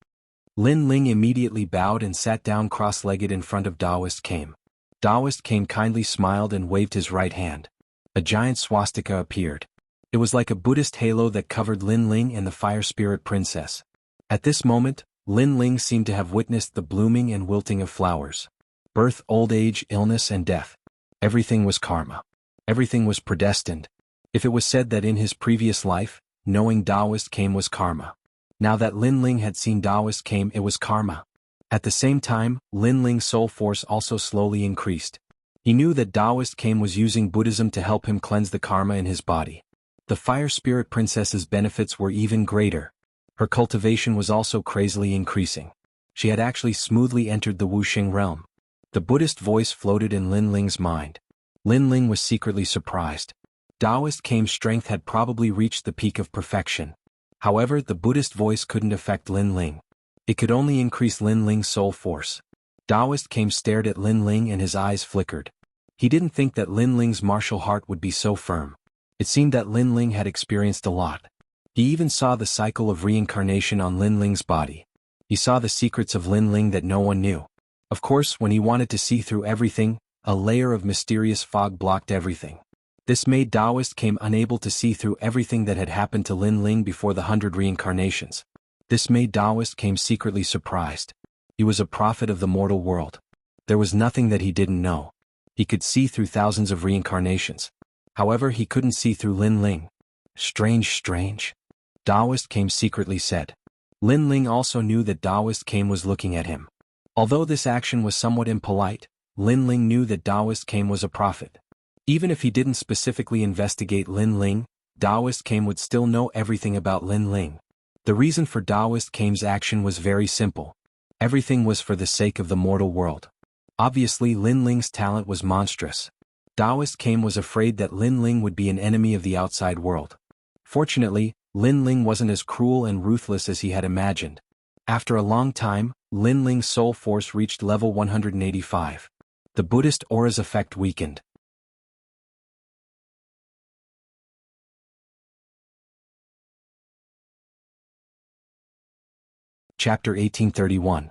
Lin Ling immediately bowed and sat down cross-legged in front of Taoist Came. Taoist Came kindly smiled and waved his right hand. A giant swastika appeared. It was like a Buddhist halo that covered Lin Ling and the Fire Spirit Princess. At this moment, Lin Ling seemed to have witnessed the blooming and wilting of flowers. Birth, old age, illness and death. Everything was karma. Everything was predestined. If it was said that in his previous life, knowing Taoist came was karma. Now that Lin Ling had seen Taoist came, it was karma. At the same time, Lin Ling's soul force also slowly increased. He knew that Taoist came was using Buddhism to help him cleanse the karma in his body. The Fire Spirit Princess's benefits were even greater. Her cultivation was also crazily increasing. She had actually smoothly entered the Wuxia realm. The Buddhist voice floated in Lin Ling's mind. Lin Ling was secretly surprised. Taoist came's strength had probably reached the peak of perfection. However, the Buddhist voice couldn't affect Lin Ling. It could only increase Lin Ling's soul force. Taoist came stared at Lin Ling and his eyes flickered. He didn't think that Lin Ling's martial heart would be so firm. It seemed that Lin Ling had experienced a lot. He even saw the cycle of reincarnation on Lin Ling's body. He saw the secrets of Lin Ling that no one knew. Of course, when he wanted to see through everything, a layer of mysterious fog blocked everything. This made Taoist came unable to see through everything that had happened to Lin Ling before the 100 reincarnations. This made Taoist came secretly surprised. He was a prophet of the mortal world. There was nothing that he didn't know. He could see through thousands of reincarnations. However, he couldn't see through Lin Ling. Strange. Taoist came secretly said. Lin Ling also knew that Taoist came was looking at him. Although this action was somewhat impolite, Lin Ling knew that Taoist came was a prophet. Even if he didn't specifically investigate Lin Ling, Taoist came would still know everything about Lin Ling. The reason for Taoist came's action was very simple. Everything was for the sake of the mortal world. Obviously, Lin Ling's talent was monstrous. Taoist came was afraid that Lin Ling would be an enemy of the outside world. Fortunately, Lin Ling wasn't as cruel and ruthless as he had imagined. After a long time, Lin Ling's soul force reached level 185. The Buddhist aura's effect weakened. Chapter 1831.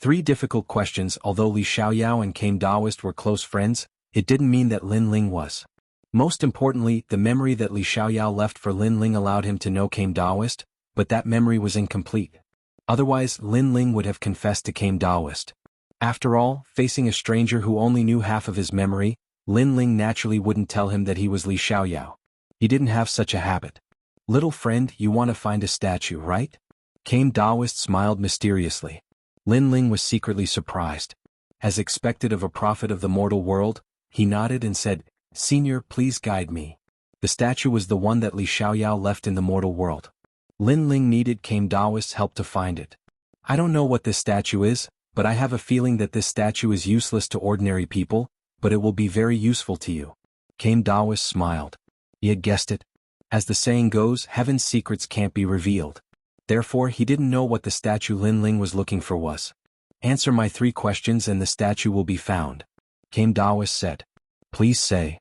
3 difficult questions. Although Li Xiaoyao and Came Taoist were close friends, it didn't mean that Lin Ling was. Most importantly, the memory that Li Xiaoyao left for Lin Ling allowed him to know Came Taoist, but that memory was incomplete. Otherwise, Lin Ling would have confessed to Came Taoist. After all, facing a stranger who only knew half of his memory, Lin Ling naturally wouldn't tell him that he was Li Xiaoyao. He didn't have such a habit. Little friend, you want to find a statue, right? Came Taoist smiled mysteriously. Lin Ling was secretly surprised. As expected of a prophet of the mortal world, he nodded and said, "Senior, please guide me." The statue was the one that Li Xiaoyao left in the mortal world. Lin Ling needed Came Taoist's help to find it. I don't know what this statue is, but I have a feeling that this statue is useless to ordinary people, but it will be very useful to you. Came Taoist smiled. He had guessed it. As the saying goes, heaven's secrets can't be revealed. Therefore, he didn't know what the statue Lin Ling was looking for was. Answer my 3 questions and the statue will be found. Came Taoist said. Please say.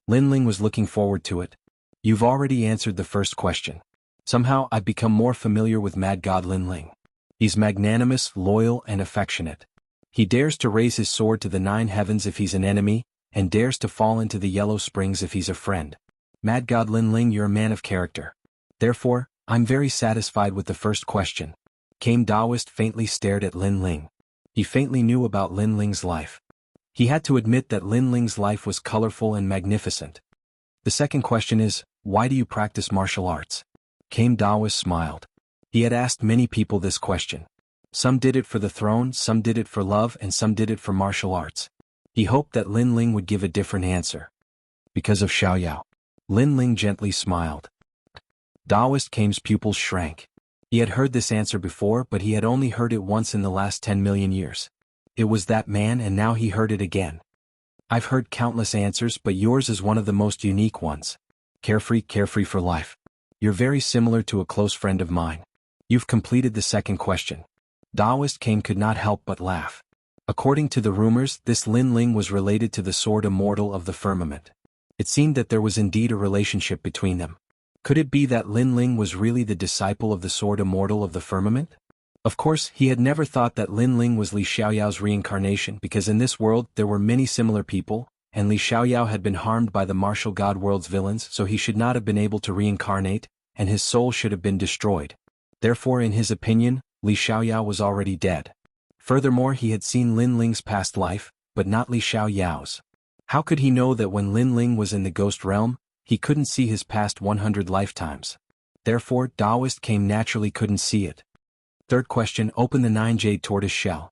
Lin Ling was looking forward to it. You've already answered the first question. Somehow I've become more familiar with Mad God Lin Ling. He's magnanimous, loyal, and affectionate. He dares to raise his sword to the 9 heavens if he's an enemy, and dares to fall into the Yellow Springs if he's a friend. Mad God Lin Ling, you're a man of character. Therefore, I'm very satisfied with the first question. Came Taoist faintly stared at Lin Ling. He faintly knew about Lin Ling's life. He had to admit that Lin Ling's life was colorful and magnificent. The second question is, why do you practice martial arts? Came Taoist smiled. He had asked many people this question. Some did it for the throne, some did it for love, and some did it for martial arts. He hoped that Lin Ling would give a different answer. Because of Xiaoyao. Lin Ling gently smiled. Taoist Came's pupils shrank. He had heard this answer before, but he had only heard it once in the last 10 million years. It was that man, and now he heard it again. I've heard countless answers, but yours is one of the most unique ones. Carefree for life. You're very similar to a close friend of mine. You've completed the second question. Taoist Came could not help but laugh. According to the rumors, this Lin Ling was related to the sword immortal of the firmament. It seemed that there was indeed a relationship between them. Could it be that Lin Ling was really the disciple of the sword immortal of the firmament? Of course, he had never thought that Lin Ling was Li Xiaoyao's reincarnation because in this world there were many similar people, and Li Xiaoyao had been harmed by the martial god world's villains, so he should not have been able to reincarnate, and his soul should have been destroyed. Therefore, in his opinion, Li Xiaoyao was already dead. Furthermore, he had seen Lin Ling's past life, but not Li Xiaoyao's. How could he know that when Lin Ling was in the ghost realm, he couldn't see his past 100 lifetimes? Therefore, Taoist came naturally couldn't see it. Third question, open the 9 jade tortoise shell.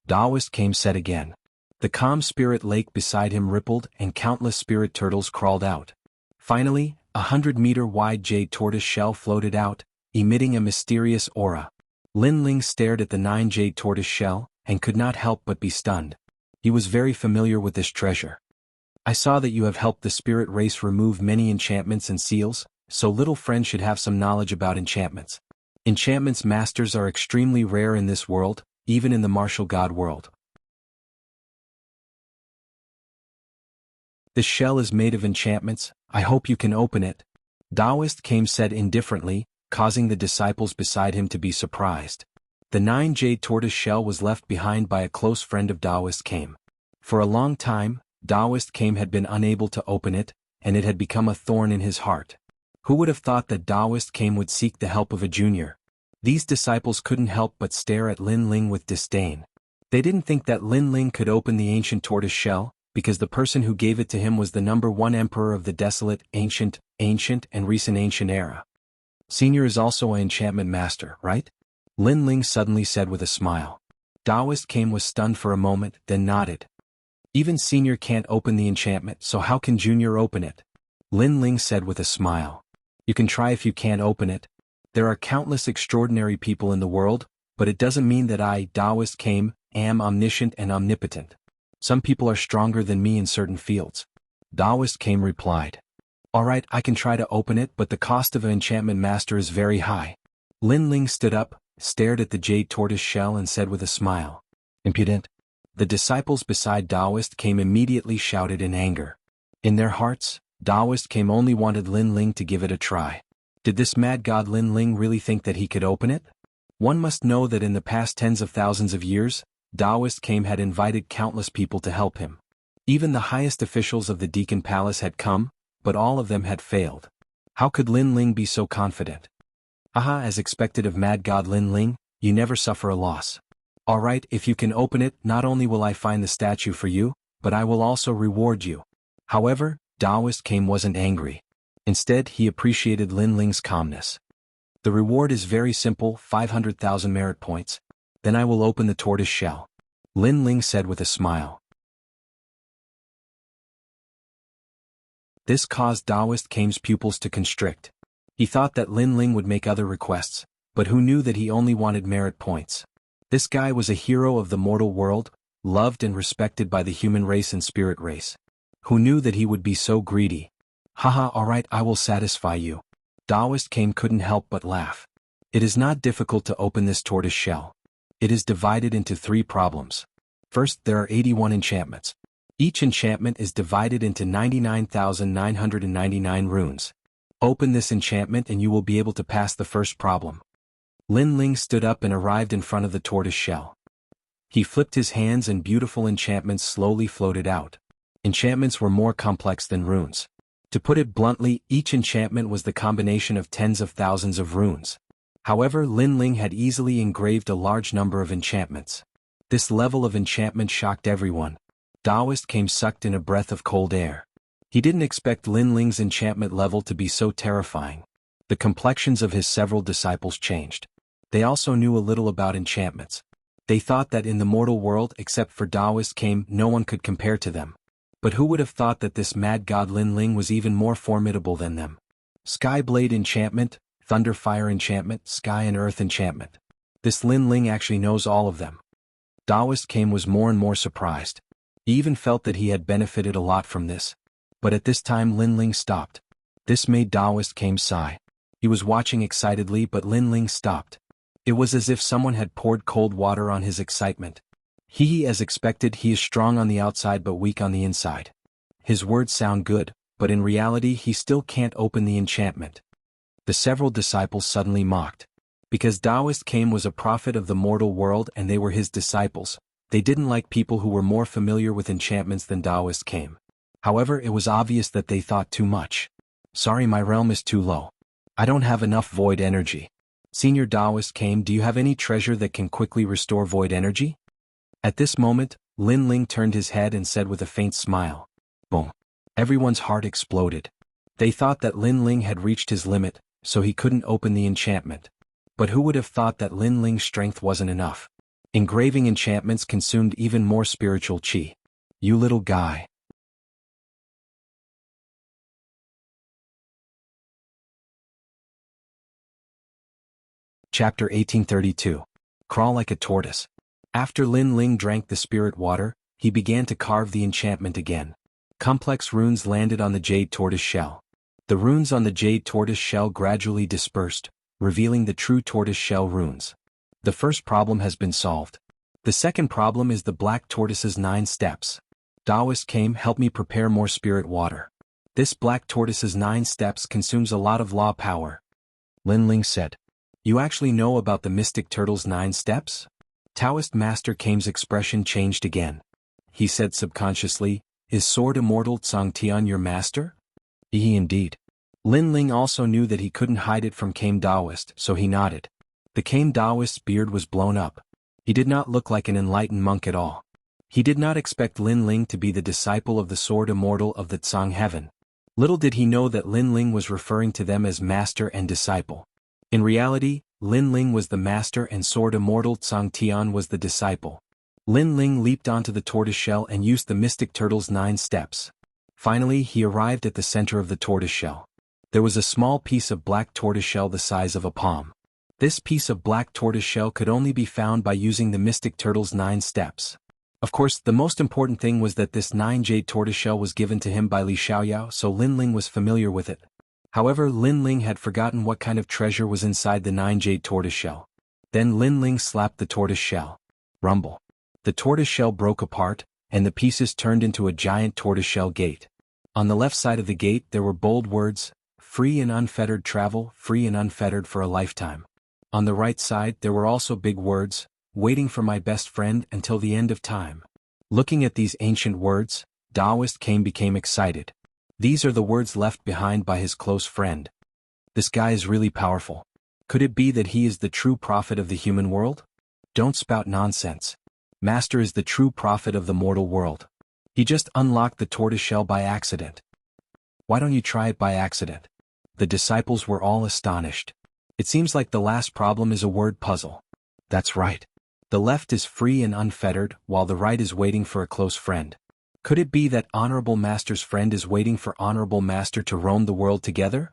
Taoist came said again. The calm spirit lake beside him rippled and countless spirit turtles crawled out. Finally, 100-meter wide jade tortoise shell floated out, emitting a mysterious aura. Lin Ling stared at the 9 jade tortoise shell, and could not help but be stunned. He was very familiar with this treasure. I saw that you have helped the spirit race remove many enchantments and seals, so little friend should have some knowledge about enchantments. Enchantments masters are extremely rare in this world, even in the martial god world. This shell is made of enchantments, I hope you can open it. Taoist came said indifferently, causing the disciples beside him to be surprised. The 9 jade tortoise shell was left behind by a close friend of Taoist came. For a long time, Taoist came had been unable to open it, and it had become a thorn in his heart. Who would have thought that Taoist came would seek the help of a junior? These disciples couldn't help but stare at Lin Ling with disdain. They didn't think that Lin Ling could open the ancient tortoise shell, because the person who gave it to him was the #1 emperor of the desolate, ancient, and recent ancient era. Senior is also an enchantment master, right? Lin Ling suddenly said with a smile. Taoist came was stunned for a moment, then nodded. Even Senior can't open the enchantment, so how can Junior open it? Lin Ling said with a smile. You can try if you can't open it. There are countless extraordinary people in the world, but it doesn't mean that I, Taoist came, am omniscient and omnipotent. Some people are stronger than me in certain fields. Taoist came replied. Alright, I can try to open it, but the cost of an enchantment master is very high. Lin Ling stood up, stared at the jade tortoise shell and said with a smile. Impudent. The disciples beside Taoist came immediately shouted in anger. In their hearts, Taoist came only wanted Lin Ling to give it a try. Did this mad god Lin Ling really think that he could open it? One must know that in the past tens of thousands of years, Taoist came had invited countless people to help him. Even the highest officials of the Deacon Palace had come, but all of them had failed. How could Lin Ling be so confident? Aha, as expected of mad god Lin Ling, you never suffer a loss. Alright, if you can open it, not only will I find the statue for you, but I will also reward you. However, Taoist came wasn't angry. Instead, he appreciated Lin Ling's calmness. The reward is very simple, 500,000 merit points. Then I will open the tortoise shell. Lin Ling said with a smile. This caused Taoist Kame's pupils to constrict. He thought that Lin Ling would make other requests, but who knew that he only wanted merit points. This guy was a hero of the mortal world, loved and respected by the human race and spirit race. Who knew that he would be so greedy? Haha, alright, I will satisfy you. Taoist Kame couldn't help but laugh. It is not difficult to open this tortoise shell. It is divided into 3 problems. First, there are 81 enchantments. Each enchantment is divided into 99,999 runes. Open this enchantment and you will be able to pass the first problem. Lin Ling stood up and arrived in front of the tortoise shell. He flipped his hands and beautiful enchantments slowly floated out. Enchantments were more complex than runes. To put it bluntly, each enchantment was the combination of tens of thousands of runes. However, Lin Ling had easily engraved a large number of enchantments. This level of enchantment shocked everyone. Taoist Kame sucked in a breath of cold air. He didn't expect Lin Ling's enchantment level to be so terrifying. The complexions of his several disciples changed. They also knew a little about enchantments. They thought that in the mortal world, except for Taoist Kame, no one could compare to them. But who would have thought that this mad god Lin Ling was even more formidable than them? Sky Blade enchantment, Thunder Fire enchantment, Sky and Earth enchantment. This Lin Ling actually knows all of them. Taoist Kame was more and more surprised. He even felt that he had benefited a lot from this. But at this time Lin Ling stopped. This made Taoist Kame sigh. He was watching excitedly but Lin Ling stopped. It was as if someone had poured cold water on his excitement. As expected, he is strong on the outside but weak on the inside. His words sound good, but in reality he still can't open the enchantment. The several disciples suddenly mocked. Because Taoist Kame was a prophet of the mortal world and they were his disciples, they didn't like people who were more familiar with enchantments than Taoist Kame. However, it was obvious that they thought too much. Sorry, my realm is too low. I don't have enough void energy. Senior Taoist Kame, do you have any treasure that can quickly restore void energy? At this moment, Lin Ling turned his head and said with a faint smile. Boom. Everyone's heart exploded. They thought that Lin Ling had reached his limit, so he couldn't open the enchantment. But who would have thought that Lin Ling's strength wasn't enough? Engraving enchantments consumed even more spiritual qi. You little guy. Chapter 1832. Crawl like a tortoise. After Lin Ling drank the spirit water, he began to carve the enchantment again. Complex runes landed on the jade tortoise shell. The runes on the jade tortoise shell gradually dispersed, revealing the true tortoise shell runes. The first problem has been solved. The second problem is the black tortoise's 9 steps. Taoist came, help me prepare more spirit water. This black tortoise's 9 steps consumes a lot of law power. Lin Ling said. You actually know about the mystic turtle's 9 steps? Taoist Master Kame's expression changed again. He said subconsciously, is Sword Immortal Tsang Tian your master? Indeed. Lin Ling also knew that he couldn't hide it from Kame Taoist, so he nodded. The Kame Taoist's beard was blown up. He did not look like an enlightened monk at all. He did not expect Lin Ling to be the disciple of the Sword Immortal of the Tsang Heaven. Little did he know that Lin Ling was referring to them as master and disciple. In reality, Lin Ling was the master and Sword Immortal Tsang Tian was the disciple. Lin Ling leaped onto the tortoiseshell and used the mystic turtle's 9 steps. Finally, he arrived at the center of the tortoiseshell. There was a small piece of black tortoiseshell the size of a palm. This piece of black tortoiseshell could only be found by using the mystic turtle's 9 steps. Of course, the most important thing was that this 9 jade tortoiseshell was given to him by Li Xiaoyao, so Lin Ling was familiar with it. However, Lin Ling had forgotten what kind of treasure was inside the 9 jade tortoiseshell. Then Lin Ling slapped the tortoiseshell. Rumble. The tortoiseshell broke apart, and the pieces turned into a giant tortoiseshell gate. On the left side of the gate there were bold words, free and unfettered travel, free and unfettered for a lifetime. On the right side there were also big words, waiting for my best friend until the end of time. Looking at these ancient words, Taoist Kame became excited. These are the words left behind by his close friend. This guy is really powerful. Could it be that he is the true prophet of the human world? Don't spout nonsense. Master is the true prophet of the mortal world. He just unlocked the tortoiseshell by accident. Why don't you try it by accident? The disciples were all astonished. It seems like the last problem is a word puzzle. That's right. The left is free and unfettered, while the right is waiting for a close friend. Could it be that Honorable Master's friend is waiting for Honorable Master to roam the world together?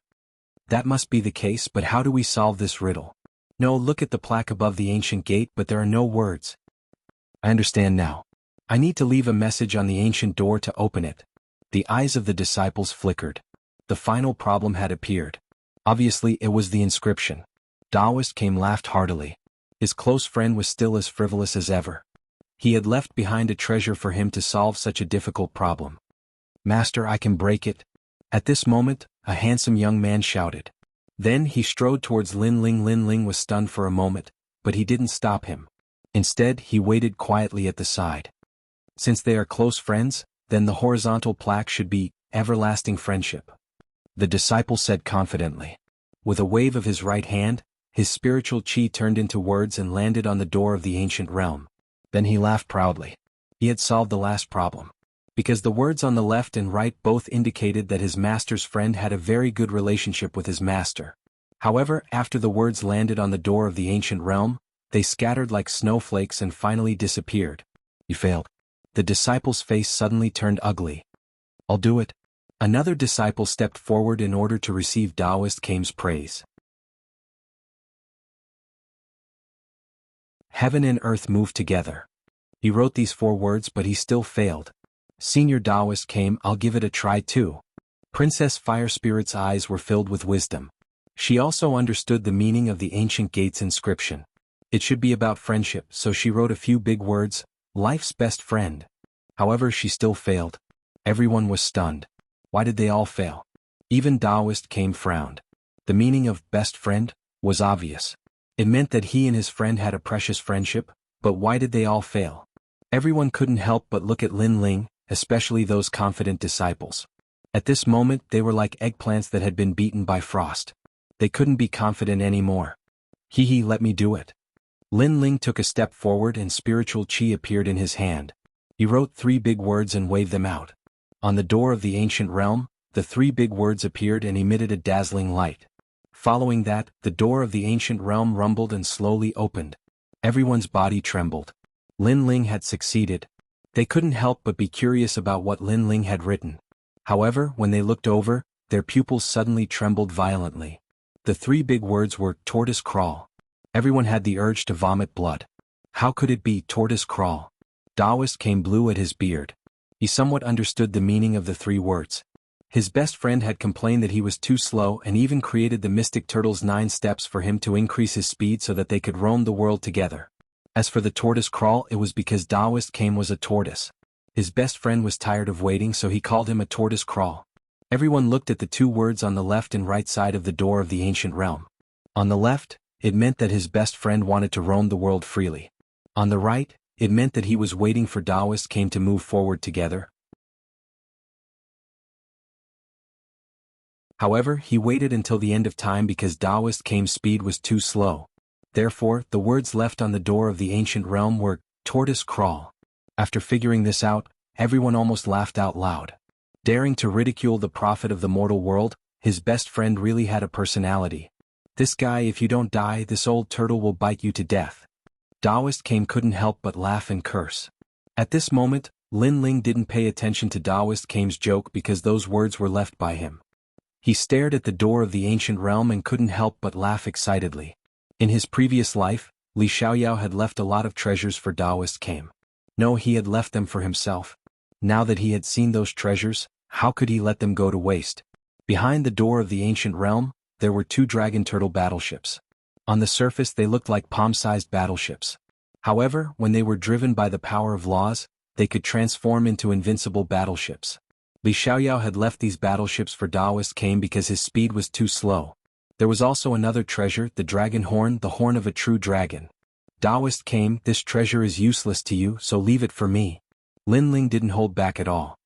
That must be the case, but how do we solve this riddle? No, look at the plaque above the ancient gate, but there are no words. I understand now. I need to leave a message on the ancient door to open it. The eyes of the disciples flickered. The final problem had appeared. Obviously, it was the inscription. Taoist Kame laughed heartily. His close friend was still as frivolous as ever. He had left behind a treasure for him to solve such a difficult problem. Master, I can break it. At this moment, a handsome young man shouted. Then he strode towards Lin Ling. Lin Ling was stunned for a moment, but he didn't stop him. Instead, he waited quietly at the side. Since they are close friends, then the horizontal plaque should be everlasting friendship. The disciple said confidently. With a wave of his right hand, his spiritual qi turned into words and landed on the door of the ancient realm. Then he laughed proudly. He had solved the last problem. Because the words on the left and right both indicated that his master's friend had a very good relationship with his master. However, after the words landed on the door of the ancient realm, they scattered like snowflakes and finally disappeared. You failed. The disciple's face suddenly turned ugly. I'll do it. Another disciple stepped forward in order to receive Taoist Kame's praise. Heaven and earth moved together. He wrote these 4 words, but he still failed. Senior Taoist Kame, I'll give it a try too. Princess Fire Spirit's eyes were filled with wisdom. She also understood the meaning of the ancient gate's inscription. It should be about friendship, so she wrote a few big words, life's best friend. However, she still failed. Everyone was stunned. Why did they all fail? Even Taoist Kame frowned. The meaning of best friend was obvious. It meant that he and his friend had a precious friendship, but why did they all fail? Everyone couldn't help but look at Lin Ling, especially those confident disciples. At this moment they were like eggplants that had been beaten by frost. They couldn't be confident anymore. Let me do it. Lin Ling took a step forward and spiritual qi appeared in his hand. He wrote 3 big words and waved them out. On the door of the ancient realm, the three big words appeared and emitted a dazzling light. Following that, the door of the ancient realm rumbled and slowly opened. Everyone's body trembled. Lin Ling had succeeded. They couldn't help but be curious about what Lin Ling had written. However, when they looked over, their pupils suddenly trembled violently. The three big words were tortoise crawl. Everyone had the urge to vomit blood. How could it be tortoise crawl? Taoist came blue at his beard. He somewhat understood the meaning of the three words. His best friend had complained that he was too slow and even created the Mystic Turtle's 9 steps for him to increase his speed so that they could roam the world together. As for the tortoise crawl, it was because Taoist came was a tortoise. His best friend was tired of waiting, so he called him a tortoise crawl. Everyone looked at the two words on the left and right side of the door of the ancient realm. On the left, it meant that his best friend wanted to roam the world freely. On the right, it meant that he was waiting for Taoist came to move forward together. However, he waited until the end of time because Taoist came's speed was too slow. Therefore, the words left on the door of the ancient realm were, tortoise crawl. After figuring this out, everyone almost laughed out loud. Daring to ridicule the prophet of the mortal world, his best friend really had a personality. This guy, if you don't die, this old turtle will bite you to death. Taoist came couldn't help but laugh and curse. At this moment, Lin Ling didn't pay attention to Taoist came's joke because those words were left by him. He stared at the door of the ancient realm and couldn't help but laugh excitedly. In his previous life, Li Xiaoyao had left a lot of treasures for Taoist came. No, he had left them for himself. Now that he had seen those treasures, how could he let them go to waste? Behind the door of the ancient realm, there were 2 dragon turtle battleships. On the surface they looked like palm-sized battleships. However, when they were driven by the power of laws, they could transform into invincible battleships. Li Xiaoyao had left these battleships for Taoist came because his speed was too slow. There was also another treasure, the dragon horn, the horn of a true dragon. Taoist came, this treasure is useless to you, so leave it for me. Lin Ling didn't hold back at all.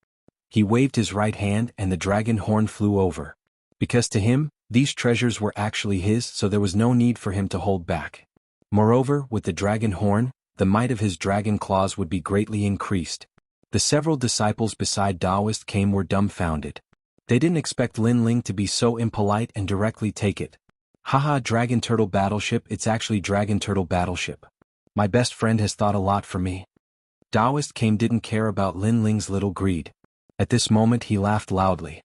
He waved his right hand and the dragon horn flew over. Because to him, these treasures were actually his, so there was no need for him to hold back. Moreover, with the dragon horn, the might of his dragon claws would be greatly increased. The several disciples beside Taoist came were dumbfounded. They didn't expect Lin Ling to be so impolite and directly take it. Haha, dragon turtle battleship, it's actually dragon turtle battleship. My best friend has thought a lot for me. Taoist came didn't care about Lin Ling's little greed. At this moment he laughed loudly.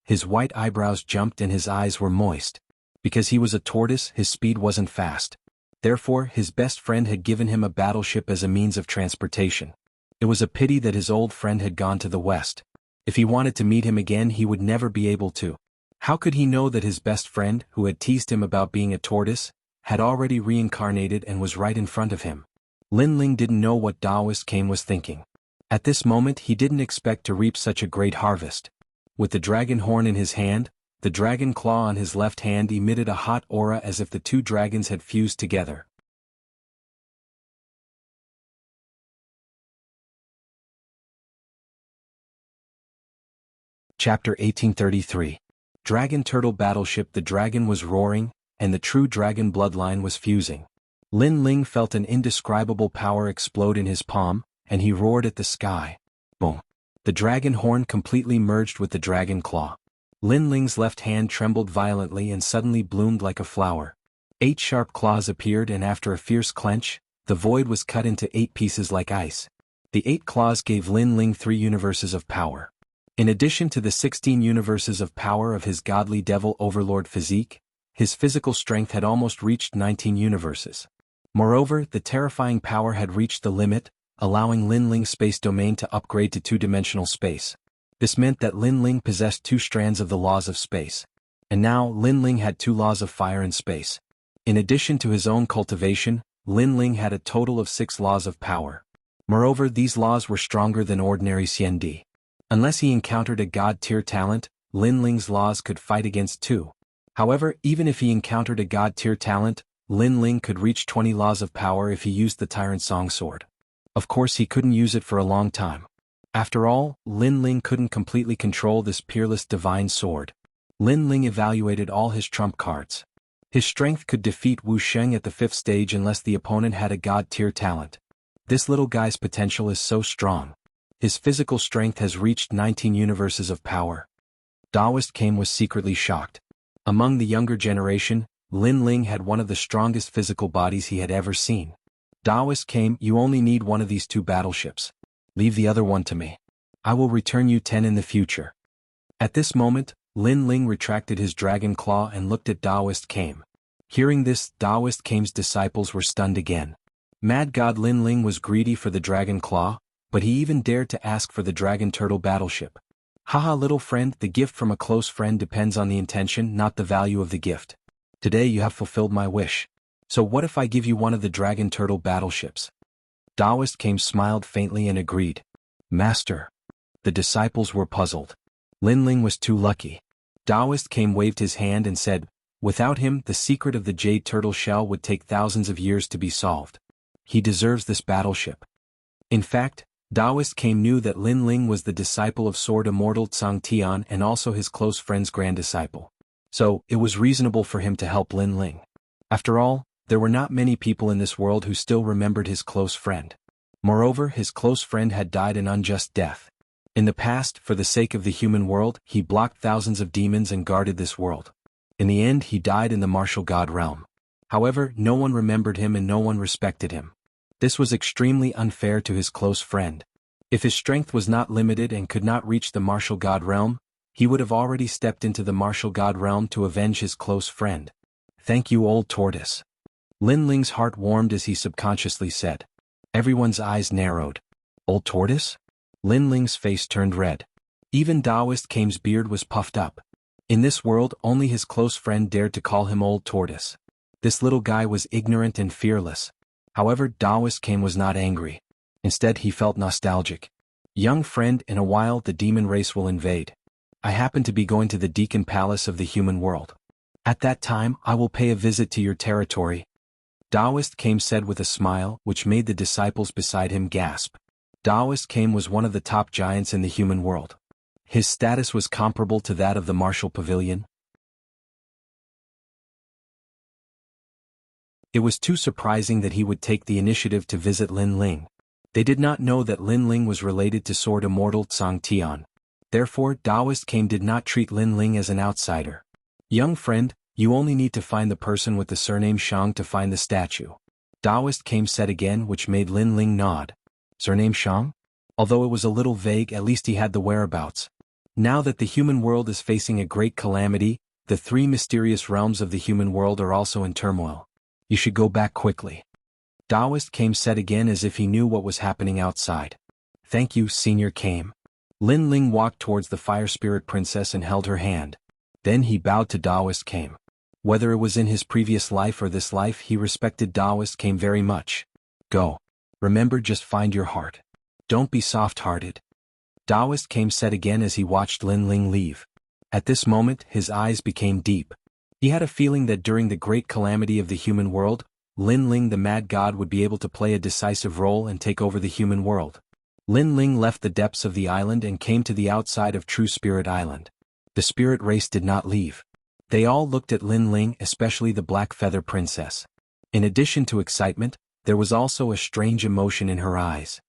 His white eyebrows jumped and his eyes were moist. Because he was a tortoise, his speed wasn't fast. Therefore, his best friend had given him a battleship as a means of transportation. It was a pity that his old friend had gone to the west. If he wanted to meet him again, he would never be able to. How could he know that his best friend, who had teased him about being a tortoise, had already reincarnated and was right in front of him? Lin Ling didn't know what Taoist came was thinking. At this moment he didn't expect to reap such a great harvest. With the dragon horn in his hand, the dragon claw on his left hand emitted a hot aura as if the 2 dragons had fused together. Chapter 1833. Dragon Turtle Battleship. The dragon was roaring, and the true dragon bloodline was fusing. Lin Ling felt an indescribable power explode in his palm, and he roared at the sky. Boom. The dragon horn completely merged with the dragon claw. Lin Ling's left hand trembled violently and suddenly bloomed like a flower. 8 sharp claws appeared, and after a fierce clench, the void was cut into 8 pieces like ice. The 8 claws gave Lin Ling 3 universes of power. In addition to the 16 universes of power of his godly devil overlord physique, his physical strength had almost reached 19 universes. Moreover, the terrifying power had reached the limit, allowing Lin Ling's space domain to upgrade to 2-dimensional space. This meant that Lin Ling possessed 2 strands of the laws of space. And now, Lin Ling had 2 laws of fire and space. In addition to his own cultivation, Lin Ling had a total of 6 laws of power. Moreover, these laws were stronger than ordinary CND. Unless he encountered a god-tier talent, Lin Ling's laws could fight against 2. However, even if he encountered a god-tier talent, Lin Ling could reach 20 laws of power if he used the Tyrant Song Sword. Of course he couldn't use it for a long time. After all, Lin Ling couldn't completely control this peerless divine sword. Lin Ling evaluated all his trump cards. His strength could defeat Wuxia at the 5th stage unless the opponent had a god-tier talent. This little guy's potential is so strong. His physical strength has reached 19 universes of power. Taoist Came was secretly shocked. Among the younger generation, Lin Ling had one of the strongest physical bodies he had ever seen. Taoist Came, you only need one of these 2 battleships. Leave the other one to me. I will return you 10 in the future. At this moment, Lin Ling retracted his dragon claw and looked at Taoist Came. Hearing this, Taoist Came's disciples were stunned again. Mad God Lin Ling was greedy for the dragon claw, but he even dared to ask for the dragon turtle battleship. Haha, little friend, the gift from a close friend depends on the intention, not the value of the gift. Today you have fulfilled my wish. So what if I give you one of the dragon turtle battleships? Taoist Came smiled faintly and agreed. Master. The disciples were puzzled. Lin Ling was too lucky. Taoist Came waved his hand and said, without him, the secret of the jade turtle shell would take thousands of years to be solved. He deserves this battleship. In fact, Taoist Came knew that Lin Ling was the disciple of Sword Immortal Tsang Tian and also his close friend's grand disciple. So, it was reasonable for him to help Lin Ling. After all, there were not many people in this world who still remembered his close friend. Moreover, his close friend had died an unjust death. In the past, for the sake of the human world, he blocked thousands of demons and guarded this world. In the end, he died in the martial god realm. However, no one remembered him and no one respected him. This was extremely unfair to his close friend. If his strength was not limited and could not reach the martial god realm, he would have already stepped into the martial god realm to avenge his close friend. Thank you, old tortoise. Lin Ling's heart warmed as he subconsciously said. Everyone's eyes narrowed. Old tortoise? Lin Ling's face turned red. Even Taoist Came's beard was puffed up. In this world, only his close friend dared to call him old tortoise. This little guy was ignorant and fearless. However, Taoist Came was not angry. Instead, he felt nostalgic. Young friend, in a while the demon race will invade. I happen to be going to the Deacon Palace of the human world. At that time, I will pay a visit to your territory. Taoist Came said with a smile, which made the disciples beside him gasp. Taoist Came was one of the top giants in the human world. His status was comparable to that of the martial pavilion. It was too surprising that he would take the initiative to visit Lin Ling. They did not know that Lin Ling was related to Sword Immortal Tsang Tian. Therefore, Taoist Came did not treat Lin Ling as an outsider. Young friend, you only need to find the person with the surname Shang to find the statue. Taoist Came said again, which made Lin Ling nod. Surname Shang? Although it was a little vague, at least he had the whereabouts. Now that the human world is facing a great calamity, the 3 mysterious realms of the human world are also in turmoil. You should go back quickly. Taoist Came said again as if he knew what was happening outside. Thank you, Senior Came. Lin Ling walked towards the Fire Spirit Princess and held her hand. Then he bowed to Taoist Came. Whether it was in his previous life or this life, he respected Taoist Came very much. Go. Remember, just find your heart. Don't be soft-hearted. Taoist Came said again as he watched Lin Ling leave. At this moment, his eyes became deep. He had a feeling that during the great calamity of the human world, Lin Ling the Mad God would be able to play a decisive role and take over the human world. Lin Ling left the depths of the island and came to the outside of True Spirit Island. The spirit race did not leave. They all looked at Lin Ling, especially the Black Feather Princess. In addition to excitement, there was also a strange emotion in her eyes.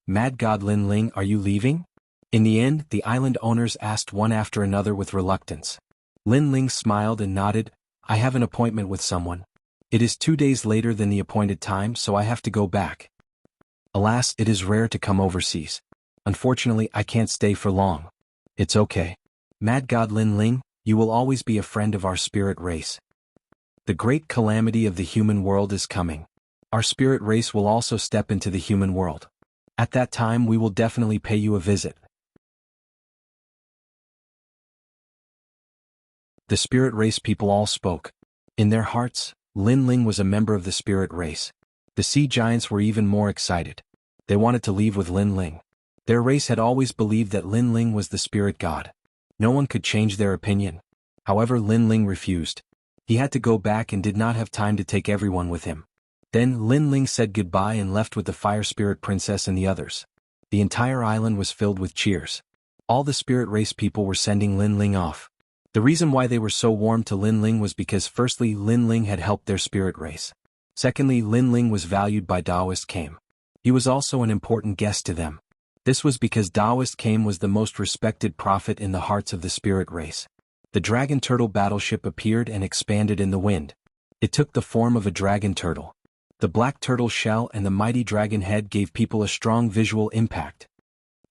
Mad God Lin Ling, are you leaving? In the end, the island owners asked one after another with reluctance. Lin Ling smiled and nodded. I have an appointment with someone. It is 2 days later than the appointed time, so I have to go back. Alas, it is rare to come overseas. Unfortunately, I can't stay for long. It's okay. Mad God Lin Ling, you will always be a friend of our spirit race. The great calamity of the human world is coming. Our spirit race will also step into the human world. At that time, we will definitely pay you a visit. The spirit race people all spoke. In their hearts, Lin Ling was a member of the spirit race. The sea giants were even more excited. They wanted to leave with Lin Ling. Their race had always believed that Lin Ling was the spirit god. No one could change their opinion. However, Lin Ling refused. He had to go back and did not have time to take everyone with him. Then Lin Ling said goodbye and left with the Fire Spirit Princess and the others. The entire island was filled with cheers. All the spirit race people were sending Lin Ling off. The reason why they were so warm to Lin Ling was because firstly, Lin Ling had helped their spirit race. Secondly, Lin Ling was valued by Taoist Came. He was also an important guest to them. This was because Daoist Kame was the most respected prophet in the hearts of the spirit race. The dragon turtle battleship appeared and expanded in the wind. It took the form of a dragon turtle. The black turtle shell and the mighty dragon head gave people a strong visual impact.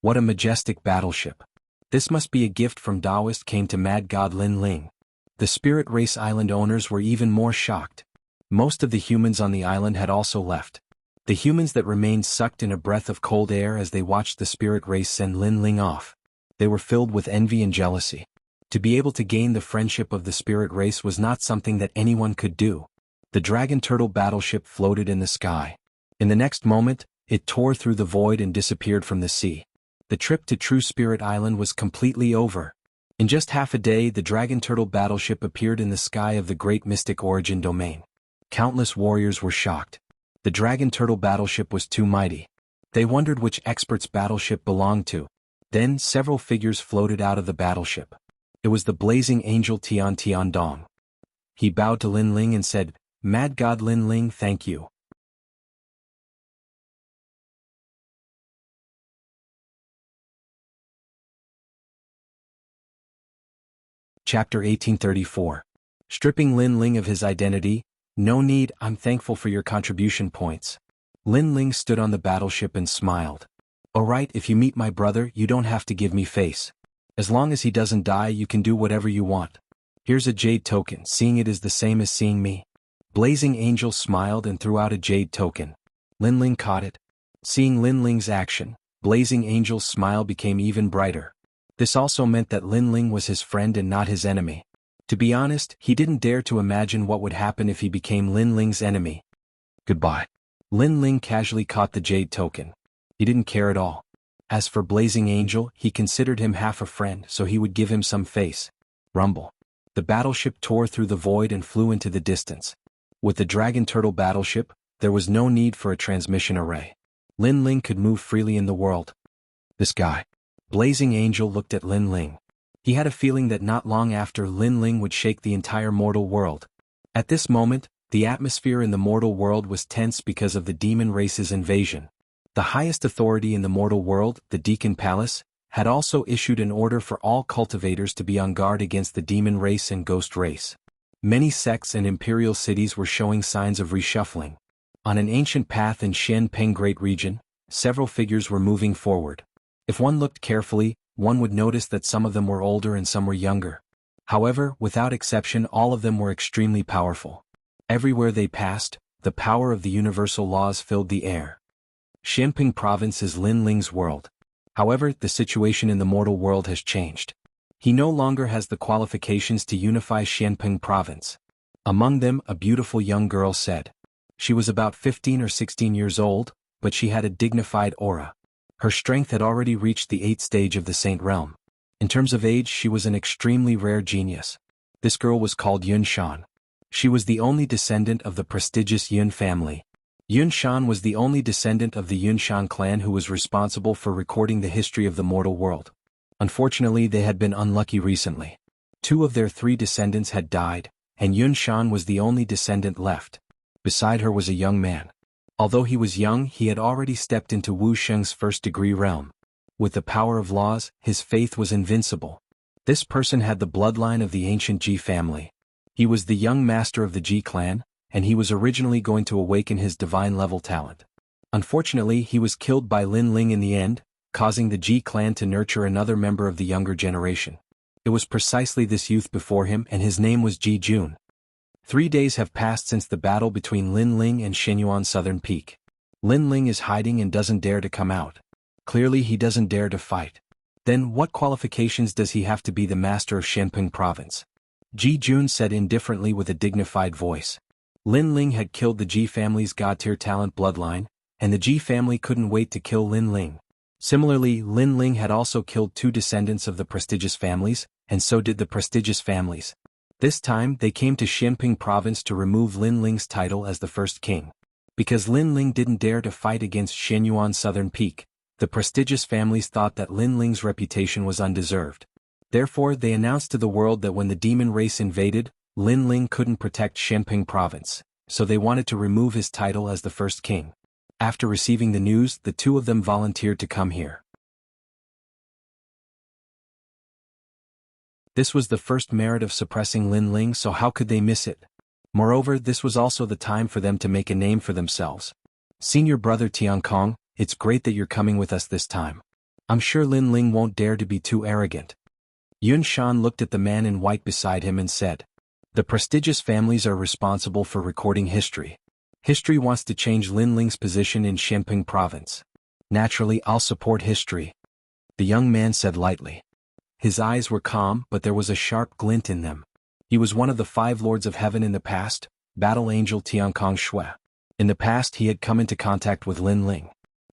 What a majestic battleship. This must be a gift from Daoist Kame to Mad God Lin Ling. The spirit race island owners were even more shocked. Most of the humans on the island had also left. The humans that remained sucked in a breath of cold air as they watched the spirit race send Lin Ling off. They were filled with envy and jealousy. To be able to gain the friendship of the spirit race was not something that anyone could do. The dragon turtle battleship floated in the sky. In the next moment, it tore through the void and disappeared from the sea. The trip to True Spirit Island was completely over. In just half a day, the dragon turtle battleship appeared in the sky of the great mystic origin domain. Countless warriors were shocked. The dragon turtle battleship was too mighty. They wondered which expert's battleship belonged to. Then several figures floated out of the battleship. It was the blazing angel Tian Tian Dong. He bowed to Lin Ling and said, "Mad God Lin Ling, thank you." Chapter 1834. Stripping Lin Ling of his identity. "No need, I'm thankful for your contribution points." Lin Ling stood on the battleship and smiled. "Alright, if you meet my brother, you don't have to give me face. As long as he doesn't die, you can do whatever you want. Here's a jade token, seeing it is the same as seeing me." Blazing Angel smiled and threw out a jade token. Lin Ling caught it. Seeing Lin Ling's action, Blazing Angel's smile became even brighter. This also meant that Lin Ling was his friend and not his enemy. To be honest, he didn't dare to imagine what would happen if he became Lin Ling's enemy. "Goodbye." Lin Ling casually caught the jade token. He didn't care at all. As for Blazing Angel, he considered him half a friend, so he would give him some face. Rumble. The battleship tore through the void and flew into the distance. With the dragon turtle battleship, there was no need for a transmission array. Lin Ling could move freely in the world. "This guy." Blazing Angel looked at Lin Ling. He had a feeling that not long after Lin Ling would shake the entire mortal world. At this moment, the atmosphere in the mortal world was tense because of the demon race's invasion. The highest authority in the mortal world, the Deacon Palace, had also issued an order for all cultivators to be on guard against the demon race and ghost race. Many sects and imperial cities were showing signs of reshuffling. On an ancient path in Xianpeng Great Region, several figures were moving forward. If one looked carefully, one would notice that some of them were older and some were younger. However, without exception, all of them were extremely powerful. Everywhere they passed, the power of the universal laws filled the air. Xianpeng Province is Lin Ling's world. However, the situation in the mortal world has changed. He no longer has the qualifications to unify Xianpeng Province. Among them, a beautiful young girl said. She was about 15 or 16 years old, but she had a dignified aura. Her strength had already reached the 8th stage of the Saint Realm. In terms of age, she was an extremely rare genius. This girl was called Yun Shan. She was the only descendant of the prestigious Yun family. Yun Shan was the only descendant of the Yun Shan clan who was responsible for recording the history of the mortal world. Unfortunately, they had been unlucky recently. 2 of their 3 descendants had died, and Yun Shan was the only descendant left. Beside her was a young man. Although he was young, he had already stepped into Wuxia's first-degree realm. With the power of laws, his faith was invincible. This person had the bloodline of the ancient Ji family. He was the young master of the Ji clan, and he was originally going to awaken his divine-level talent. Unfortunately, he was killed by Lin Ling in the end, causing the Ji clan to nurture another member of the younger generation. It was precisely this youth before him, and his name was Ji Jun. 3 days have passed since the battle between Lin Ling and Shenyuan Southern Peak. Lin Ling is hiding and doesn't dare to come out. Clearly he doesn't dare to fight. Then what qualifications does he have to be the master of Xianpeng Province? Ji Jun said indifferently with a dignified voice. Lin Ling had killed the Ji family's god-tier talent bloodline, and the Ji family couldn't wait to kill Lin Ling. Similarly, Lin Ling had also killed 2 descendants of the prestigious families, and so did the prestigious families. This time, they came to Xianpeng Province to remove Lin Ling's title as the first king. Because Lin Ling didn't dare to fight against Shenyuan Southern Peak, the prestigious families thought that Lin Ling's reputation was undeserved. Therefore, they announced to the world that when the demon race invaded, Lin Ling couldn't protect Xianpeng Province, so they wanted to remove his title as the first king. After receiving the news, the 2 of them volunteered to come here. This was the first merit of suppressing Lin Ling, so how could they miss it? Moreover, this was also the time for them to make a name for themselves. Senior brother Tiankong, it's great that you're coming with us this time. I'm sure Lin Ling won't dare to be too arrogant. Yun Shan looked at the man in white beside him and said, the prestigious families are responsible for recording history. History wants to change Lin Ling's position in Shenping province. Naturally, I'll support history. The young man said lightly. His eyes were calm, but there was a sharp glint in them. He was one of the 5 lords of heaven in the past, battle angel Tiankong Shui. In the past he had come into contact with Lin Ling.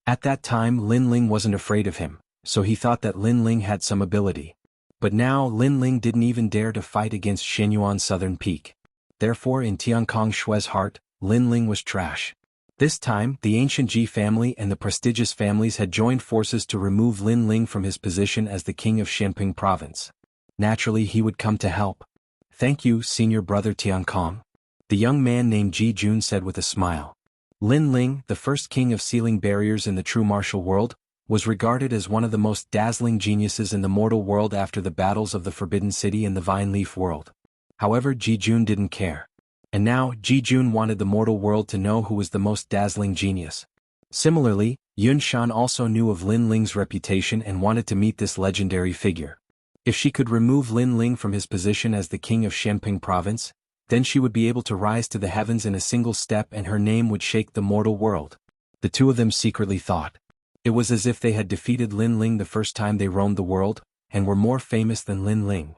At that time Lin Ling wasn't afraid of him, so he thought that Lin Ling had some ability. But now Lin Ling didn't even dare to fight against Shenyuan Southern Peak. Therefore in Tiankong Shui's heart, Lin Ling was trash. This time, the ancient Ji family and the prestigious families had joined forces to remove Lin Ling from his position as the king of Shenping province. Naturally he would come to help. Thank you, senior brother Tiankong. The young man named Ji Jun said with a smile. Lin Ling, the first king of sealing barriers in the true martial world, was regarded as one of the most dazzling geniuses in the mortal world after the battles of the Forbidden City and the Vine Leaf world. However, Ji Jun didn't care. And now, Ji Jun wanted the mortal world to know who was the most dazzling genius. Similarly, Yun Shan also knew of Lin Ling's reputation and wanted to meet this legendary figure. If she could remove Lin Ling from his position as the king of Shenping province, then she would be able to rise to the heavens in a single step and her name would shake the mortal world. The two of them secretly thought. It was as if they had defeated Lin Ling the first time they roamed the world, and were more famous than Lin Ling.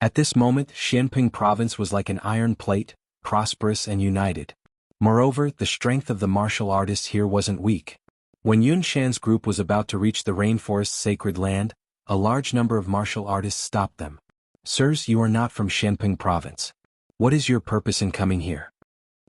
At this moment, Shenping province was like an iron plate, prosperous and united. Moreover, the strength of the martial artists here wasn't weak. When Yun Shan's group was about to reach the rainforest's sacred land, a large number of martial artists stopped them. Sirs, you are not from Shenping province. What is your purpose in coming here?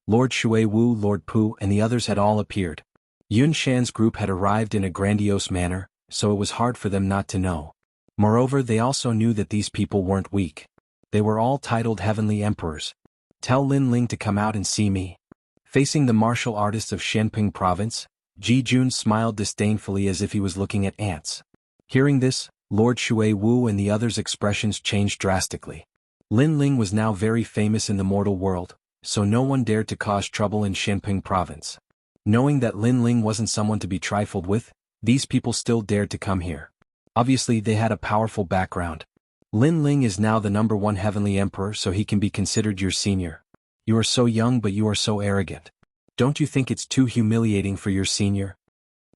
Lord Shui Wu, Lord Pu, and the others had all appeared. Yun Shan's group had arrived in a grandiose manner, so it was hard for them not to know. Moreover, they also knew that these people weren't weak. They were all titled heavenly emperors. Tell Lin Ling to come out and see me. Facing the martial artists of Shenping province, Ji Jun smiled disdainfully as if he was looking at ants. Hearing this, Lord Shui Wu and the others' expressions changed drastically. Lin Ling was now very famous in the mortal world, so no one dared to cause trouble in Shenping province. Knowing that Lin Ling wasn't someone to be trifled with, these people still dared to come here. Obviously they had a powerful background. Lin Ling is now the #1 heavenly emperor, so he can be considered your senior. You are so young, but you are so arrogant. Don't you think it's too humiliating for your senior?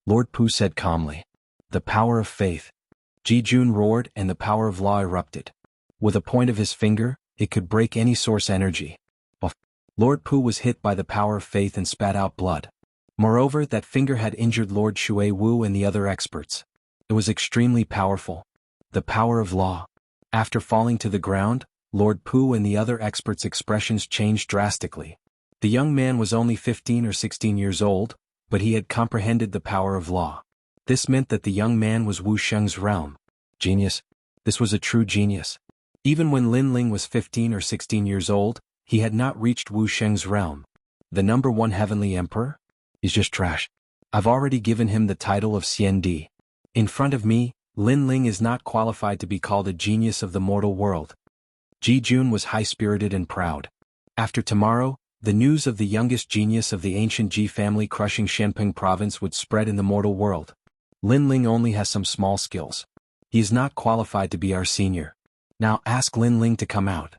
Lord Pu said calmly. The power of faith. Ji Jun roared and the power of law erupted. With a point of his finger, it could break any source energy. Lord Pu was hit by the power of faith and spat out blood. Moreover, that finger had injured Lord Shui Wu and the other experts. It was extremely powerful. The power of law. After falling to the ground, Lord Pu and the other experts' expressions changed drastically. The young man was only 15 or 16 years old, but he had comprehended the power of law. This meant that the young man was Wu Sheng's realm. Genius. This was a true genius. Even when Lin Ling was 15 or 16 years old, he had not reached Wu Sheng's realm. The #1 heavenly emperor? He's just trash. I've already given him the title of Xian Di. In front of me, Lin Ling is not qualified to be called a genius of the mortal world. Ji Jun was high-spirited and proud. After tomorrow, the news of the youngest genius of the ancient Ji family crushing Shenping province would spread in the mortal world. Lin Ling only has some small skills. He is not qualified to be our senior. Now ask Lin Ling to come out.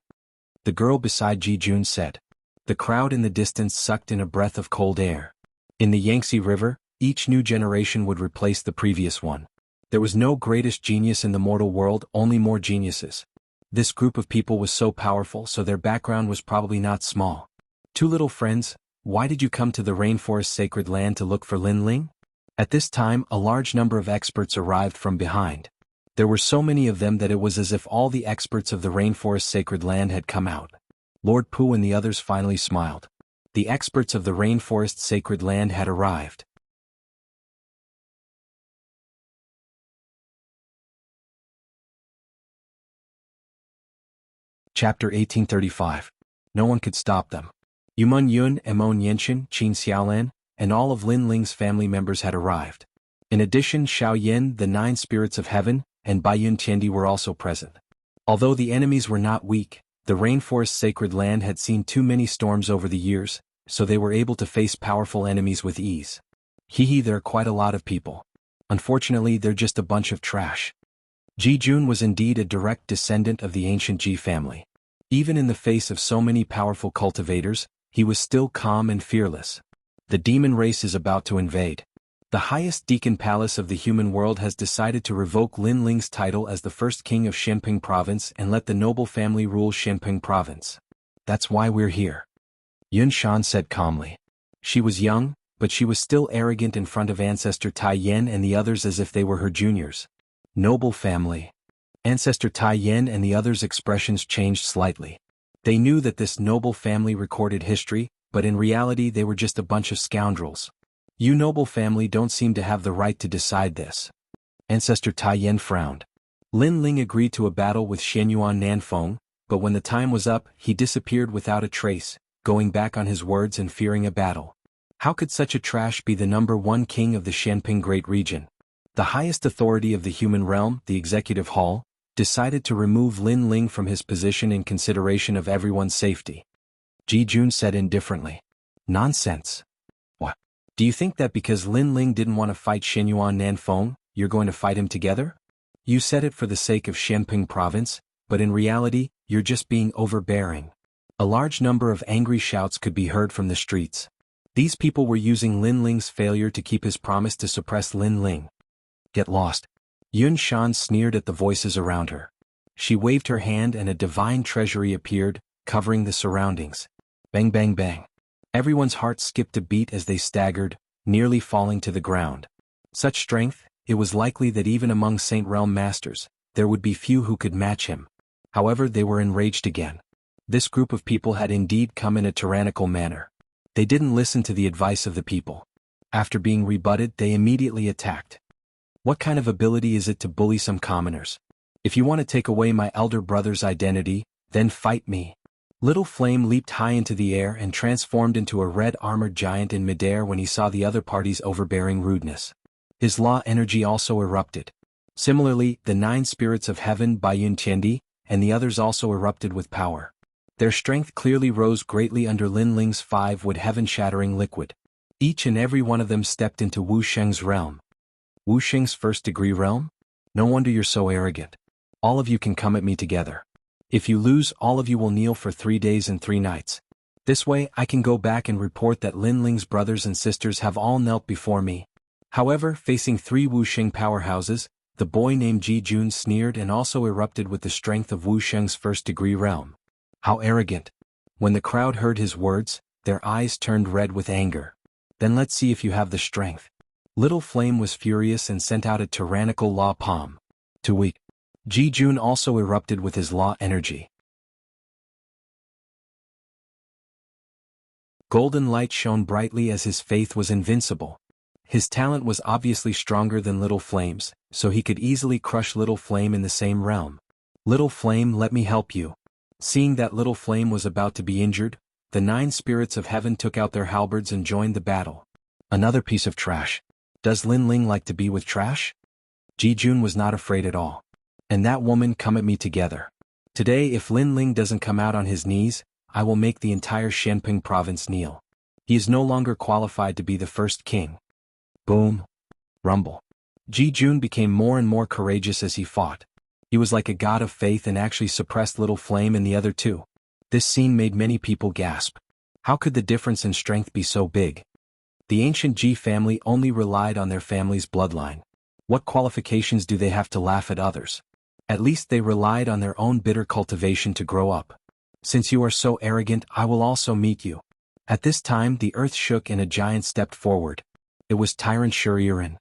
The girl beside Ji Jun said. The crowd in the distance sucked in a breath of cold air. In the Yangtze River, each new generation would replace the previous one. There was no greatest genius in the mortal world, only more geniuses. This group of people was so powerful, so their background was probably not small. Two little friends, why did you come to the rainforest sacred land to look for Lin Ling? At this time, a large number of experts arrived from behind. There were so many of them that it was as if all the experts of the rainforest sacred land had come out. Lord Pu and the others finally smiled. The experts of the rainforest sacred land had arrived. Chapter 1835. No one could stop them. Yumun Yun, Emon Yenshin, Qin Xiaolan, and all of Lin Ling's family members had arrived. In addition, Xiao Yin, the 9 spirits of heaven, and Baiyun Tiandi were also present. Although the enemies were not weak, the rainforest's sacred land had seen too many storms over the years, so they were able to face powerful enemies with ease. There are quite a lot of people. Unfortunately, they're just a bunch of trash. Ji Jun was indeed a direct descendant of the ancient Ji family. Even in the face of so many powerful cultivators, he was still calm and fearless. The demon race is about to invade. The highest deacon palace of the human world has decided to revoke Lin Ling's title as the first king of Shenping province and let the noble family rule Shenping province. That's why we're here. Yun Shan said calmly. She was young, but she was still arrogant in front of Ancestor Tai Yen and the others as if they were her juniors. Noble family. Ancestor Tai Yen and the others' expressions changed slightly. They knew that this noble family recorded history, but in reality they were just a bunch of scoundrels. You noble family don't seem to have the right to decide this. Ancestor Tai Yen frowned. Lin Ling agreed to a battle with Shenyuan Nanfeng, but when the time was up, he disappeared without a trace, going back on his words and fearing a battle. How could such a trash be the #1 king of the Shenping Great Region? The highest authority of the human realm, the Executive Hall, decided to remove Lin Ling from his position in consideration of everyone's safety. Ji Jun said indifferently. Nonsense. What? Do you think that because Lin Ling didn't want to fight Shenyuan Nanfeng, you're going to fight him together? You said it for the sake of Shenping province, but in reality, you're just being overbearing. A large number of angry shouts could be heard from the streets. These people were using Lin Ling's failure to keep his promise to suppress Lin Ling. Get lost. Yun Shan sneered at the voices around her. She waved her hand and a divine treasury appeared, covering the surroundings. Bang bang bang. Everyone's heart skipped a beat as they staggered, nearly falling to the ground. Such strength, it was likely that even among Saint Realm masters, there would be few who could match him. However, they were enraged again. This group of people had indeed come in a tyrannical manner. They didn't listen to the advice of the people. After being rebutted, they immediately attacked. What kind of ability is it to bully some commoners? If you want to take away my elder brother's identity, then fight me. Little Flame leaped high into the air and transformed into a red-armored giant in midair when he saw the other party's overbearing rudeness. His law energy also erupted. Similarly, the 9 spirits of heaven Baiyun Tiandi, and the others also erupted with power. Their strength clearly rose greatly under Lin Ling's 5-wood heaven-shattering liquid. Each and every one of them stepped into Wu Sheng's realm. Wu Sheng's first-degree realm? No wonder you're so arrogant. All of you can come at me together. If you lose, all of you will kneel for 3 days and 3 nights. This way, I can go back and report that Lin Ling's brothers and sisters have all knelt before me. However, facing 3 Wu Sheng powerhouses, the boy named Ji Jun sneered and also erupted with the strength of Wu Sheng's first-degree realm. How arrogant. When the crowd heard his words, their eyes turned red with anger. Then let's see if you have the strength. Little Flame was furious and sent out a tyrannical law palm. Too weak. Ji Jun also erupted with his law energy. Golden light shone brightly as his faith was invincible. His talent was obviously stronger than Little Flame's, so he could easily crush Little Flame in the same realm. Little Flame, let me help you. Seeing that Little Flame was about to be injured, the 9 spirits of heaven took out their halberds and joined the battle. Another piece of trash. Does Lin Ling like to be with trash? Ji Jun was not afraid at all. And that woman, come at me together. Today, if Lin Ling doesn't come out on his knees, I will make the entire Shenping province kneel. He is no longer qualified to be the first king. Boom. Rumble. Ji Jun became more and more courageous as he fought. He was like a god of faith and actually suppressed Little Flame and the other 2. This scene made many people gasp. How could the difference in strength be so big? The ancient Ji family only relied on their family's bloodline. What qualifications do they have to laugh at others? At least they relied on their own bitter cultivation to grow up. Since you are so arrogant, I will also meet you. At this time the earth shook and a giant stepped forward. It was Tyrant Shuriren.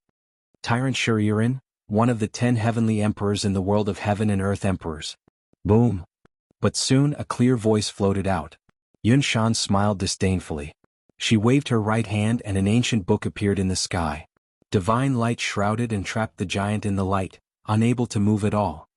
Tyrant Shuriren, one of the 10 heavenly emperors in the world of heaven and earth emperors. Boom. But soon a clear voice floated out. Yun Shan smiled disdainfully. She waved her right hand and an ancient book appeared in the sky. Divine light shrouded and trapped the giant in the light, unable to move at all.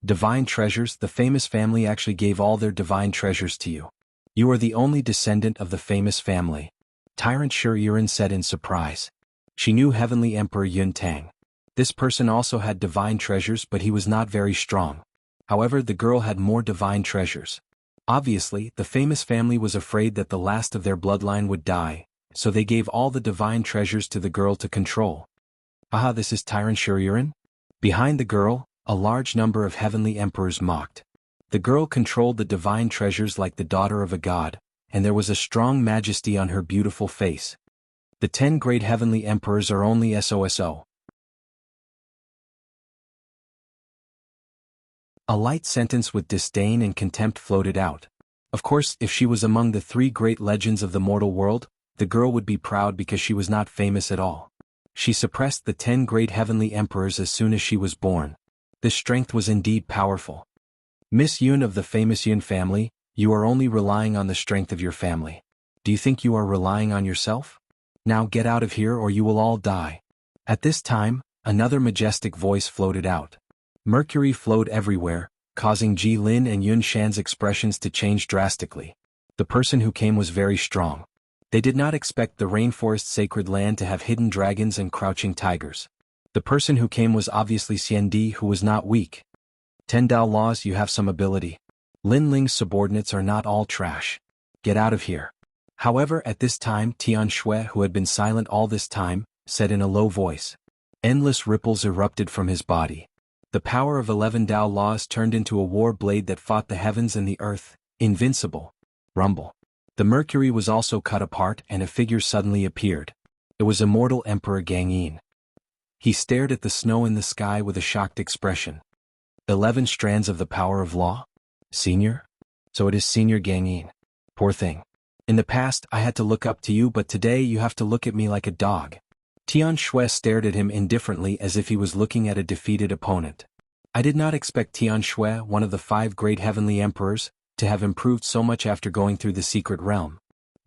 Divine treasures, the famous family actually gave all their divine treasures to you. You are the only descendant of the famous family. Tyrant Shuriren said in surprise. She knew Heavenly Emperor Yun Tang. This person also had divine treasures, but he was not very strong. However, the girl had more divine treasures. Obviously, the famous family was afraid that the last of their bloodline would die, so they gave all the divine treasures to the girl to control. Aha, this is Tyrant Shuryurin? Behind the girl, a large number of heavenly emperors mocked. The girl controlled the divine treasures like the daughter of a god, and there was a strong majesty on her beautiful face. The 10 great heavenly emperors are only SOSO. A light sentence with disdain and contempt floated out. Of course, if she was among the 3 great legends of the mortal world, the girl would be proud because she was not famous at all. She suppressed the 10 great heavenly emperors as soon as she was born. This strength was indeed powerful. Miss Yun of the famous Yun family, you are only relying on the strength of your family. Do you think you are relying on yourself? Now get out of here or you will all die. At this time, another majestic voice floated out. Mercury flowed everywhere, causing Ji Lin and Yun Shan's expressions to change drastically. The person who came was very strong. They did not expect the rainforest sacred land to have hidden dragons and crouching tigers. The person who came was obviously Xian Di, who was not weak. 10 Dao laws, you have some ability. Lin Ling's subordinates are not all trash. Get out of here. However, at this time Tian Shui, who had been silent all this time, said in a low voice. Endless ripples erupted from his body. The power of 11 Dao laws turned into a war blade that fought the heavens and the earth, invincible. Rumble. The mercury was also cut apart and a figure suddenly appeared. It was Immortal Emperor Gang Yin. He stared at the snow in the sky with a shocked expression. 11 strands of the power of law? Senior? So it is Senior Gang Yin. Poor thing. In the past I had to look up to you, but today you have to look at me like a dog. Tian Shui stared at him indifferently as if he was looking at a defeated opponent. I did not expect Tian Shui, one of the 5 great heavenly emperors, to have improved so much after going through the secret realm.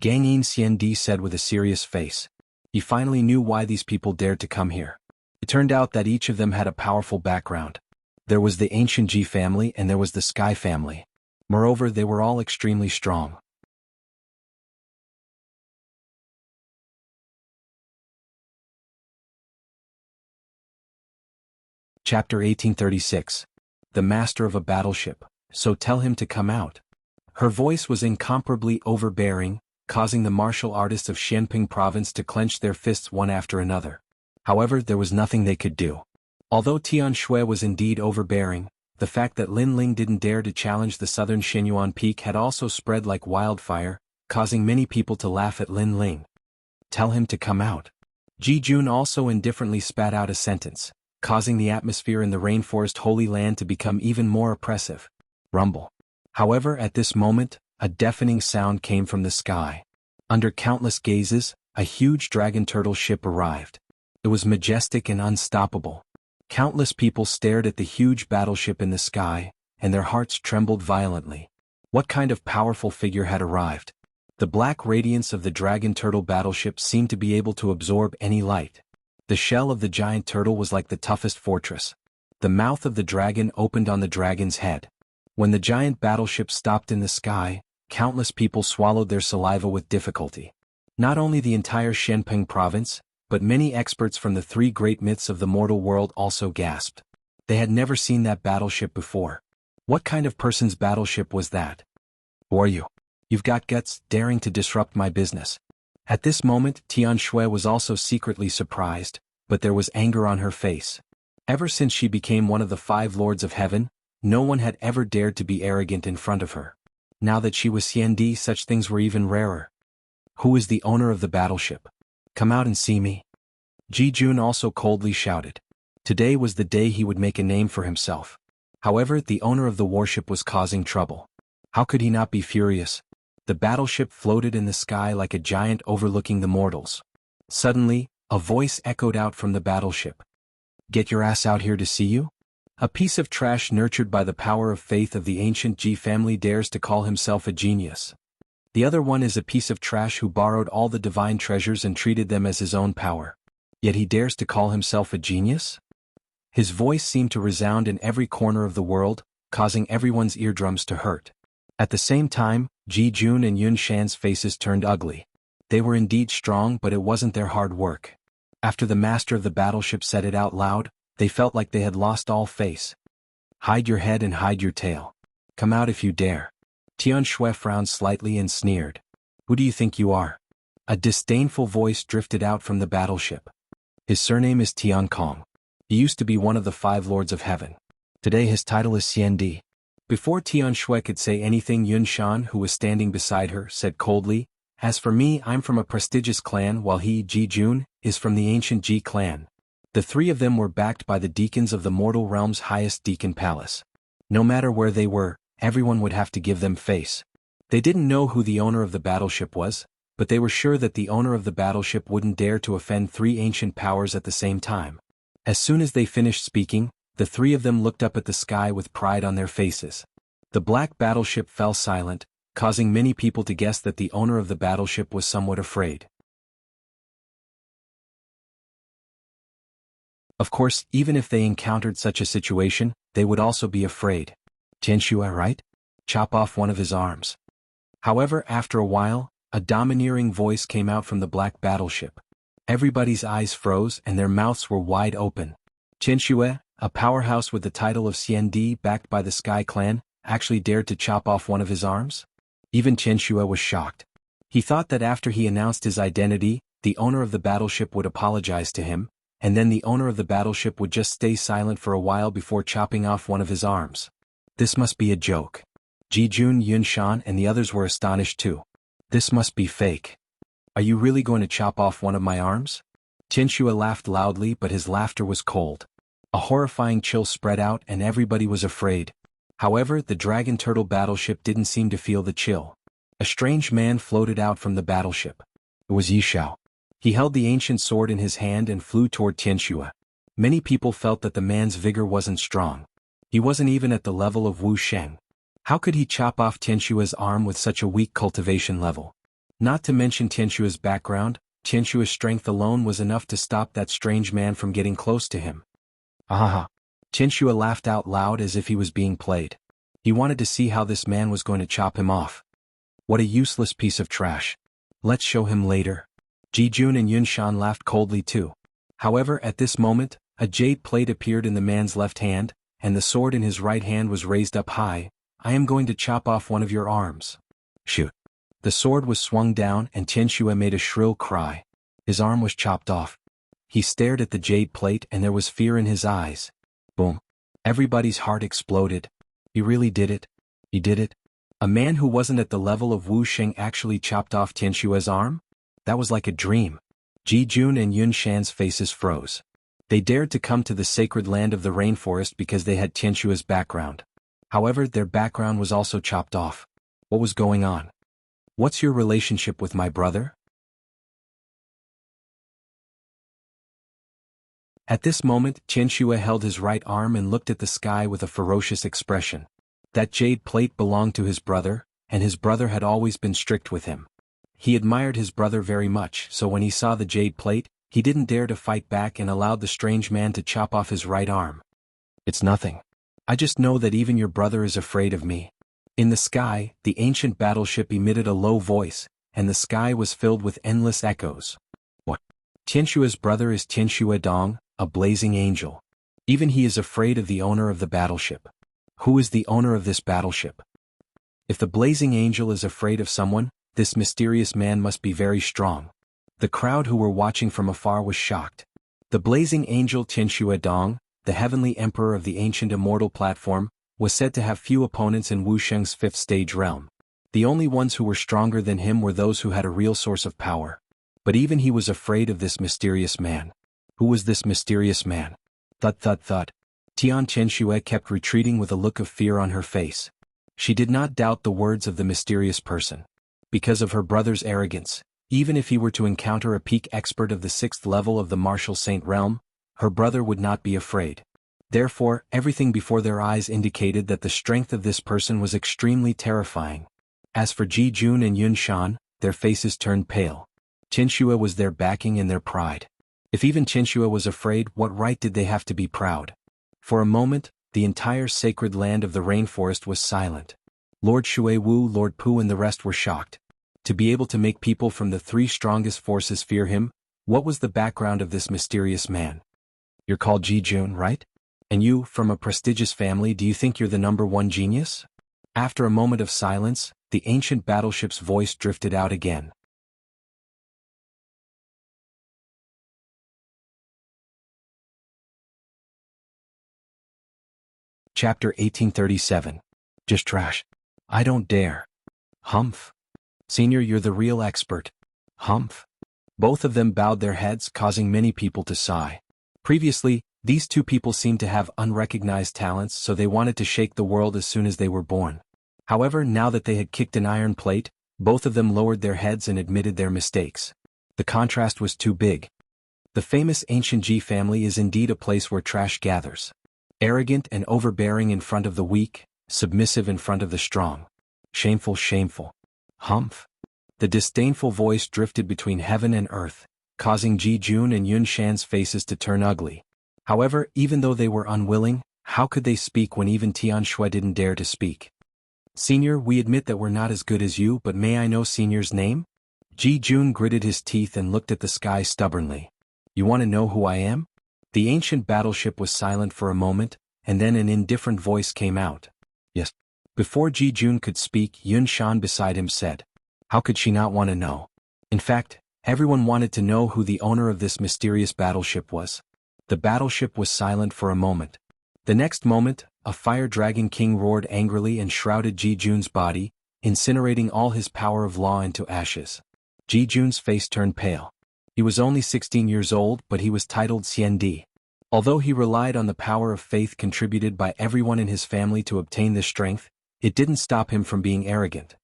Gang Yin Xian Di said with a serious face. He finally knew why these people dared to come here. It turned out that each of them had a powerful background. There was the ancient Ji family and there was the Sky family. Moreover, they were all extremely strong. Chapter 1836. The Master of a Battleship, so tell him to come out. Her voice was incomparably overbearing, causing the martial artists of Xianping province to clench their fists one after another. However, there was nothing they could do. Although Tian Shui was indeed overbearing, the fact that Lin Ling didn't dare to challenge the southern Shenyuan peak had also spread like wildfire, causing many people to laugh at Lin Ling. Tell him to come out. Ji Jun also indifferently spat out a sentence, causing the atmosphere in the rainforest holy land to become even more oppressive. Rumble. However, at this moment, a deafening sound came from the sky. Under countless gazes, a huge dragon turtle ship arrived. It was majestic and unstoppable. Countless people stared at the huge battleship in the sky, and their hearts trembled violently. What kind of powerful figure had arrived? The black radiance of the dragon turtle battleship seemed to be able to absorb any light. The shell of the giant turtle was like the toughest fortress. The mouth of the dragon opened on the dragon's head. When the giant battleship stopped in the sky, countless people swallowed their saliva with difficulty. Not only the entire Xianping province, but many experts from the 3 great myths of the mortal world also gasped. They had never seen that battleship before. What kind of person's battleship was that? Who are you? You've got guts, daring to disrupt my business. At this moment, Tian Shui was also secretly surprised, but there was anger on her face. Ever since she became one of the 5 lords of heaven, no one had ever dared to be arrogant in front of her. Now that she was Xian Di, such things were even rarer. Who is the owner of the battleship? Come out and see me. Ji Jun also coldly shouted. Today was the day he would make a name for himself. However, the owner of the warship was causing trouble. How could he not be furious? The battleship floated in the sky like a giant overlooking the mortals. Suddenly, a voice echoed out from the battleship. Get your ass out here to see you? A piece of trash nurtured by the power of faith of the ancient Ji family dares to call himself a genius. The other one is a piece of trash who borrowed all the divine treasures and treated them as his own power. Yet he dares to call himself a genius? His voice seemed to resound in every corner of the world, causing everyone's eardrums to hurt. At the same time, Ji Jun and Yun Shan's faces turned ugly. They were indeed strong, but it wasn't their hard work. After the master of the battleship said it out loud, they felt like they had lost all face. Hide your head and hide your tail. Come out if you dare. Tian Shui frowned slightly and sneered. Who do you think you are? A disdainful voice drifted out from the battleship. His surname is Tian Kong. He used to be one of the 5 lords of heaven. Today his title is Xian Di. Before Tian Shui could say anything, Yun Shan, who was standing beside her, said coldly, As for me, I'm from a prestigious clan, while he, Ji Jun, is from the ancient Ji clan. The 3 of them were backed by the deacons of the mortal realm's highest deacon palace. No matter where they were, everyone would have to give them face. They didn't know who the owner of the battleship was, but they were sure that the owner of the battleship wouldn't dare to offend 3 ancient powers at the same time. As soon as they finished speaking, the 3 of them looked up at the sky with pride on their faces. The black battleship fell silent, causing many people to guess that the owner of the battleship was somewhat afraid. Of course, even if they encountered such a situation, they would also be afraid. Tianxue, right? Chop off one of his arms. However, after a while, a domineering voice came out from the black battleship. Everybody's eyes froze and their mouths were wide open. Tianxue, a powerhouse with the title of Xian Di backed by the Sky Clan, actually dared to chop off one of his arms? Even Tianxue was shocked. He thought that after he announced his identity, the owner of the battleship would apologize to him, and then the owner of the battleship would just stay silent for a while before chopping off one of his arms. This must be a joke. Ji Jun, Yun Shan, and the others were astonished too. This must be fake. Are you really going to chop off one of my arms? Tianxue laughed loudly, but his laughter was cold. A horrifying chill spread out and everybody was afraid. However, the dragon turtle battleship didn't seem to feel the chill. A strange man floated out from the battleship. It was Yishao. He held the ancient sword in his hand and flew toward Tianxue. Many people felt that the man's vigor wasn't strong. He wasn't even at the level of Wu Sheng. How could he chop off Tianxue's arm with such a weak cultivation level? Not to mention Tianxue's background, Tianxue's strength alone was enough to stop that strange man from getting close to him. Ahaha. Tianxue laughed out loud as if he was being played. He wanted to see how this man was going to chop him off. What a useless piece of trash. Let's show him later. Ji Jun and Yun Shan laughed coldly too. However, at this moment, a jade plate appeared in the man's left hand, and the sword in his right hand was raised up high. I am going to chop off one of your arms. Shoot. The sword was swung down and Tianxue made a shrill cry. His arm was chopped off. He stared at the jade plate and there was fear in his eyes. Boom. Everybody's heart exploded. He really did it. He did it. A man who wasn't at the level of Wu Sheng actually chopped off Tianxue's arm? That was like a dream. Ji Jun and Yun Shan's faces froze. They dared to come to the sacred land of the rainforest because they had Tianxue's background. However, their background was also chopped off. What was going on? What's your relationship with my brother? At this moment, Tianxue held his right arm and looked at the sky with a ferocious expression. That jade plate belonged to his brother, and his brother had always been strict with him. He admired his brother very much, so when he saw the jade plate, he didn't dare to fight back and allowed the strange man to chop off his right arm. It's nothing. I just know that even your brother is afraid of me. In the sky, the ancient battleship emitted a low voice, and the sky was filled with endless echoes. What? Tianxue's brother is Tianxue Dong, a blazing angel. Even he is afraid of the owner of the battleship. Who is the owner of this battleship? If the blazing angel is afraid of someone, this mysterious man must be very strong. The crowd who were watching from afar was shocked. The blazing angel Tianxue Dong, the heavenly emperor of the ancient immortal platform, was said to have few opponents in Wu Sheng's 5th stage realm. The only ones who were stronger than him were those who had a real source of power. But even he was afraid of this mysterious man. Who was this mysterious man? Thud thud thud. Tianxue kept retreating with a look of fear on her face. She did not doubt the words of the mysterious person. Because of her brother's arrogance, even if he were to encounter a peak expert of the 6th level of the martial saint realm, her brother would not be afraid. Therefore, everything before their eyes indicated that the strength of this person was extremely terrifying. As for Ji Jun and Yun Shan, their faces turned pale. Tianxue was their backing and their pride. If even Tianxue was afraid, what right did they have to be proud? For a moment, the entire sacred land of the rainforest was silent. Lord Shui Wu, Lord Pu and the rest were shocked. To be able to make people from the 3 strongest forces fear him, What was the background of this mysterious man? You're called Jijun, right? And you, from a prestigious family, do you think you're the #1 genius? After a moment of silence, the ancient battleship's voice drifted out again. Chapter 1837. Just trash. I don't dare. Humph. Senior, you're the real expert. Humph. Both of them bowed their heads, causing many people to sigh. Previously, these two people seemed to have unrecognized talents, so they wanted to shake the world as soon as they were born. However, now that they had kicked an iron plate, both of them lowered their heads and admitted their mistakes. The contrast was too big. The famous ancient Ji family is indeed a place where trash gathers. Arrogant and overbearing in front of the weak, submissive in front of the strong. Shameful, shameful. Humph. The disdainful voice drifted between heaven and earth, causing Ji Jun and Yun Shan's faces to turn ugly. However, even though they were unwilling, how could they speak when even Tian Shui didn't dare to speak? Senior, we admit that we're not as good as you, but may I know Senior's name? Ji Jun gritted his teeth and looked at the sky stubbornly. You want to know who I am? The ancient battleship was silent for a moment, and then an indifferent voice came out. Yes. Before Ji Jun could speak, Yun Shan beside him said. How could she not want to know? In fact, everyone wanted to know who the owner of this mysterious battleship was. The battleship was silent for a moment. The next moment, a fire dragon king roared angrily and shrouded Ji Jun's body, incinerating all his power of law into ashes. Ji Jun's face turned pale. He was only 16 years old, but he was titled Xian Di. Although he relied on the power of faith contributed by everyone in his family to obtain this strength, it didn't stop him from being arrogant.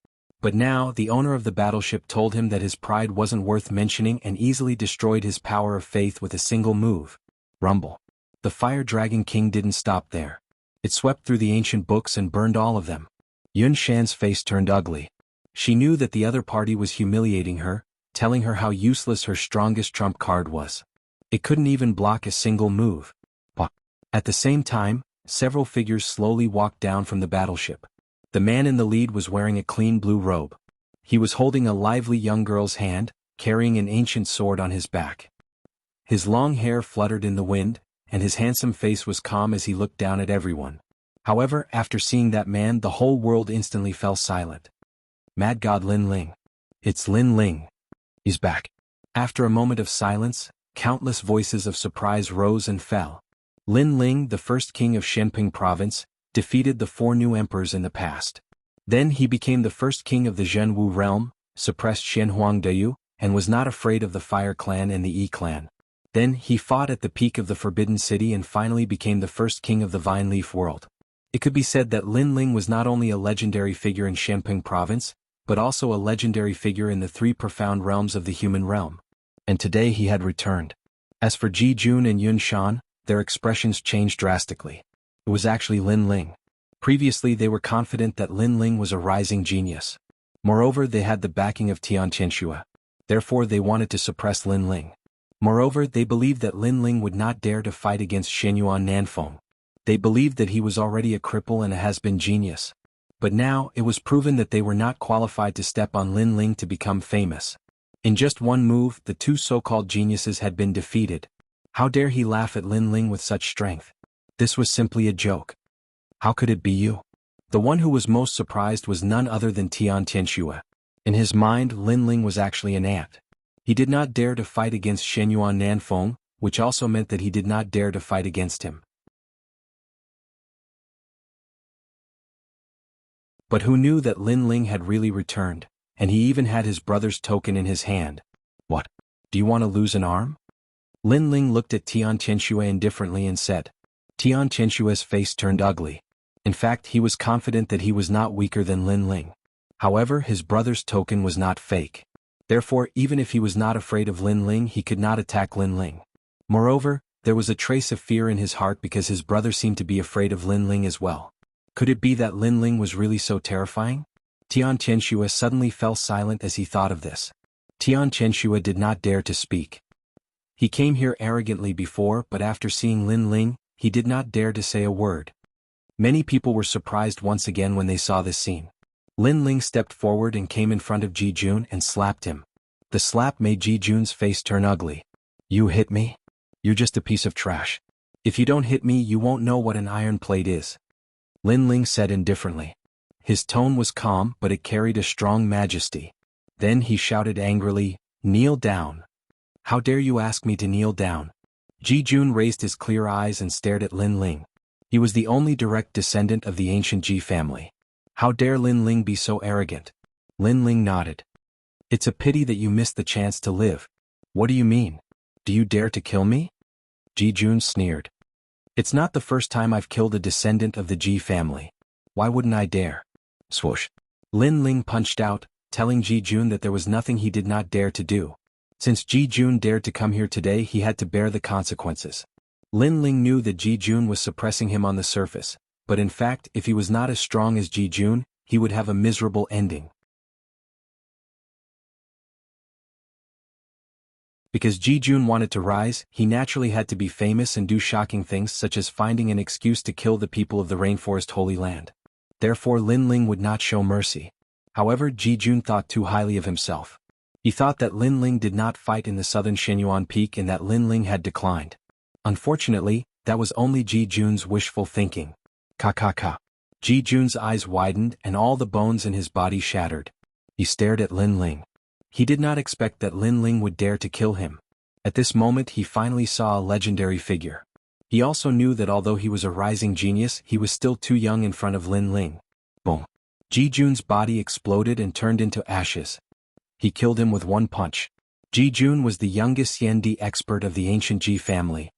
But now, the owner of the battleship told him that his pride wasn't worth mentioning and easily destroyed his power of faith with a single move. Rumble. The Fire Dragon King didn't stop there. It swept through the ancient books and burned all of them. Yun Shan's face turned ugly. She knew that the other party was humiliating her, telling her how useless her strongest trump card was. It couldn't even block a single move. At the same time, several figures slowly walked down from the battleship. The man in the lead was wearing a clean blue robe. He was holding a lively young girl's hand, carrying an ancient sword on his back. His long hair fluttered in the wind, and his handsome face was calm as he looked down at everyone. However, after seeing that man, the whole world instantly fell silent. Mad God Lin Ling. It's Lin Ling. He's back. After a moment of silence, countless voices of surprise rose and fell. Lin Ling, the first king of Shenping province, defeated the 4 new emperors in the past. Then he became the first king of the Jianghu realm, suppressed Shenhuangdayu, and was not afraid of the Fire Clan and the Yi Clan. Then he fought at the peak of the Forbidden City and finally became the first king of the Vine Leaf world. It could be said that Lin Ling was not only a legendary figure in Shenping province, but also a legendary figure in the 3 profound realms of the human realm. And today he had returned. As for Ji Jun and Yun Shan, their expressions changed drastically. It was actually Lin Ling. Previously they were confident that Lin Ling was a rising genius. Moreover, they had the backing of Tian Qianxue. Therefore they wanted to suppress Lin Ling. Moreover, they believed that Lin Ling would not dare to fight against Shenyuan Nanfeng. They believed that he was already a cripple and a has-been genius. But now, it was proven that they were not qualified to step on Lin Ling to become famous. In just one move, the 2 so-called geniuses had been defeated. How dare he laugh at Lin Ling with such strength? This was simply a joke. How could it be you? The one who was most surprised was none other than Tian Qianxue. In his mind, Lin Ling was actually an ant. He did not dare to fight against Shenyuan Nanfeng, which also meant that he did not dare to fight against him. But who knew that Lin Ling had really returned, and he even had his brother's token in his hand. What? Do you want to lose an arm? Lin Ling looked at Tian Qianxue indifferently and said. Tian Qianxue's face turned ugly. In fact, he was confident that he was not weaker than Lin Ling. However, his brother's token was not fake. Therefore, even if he was not afraid of Lin Ling, he could not attack Lin Ling. Moreover, there was a trace of fear in his heart because his brother seemed to be afraid of Lin Ling as well. Could it be that Lin Ling was really so terrifying? Tian Qianxue suddenly fell silent as he thought of this. Tian Qianxue did not dare to speak. He came here arrogantly before, but after seeing Lin Ling, he did not dare to say a word. Many people were surprised once again when they saw this scene. Lin Ling stepped forward and came in front of Ji Jun and slapped him. The slap made Ji Jun's face turn ugly. You hit me? You're just a piece of trash. If you don't hit me, you won't know what an iron plate is. Lin Ling said indifferently. His tone was calm, but it carried a strong majesty. Then he shouted angrily, "Kneel down." How dare you ask me to kneel down? Ji Jun raised his clear eyes and stared at Lin Ling. He was the only direct descendant of the ancient Ji family. How dare Lin Ling be so arrogant? Lin Ling nodded. It's a pity that you missed the chance to live. What do you mean? Do you dare to kill me? Ji Jun sneered. It's not the first time I've killed a descendant of the Ji family. Why wouldn't I dare? Swoosh. Lin Ling punched out, telling Ji Jun that there was nothing he did not dare to do. Since Ji Jun dared to come here today, he had to bear the consequences. Lin Ling knew that Ji Jun was suppressing him on the surface, but in fact, if he was not as strong as Ji Jun, he would have a miserable ending. Because Ji Jun wanted to rise, he naturally had to be famous and do shocking things such as finding an excuse to kill the people of the Rainforest Holy Land. Therefore Lin Ling would not show mercy. However, Ji Jun thought too highly of himself. He thought that Lin Ling did not fight in the southern Shenyuan Peak and that Lin Ling had declined. Unfortunately, that was only Ji Jun's wishful thinking. Ka. Ji Jun's eyes widened and all the bones in his body shattered. He stared at Lin Ling. He did not expect that Lin Ling would dare to kill him. At this moment he finally saw a legendary figure. He also knew that although he was a rising genius, he was still too young in front of Lin Ling. Boom. Ji Jun's body exploded and turned into ashes. He killed him with one punch. Ji Jun was the youngest Xiandi expert of the ancient Ji family.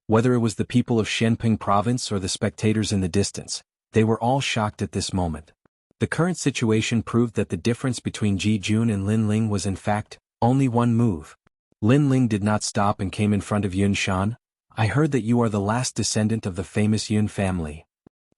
Whether it was the people of Shenping province or the spectators in the distance, they were all shocked at this moment. The current situation proved that the difference between Ji Jun and Lin Ling was in fact only one move. Lin Ling did not stop and came in front of Yun Shan. I heard that you are the last descendant of the famous Yun family.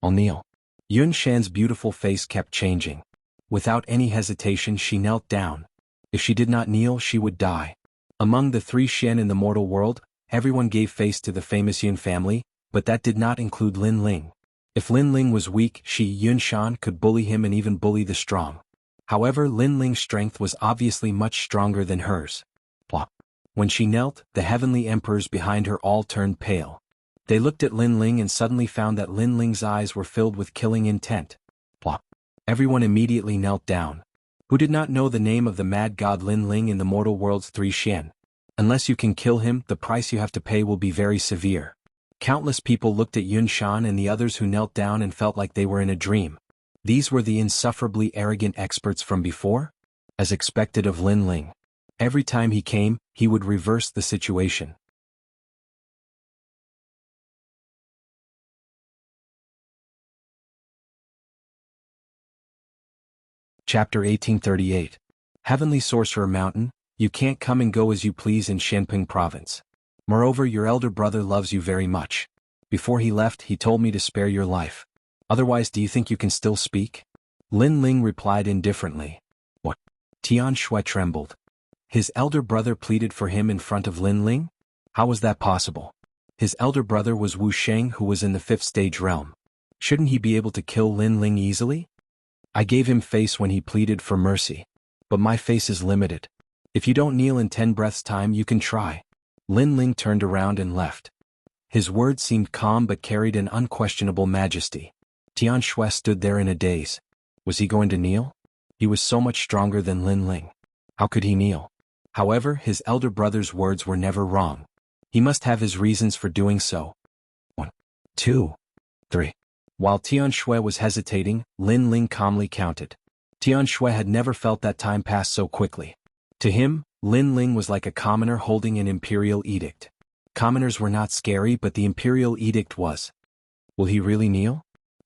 I'll kneel. Yun Shan's beautiful face kept changing. Without any hesitation she knelt down. If she did not kneel, she would die. Among the 3 Shen in the mortal world, everyone gave face to the famous Yun family, but that did not include Lin Ling. If Lin Ling was weak, Yun Shan could bully him and even bully the strong. However, Lin Ling's strength was obviously much stronger than hers. Plop. When she knelt, the heavenly emperors behind her all turned pale. They looked at Lin Ling and suddenly found that Lin Ling's eyes were filled with killing intent. Plop. Everyone immediately knelt down. Who did not know the name of the mad god Lin Ling in the mortal world's 3 Shen? Unless you can kill him, the price you have to pay will be very severe. Countless people looked at Yun Shan and the others who knelt down and felt like they were in a dream. These were the insufferably arrogant experts from before? As expected of Lin Ling. Every time he came, he would reverse the situation. Chapter 1838. Heavenly Sorcerer Mountain, you can't come and go as you please in Shenping province. Moreover, your elder brother loves you very much. Before he left, he told me to spare your life. Otherwise, do you think you can still speak? Lin Ling replied indifferently. What? Tian Shui trembled. His elder brother pleaded for him in front of Lin Ling? How was that possible? His elder brother was Wu Sheng, who was in the 5th stage realm. Shouldn't he be able to kill Lin Ling easily? I gave him face when he pleaded for mercy. But my face is limited. If you don't kneel in 10 breaths' time, you can try. Lin Ling turned around and left. His words seemed calm but carried an unquestionable majesty. Tian Shui stood there in a daze. Was he going to kneel? He was so much stronger than Lin Ling. How could he kneel? However, his elder brother's words were never wrong. He must have his reasons for doing so. 1, 2, 3. While Tian Shui was hesitating, Lin Ling calmly counted. Tian Shui had never felt that time pass so quickly. To him, Lin Ling was like a commoner holding an imperial edict. Commoners were not scary, but the imperial edict was. Will he really kneel?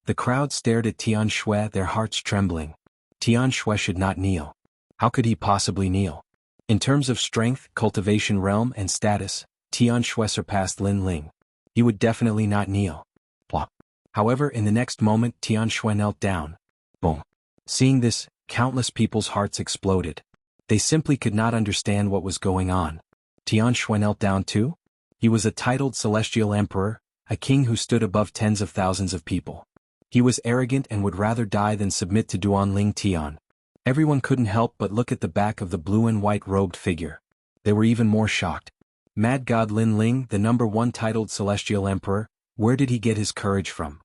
The crowd stared at Tian Shui, their hearts trembling. Tian Shui should not kneel. How could he possibly kneel? In terms of strength, cultivation realm, and status, Tian Shui surpassed Lin Ling. He would definitely not kneel. Plop. However, in the next moment, Tian Shui knelt down. Boom. Seeing this, countless people's hearts exploded. They simply could not understand what was going on. Tian Shui knelt down too? He was a titled celestial emperor, a king who stood above tens of thousands of people. He was arrogant and would rather die than submit to Duan Ling Tian. Everyone couldn't help but look at the back of the blue and white robed figure. They were even more shocked. Mad God Lin Ling, the #1 titled Celestial Emperor, where did he get his courage from?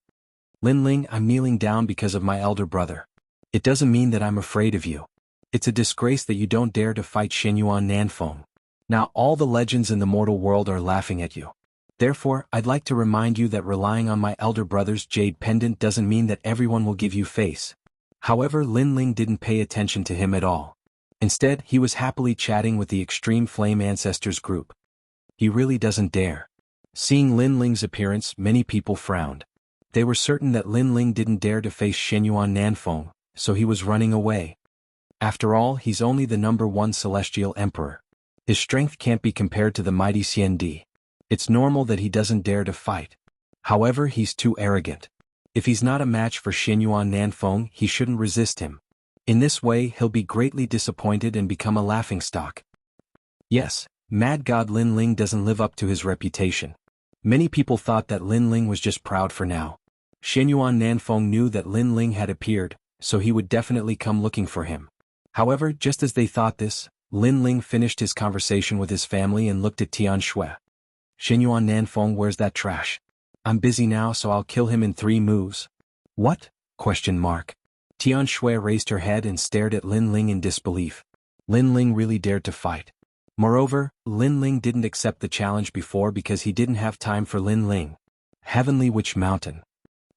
Lin Ling, I'm kneeling down because of my elder brother. It doesn't mean that I'm afraid of you. It's a disgrace that you don't dare to fight Shenyuan Nanfeng. Now all the legends in the mortal world are laughing at you. Therefore, I'd like to remind you that relying on my elder brother's jade pendant doesn't mean that everyone will give you face. However, Lin Ling didn't pay attention to him at all. Instead, he was happily chatting with the Extreme Flame Ancestors group. He really doesn't dare. Seeing Lin Ling's appearance, many people frowned. They were certain that Lin Ling didn't dare to face Shenyuan Nanfeng, so he was running away. After all, he's only the #1 Celestial Emperor. His strength can't be compared to the mighty Xiandi. It's normal that he doesn't dare to fight. However, he's too arrogant. If he's not a match for Shenyuan Nanfeng, he shouldn't resist him. In this way, he'll be greatly disappointed and become a laughingstock. Yes, Mad God Lin Ling doesn't live up to his reputation. Many people thought that Lin Ling was just proud for now. Shenyuan Nanfeng knew that Lin Ling had appeared, so he would definitely come looking for him. However, just as they thought this, Lin Ling finished his conversation with his family and looked at Tian Shui. Shenyuan Nanfeng, where's that trash? I'm busy now, so I'll kill him in 3 moves. What? Question mark. Tian Shui raised her head and stared at Lin Ling in disbelief. Lin Ling really dared to fight. Moreover, Lin Ling didn't accept the challenge before because he didn't have time for Lin Ling. Heavenly Witch Mountain.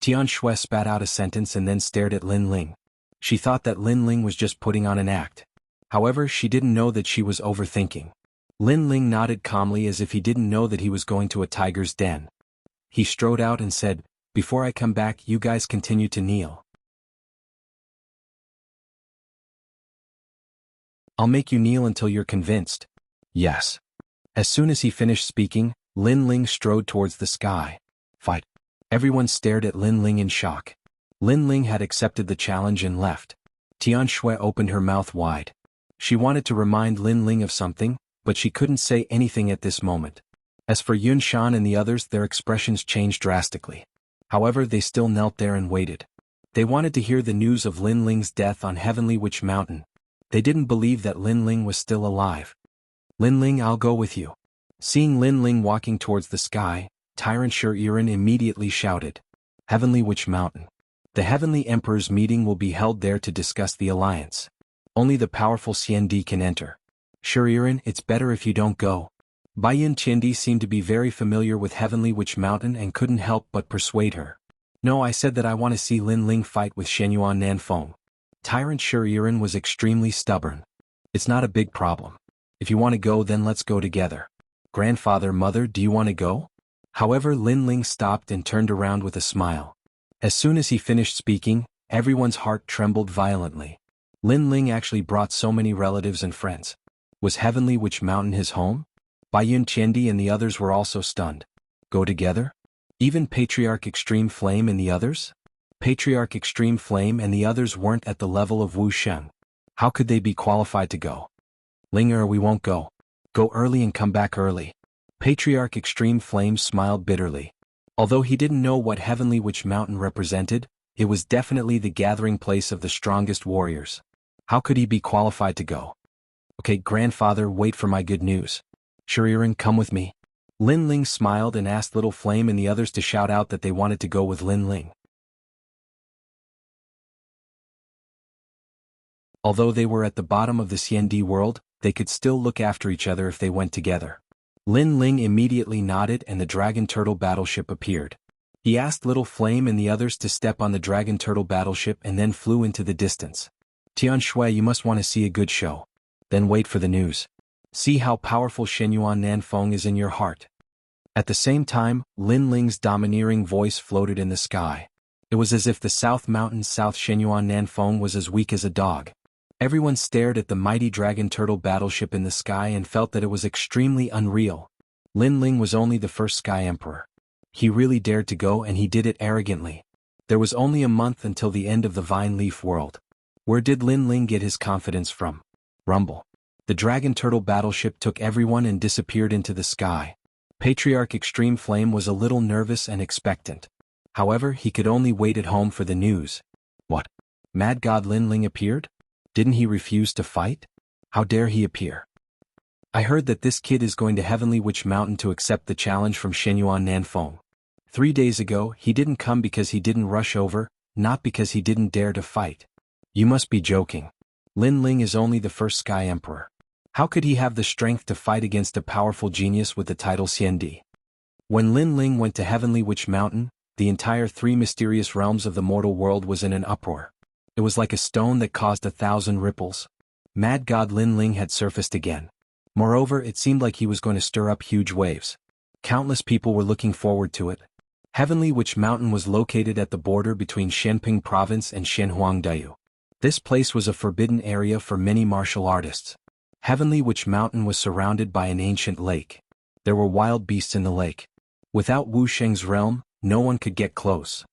Tian Shui spat out a sentence and then stared at Lin Ling. She thought that Lin Ling was just putting on an act. However, she didn't know that she was overthinking. Lin Ling nodded calmly as if he didn't know that he was going to a tiger's den. He strode out and said, "Before I come back, you guys continue to kneel. I'll make you kneel until you're convinced." Yes. As soon as he finished speaking, Lin Ling strode towards the sky. Fight. Everyone stared at Lin Ling in shock. Lin Ling had accepted the challenge and left. Tian Shui opened her mouth wide. She wanted to remind Lin Ling of something, but she couldn't say anything at this moment. As for Yun Shan and the others, their expressions changed drastically. However, they still knelt there and waited. They wanted to hear the news of Lin Ling's death on Heavenly Witch Mountain. They didn't believe that Lin Ling was still alive. Lin Ling, I'll go with you. Seeing Lin Ling walking towards the sky, Tyrant Shuriren immediately shouted, "Heavenly Witch Mountain. The Heavenly Emperor's meeting will be held there to discuss the alliance. Only the powerful Xiandi can enter. Shuriren, it's better if you don't go." Baiyun Qiandi seemed to be very familiar with Heavenly Witch Mountain and couldn't help but persuade her. "No, I said that I want to see Lin Ling fight with Shenyuan Nanfeng." Tyrant Shuriren was extremely stubborn. "It's not a big problem. If you want to go, then let's go together. Grandfather, mother, do you want to go?" However, Lin Ling stopped and turned around with a smile. As soon as he finished speaking, everyone's heart trembled violently. Lin Ling actually brought so many relatives and friends. Was Heavenly Witch Mountain his home? Baiyun Qiandi and the others were also stunned. Go together? Even Patriarch Extreme Flame and the others? Patriarch Extreme Flame and the others weren't at the level of Wuxia. How could they be qualified to go? Linger, we won't go. Go early and come back early. Patriarch Extreme Flame smiled bitterly. Although he didn't know what Heavenly Witch Mountain represented, it was definitely the gathering place of the strongest warriors. How could he be qualified to go? Okay, grandfather, wait for my good news. Shuriren, come with me. Lin Ling smiled and asked Little Flame and the others to shout out that they wanted to go with Lin Ling. Although they were at the bottom of the Xiandi world, they could still look after each other if they went together. Lin Ling immediately nodded and the Dragon Turtle battleship appeared. He asked Little Flame and the others to step on the Dragon Turtle battleship and then flew into the distance. Tian Shui, you must want to see a good show. Then wait for the news. See how powerful Shenyuan Nanfeng is in your heart. At the same time, Lin Ling's domineering voice floated in the sky. It was as if the South Mountain's South Shenyuan Nanfeng was as weak as a dog. Everyone stared at the mighty Dragon Turtle battleship in the sky and felt that it was extremely unreal. Lin Ling was only the first Sky Emperor. He really dared to go and he did it arrogantly. There was only a month until the end of the Vine Leaf world. Where did Lin Ling get his confidence from? Rumble. The Dragon Turtle battleship took everyone and disappeared into the sky. Patriarch Extreme Flame was a little nervous and expectant. However, he could only wait at home for the news. What? Mad God Lin Ling appeared? Didn't he refuse to fight? How dare he appear? I heard that this kid is going to Heavenly Witch Mountain to accept the challenge from Shenyuan Nanfeng. 3 days ago, he didn't come because he didn't rush over, not because he didn't dare to fight. You must be joking. Lin Ling is only the first Sky Emperor. How could he have the strength to fight against a powerful genius with the title Xiandi? When Lin Ling went to Heavenly Witch Mountain, the entire 3 mysterious realms of the mortal world was in an uproar. It was like a stone that caused 1,000 ripples. Mad God Lin Ling had surfaced again. Moreover, it seemed like he was going to stir up huge waves. Countless people were looking forward to it. Heavenly Witch Mountain was located at the border between Shenping Province and Shenhuangdayu. This place was a forbidden area for many martial artists. Heavenly Witch Mountain was surrounded by an ancient lake. There were wild beasts in the lake. Without Wu Sheng's realm, no one could get close.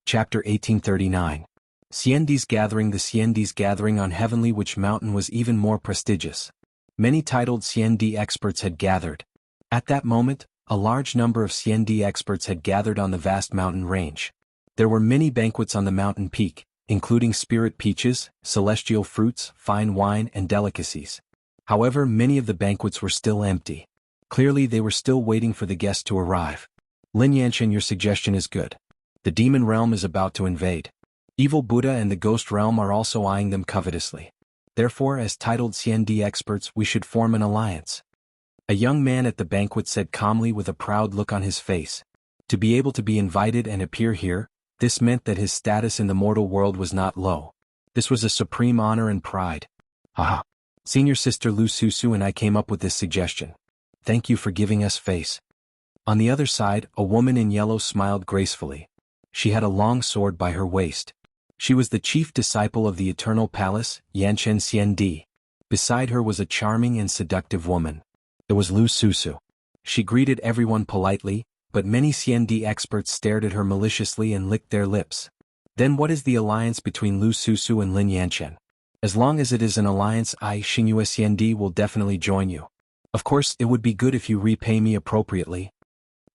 Chapter 1839. Xiandi's Gathering. The Xiandi's Gathering on Heavenly Witch Mountain was even more prestigious. Many titled Xiandi experts had gathered. At that moment, a large number of Xiandi experts had gathered on the vast mountain range. There were many banquets on the mountain peak, including spirit peaches, celestial fruits, fine wine, and delicacies. However, many of the banquets were still empty. Clearly they were still waiting for the guests to arrive. Lin Yanshan, your suggestion is good. The demon realm is about to invade. Evil Buddha and the ghost realm are also eyeing them covetously. Therefore, as titled Xiandi experts, we should form an alliance. A young man at the banquet said calmly with a proud look on his face. To be able to be invited and appear here, this meant that his status in the mortal world was not low. This was a supreme honor and pride. Haha. Senior sister Lu Susu and I came up with this suggestion. Thank you for giving us face. On the other side, a woman in yellow smiled gracefully. She had a long sword by her waist. She was the chief disciple of the Eternal Palace, Yanchen Xiandi. Beside her was a charming and seductive woman. It was Lu Susu. She greeted everyone politely, but many Xiandi experts stared at her maliciously and licked their lips. Then what is the alliance between Lu Susu and Lin Yanchen? As long as it is an alliance, I, Xingyue Xiandi, will definitely join you. Of course, it would be good if you repay me appropriately.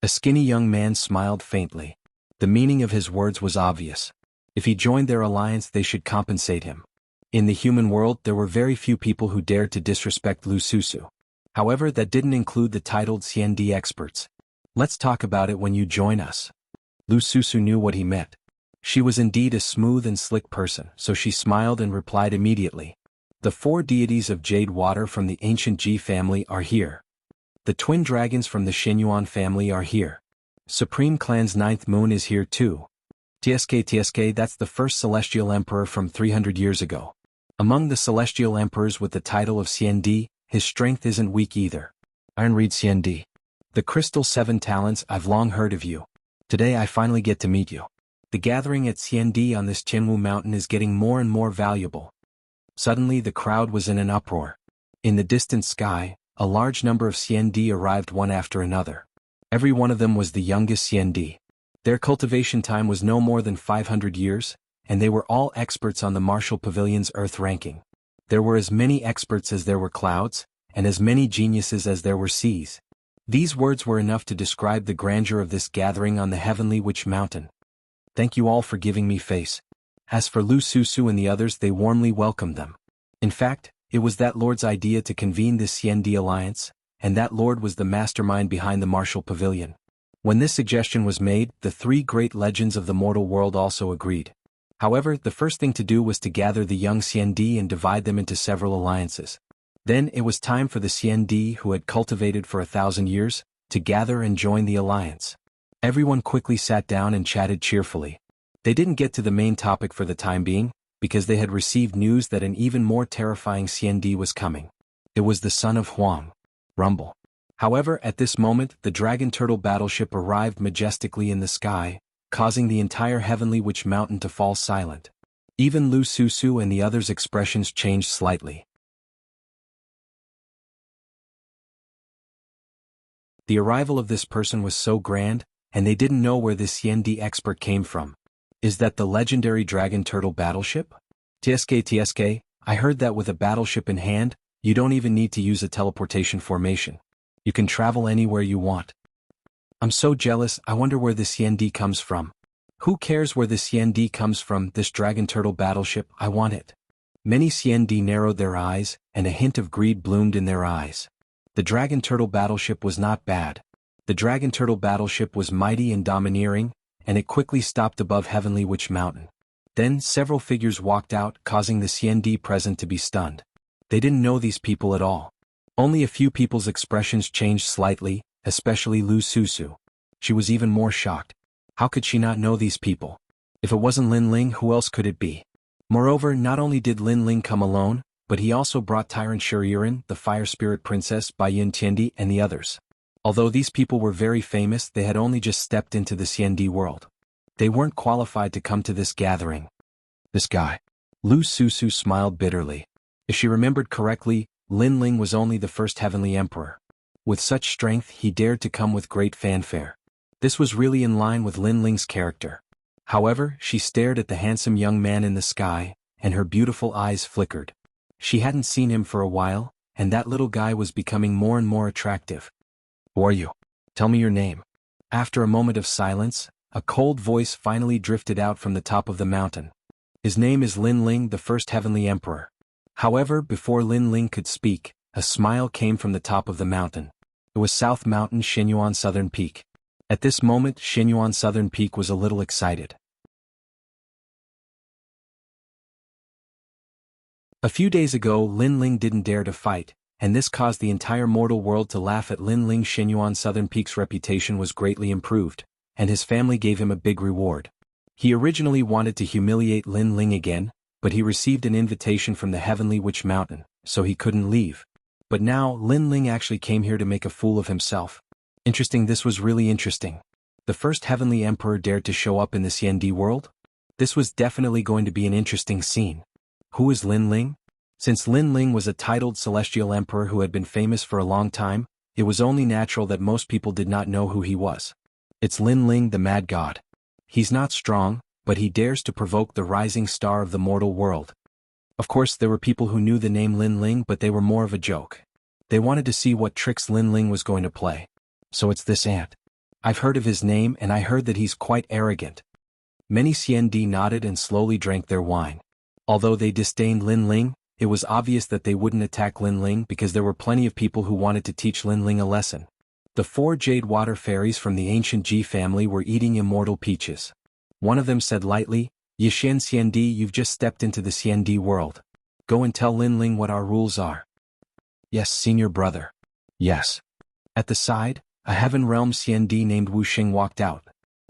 A skinny young man smiled faintly. The meaning of his words was obvious. If he joined their alliance, they should compensate him. In the human world, there were very few people who dared to disrespect Lu Susu. However, that didn't include the titled Xiandi experts. Let's talk about it when you join us. Lu Susu knew what he meant. She was indeed a smooth and slick person, so she smiled and replied immediately. The 4 deities of Jade Water from the ancient Ji family are here. The twin dragons from the Shenyuan family are here. Supreme Clan's 9th moon is here too. TSK, that's the first celestial emperor from 300 years ago. Among the celestial emperors with the title of Xiandi, his strength isn't weak either. Ironreed Xiandi. The Crystal 7 Talents, I've long heard of you. Today I finally get to meet you. The gathering at Xiandi on this Jianghu mountain is getting more and more valuable. Suddenly the crowd was in an uproar. In the distant sky, a large number of Xiandi arrived one after another. Every one of them was the youngest Xiandi. Their cultivation time was no more than 500 years, and they were all experts on the Martial Pavilion's Earth ranking. There were as many experts as there were clouds, and as many geniuses as there were seas. These words were enough to describe the grandeur of this gathering on the Heavenly Witch Mountain. Thank you all for giving me face. As for Lu Susu and the others, they warmly welcomed them. In fact, it was that lord's idea to convene this Xiandi alliance, and that lord was the mastermind behind the Martial Pavilion. When this suggestion was made, the 3 great legends of the mortal world also agreed. However, the first thing to do was to gather the young Xiandi and divide them into several alliances. Then it was time for the Xiandi who had cultivated for 1,000 years, to gather and join the alliance. Everyone quickly sat down and chatted cheerfully. They didn't get to the main topic for the time being, because they had received news that an even more terrifying Xiandi was coming. It was the son of Huang. Rumble. However, at this moment, the Dragon Turtle battleship arrived majestically in the sky, causing the entire Heavenly Witch Mountain to fall silent. Even Lu Susu and the others' expressions changed slightly. The arrival of this person was so grand, and they didn't know where this Xiandi expert came from. Is that the legendary Dragon Turtle battleship? TSK, I heard that with a battleship in hand, you don't even need to use a teleportation formation. You can travel anywhere you want. I'm so jealous, I wonder where this Xiandi comes from. Who cares where the CND comes from, this dragon turtle battleship, I want it. Many CND narrowed their eyes, and a hint of greed bloomed in their eyes. The dragon turtle battleship was not bad. The dragon turtle battleship was mighty and domineering, and it quickly stopped above Heavenly Witch Mountain. Then several figures walked out, causing the CND present to be stunned. They didn't know these people at all. Only a few people's expressions changed slightly, especially Lu Susu. She was even more shocked. How could she not know these people? If it wasn't Lin Ling, who else could it be? Moreover, not only did Lin Ling come alone, but he also brought Tyrant Shuriren, the Fire Spirit Princess, Baiyun Tiendi, and the others. Although these people were very famous, they had only just stepped into the CND world. They weren't qualified to come to this gathering. This guy. Lu Susu smiled bitterly. If she remembered correctly, Lin Ling was only the first Heavenly Emperor. With such strength, he dared to come with great fanfare. This was really in line with Lin Ling's character. However, she stared at the handsome young man in the sky, and her beautiful eyes flickered. She hadn't seen him for a while, and that little guy was becoming more and more attractive. Who are you? Tell me your name. After a moment of silence, a cold voice finally drifted out from the top of the mountain. His name is Lin Ling, the first Heavenly Emperor. However, before Lin Ling could speak, a smile came from the top of the mountain. It was South Mountain Xinyuan Southern Peak. At this moment, Xinyuan Southern Peak was a little excited. A few days ago, Lin Ling didn't dare to fight, and this caused the entire mortal world to laugh at Lin Ling. Xinyuan Southern Peak's reputation was greatly improved, and his family gave him a big reward. He originally wanted to humiliate Lin Ling again, but he received an invitation from the Heavenly Witch Mountain, so he couldn't leave. But now, Lin Ling actually came here to make a fool of himself. Interesting, this was really interesting. The first Heavenly Emperor dared to show up in the CND world? This was definitely going to be an interesting scene. Who is Lin Ling? Since Lin Ling was a titled Celestial Emperor who had been famous for a long time, it was only natural that most people did not know who he was. It's Lin Ling, the Mad God. He's not strong, but he dares to provoke the rising star of the mortal world. Of course, there were people who knew the name Lin Ling, but they were more of a joke. They wanted to see what tricks Lin Ling was going to play. So it's this ant. I've heard of his name, and I heard that he's quite arrogant. Many CND nodded and slowly drank their wine. Although they disdained Lin Ling, it was obvious that they wouldn't attack Lin Ling because there were plenty of people who wanted to teach Lin Ling a lesson. The 4 jade water fairies from the ancient Ji family were eating immortal peaches. One of them said lightly, "Yishan CND, you've just stepped into the CND world. Go and tell Lin Ling what our rules are." "Yes, senior brother." "Yes." At the side, a Heaven Realm CND named Wuxia walked out.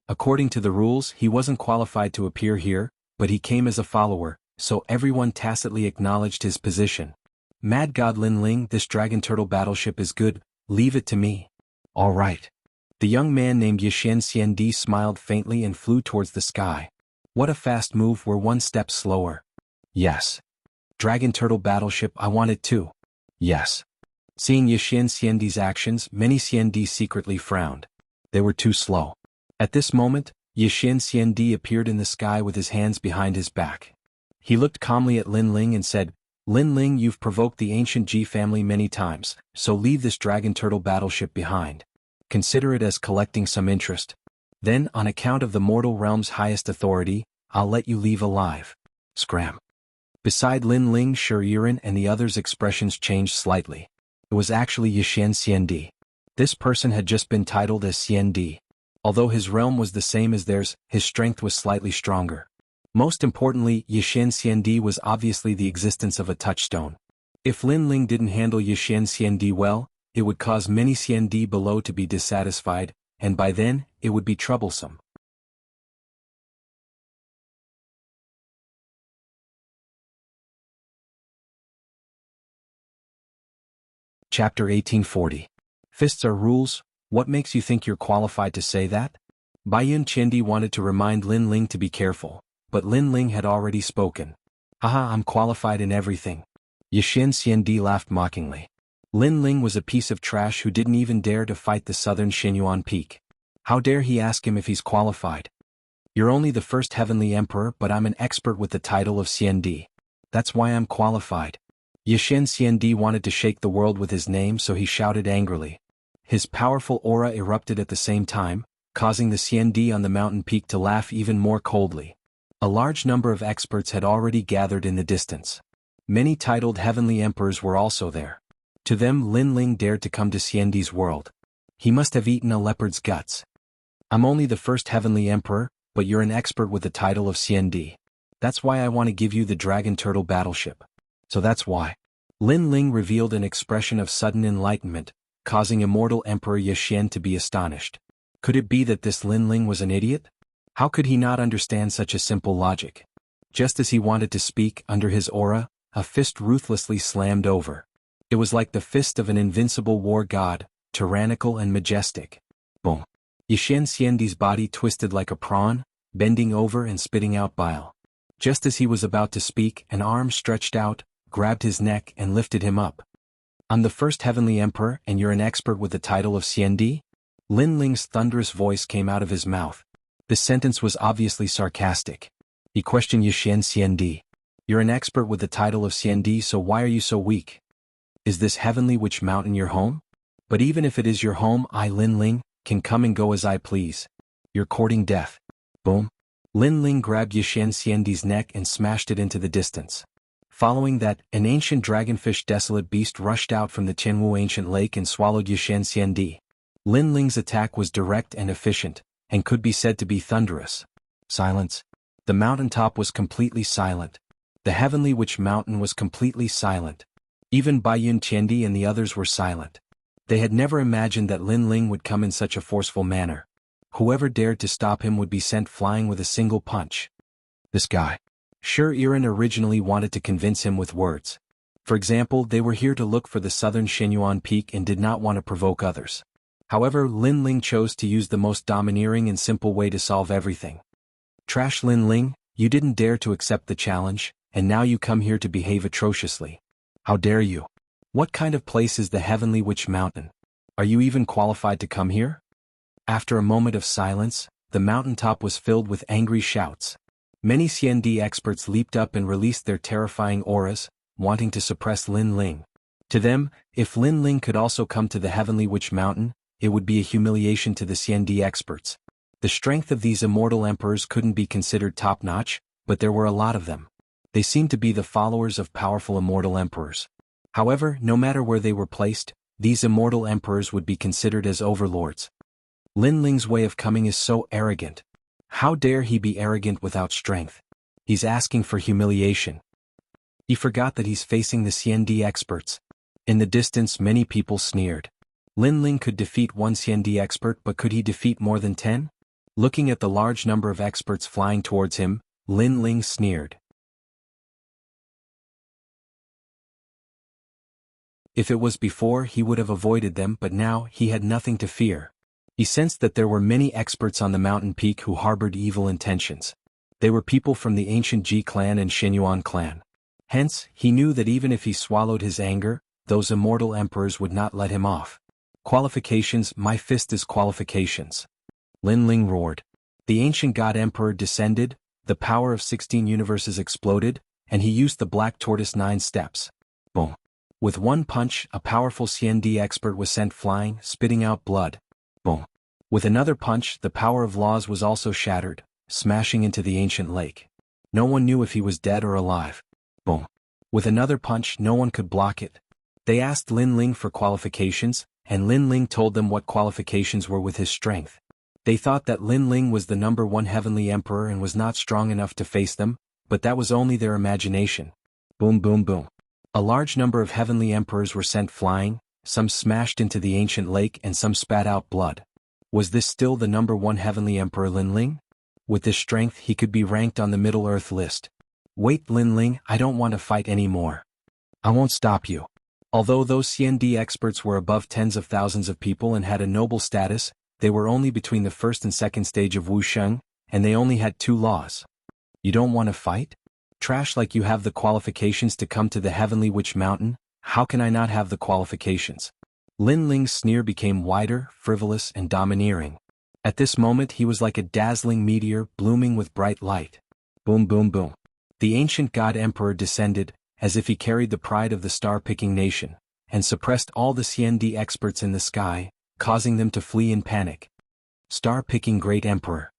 According to the rules, he wasn't qualified to appear here, but he came as a follower, so everyone tacitly acknowledged his position. "Mad God Lin Ling, this dragon turtle battleship is good, leave it to me." "All right." The young man named Yishan CND smiled faintly and flew towards the sky. What a fast move, we're one step slower. "Yes." "Dragon turtle battleship, I want it too." "Yes." Seeing Yishan CND's actions, many CND secretly frowned. They were too slow. At this moment, Yishan CND appeared in the sky with his hands behind his back. He looked calmly at Lin Ling and said, "Lin Ling, you've provoked the ancient Ji family many times, so leave this dragon turtle battleship behind. Consider it as collecting some interest. Then, on account of the mortal realm's highest authority, I'll let you leave alive." Scram. Beside Lin Ling, Shuriren and the others' expressions changed slightly. It was actually Yishan CND. This person had just been titled as CND. Although his realm was the same as theirs, his strength was slightly stronger. Most importantly, Yishan CND was obviously the existence of a touchstone. If Lin Ling didn't handle Yishan CND well, it would cause many CND below to be dissatisfied, and by then, it would be troublesome. Chapter 1840. Fists are rules. What makes you think you're qualified to say that? Baiyun Tiendi wanted to remind Lin Ling to be careful, but Lin Ling had already spoken. "Haha, I'm qualified in everything." Yishan CND laughed mockingly. Lin Ling was a piece of trash who didn't even dare to fight the southern Xinyuan Peak. How dare he ask him if he's qualified? "You're only the first Heavenly Emperor, but I'm an expert with the title of CND. That's why I'm qualified." Yishan CND wanted to shake the world with his name, so he shouted angrily. His powerful aura erupted at the same time, causing the CND on the mountain peak to laugh even more coldly. A large number of experts had already gathered in the distance. Many titled heavenly emperors were also there. To them Lin Ling dared to come to CND's world. He must have eaten a leopard's guts. I'm only the first heavenly emperor, but you're an expert with the title of CND. That's why I want to give you the Dragon Turtle battleship. So that's why. Lin Ling revealed an expression of sudden enlightenment, causing Immortal Emperor Yixian to be astonished. Could it be that this Lin Ling was an idiot? How could he not understand such a simple logic? Just as he wanted to speak, under his aura, a fist ruthlessly slammed over. It was like the fist of an invincible war god, tyrannical and majestic. Boom. Yixian Xiandi's body twisted like a prawn, bending over and spitting out bile. Just as he was about to speak, an arm stretched out, grabbed his neck and lifted him up. I'm the first heavenly emperor and you're an expert with the title of CND? Lin Ling's thunderous voice came out of his mouth. This sentence was obviously sarcastic. He questioned Yixian CND. You're an expert with the title of CND, so why are you so weak? Is this heavenly witch mountain your home? But even if it is your home, I, Lin Ling, can come and go as I please. You're courting death. Boom. Lin Ling grabbed Yixian Xiandi's neck and smashed it into the distance. Following that, an ancient dragonfish desolate beast rushed out from the Jianghu ancient lake and swallowed Yixian Xiandi. Lin Ling's attack was direct and efficient, and could be said to be thunderous. Silence. The mountaintop was completely silent. The heavenly witch mountain was completely silent. Even Baiyun Qiandi and the others were silent. They had never imagined that Lin Ling would come in such a forceful manner. Whoever dared to stop him would be sent flying with a single punch. This guy. Sure, Iran originally wanted to convince him with words. For example, they were here to look for the southern Shenyuan peak and did not want to provoke others. However, Lin Ling chose to use the most domineering and simple way to solve everything. Trash Lin Ling, you didn't dare to accept the challenge, and now you come here to behave atrociously. How dare you? What kind of place is the Heavenly Witch Mountain? Are you even qualified to come here? After a moment of silence, the mountaintop was filled with angry shouts. Many CND experts leaped up and released their terrifying auras, wanting to suppress Lin Ling. To them, if Lin Ling could also come to the Heavenly Witch Mountain, it would be a humiliation to the CND experts. The strength of these immortal emperors couldn't be considered top-notch, but there were a lot of them. They seemed to be the followers of powerful immortal emperors. However, no matter where they were placed, these immortal emperors would be considered as overlords. Lin Ling's way of coming is so arrogant. How dare he be arrogant without strength? He's asking for humiliation. He forgot that he's facing the CND experts. In the distance, many people sneered. Lin Ling could defeat one CND expert, but could he defeat more than 10? Looking at the large number of experts flying towards him, Lin Ling sneered. If it was before, he would have avoided them, but now, he had nothing to fear. He sensed that there were many experts on the mountain peak who harbored evil intentions. They were people from the ancient Ji clan and Shenyuan clan. Hence, he knew that even if he swallowed his anger, those immortal emperors would not let him off. Qualifications, my fist is qualifications. Lin Ling roared. The ancient god emperor descended, the power of 16 universes exploded, and he used the black tortoise 9 steps. Boom. With one punch, a powerful CND expert was sent flying, spitting out blood. Boom. With another punch, the power of laws was also shattered, smashing into the ancient lake. No one knew if he was dead or alive. Boom. With another punch, no one could block it. They asked Lin Ling for qualifications, and Lin Ling told them what qualifications were with his strength. They thought that Lin Ling was the #1 heavenly emperor and was not strong enough to face them, but that was only their imagination. Boom boom boom. A large number of heavenly emperors were sent flying, some smashed into the ancient lake and some spat out blood. Was this still the #1 heavenly emperor Lin Ling? With this strength he could be ranked on the Middle-earth list. Wait Lin Ling, I don't want to fight anymore. I won't stop you. Although those CND experts were above tens of thousands of people and had a noble status, they were only between the first and second stage of Wuxia, and they only had 2 laws. You don't want to fight? Trash like you have the qualifications to come to the Heavenly Witch Mountain, how can I not have the qualifications? Lin Ling's sneer became wider, frivolous and domineering. At this moment he was like a dazzling meteor blooming with bright light. Boom boom boom. The ancient god emperor descended, as if he carried the pride of the star-picking nation, and suppressed all the CND experts in the sky, causing them to flee in panic. Star-picking great emperor.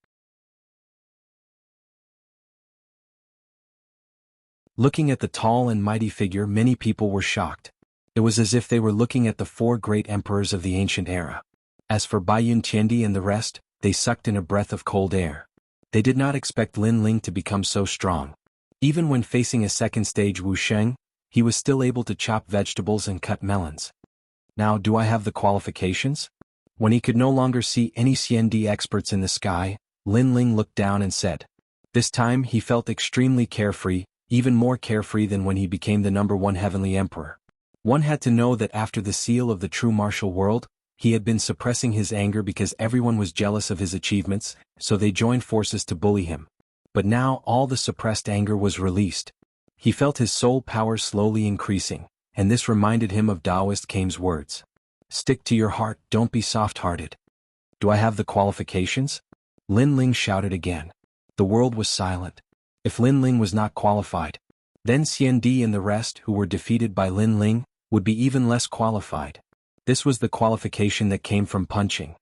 Looking at the tall and mighty figure, many people were shocked. It was as if they were looking at the four great emperors of the ancient era. As for Baiyun Qiandi and the rest, they sucked in a breath of cold air. They did not expect Lin Ling to become so strong. Even when facing a second stage Wusheng, he was still able to chop vegetables and cut melons. Now, do I have the qualifications? When he could no longer see any CND experts in the sky, Lin Ling looked down and said. This time he felt extremely carefree, even more carefree than when he became the #1 heavenly emperor. One had to know that after the seal of the true martial world, he had been suppressing his anger because everyone was jealous of his achievements, so they joined forces to bully him. But now all the suppressed anger was released. He felt his soul power slowly increasing, and this reminded him of Taoist Kame's words. Stick to your heart, don't be soft-hearted. Do I have the qualifications? Lin Ling shouted again. The world was silent. If Lin Ling was not qualified, then Xian Di and the rest who were defeated by Lin Ling would be even less qualified. This was the qualification that came from punching.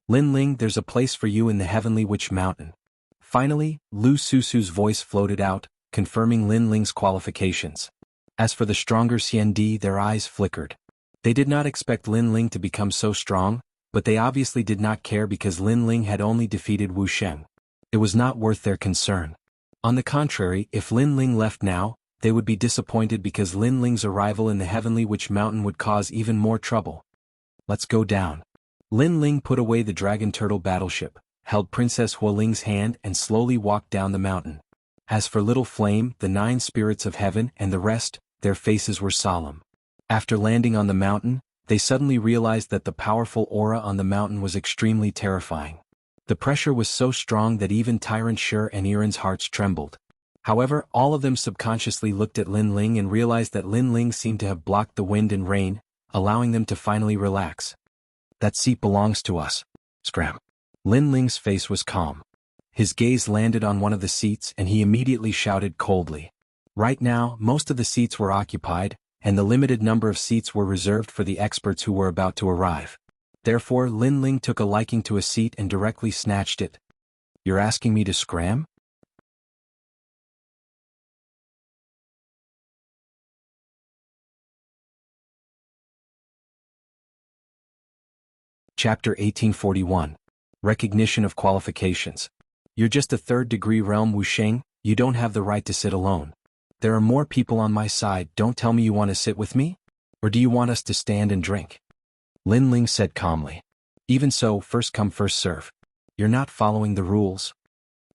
Lin Ling, there's a place for you in the heavenly witch mountain. Finally, Lu Susu's voice floated out, confirming Lin Ling's qualifications. As for the stronger Xian Di, their eyes flickered. They did not expect Lin Ling to become so strong, but they obviously did not care because Lin Ling had only defeated Wu Sheng. It was not worth their concern. On the contrary, if Lin Ling left now, they would be disappointed because Lin Ling's arrival in the heavenly witch mountain would cause even more trouble. Let's go down. Lin Ling put away the dragon turtle battleship, held Princess Huoling's hand and slowly walked down the mountain. As for Little Flame, the 9 spirits of heaven and the rest, their faces were solemn. After landing on the mountain, they suddenly realized that the powerful aura on the mountain was extremely terrifying. The pressure was so strong that even Tyrant Shur and Iran's hearts trembled. However, all of them subconsciously looked at Lin Ling and realized that Lin Ling seemed to have blocked the wind and rain, allowing them to finally relax. That seat belongs to us. Scram. Lin Ling's face was calm. His gaze landed on one of the seats and he immediately shouted coldly. Right now, most of the seats were occupied, and the limited number of seats were reserved for the experts who were about to arrive. Therefore, Lin Ling took a liking to a seat and directly snatched it. You're asking me to scram? Chapter 1841. Recognition of Qualifications. You're just a third-degree realm Wusheng, you don't have the right to sit alone. There are more people on my side, don't tell me you want to sit with me? Or do you want us to stand and drink? Lin Ling said calmly. Even so, first come first serve. You're not following the rules.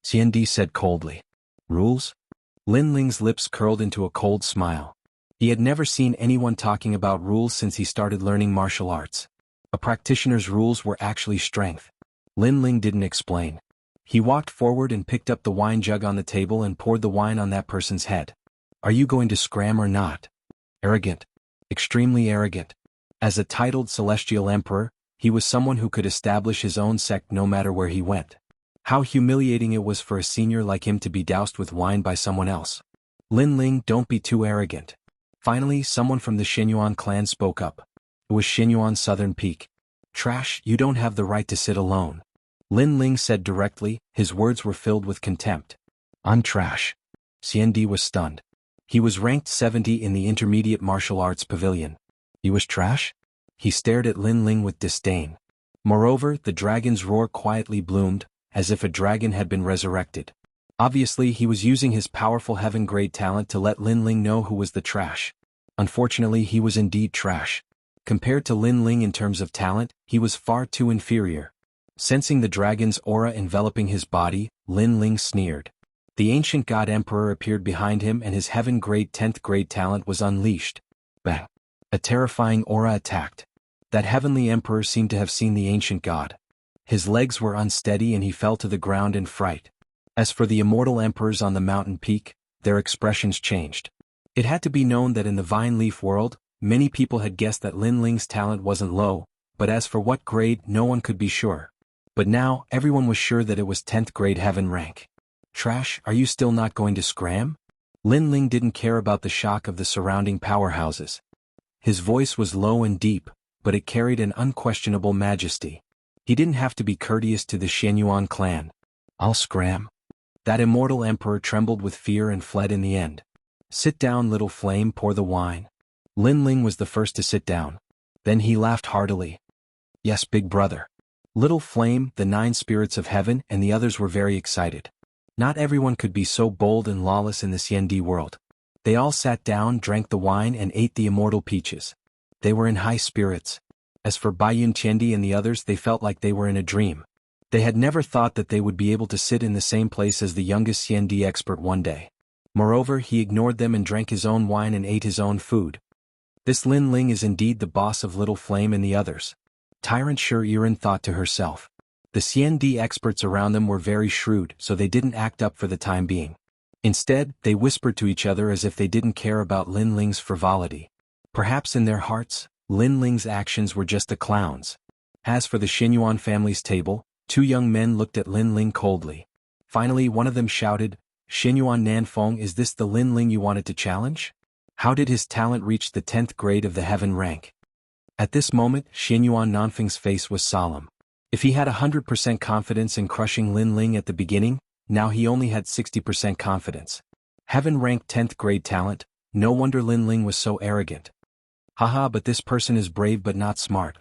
Xian Di said coldly. Rules? Lin Ling's lips curled into a cold smile. He had never seen anyone talking about rules since he started learning martial arts. A practitioner's rules were actually strength. Lin Ling didn't explain. He walked forward and picked up the wine jug on the table and poured the wine on that person's head. Are you going to scram or not? Arrogant. Extremely arrogant. As a titled celestial emperor, he was someone who could establish his own sect no matter where he went. How humiliating it was for a senior like him to be doused with wine by someone else. Lin Ling, don't be too arrogant. Finally, someone from the Xinyuan clan spoke up. It was Xinyuan's southern peak. Trash, you don't have the right to sit alone. Lin Ling said directly, his words were filled with contempt. I'm trash. Xian Di was stunned. He was ranked 70 in the Intermediate Martial Arts Pavilion. He was trash? He stared at Lin Ling with disdain. Moreover, the dragon's roar quietly bloomed, as if a dragon had been resurrected. Obviously, he was using his powerful heaven-grade talent to let Lin Ling know who was the trash. Unfortunately, he was indeed trash. Compared to Lin Ling in terms of talent, he was far too inferior. Sensing the dragon's aura enveloping his body, Lin Ling sneered. The ancient god emperor appeared behind him and his heaven-grade 10th grade talent was unleashed. Bang! A terrifying aura attacked. That heavenly emperor seemed to have seen the ancient god. His legs were unsteady and he fell to the ground in fright. As for the immortal emperors on the mountain peak, their expressions changed. It had to be known that in the Vine Leaf world, many people had guessed that Lin Ling's talent wasn't low, but as for what grade, no one could be sure. But now, everyone was sure that it was 10th grade heaven rank. Trash, are you still not going to scram? Lin Ling didn't care about the shock of the surrounding powerhouses. His voice was low and deep, but it carried an unquestionable majesty. He didn't have to be courteous to the Xianyuan clan. I'll scram. That immortal emperor trembled with fear and fled in the end. Sit down, little flame, pour the wine. Lin Ling was the first to sit down. Then he laughed heartily. Yes, big brother. Little Flame, the 9 spirits of heaven, and the others were very excited. Not everyone could be so bold and lawless in the Xiandi world. They all sat down, drank the wine, and ate the immortal peaches. They were in high spirits. As for Baiyun Qiandi and the others, they felt like they were in a dream. They had never thought that they would be able to sit in the same place as the youngest Xiandi expert one day. Moreover, he ignored them and drank his own wine and ate his own food. This Lin Ling is indeed the boss of Little Flame and the others. Tyrant Sure Yiren thought to herself. The Xiandi experts around them were very shrewd, so they didn't act up for the time being. Instead, they whispered to each other as if they didn't care about Lin Ling's frivolity. Perhaps in their hearts, Lin Ling's actions were just a clown's. As for the Xianyuan family's table, 2 young men looked at Lin Ling coldly. Finally, one of them shouted, Xianyuan Nanfeng, is this the Lin Ling you wanted to challenge? How did his talent reach the 10th grade of the heaven rank? At this moment, Xianyuan Nanfeng's face was solemn. If he had 100% confidence in crushing Lin Ling at the beginning, now he only had 60% confidence. Heaven ranked 10th grade talent, no wonder Lin Ling was so arrogant. Haha, but this person is brave but not smart.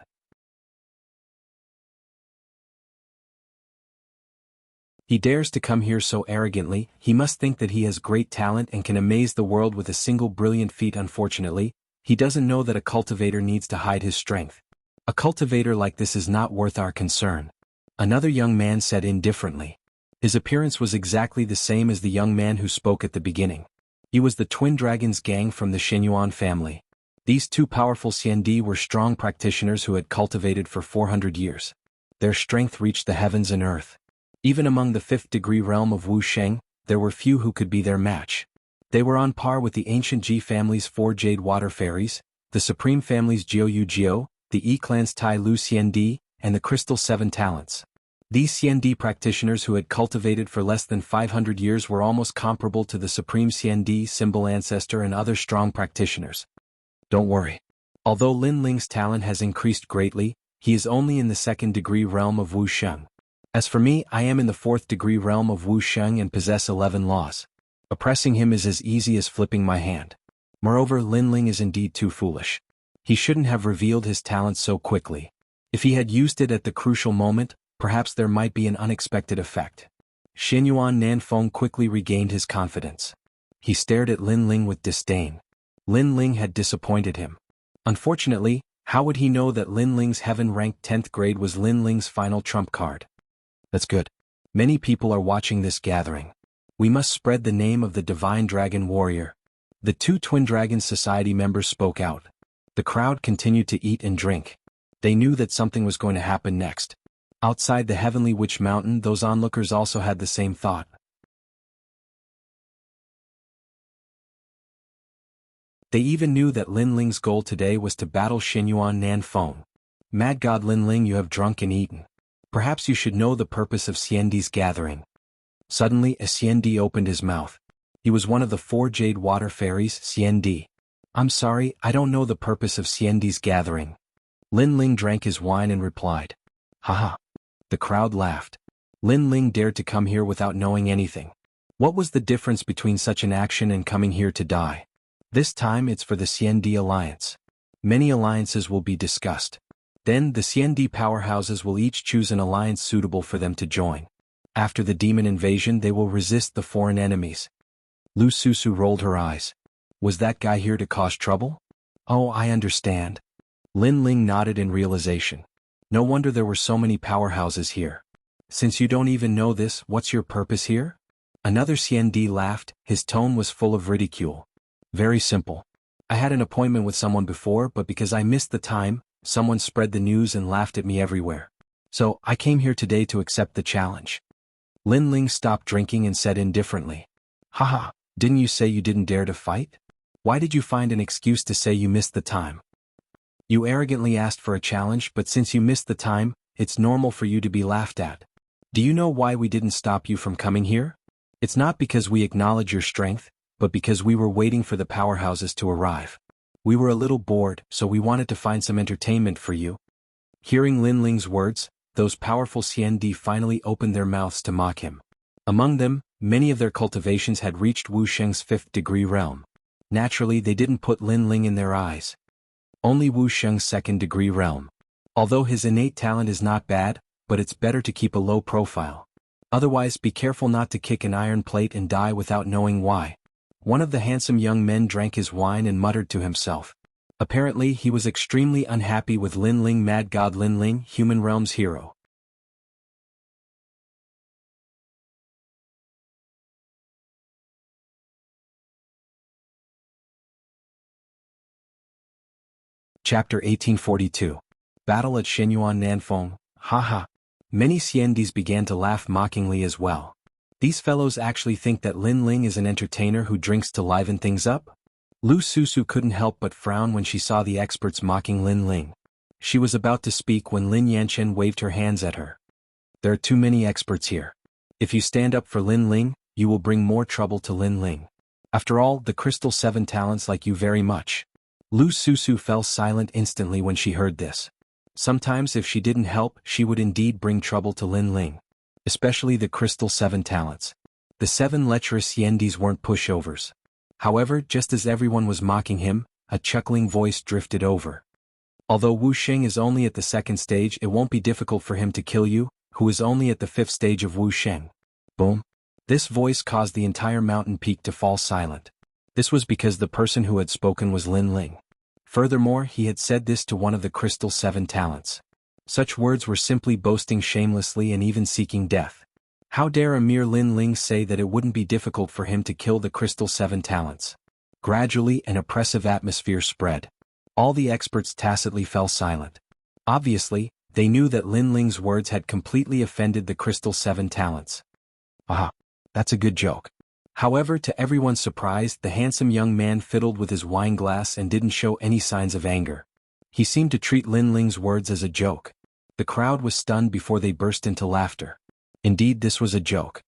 He dares to come here so arrogantly, he must think that he has great talent and can amaze the world with a single brilliant feat. Unfortunately, he doesn't know that a cultivator needs to hide his strength. A cultivator like this is not worth our concern. Another young man said indifferently. His appearance was exactly the same as the young man who spoke at the beginning. He was the Twin Dragons gang from the Xianyuan family. These 2 powerful Xiandi were strong practitioners who had cultivated for 400 years. Their strength reached the heavens and earth. Even among the 5th degree realm of Wuxia, there were few who could be their match. They were on par with the ancient Ji family's 4 Jade Water Fairies, the Supreme family's Jiu Jiu, the E clan's Tai Lu Xiandi, and the Crystal 7 Talents. These Xiandi practitioners who had cultivated for less than 500 years were almost comparable to the Supreme Xiandi symbol ancestor and other strong practitioners. Don't worry. Although Lin Ling's talent has increased greatly, he is only in the 2nd degree realm of Wuxia. As for me, I am in the 4th degree realm of Wuxia and possess 11 laws. Oppressing him is as easy as flipping my hand. Moreover, Lin Ling is indeed too foolish. He shouldn't have revealed his talent so quickly. If he had used it at the crucial moment, perhaps there might be an unexpected effect. Xianyuan Nanfeng quickly regained his confidence. He stared at Lin Ling with disdain. Lin Ling had disappointed him. Unfortunately, how would he know that Lin Ling's heaven-ranked 10th grade was Lin Ling's final trump card? That's good. Many people are watching this gathering. We must spread the name of the Divine Dragon Warrior. The 2 Twin Dragons Society members spoke out. The crowd continued to eat and drink. They knew that something was going to happen next. Outside the Heavenly Witch Mountain, those onlookers also had the same thought. They even knew that Lin Ling's goal today was to battle Xianyuan Nanfeng. Mad God Lin Ling, you have drunk and eaten. Perhaps you should know the purpose of Xiandi's gathering. Suddenly, a Xiandi opened his mouth. He was one of the 4 Jade Water Fairies, Xiandi. I'm sorry, I don't know the purpose of Xiandi's gathering. Lin Ling drank his wine and replied. Haha. The crowd laughed. Lin Ling dared to come here without knowing anything. What was the difference between such an action and coming here to die? This time it's for the Xiandi Alliance. Many alliances will be discussed. Then the Xiandi powerhouses will each choose an alliance suitable for them to join. After the demon invasion, they will resist the foreign enemies. Lu Susu rolled her eyes. Was that guy here to cause trouble? Oh, I understand. Lin Ling nodded in realization. No wonder there were so many powerhouses here. Since you don't even know this, what's your purpose here? Another Xiandi laughed, his tone was full of ridicule. Very simple. I had an appointment with someone before, but because I missed the time, someone spread the news and laughed at me everywhere. So, I came here today to accept the challenge. Lin Ling stopped drinking and said indifferently. Haha, didn't you say you didn't dare to fight? Why did you find an excuse to say you missed the time? You arrogantly asked for a challenge, but since you missed the time, it's normal for you to be laughed at. Do you know why we didn't stop you from coming here? It's not because we acknowledge your strength, but because we were waiting for the powerhouses to arrive. We were a little bored, so we wanted to find some entertainment for you. Hearing Lin Ling's words, those powerful CND finally opened their mouths to mock him. Among them, many of their cultivations had reached Wu Sheng's 5th degree realm. Naturally, they didn't put Lin Ling in their eyes. Only Wu Sheng's 2nd degree realm. Although his innate talent is not bad, but it's better to keep a low profile. Otherwise, be careful not to kick an iron plate and die without knowing why. One of the handsome young men drank his wine and muttered to himself. Apparently, he was extremely unhappy with Lin Ling. Mad God Lin Ling, human realm's hero. Chapter 1842. Battle at Shenyuan Nanfeng, haha. Many CNDs began to laugh mockingly as well. These fellows actually think that Lin Ling is an entertainer who drinks to liven things up? Lu Susu couldn't help but frown when she saw the experts mocking Lin Ling. She was about to speak when Lin Yanchen waved her hands at her. There are too many experts here. If you stand up for Lin Ling, you will bring more trouble to Lin Ling. After all, the Crystal 7 talents like you very much. Lu Susu fell silent instantly when she heard this. Sometimes if she didn't help, she would indeed bring trouble to Lin Ling. Especially the Crystal 7 talents. The 7 lecherous Yendis weren't pushovers. However, just as everyone was mocking him, a chuckling voice drifted over. Although Wu Sheng is only at the 2nd stage, it won't be difficult for him to kill you, who is only at the 5th stage of Wu Sheng. Boom. This voice caused the entire mountain peak to fall silent. This was because the person who had spoken was Lin Ling. Furthermore, he had said this to one of the Crystal 7 talents. Such words were simply boasting shamelessly and even seeking death. How dare a mere Lin Ling say that it wouldn't be difficult for him to kill the Crystal 7 talents? Gradually, an oppressive atmosphere spread. All the experts tacitly fell silent. Obviously, they knew that Lin Ling's words had completely offended the Crystal 7 talents. Aha, that's a good joke. However, to everyone's surprise, the handsome young man fiddled with his wine glass and didn't show any signs of anger. He seemed to treat Lin Ling's words as a joke. The crowd was stunned before they burst into laughter. Indeed, this was a joke.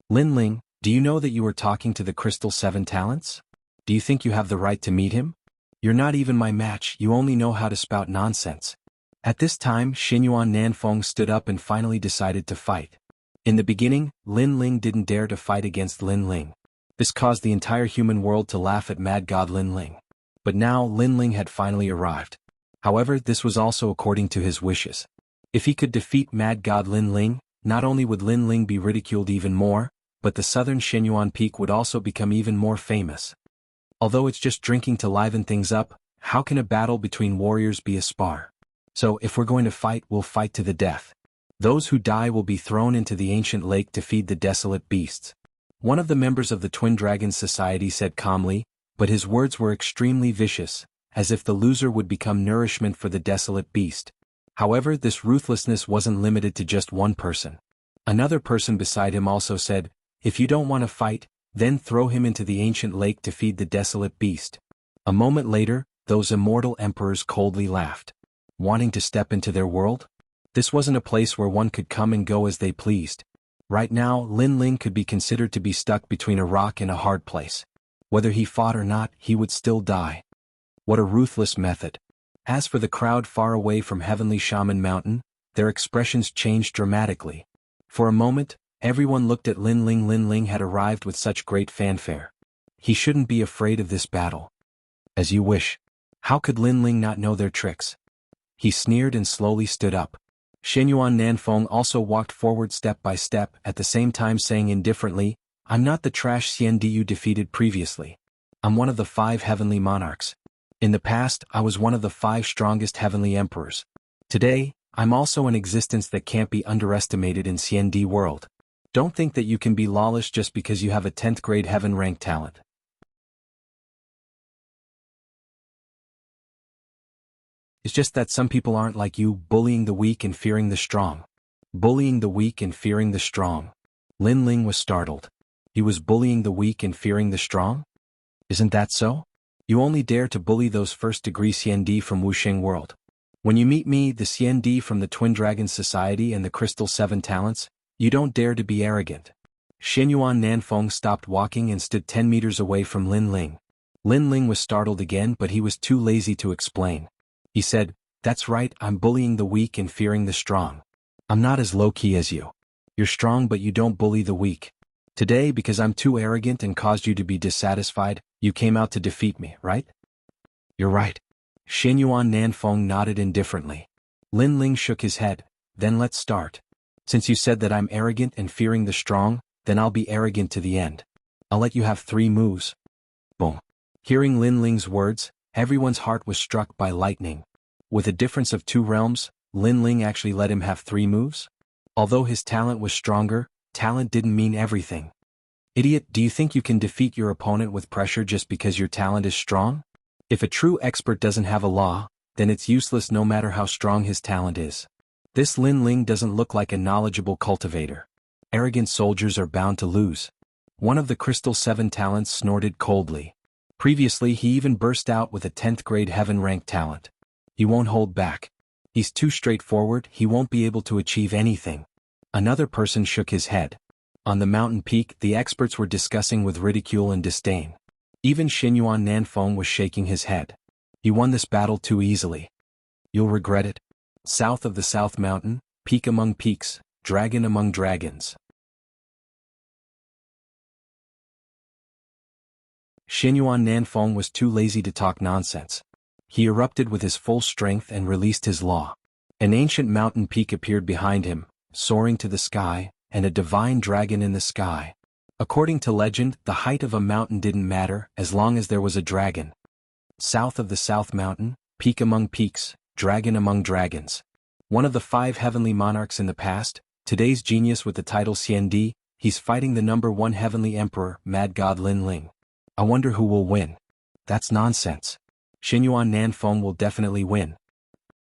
Lin Ling, do you know that you were talking to the Crystal 7 talents? Do you think you have the right to meet him? You're not even my match, you only know how to spout nonsense. At this time, Shenyuan Nanfeng stood up and finally decided to fight. In the beginning, Lin Ling didn't dare to fight against Lin Ling. This caused the entire human world to laugh at Mad God Lin Ling. But now Lin Ling had finally arrived. However, this was also according to his wishes. If he could defeat Mad God Lin Ling, not only would Lin Ling be ridiculed even more, but the southern Shenyuan peak would also become even more famous. Although it's just drinking to liven things up, how can a battle between warriors be a spar? So if we're going to fight, we'll fight to the death. Those who die will be thrown into the ancient lake to feed the desolate beasts. One of the members of the Twin Dragons Society said calmly, but his words were extremely vicious, as if the loser would become nourishment for the desolate beast. However, this ruthlessness wasn't limited to just one person. Another person beside him also said, if you don't want to fight, then throw him into the ancient lake to feed the desolate beast. A moment later, those immortal emperors coldly laughed. Wanting to step into their world? This wasn't a place where one could come and go as they pleased. Right now, Lin Ling could be considered to be stuck between a rock and a hard place. Whether he fought or not, he would still die. What a ruthless method. As for the crowd far away from Heavenly Shaman Mountain, their expressions changed dramatically. For a moment, everyone looked at Lin Ling. Lin Ling had arrived with such great fanfare. He shouldn't be afraid of this battle. As you wish. How could Lin Ling not know their tricks? He sneered and slowly stood up. Shenyuan Nanfeng also walked forward step by step, at the same time saying indifferently, I'm not the trash CND you defeated previously. I'm one of the 5 heavenly monarchs. In the past, I was one of the 5 strongest heavenly emperors. Today, I'm also an existence that can't be underestimated in CND world. Don't think that you can be lawless just because you have a 10th grade heaven rank talent. It's just that some people aren't like you, bullying the weak and fearing the strong. Bullying the weak and fearing the strong. Lin Ling was startled. He was bullying the weak and fearing the strong? Isn't that so? You only dare to bully those first-degree CND from Wuxing world. When you meet me, the CND from the Twin Dragons Society and the Crystal 7 talents, you don't dare to be arrogant. Shenyuan Nanfeng stopped walking and stood 10 meters away from Lin Ling. Lin Ling was startled again, but he was too lazy to explain. He said, that's right, I'm bullying the weak and fearing the strong. I'm not as low-key as you. You're strong but you don't bully the weak. Today, because I'm too arrogant and caused you to be dissatisfied, you came out to defeat me, right? You're right. Xinyuan Nanfeng nodded indifferently. Lin Ling shook his head. Then let's start. Since you said that I'm arrogant and fearing the strong, then I'll be arrogant to the end. I'll let you have 3 moves. Boom. Hearing Lin Ling's words, everyone's heart was struck by lightning. With a difference of 2 realms, Lin Ling actually let him have 3 moves? Although his talent was stronger, talent didn't mean everything. Idiot, do you think you can defeat your opponent with pressure just because your talent is strong? If a true expert doesn't have a law, then it's useless no matter how strong his talent is. This Lin Ling doesn't look like a knowledgeable cultivator. Arrogant soldiers are bound to lose. One of the Crystal 7 talents snorted coldly. Previously he even burst out with a 10th grade heaven-ranked talent. He won't hold back. He's too straightforward, he won't be able to achieve anything. Another person shook his head. On the mountain peak, the experts were discussing with ridicule and disdain. Even Xinyuan Nanfeng was shaking his head. He won this battle too easily. You'll regret it. South of the South Mountain, peak among peaks, dragon among dragons. Xinyuan Nanfeng was too lazy to talk nonsense. He erupted with his full strength and released his law. An ancient mountain peak appeared behind him, soaring to the sky, and a divine dragon in the sky. According to legend, the height of a mountain didn't matter as long as there was a dragon. South of the South Mountain, peak among peaks, dragon among dragons. One of the 5 heavenly monarchs in the past, today's genius with the title Xiandi, he's fighting the #1 heavenly emperor, Mad God Lin Ling. I wonder who will win. That's nonsense. Xinyuan Nanfeng will definitely win.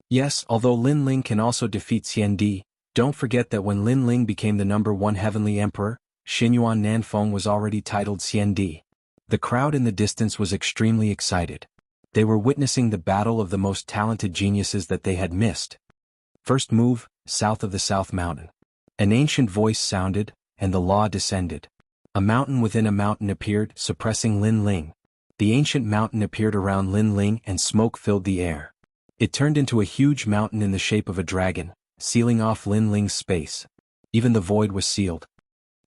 Yes, although Lin Ling can also defeat Xiandi, don't forget that when Lin Ling became the #1 heavenly emperor, Xinyuan Nanfeng was already titled Xiandi. The crowd in the distance was extremely excited. They were witnessing the battle of the most talented geniuses that they had missed. First move, south of the South Mountain. An ancient voice sounded, and the law descended. A mountain within a mountain appeared, suppressing Lin Ling. The ancient mountain appeared around Lin Ling and smoke filled the air. It turned into a huge mountain in the shape of a dragon, sealing off Lin Ling's space. Even the void was sealed.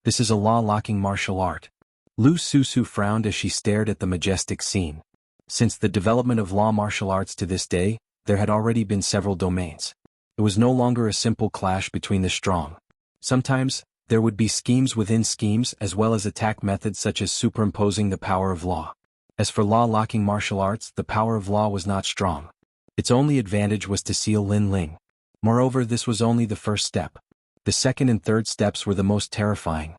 This is a law-locking martial art. Lu Susu frowned as she stared at the majestic scene. Since the development of law martial arts to this day, there had already been several domains. It was no longer a simple clash between the strong. Sometimes, there would be schemes within schemes as well as attack methods such as superimposing the power of law. As for law-locking martial arts, the power of law was not strong. Its only advantage was to seal Lin Ling. Moreover, this was only the first step. The second and third steps were the most terrifying.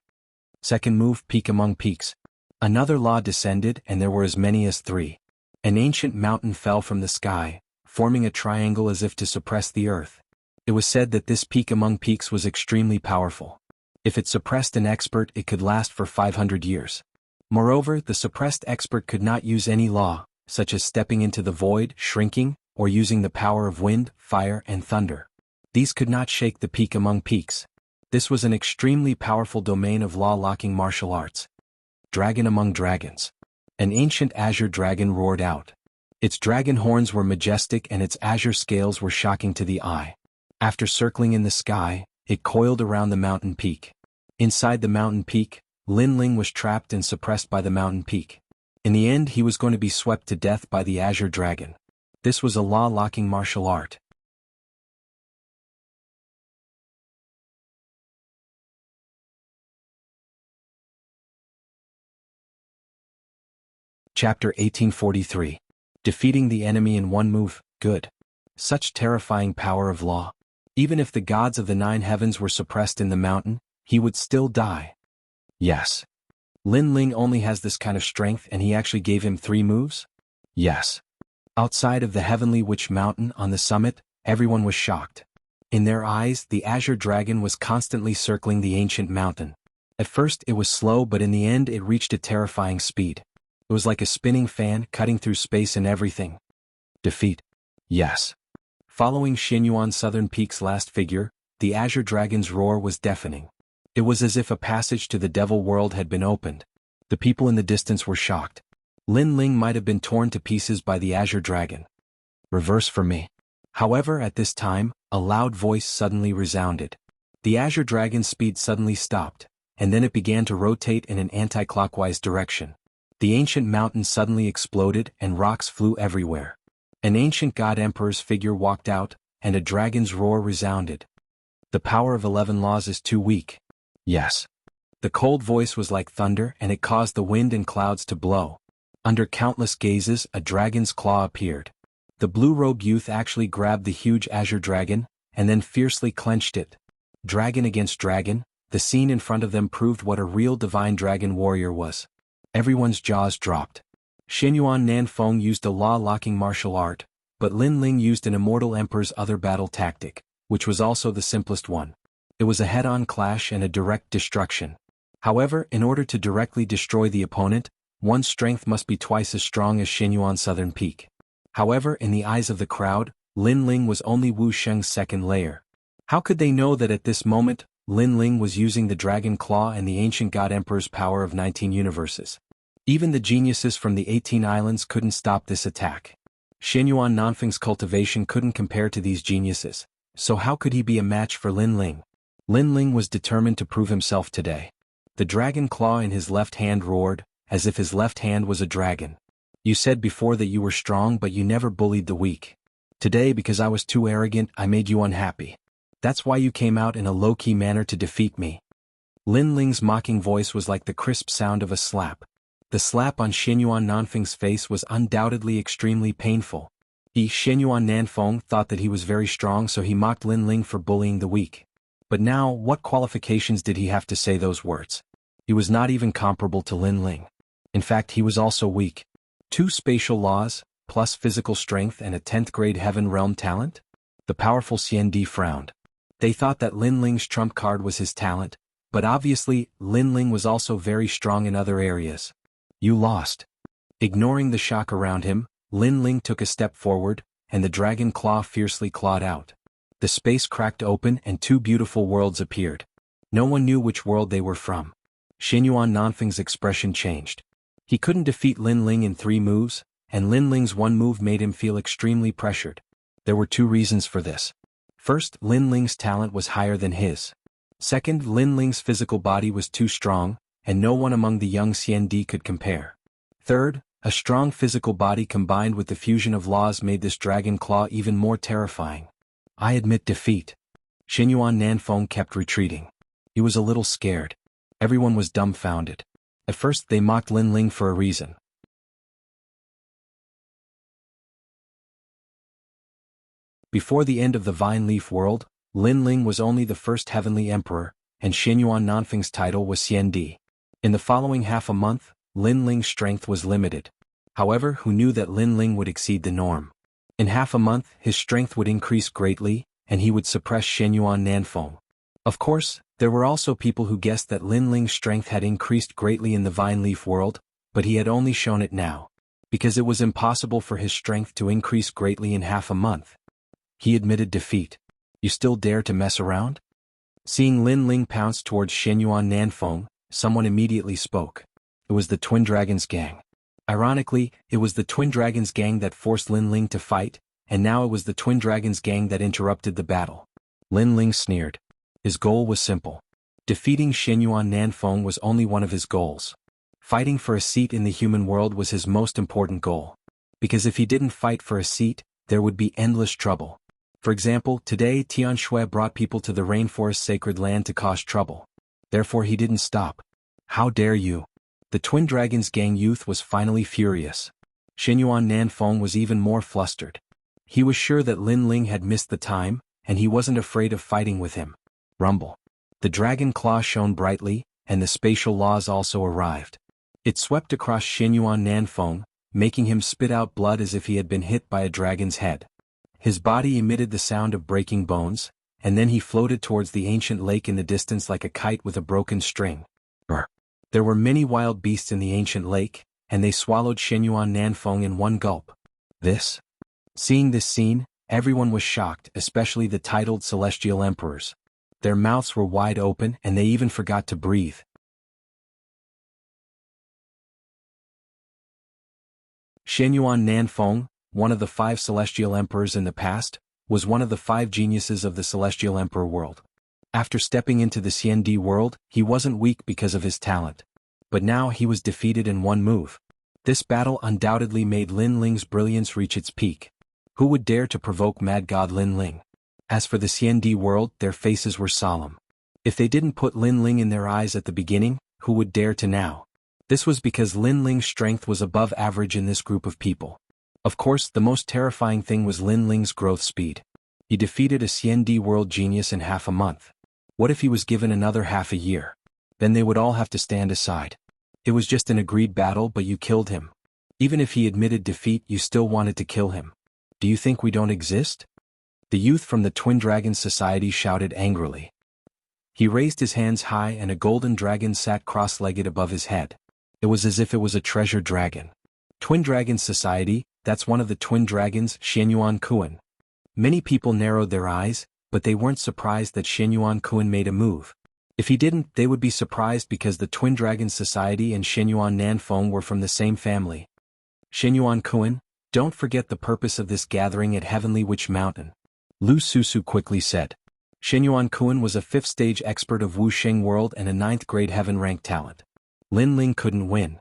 Second move, peak among peaks. Another law descended and there were as many as 3. An ancient mountain fell from the sky, forming a triangle as if to suppress the earth. It was said that this peak among peaks was extremely powerful. If it suppressed an expert, it could last for 500 years. Moreover, the suppressed expert could not use any law, such as stepping into the void, shrinking, or using the power of wind, fire, and thunder. These could not shake the peak among peaks. This was an extremely powerful domain of law-locking martial arts. Dragon among dragons. An ancient azure dragon roared out. Its dragon horns were majestic and its azure scales were shocking to the eye. After circling in the sky, it coiled around the mountain peak. Inside the mountain peak, Lin Ling was trapped and suppressed by the mountain peak. In the end, he was going to be swept to death by the azure dragon. This was a law-locking martial art. Chapter 1843. Defeating the enemy in one move, good. Such terrifying power of law. Even if the gods of the 9 heavens were suppressed in the mountain, he would still die. Yes. Lin Ling only has this kind of strength and he actually gave him 3 moves? Yes. Outside of the heavenly witch mountain on the summit, everyone was shocked. In their eyes, the azure dragon was constantly circling the ancient mountain. At first it was slow, but in the end it reached a terrifying speed. It was like a spinning fan cutting through space and everything. Defeat. Yes. Following Xinyuan Southern Peak's last figure, the azure dragon's roar was deafening. It was as if a passage to the devil world had been opened. The people in the distance were shocked. Lin Ling might have been torn to pieces by the azure dragon. Reverse for me. However, at this time, a loud voice suddenly resounded. The azure dragon's speed suddenly stopped, and then it began to rotate in an anti-clockwise direction. The ancient mountain suddenly exploded and rocks flew everywhere. An ancient god emperor's figure walked out, and a dragon's roar resounded. The power of 11 laws is too weak. Yes. The cold voice was like thunder and it caused the wind and clouds to blow. Under countless gazes, a dragon's claw appeared. The blue-robed youth actually grabbed the huge azure dragon, and then fiercely clenched it. Dragon against dragon, the scene in front of them proved what a real divine dragon warrior was. Everyone's jaws dropped. Xianyuan Nanfeng used a law-locking martial art, but Lin Ling used an immortal emperor's other battle tactic, which was also the simplest one. It was a head-on clash and a direct destruction. However, in order to directly destroy the opponent, one's strength must be twice as strong as Xianyuan's southern peak. However, in the eyes of the crowd, Lin Ling was only Wu Sheng's second layer. How could they know that at this moment, Lin Ling was using the dragon claw and the ancient god emperor's power of 19 universes? Even the geniuses from the 18 islands couldn't stop this attack. Xianyuan Nanfeng's cultivation couldn't compare to these geniuses, so how could he be a match for Lin Ling? Lin Ling was determined to prove himself today. The dragon claw in his left hand roared, as if his left hand was a dragon. You said before that you were strong but you never bullied the weak. Today, because I was too arrogant, I made you unhappy. That's why you came out in a low-key manner to defeat me. Lin Ling's mocking voice was like the crisp sound of a slap. The slap on Xianyuan Nanfeng's face was undoubtedly extremely painful. Xianyuan Nanfeng thought that he was very strong, so he mocked Lin Ling for bullying the weak. But now, what qualifications did he have to say those words? He was not even comparable to Lin Ling. In fact, he was also weak. 2 spatial laws, plus physical strength and a 10th grade heaven realm talent? The powerful CND frowned. They thought that Lin Ling's trump card was his talent, but obviously, Lin Ling was also very strong in other areas. You lost. Ignoring the shock around him, Lin Ling took a step forward, and the dragon claw fiercely clawed out. The space cracked open and 2 beautiful worlds appeared. No one knew which world they were from. Xianyuan Nanfeng's expression changed. He couldn't defeat Lin Ling in 3 moves, and Lin Ling's one move made him feel extremely pressured. There were 2 reasons for this. First, Lin Ling's talent was higher than his. Second, Lin Ling's physical body was too strong, and no one among the young CND could compare. Third, a strong physical body combined with the fusion of laws made this dragon claw even more terrifying. I admit defeat. Xianyuan Nanfeng kept retreating. He was a little scared. Everyone was dumbfounded. At first they mocked Lin Ling for a reason. Before the end of the Vine Leaf world, Lin Ling was only the first heavenly emperor, and Xianyuan Nanfeng's title was CND. In the following half a month, Lin Ling's strength was limited. However, who knew that Lin Ling would exceed the norm? In half a month, his strength would increase greatly, and he would suppress Xianyuan Nanfeng. Of course, there were also people who guessed that Lin Ling's strength had increased greatly in the Vine Leaf world, but he had only shown it now. Because it was impossible for his strength to increase greatly in half a month. He admitted defeat. You still dare to mess around? Seeing Lin Ling pounce towards Xianyuan Nanfeng, someone immediately spoke. It was the Twin Dragons gang. Ironically, it was the Twin Dragons gang that forced Lin Ling to fight, and now it was the Twin Dragons gang that interrupted the battle. Lin Ling sneered. His goal was simple. Defeating Xianyuan Nanfeng was only one of his goals. Fighting for a seat in the human world was his most important goal. Because if he didn't fight for a seat, there would be endless trouble. For example, today Tian Shui brought people to the rainforest sacred land to cause trouble. Therefore he didn't stop. How dare you? The Twin Dragons gang youth was finally furious. Xianyuan Nanfeng was even more flustered. He was sure that Lin Ling had missed the time, and he wasn't afraid of fighting with him. Rumble. The dragon claw shone brightly, and the spatial laws also arrived. It swept across Xianyuan Nanfeng, making him spit out blood as if he had been hit by a dragon's head. His body emitted the sound of breaking bones, and then he floated towards the ancient lake in the distance like a kite with a broken string. There were many wild beasts in the ancient lake, and they swallowed Xianyuan Nanfeng in one gulp. Seeing this scene, everyone was shocked, especially the titled celestial emperors. Their mouths were wide open and they even forgot to breathe. Xianyuan Nanfeng, one of the 5 celestial emperors in the past, was one of the 5 geniuses of the Celestial Emperor world. After stepping into the CND world, he wasn't weak because of his talent. But now he was defeated in one move. This battle undoubtedly made Lin Ling's brilliance reach its peak. Who would dare to provoke Mad God Lin Ling? As for the CND world, their faces were solemn. If they didn't put Lin Ling in their eyes at the beginning, who would dare to now? This was because Lin Ling's strength was above average in this group of people. Of course, the most terrifying thing was Lin Ling's growth speed. He defeated a CND world genius in half a month. What if he was given another half a year? Then they would all have to stand aside. It was just an agreed battle, but you killed him. Even if he admitted defeat, you still wanted to kill him. Do you think we don't exist? The youth from the Twin Dragon Society shouted angrily. He raised his hands high and a golden dragon sat cross-legged above his head. It was as if it was a treasure dragon. Twin Dragon Society, that's one of the twin dragons, Xianyuan Kuan. Many people narrowed their eyes, but they weren't surprised that Xianyuan Kuan made a move. If he didn't, they would be surprised because the Twin Dragon Society and Xianyuan Nanfeng were from the same family. Xianyuan Kuan, don't forget the purpose of this gathering at Heavenly Witch Mountain. Lu Susu quickly said. Xianyuan Kuan was a 5th stage expert of Wuxia world and a 9th grade heaven-ranked talent. Lin Ling couldn't win.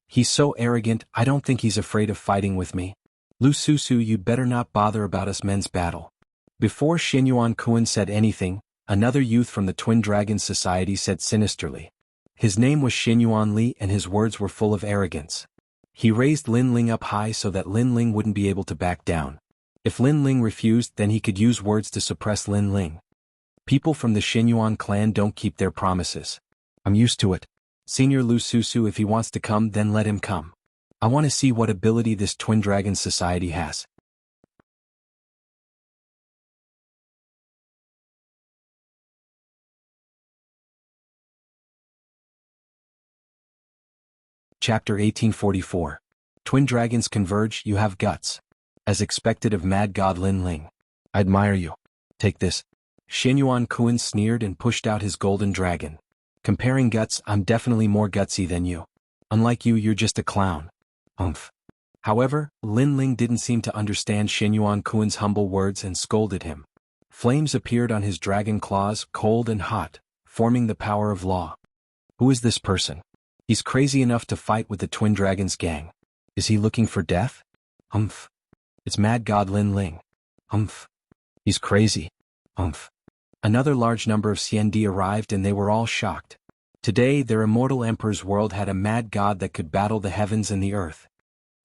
He's so arrogant, I don't think he's afraid of fighting with me. Lu Susu, you'd better not bother about us men's battle. Before Xianyuan Kuan said anything, another youth from the Twin Dragon Society said sinisterly. His name was Xianyuan Li and his words were full of arrogance. He raised Lin Ling up high so that Lin Ling wouldn't be able to back down. If Lin Ling refused, then he could use words to suppress Lin Ling. People from the Xianyuan clan don't keep their promises. I'm used to it. Senior Lu Susu, if he wants to come, then let him come. I want to see what ability this Twin Dragon Society has. Chapter 1844. Twin Dragons Converge, you have guts. As expected of Mad God Lin Ling. I admire you. Take this. Xianyuan Kuan sneered and pushed out his golden dragon. Comparing guts, I'm definitely more gutsy than you. Unlike you, you're just a clown. However, Lin Ling didn't seem to understand Xianyuan Kuan's humble words and scolded him. Flames appeared on his dragon claws, cold and hot, forming the power of law. Who is this person? He's crazy enough to fight with the Twin Dragons gang. Is he looking for death? It's Mad God Lin Ling. He's crazy. Another large number of CND arrived and they were all shocked. Today, their immortal emperor's world had a mad god that could battle the heavens and the earth.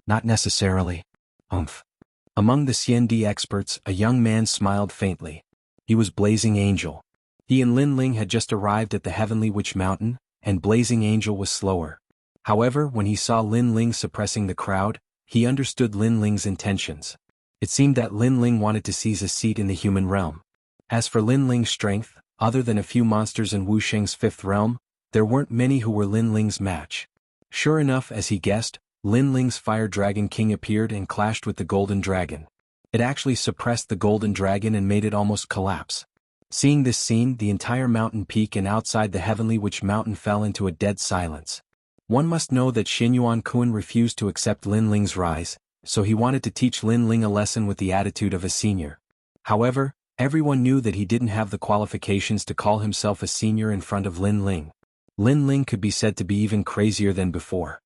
Not necessarily. Among the CND experts, a young man smiled faintly. He was Blazing Angel. He and Lin Ling had just arrived at the Heavenly Witch Mountain, and Blazing Angel was slower. However, when he saw Lin Ling suppressing the crowd, he understood Lin Ling's intentions. It seemed that Lin Ling wanted to seize a seat in the human realm. As for Lin Ling's strength, other than a few monsters in Wuxia's 5th realm, there weren't many who were Lin Ling's match. Sure enough, as he guessed, Lin Ling's Fire Dragon King appeared and clashed with the Golden Dragon. It actually suppressed the Golden Dragon and made it almost collapse. Seeing this scene, the entire mountain peak and outside the Heavenly Witch Mountain fell into a dead silence. One must know that Xianyuan Kuan refused to accept Lin Ling's rise, so he wanted to teach Lin Ling a lesson with the attitude of a senior. However, everyone knew that he didn't have the qualifications to call himself a senior in front of Lin Ling. Lin Ling could be said to be even crazier than before.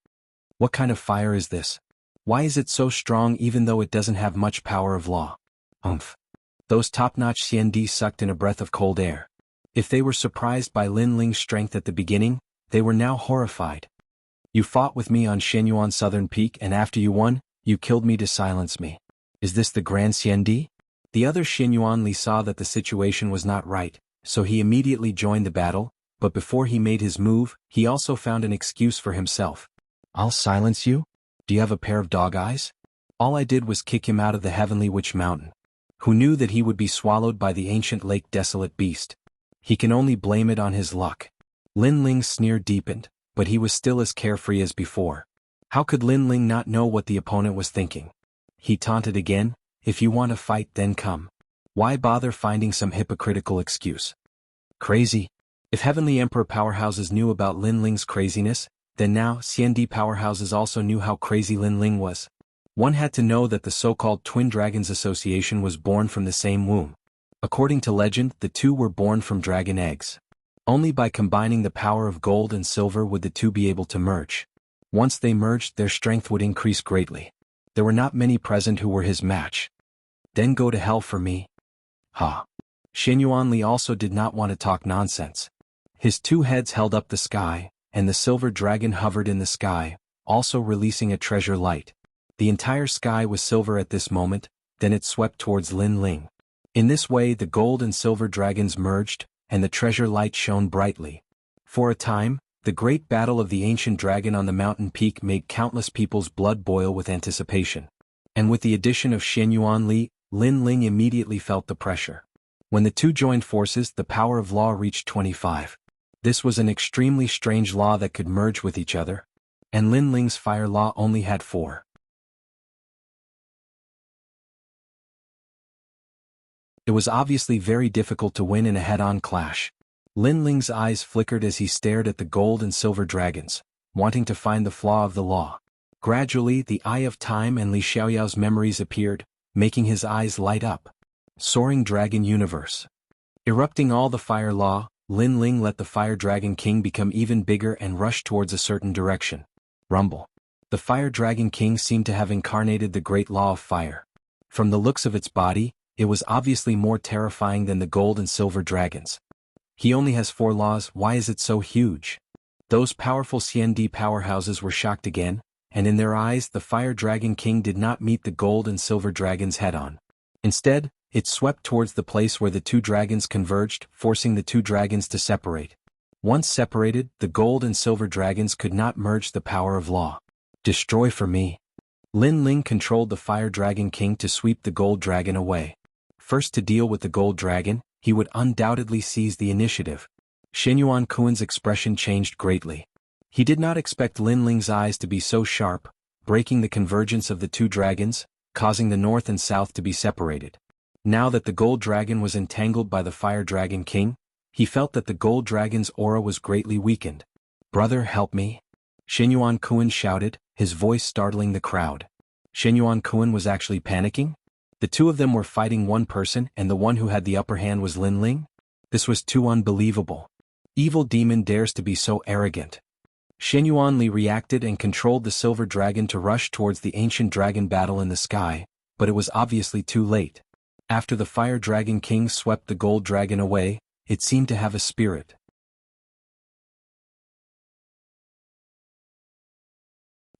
What kind of fire is this? Why is it so strong even though it doesn't have much power of law? Those top-notch CND sucked in a breath of cold air. If they were surprised by Lin Ling's strength at the beginning, they were now horrified. You fought with me on Xianyuan Southern Peak and after you won, you killed me to silence me. Is this the Grand CND? The other Xianyuan Li saw that the situation was not right, so he immediately joined the battle, but before he made his move, he also found an excuse for himself. I'll silence you? Do you have a pair of dog eyes? All I did was kick him out of the Heavenly Witch Mountain. Who knew that he would be swallowed by the ancient lake desolate beast? He can only blame it on his luck. Lin Ling's sneer deepened, but he was still as carefree as before. How could Lin Ling not know what the opponent was thinking? He taunted again, if you want to fight then come. Why bother finding some hypocritical excuse? Crazy. If Heavenly Emperor powerhouses knew about Lin Ling's craziness, then now CND powerhouses also knew how crazy Lin Ling was. One had to know that the so-called Twin Dragons Association was born from the same womb. According to legend, the two were born from dragon eggs. Only by combining the power of gold and silver would the two be able to merge. Once they merged, their strength would increase greatly. There were not many present who were his match. Then go to hell for me? Ha! Xianyuanli also did not want to talk nonsense. His two heads held up the sky, and the silver dragon hovered in the sky, also releasing a treasure light. The entire sky was silver at this moment, then it swept towards Lin Ling. In this way the gold and silver dragons merged, and the treasure light shone brightly. For a time, the great battle of the ancient dragon on the mountain peak made countless people's blood boil with anticipation. And with the addition of Xianyuanli, Lin Ling immediately felt the pressure. When the two joined forces, the power of law reached 25. This was an extremely strange law that could merge with each other. And Lin Ling's fire law only had 4. It was obviously very difficult to win in a head-on clash. Lin Ling's eyes flickered as he stared at the gold and silver dragons, wanting to find the flaw of the law. Gradually, the Eye of Time and Li Xiaoyao's memories appeared, making his eyes light up. Soaring Dragon Universe. Erupting all the fire law, Lin Ling let the Fire Dragon King become even bigger and rush towards a certain direction. Rumble. The Fire Dragon King seemed to have incarnated the great law of fire. From the looks of its body, it was obviously more terrifying than the gold and silver dragons. He only has 4 laws, why is it so huge? Those powerful CND powerhouses were shocked again, and in their eyes the Fire Dragon King did not meet the gold and silver dragons head-on. Instead, it swept towards the place where the two dragons converged, forcing the two dragons to separate. Once separated, the gold and silver dragons could not merge the power of law. Destroy for me. Lin Ling controlled the Fire Dragon King to sweep the gold dragon away. First to deal with the gold dragon, he would undoubtedly seize the initiative. Xianyuan Kuan's expression changed greatly. He did not expect Lin Ling's eyes to be so sharp, breaking the convergence of the two dragons, causing the north and south to be separated. Now that the gold dragon was entangled by the Fire Dragon King, he felt that the gold dragon's aura was greatly weakened. Brother, help me. Xianyuan Kuan shouted, his voice startling the crowd. Xianyuan Kuan was actually panicking? The two of them were fighting one person and the one who had the upper hand was Lin Ling? This was too unbelievable. Evil demon dares to be so arrogant. Xianyuanli reacted and controlled the silver dragon to rush towards the ancient dragon battle in the sky, but it was obviously too late. After the Fire Dragon King swept the gold dragon away, it seemed to have a spirit.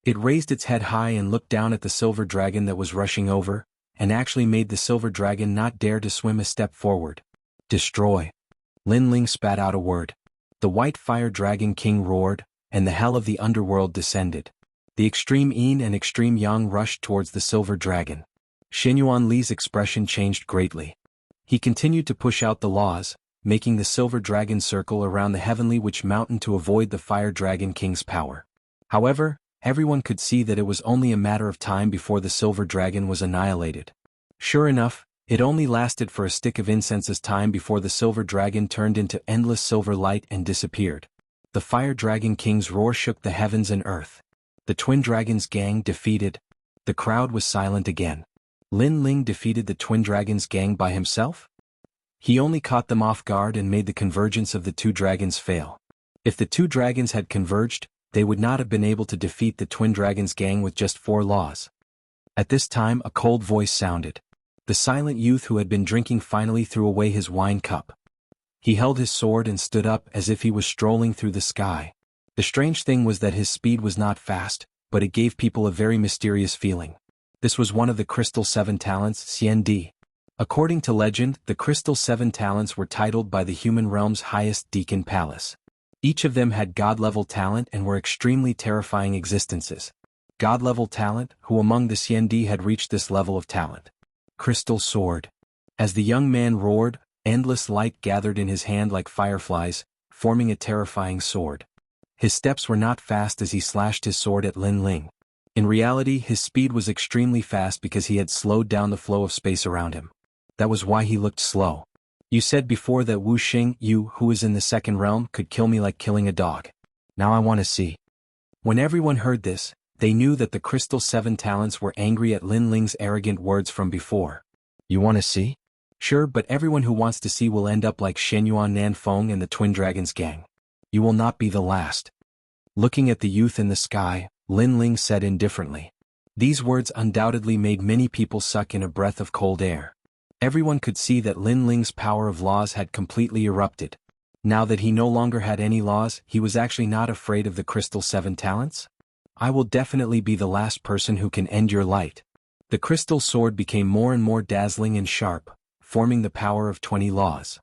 It raised its head high and looked down at the silver dragon that was rushing over, and actually made the silver dragon not dare to swim a step forward. Destroy. Lin Ling spat out a word. The white Fire Dragon King roared, and the hell of the underworld descended. The extreme yin and extreme yang rushed towards the silver dragon. Xianyuanli's expression changed greatly. He continued to push out the laws, making the silver dragon circle around the heavenly witch mountain to avoid the Fire Dragon King's power. However, everyone could see that it was only a matter of time before the silver dragon was annihilated. Sure enough, it only lasted for a stick of incense's time before the silver dragon turned into endless silver light and disappeared. The Fire Dragon King's roar shook the heavens and earth. The Twin Dragons gang defeated. The crowd was silent again. Lin Ling defeated the Twin Dragons gang by himself? He only caught them off guard and made the convergence of the two dragons fail. If the two dragons had converged, they would not have been able to defeat the Twin Dragons gang with just 4 laws. At this time a cold voice sounded. The silent youth who had been drinking finally threw away his wine cup. He held his sword and stood up as if he was strolling through the sky. The strange thing was that his speed was not fast, but it gave people a very mysterious feeling. This was one of the Crystal 7 Talents, CND. According to legend, the Crystal 7 Talents were titled by the human realm's highest Deacon Palace. Each of them had God-level talent and were extremely terrifying existences. God-level talent, who among the CND had reached this level of talent? Crystal Sword. As the young man roared, endless light gathered in his hand like fireflies, forming a terrifying sword. His steps were not fast as he slashed his sword at Lin Ling. In reality, his speed was extremely fast because he had slowed down the flow of space around him. That was why he looked slow. You said before that Wu Xing, you who is in the second realm, could kill me like killing a dog. Now I want to see. When everyone heard this, They knew that the Crystal Seven Talents were angry at Lin Ling's arrogant words from before. You want to see? Sure, but everyone who wants to see will end up like Shenyuan Nanfeng and the Twin Dragons gang. You will not be the last. Looking at the youth in the sky, Lin Ling said indifferently. These words undoubtedly made many people suck in a breath of cold air. Everyone could see that Lin Ling's power of laws had completely erupted. Now that he no longer had any laws, he was actually not afraid of the Crystal Seven Talents. I will definitely be the last person who can end your light. The crystal sword became more and more dazzling and sharp, forming the power of 20 laws.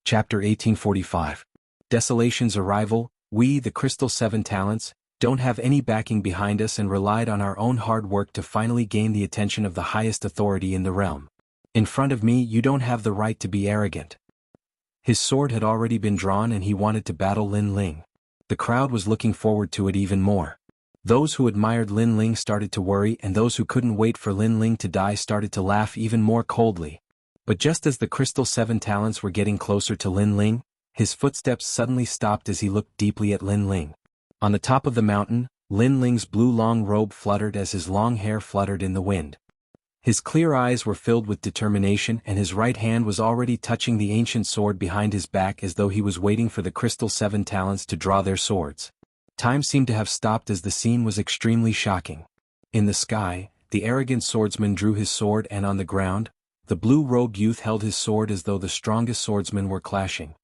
Chapter 1845. Desolation's arrival. We, the Crystal Seven Talents, don't have any backing behind us and relied on our own hard work to finally gain the attention of the highest authority in the realm. In front of me, you don't have the right to be arrogant. His sword had already been drawn and he wanted to battle Lin Ling. The crowd was looking forward to it even more. Those who admired Lin Ling started to worry, and those who couldn't wait for Lin Ling to die started to laugh even more coldly. But just as the Crystal Seven Talents were getting closer to Lin Ling, his footsteps suddenly stopped as he looked deeply at Lin Ling. On the top of the mountain, Lin Ling's blue long robe fluttered as his long hair fluttered in the wind. His clear eyes were filled with determination, and his right hand was already touching the ancient sword behind his back as though he was waiting for the Crystal Seven Talents to draw their swords. Time seemed to have stopped as the scene was extremely shocking. In the sky, the arrogant swordsman drew his sword, and on the ground, the blue-robed youth held his sword as though the strongest swordsmen were clashing.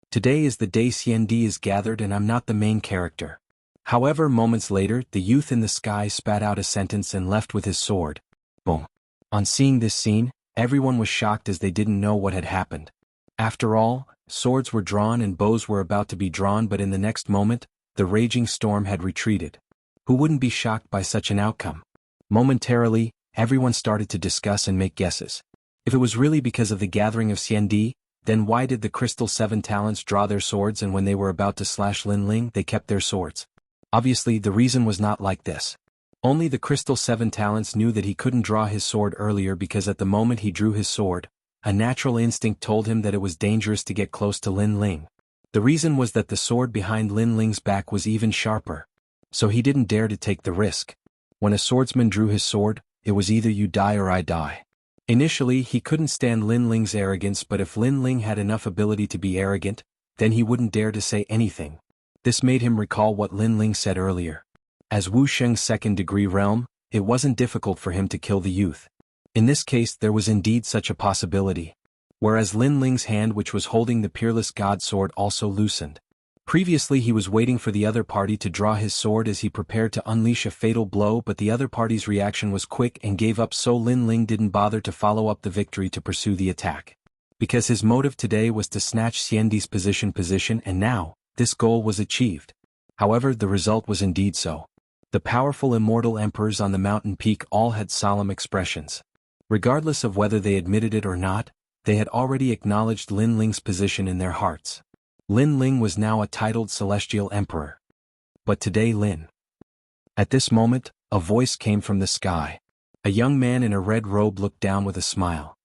Today is the day CND is gathered and I'm not the main character. However, moments later, the youth in the sky spat out a sentence and left with his sword. Boom. On seeing this scene, everyone was shocked as they didn't know what had happened. After all, swords were drawn and bows were about to be drawn, but in the next moment, the raging storm had retreated. Who wouldn't be shocked by such an outcome? Momentarily, everyone started to discuss and make guesses. If it was really because of the gathering of CND, then why did the Crystal Seven Talents draw their swords, and when they were about to slash Lin Ling they kept their swords? Obviously the reason was not like this. Only the Crystal Seven Talents knew that he couldn't draw his sword earlier because at the moment he drew his sword, a natural instinct told him that it was dangerous to get close to Lin Ling. The reason was that the sword behind Lin Ling's back was even sharper. So he didn't dare to take the risk. When a swordsman drew his sword, it was either you die or I die. Initially he couldn't stand Lin Ling's arrogance, but if Lin Ling had enough ability to be arrogant, then he wouldn't dare to say anything. This made him recall what Lin Ling said earlier. As Wuxia's second-degree realm, it wasn't difficult for him to kill the youth. In this case there was indeed such a possibility. Whereas Lin Ling's hand, which was holding the peerless god sword, also loosened. Previously he was waiting for the other party to draw his sword as he prepared to unleash a fatal blow, but the other party's reaction was quick and gave up, so Lin Ling didn't bother to follow up the victory to pursue the attack. Because his motive today was to snatch CND's position, and now, this goal was achieved. However, the result was indeed so. The powerful immortal emperors on the mountain peak all had solemn expressions. Regardless of whether they admitted it or not, they had already acknowledged Lin Ling's position in their hearts. Lin Ling was now a titled celestial emperor. But today At this moment, a voice came from the sky. A young man in a red robe looked down with a smile.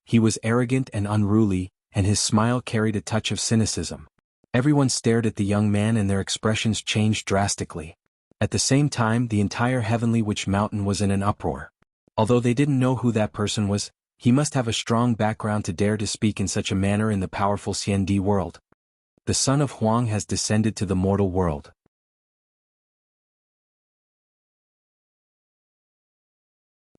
He was arrogant and unruly, and his smile carried a touch of cynicism. Everyone stared at the young man and their expressions changed drastically. At the same time, the entire Heavenly Witch Mountain was in an uproar. Although they didn't know who that person was, he must have a strong background to dare to speak in such a manner in the powerful CND world. The son of Huang has descended to the mortal world.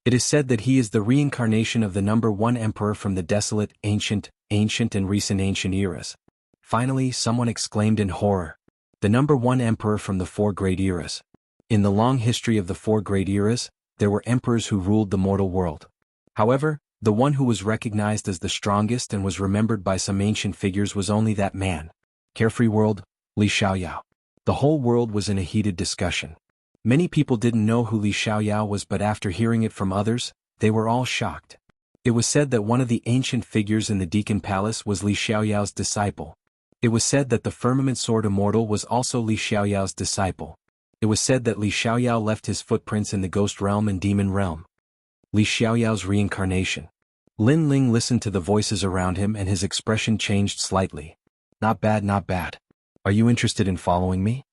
It is said that he is the reincarnation of the number one emperor from the desolate, ancient and recent ancient eras. Finally, someone exclaimed in horror. The number one emperor from the four great eras. In the long history of the four great eras, there were emperors who ruled the mortal world. However, the one who was recognized as the strongest and was remembered by some ancient figures was only that man. Carefree world, Li Xiaoyao. The whole world was in a heated discussion. Many people didn't know who Li Xiaoyao was, but after hearing it from others, they were all shocked. It was said that one of the ancient figures in the Deacon Palace was Li Xiaoyao's disciple. It was said that the Firmament Sword Immortal was also Li Xiaoyao's disciple. It was said that Li Xiaoyao left his footprints in the Ghost Realm and Demon Realm. Li Xiaoyao's reincarnation. Lin Ling listened to the voices around him and his expression changed slightly. Not bad, not bad. Are you interested in following me?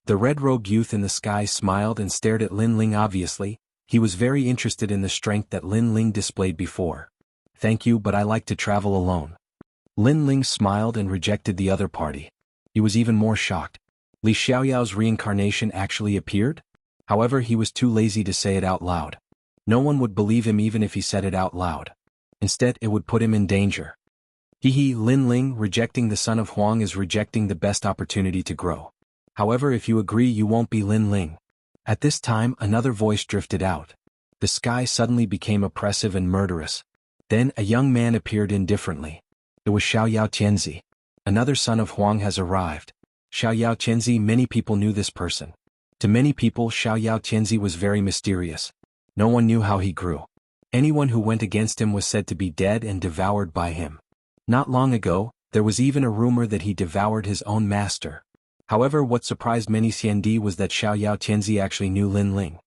The red-robed youth in the sky smiled and stared at Lin Ling obviously. He was very interested in the strength that Lin Ling displayed before. Thank you, but I like to travel alone. Lin Ling smiled and rejected the other party. He was even more shocked. Li Xiaoyao's reincarnation actually appeared? However, he was too lazy to say it out loud. No one would believe him even if he said it out loud. Instead, it would put him in danger. Lin Ling, rejecting the son of Huang is rejecting the best opportunity to grow. However, if you agree, you won't be Lin Ling. At this time, another voice drifted out. The sky suddenly became oppressive and murderous. Then, a young man appeared indifferently. It was Xiaoyao Tianzi. Another son of Huang has arrived. Xiaoyao Tianzi, many people knew this person. To many people, Xiaoyao Tianzi was very mysterious. No one knew how he grew. Anyone who went against him was said to be dead and devoured by him. Not long ago, there was even a rumor that he devoured his own master. However, what surprised many Xiandi was that Xiaoyao Tianzi actually knew Lin Ling.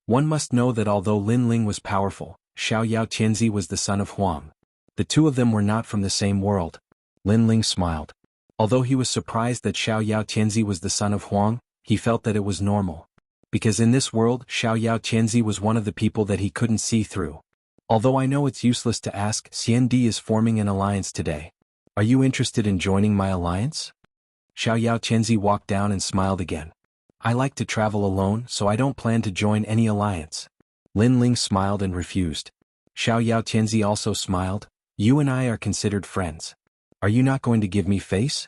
One must know that although Lin Ling was powerful, Xiaoyao Tianzi was the son of Huang. The two of them were not from the same world. Lin Ling smiled. Although he was surprised that Xiaoyao Tianzi was the son of Huang, he felt that it was normal. Because in this world, Xiaoyao Tianzi was one of the people that he couldn't see through. Although I know it's useless to ask, Xiandi is forming an alliance today. Are you interested in joining my alliance? Xiaoyao Tianzi walked down and smiled again. I like to travel alone, so I don't plan to join any alliance. Lin Ling smiled and refused. Xiaoyao Tianzi also smiled. You and I are considered friends. Are you not going to give me face?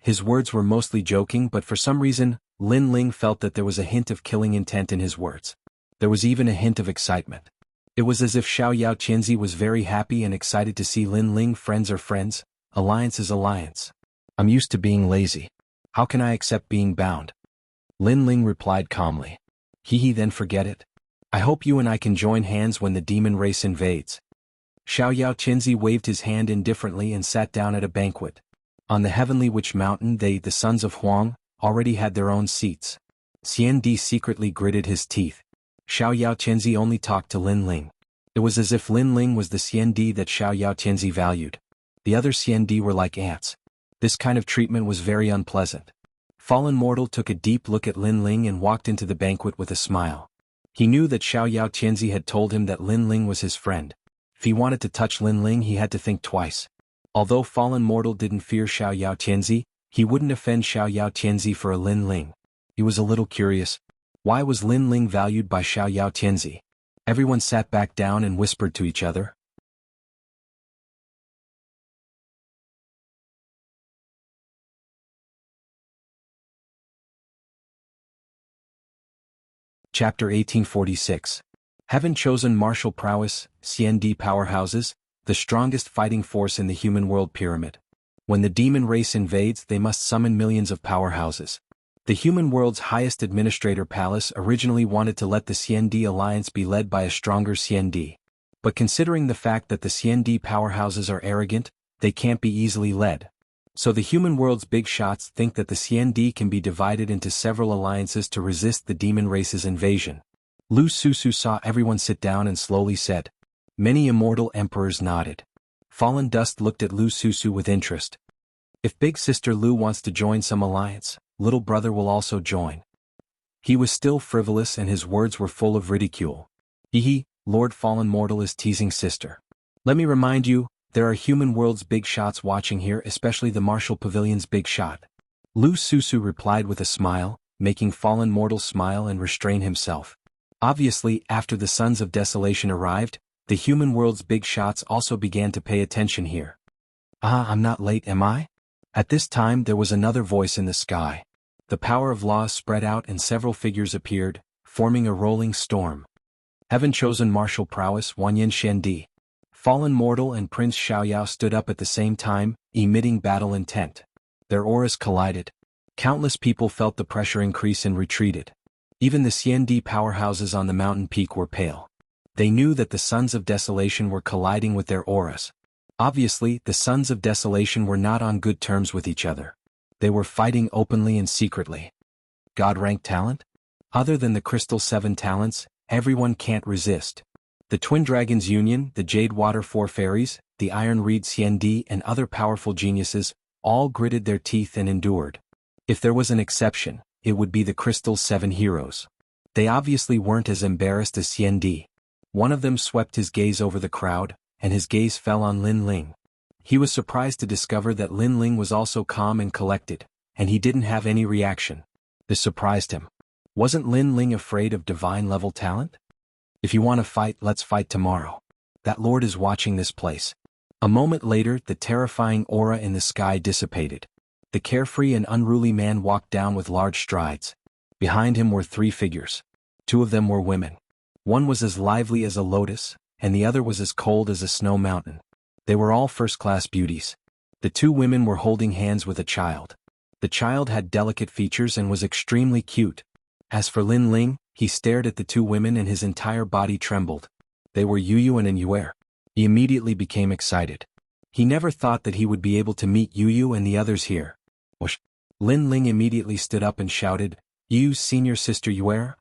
His words were mostly joking, but for some reason, Lin Ling felt that there was a hint of killing intent in his words. There was even a hint of excitement. It was as if Xiaoyao Tianzi was very happy and excited to see Lin Ling. Friends are friends, alliance is alliance. I'm used to being lazy. How can I accept being bound? Lin Ling replied calmly. Then forget it. I hope you and I can join hands when the demon race invades. Xiaoyao Tianzi waved his hand indifferently and sat down at a banquet. On the heavenly witch mountain they, the sons of Huang, already had their own seats. Xiandi secretly gritted his teeth. Xiaoyao Tianzi only talked to Lin Ling. It was as if Lin Ling was the Xiandi that Xiaoyao Tianzi valued. The other Xiandi were like ants. This kind of treatment was very unpleasant. Fallen Mortal took a deep look at Lin Ling and walked into the banquet with a smile. He knew that Xiaoyao Tianzi had told him that Lin Ling was his friend. If he wanted to touch Lin Ling, he had to think twice. Although Fallen Mortal didn't fear Xiaoyao Tianzi, he wouldn't offend Xiaoyao Tianzi for a Lin Ling. He was a little curious. Why was Lin Ling valued by Xiaoyao Tianzi? Everyone sat back down and whispered to each other. Chapter 1846. Heaven-chosen martial prowess, CND powerhouses, the strongest fighting force in the human world pyramid. When the demon race invades, they must summon millions of powerhouses. The human world's highest administrator palace originally wanted to let the CND alliance be led by a stronger CND. But considering the fact that the CND powerhouses are arrogant, they can't be easily led. So the human world's big shots think that the CND can be divided into several alliances to resist the demon race's invasion. Lu Susu saw everyone sit down and slowly said. Many immortal emperors nodded. Fallen Dust looked at Lu Susu with interest. If big sister Lu wants to join some alliance, little brother will also join. He was still frivolous and his words were full of ridicule. Lord Fallen Mortal is teasing sister. Let me remind you, there are human world's big shots watching here, especially the Martial Pavilion's big shot. Lu Susu replied with a smile, making Fallen Mortal smile and restrain himself. Obviously, after the Sons of Desolation arrived, the human world's big shots also began to pay attention here. I'm not late, am I? At this time there was another voice in the sky. The power of laws spread out and several figures appeared, forming a rolling storm. Heaven-chosen martial prowess Wanyan Shendi. Fallen Mortal and Prince Xiaoyao stood up at the same time, emitting battle intent. Their auras collided. Countless people felt the pressure increase and retreated. Even the CND powerhouses on the mountain peak were pale. They knew that the Sons of Desolation were colliding with their auras. Obviously, the Sons of Desolation were not on good terms with each other. They were fighting openly and secretly. God-rank talent? Other than the Crystal 7 talents, everyone can't resist. The Twin Dragons Union, the Jade Water Four Fairies, the Iron Reed Cnd and other powerful geniuses, all gritted their teeth and endured. If there was an exception, it would be the Crystal 7 heroes. They obviously weren't as embarrassed as Cnd. One of them swept his gaze over the crowd, and his gaze fell on Lin Ling. He was surprised to discover that Lin Ling was also calm and collected, and he didn't have any reaction. This surprised him. Wasn't Lin Ling afraid of divine-level talent? If you want to fight, let's fight tomorrow. That lord is watching this place. A moment later, the terrifying aura in the sky dissipated. The carefree and unruly man walked down with large strides. Behind him were 3 figures. 2 of them were women. One was as lively as a lotus, and the other was as cold as a snow mountain. They were all first-class beauties. The 2 women were holding hands with a child. The child had delicate features and was extremely cute. As for Lin Ling, he stared at the 2 women and his entire body trembled. They were Yu and Yuer. He immediately became excited. He never thought that he would be able to meet Yu and the others here. Whoosh! Lin Ling immediately stood up and shouted, "Yu's senior sister Yuer?"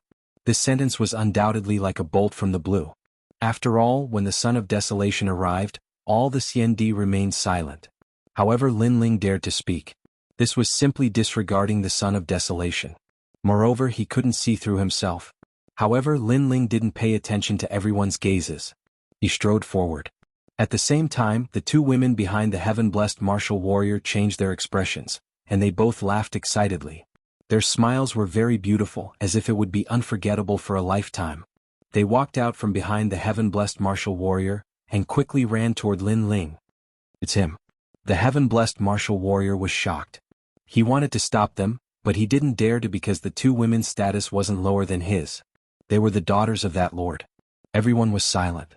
This sentence was undoubtedly like a bolt from the blue. After all, when the Son of Desolation arrived, all the Cnd remained silent. However, Lin Ling dared to speak. This was simply disregarding the Son of Desolation. Moreover, he couldn't see through himself. However, Lin Ling didn't pay attention to everyone's gazes. He strode forward. At the same time, the 2 women behind the heaven-blessed martial warrior changed their expressions, and they both laughed excitedly. Their smiles were very beautiful, as if it would be unforgettable for a lifetime. They walked out from behind the heaven-blessed martial warrior, and quickly ran toward Lin Ling. It's him. The heaven-blessed martial warrior was shocked. He wanted to stop them, but he didn't dare to because the 2 women's status wasn't lower than his. They were the daughters of that lord. Everyone was silent.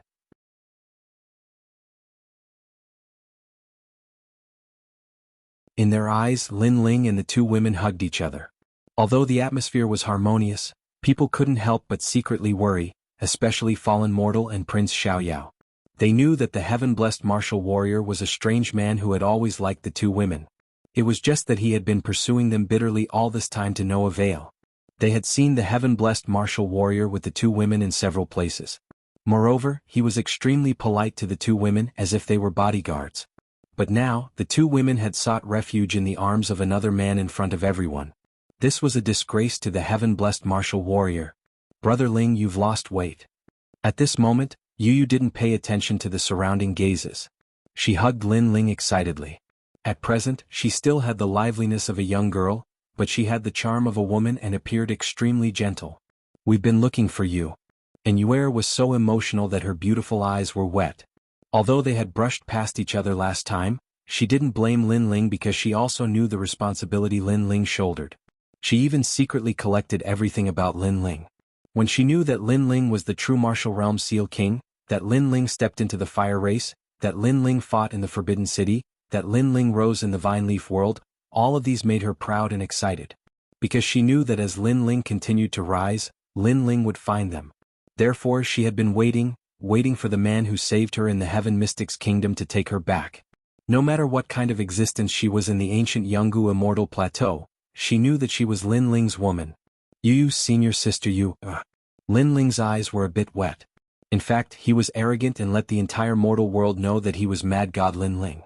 In their eyes, Lin Ling and the 2 women hugged each other. Although the atmosphere was harmonious, people couldn't help but secretly worry, especially Fallen Mortal and Prince Xiaoyao. They knew that the heaven-blessed martial warrior was a strange man who had always liked the 2 women. It was just that he had been pursuing them bitterly all this time to no avail. They had seen the heaven-blessed martial warrior with the 2 women in several places. Moreover, he was extremely polite to the 2 women as if they were bodyguards. But now, the 2 women had sought refuge in the arms of another man in front of everyone. This was a disgrace to the heaven-blessed martial warrior. "Brother Ling, you've lost weight." At this moment, Yu didn't pay attention to the surrounding gazes. She hugged Lin Ling excitedly. At present, she still had the liveliness of a young girl, but she had the charm of a woman and appeared extremely gentle. "We've been looking for you." And Yuer was so emotional that her beautiful eyes were wet. Although they had brushed past each other last time, she didn't blame Lin Ling because she also knew the responsibility Lin Ling shouldered. She even secretly collected everything about Lin Ling. When she knew that Lin Ling was the true Martial Realm Seal King, that Lin Ling stepped into the fire race, that Lin Ling fought in the Forbidden City, that Lin Ling rose in the Vine Leaf world, all of these made her proud and excited. Because she knew that as Lin Ling continued to rise, Lin Ling would find them. Therefore she had been waiting for the man who saved her in the Heaven Mystic's kingdom to take her back. No matter what kind of existence she was in the ancient Jianghu Immortal Plateau, she knew that she was Lin Ling's woman. Yu's senior sister Yu. Lin Ling's eyes were a bit wet. In fact, he was arrogant and let the entire mortal world know that he was Mad God Lin Ling.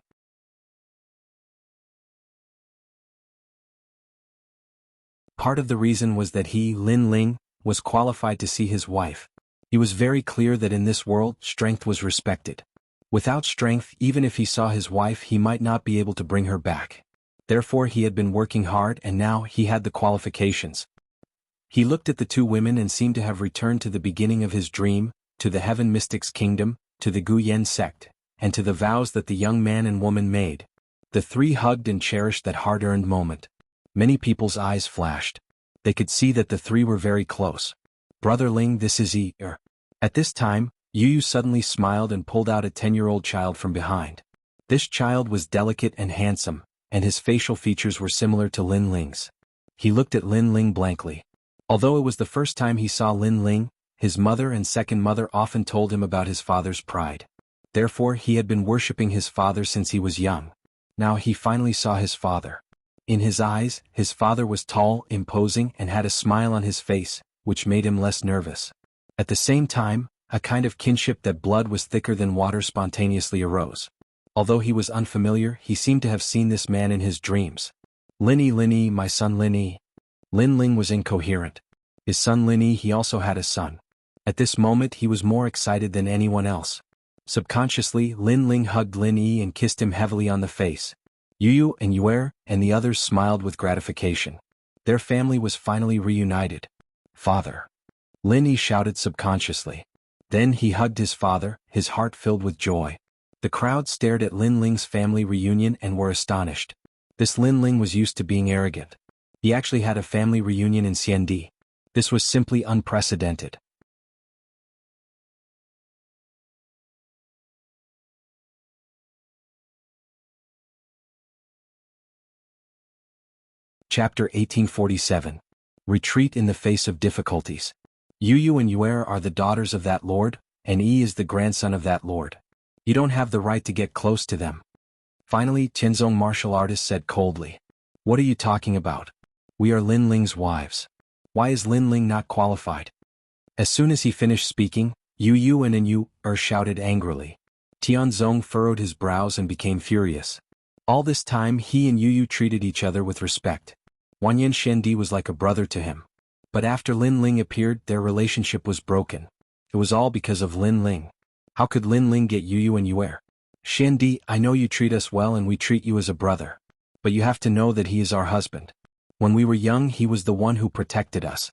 Part of the reason was that he, Lin Ling, was qualified to see his wife. He was very clear that in this world, strength was respected. Without strength, even if he saw his wife, he might not be able to bring her back. Therefore he had been working hard and now he had the qualifications. He looked at the 2 women and seemed to have returned to the beginning of his dream, to the Heaven Mystic's kingdom, to the Gu Yen sect, and to the vows that the young man and woman made. The 3 hugged and cherished that hard-earned moment. Many people's eyes flashed. They could see that the 3 were very close. "Brother Ling, this is Er." At this time, Yu suddenly smiled and pulled out a 10-year-old child from behind. This child was delicate and handsome, and his facial features were similar to Lin Ling's. He looked at Lin Ling blankly. Although it was the first time he saw Lin Ling, his mother and second mother often told him about his father's pride. Therefore he had been worshipping his father since he was young. Now he finally saw his father. In his eyes, his father was tall, imposing, and had a smile on his face, which made him less nervous. At the same time, a kind of kinship that blood was thicker than water spontaneously arose. Although he was unfamiliar, he seemed to have seen this man in his dreams. Linny, my son Linny. Lin Ling was incoherent. His son Linny, he also had a son. At this moment he was more excited than anyone else. Subconsciously, Lin Ling hugged Lin Yi and kissed him heavily on the face. Yu and Yuer and the others smiled with gratification. Their family was finally reunited. Father. Lin Yi shouted subconsciously. Then he hugged his father, his heart filled with joy. The crowd stared at Lin Ling's family reunion and were astonished. This Lin Ling was used to being arrogant. He actually had a family reunion in Xiandi. This was simply unprecedented. Chapter 1847. Retreat in the face of difficulties. Yu and Yuer are the daughters of that lord, and Yi is the grandson of that lord. You don't have the right to get close to them. Finally, Tianzong martial artist said coldly. What are you talking about? We are Lin Ling's wives. Why is Lin Ling not qualified? As soon as he finished speaking, Yu and Yu shouted angrily. Tianzong furrowed his brows and became furious. All this time he and Yu treated each other with respect. Wanyan Shendi was like a brother to him. But after Lin Ling appeared, their relationship was broken. It was all because of Lin Ling. How could Lin Ling get Yu and Yuer? Shendi, I know you treat us well and we treat you as a brother. But you have to know that he is our husband. When we were young he was the one who protected us.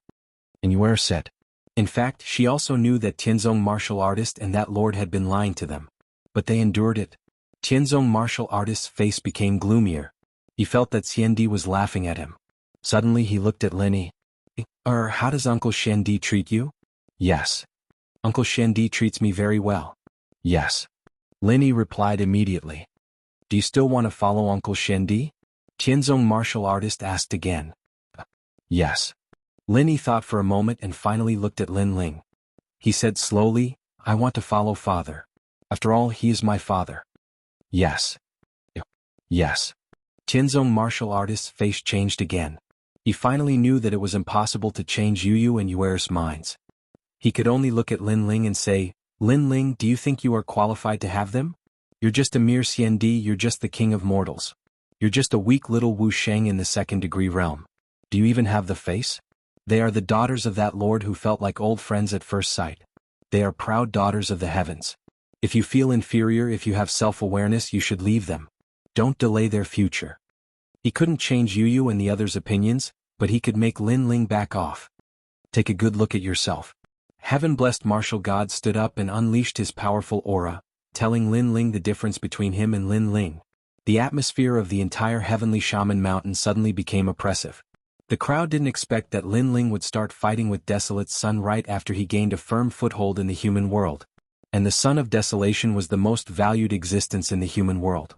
And Yuer said. In fact, she also knew that Tianzong martial artist and that lord had been lying to them. But they endured it. Tianzong martial artist's face became gloomier. He felt that Xiandi was laughing at him. Suddenly he looked at Linny. How does Uncle Shendi treat you? Yes. Uncle Shendi treats me very well. Yes. Linny replied immediately. Do you still want to follow Uncle Shendi? Tianzong martial artist asked again. Yes. Linny thought for a moment and finally looked at Lin Ling. He said slowly, I want to follow father. After all, he is my father. Yes. Yes. Tianzong martial artist's face changed again. He finally knew that it was impossible to change Yu and Yuer's minds. He could only look at Lin Ling and say, Lin Ling, do you think you are qualified to have them? You're just a mere Xiandi, you're just the king of mortals. You're just a weak little Wu Sheng in the second-degree realm. Do you even have the face? They are the daughters of that lord who felt like old friends at first sight. They are proud daughters of the heavens. If you feel inferior, if you have self-awareness, you should leave them. Don't delay their future. He couldn't change Yu and the others' opinions, but he could make Lin Ling back off. Take a good look at yourself. Heaven-blessed martial god stood up and unleashed his powerful aura, telling Lin Ling the difference between him and Lin Ling. The atmosphere of the entire heavenly shaman mountain suddenly became oppressive. The crowd didn't expect that Lin Ling would start fighting with Desolate's son right after he gained a firm foothold in the human world. And the son of desolation was the most valued existence in the human world.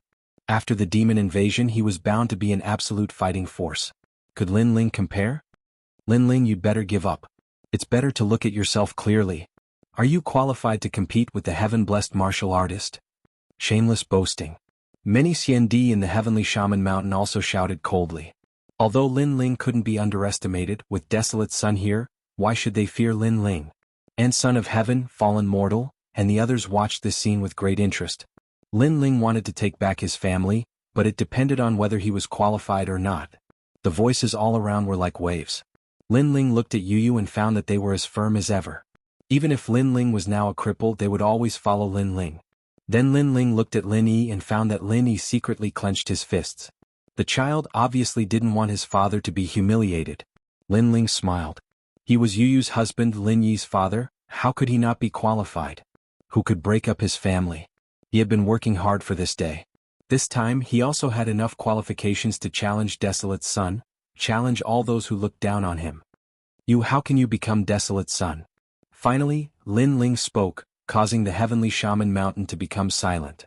After the demon invasion, he was bound to be an absolute fighting force. Could Lin Ling compare? Lin Ling, you'd better give up. It's better to look at yourself clearly. Are you qualified to compete with the heaven-blessed martial artist? Shameless boasting. Many Xiandi in the heavenly shaman mountain also shouted coldly. Although Lin Ling couldn't be underestimated, with Desolate's son here, why should they fear Lin Ling? And son of heaven, fallen mortal, and the others watched this scene with great interest. Lin Ling wanted to take back his family, but it depended on whether he was qualified or not. The voices all around were like waves. Lin Ling looked at Yu and found that they were as firm as ever. Even if Lin Ling was now a cripple, they would always follow Lin Ling. Then Lin Ling looked at Lin Yi and found that Lin Yi secretly clenched his fists. The child obviously didn't want his father to be humiliated. Lin Ling smiled. He was Yu's husband, Lin Yi's father. How could he not be qualified? Who could break up his family? He had been working hard for this day. This time he also had enough qualifications to challenge Desolate's son, challenge all those who looked down on him. How can you become Desolate's son? Finally, Lin Ling spoke, causing the heavenly shaman mountain to become silent.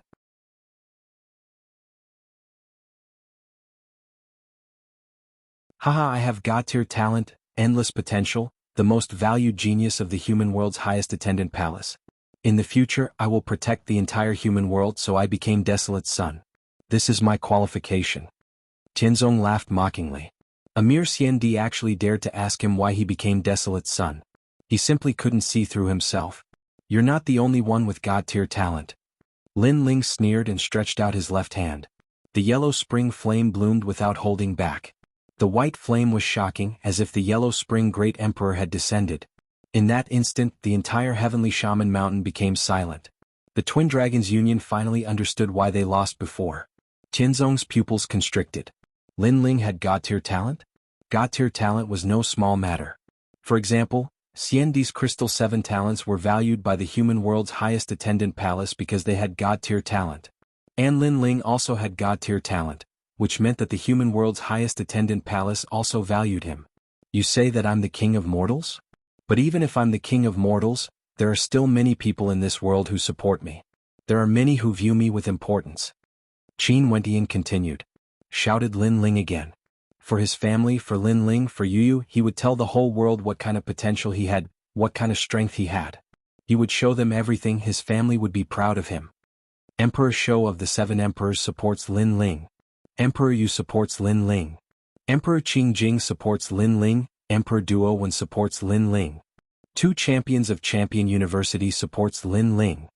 Haha, I have God-tier talent, endless potential, the most valued genius of the human world's highest attendant palace. In the future, I will protect the entire human world, so I became Desolate's son. This is my qualification. Tianzong laughed mockingly. A mere Xiandi actually dared to ask him why he became Desolate's son. He simply couldn't see through himself. You're not the only one with God-tier talent. Lin Ling sneered and stretched out his left hand. The yellow spring flame bloomed without holding back. The white flame was shocking, as if the yellow spring great emperor had descended. In that instant, the entire heavenly shaman mountain became silent. The twin dragons' union finally understood why they lost before. Tianzong's pupils constricted. Lin Ling had God-tier talent? God-tier talent was no small matter. For example, Xiandi's crystal 7 talents were valued by the human world's highest attendant palace because they had God-tier talent. And Lin Ling also had God-tier talent, which meant that the human world's highest attendant palace also valued him. You say that I'm the king of mortals? But even if I'm the king of mortals, there are still many people in this world who support me. There are many who view me with importance. Qin Wentian continued. Shouted Lin Ling again. For his family, for Lin Ling, for Yu, he would tell the whole world what kind of potential he had, what kind of strength he had. He would show them everything. His family would be proud of him. Emperor Shou of the 7 emperors supports Lin Ling. Emperor Yu supports Lin Ling. Emperor Qingjing supports Lin Ling. Emperor Duo Wen supports Lin Ling. 2 champions of Champion University supports Lin Ling.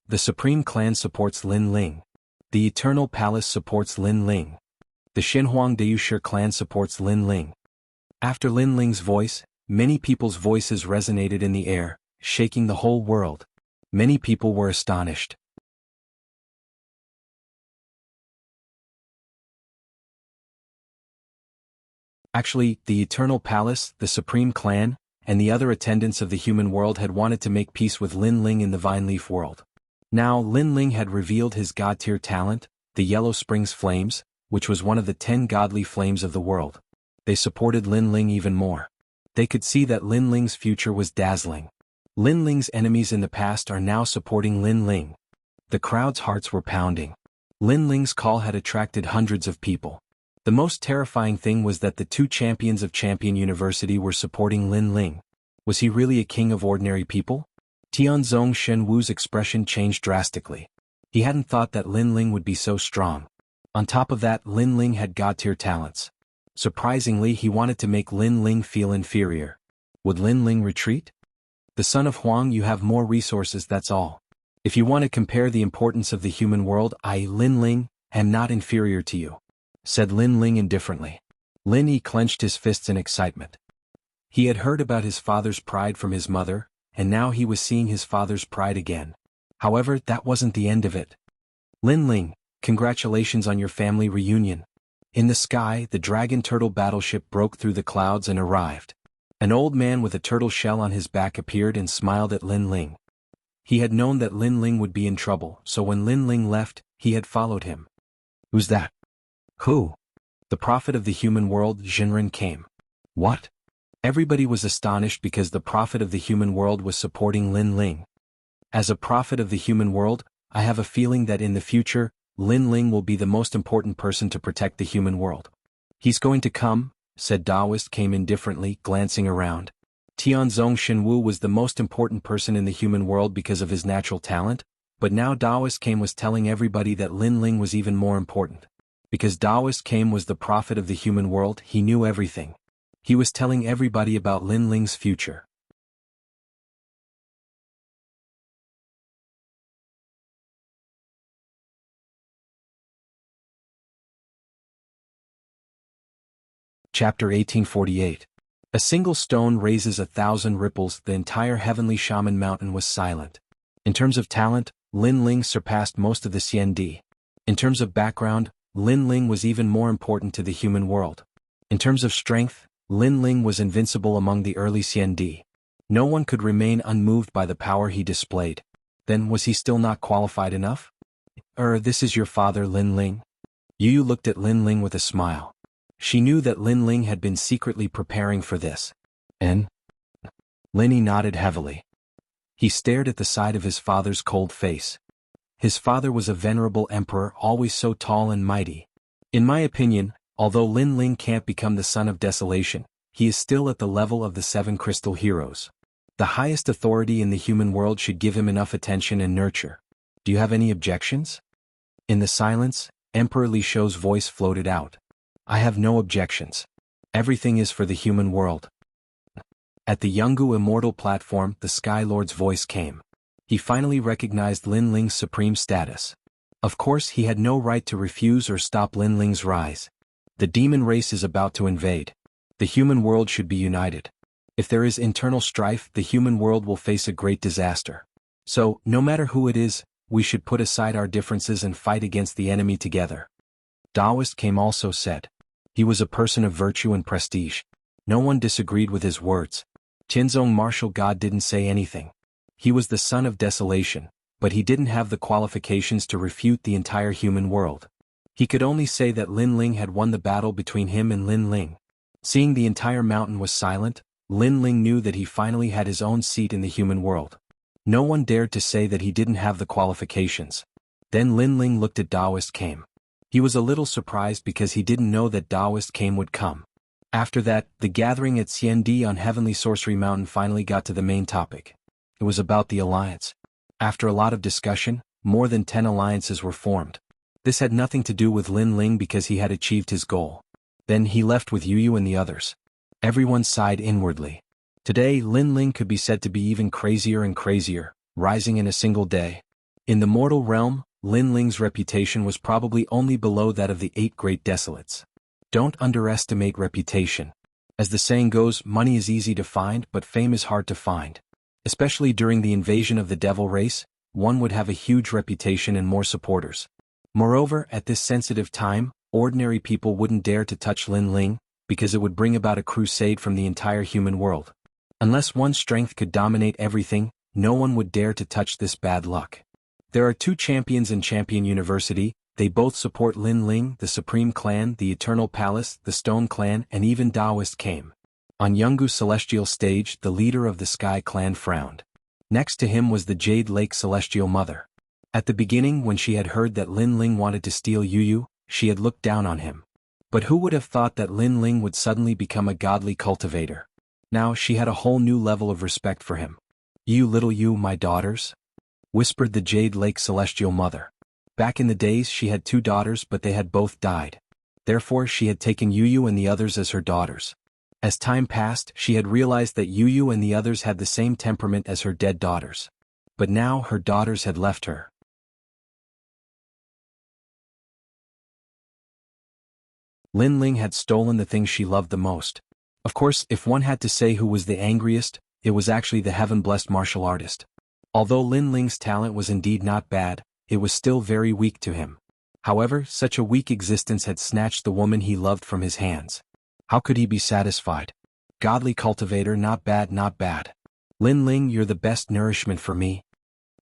The Supreme Clan supports Lin Ling. The Eternal Palace supports Lin Ling. The Shenhuang Deusher clan supports Lin Ling. After Lin Ling's voice, many people's voices resonated in the air, shaking the whole world. Many people were astonished. Actually, the Eternal Palace, the Supreme Clan, and the other attendants of the human world had wanted to make peace with Lin Ling in the Vine Leaf world. Now Lin Ling had revealed his God-tier talent, the Yellow Springs Flames, which was one of the 10 godly flames of the world. They supported Lin Ling even more. They could see that Lin Ling's future was dazzling. Lin Ling's enemies in the past are now supporting Lin Ling. The crowd's hearts were pounding. Lin Ling's call had attracted hundreds of people. The most terrifying thing was that the 2 champions of Champion University were supporting Lin Ling. Was he really a king of ordinary people? Tianzong Shenwu's expression changed drastically. He hadn't thought that Lin Ling would be so strong. On top of that, Lin Ling had God-tier talents. Surprisingly, he wanted to make Lin Ling feel inferior. Would Lin Ling retreat? The son of Huang, you have more resources, that's all. If you want to compare the importance of the human world, I, Lin Ling, am not inferior to you, said Lin Ling indifferently. Lin Yi clenched his fists in excitement. He had heard about his father's pride from his mother, and now he was seeing his father's pride again. However, that wasn't the end of it. Lin Ling, congratulations on your family reunion. In the sky, the dragon turtle battleship broke through the clouds and arrived. An old man with a turtle shell on his back appeared and smiled at Lin Ling. He had known that Lin Ling would be in trouble, so when Lin Ling left, he had followed him. Who's that? Who? The prophet of the human world, Jinren, came. What? Everybody was astonished because the prophet of the human world was supporting Lin Ling. As a prophet of the human world, I have a feeling that in the future, Lin Ling will be the most important person to protect the human world. He's going to come, said Daoist came indifferently, glancing around. Tianzong Shenwu was the most important person in the human world because of his natural talent, but now Daoist came was telling everybody that Lin Ling was even more important. Because Daoist came was the prophet of the human world, he knew everything. He was telling everybody about Lin Ling's future. Chapter 1848. A single stone raises 1,000 ripples. The entire heavenly shaman mountain was silent. In terms of talent, Lin Ling surpassed most of the Xiandi. In terms of background, Lin Ling was even more important to the human world. In terms of strength, Lin Ling was invincible among the early Xiandi. No one could remain unmoved by the power he displayed. Then was he still not qualified enough? This is your father, Lin Ling? Yu looked at Lin Ling with a smile. She knew that Lin Ling had been secretly preparing for this. And? Lin Yi nodded heavily. He stared at the side of his father's cold face. His father was a venerable emperor, always so tall and mighty. In my opinion, although Lin Ling can't become the son of desolation, he is still at the level of the 7 crystal heroes. The highest authority in the human world should give him enough attention and nurture. Do you have any objections? In the silence, Emperor Li Shou's voice floated out. I have no objections. Everything is for the human world. At the Jianghu immortal platform, the Sky Lord's voice came. He finally recognized Lin Ling's supreme status. Of course, he had no right to refuse or stop Lin Ling's rise. The demon race is about to invade. The human world should be united. If there is internal strife, the human world will face a great disaster. So, no matter who it is, we should put aside our differences and fight against the enemy together. Taoist came also said. He was a person of virtue and prestige. No one disagreed with his words. Qinzong martial god didn't say anything. He was the son of desolation, but he didn't have the qualifications to refute the entire human world. He could only say that Lin Ling had won the battle between him and Lin Ling. Seeing the entire mountain was silent, Lin Ling knew that he finally had his own seat in the human world. No one dared to say that he didn't have the qualifications. Then Lin Ling looked at Taoist came. He was a little surprised because he didn't know that Taoist came would come. After that, the gathering at Xiandi on Heavenly Sorcery Mountain finally got to the main topic. It was about the alliance. After a lot of discussion, more than 10 alliances were formed. This had nothing to do with Lin Ling because he had achieved his goal. Then he left with Yu and the others. Everyone sighed inwardly. Today, Lin Ling could be said to be even crazier and crazier, rising in a single day. In the mortal realm, Lin Ling's reputation was probably only below that of the 8 great desolates. Don't underestimate reputation. As the saying goes, money is easy to find, but fame is hard to find. Especially during the invasion of the devil race, one would have a huge reputation and more supporters. Moreover, at this sensitive time, ordinary people wouldn't dare to touch Lin Ling, because it would bring about a crusade from the entire human world. Unless one's strength could dominate everything, no one would dare to touch this bad luck. There are 2 champions in Champion University. They both support Lin Ling, the Supreme Clan, the Eternal Palace, the Stone Clan, and even Taoist came. On Jianghu's celestial stage, the leader of the Sky Clan frowned. Next to him was the Jade Lake Celestial Mother. At the beginning, when she had heard that Lin Ling wanted to steal Yu, she had looked down on him. But who would have thought that Lin Ling would suddenly become a godly cultivator? Now she had a whole new level of respect for him. "You little you, my daughters?" whispered the Jade Lake Celestial Mother. Back in the days she had 2 daughters, but they had both died. Therefore she had taken Yu and the others as her daughters. As time passed, she had realized that Yu and the others had the same temperament as her dead daughters. But now her daughters had left her. Lin Ling had stolen the thing she loved the most. Of course, if one had to say who was the angriest, it was actually the heaven-blessed martial artist. Although Lin Ling's talent was indeed not bad, it was still very weak to him. However, such a weak existence had snatched the woman he loved from his hands. How could he be satisfied? "Godly cultivator, not bad, not bad. Lin Ling, you're the best nourishment for me,"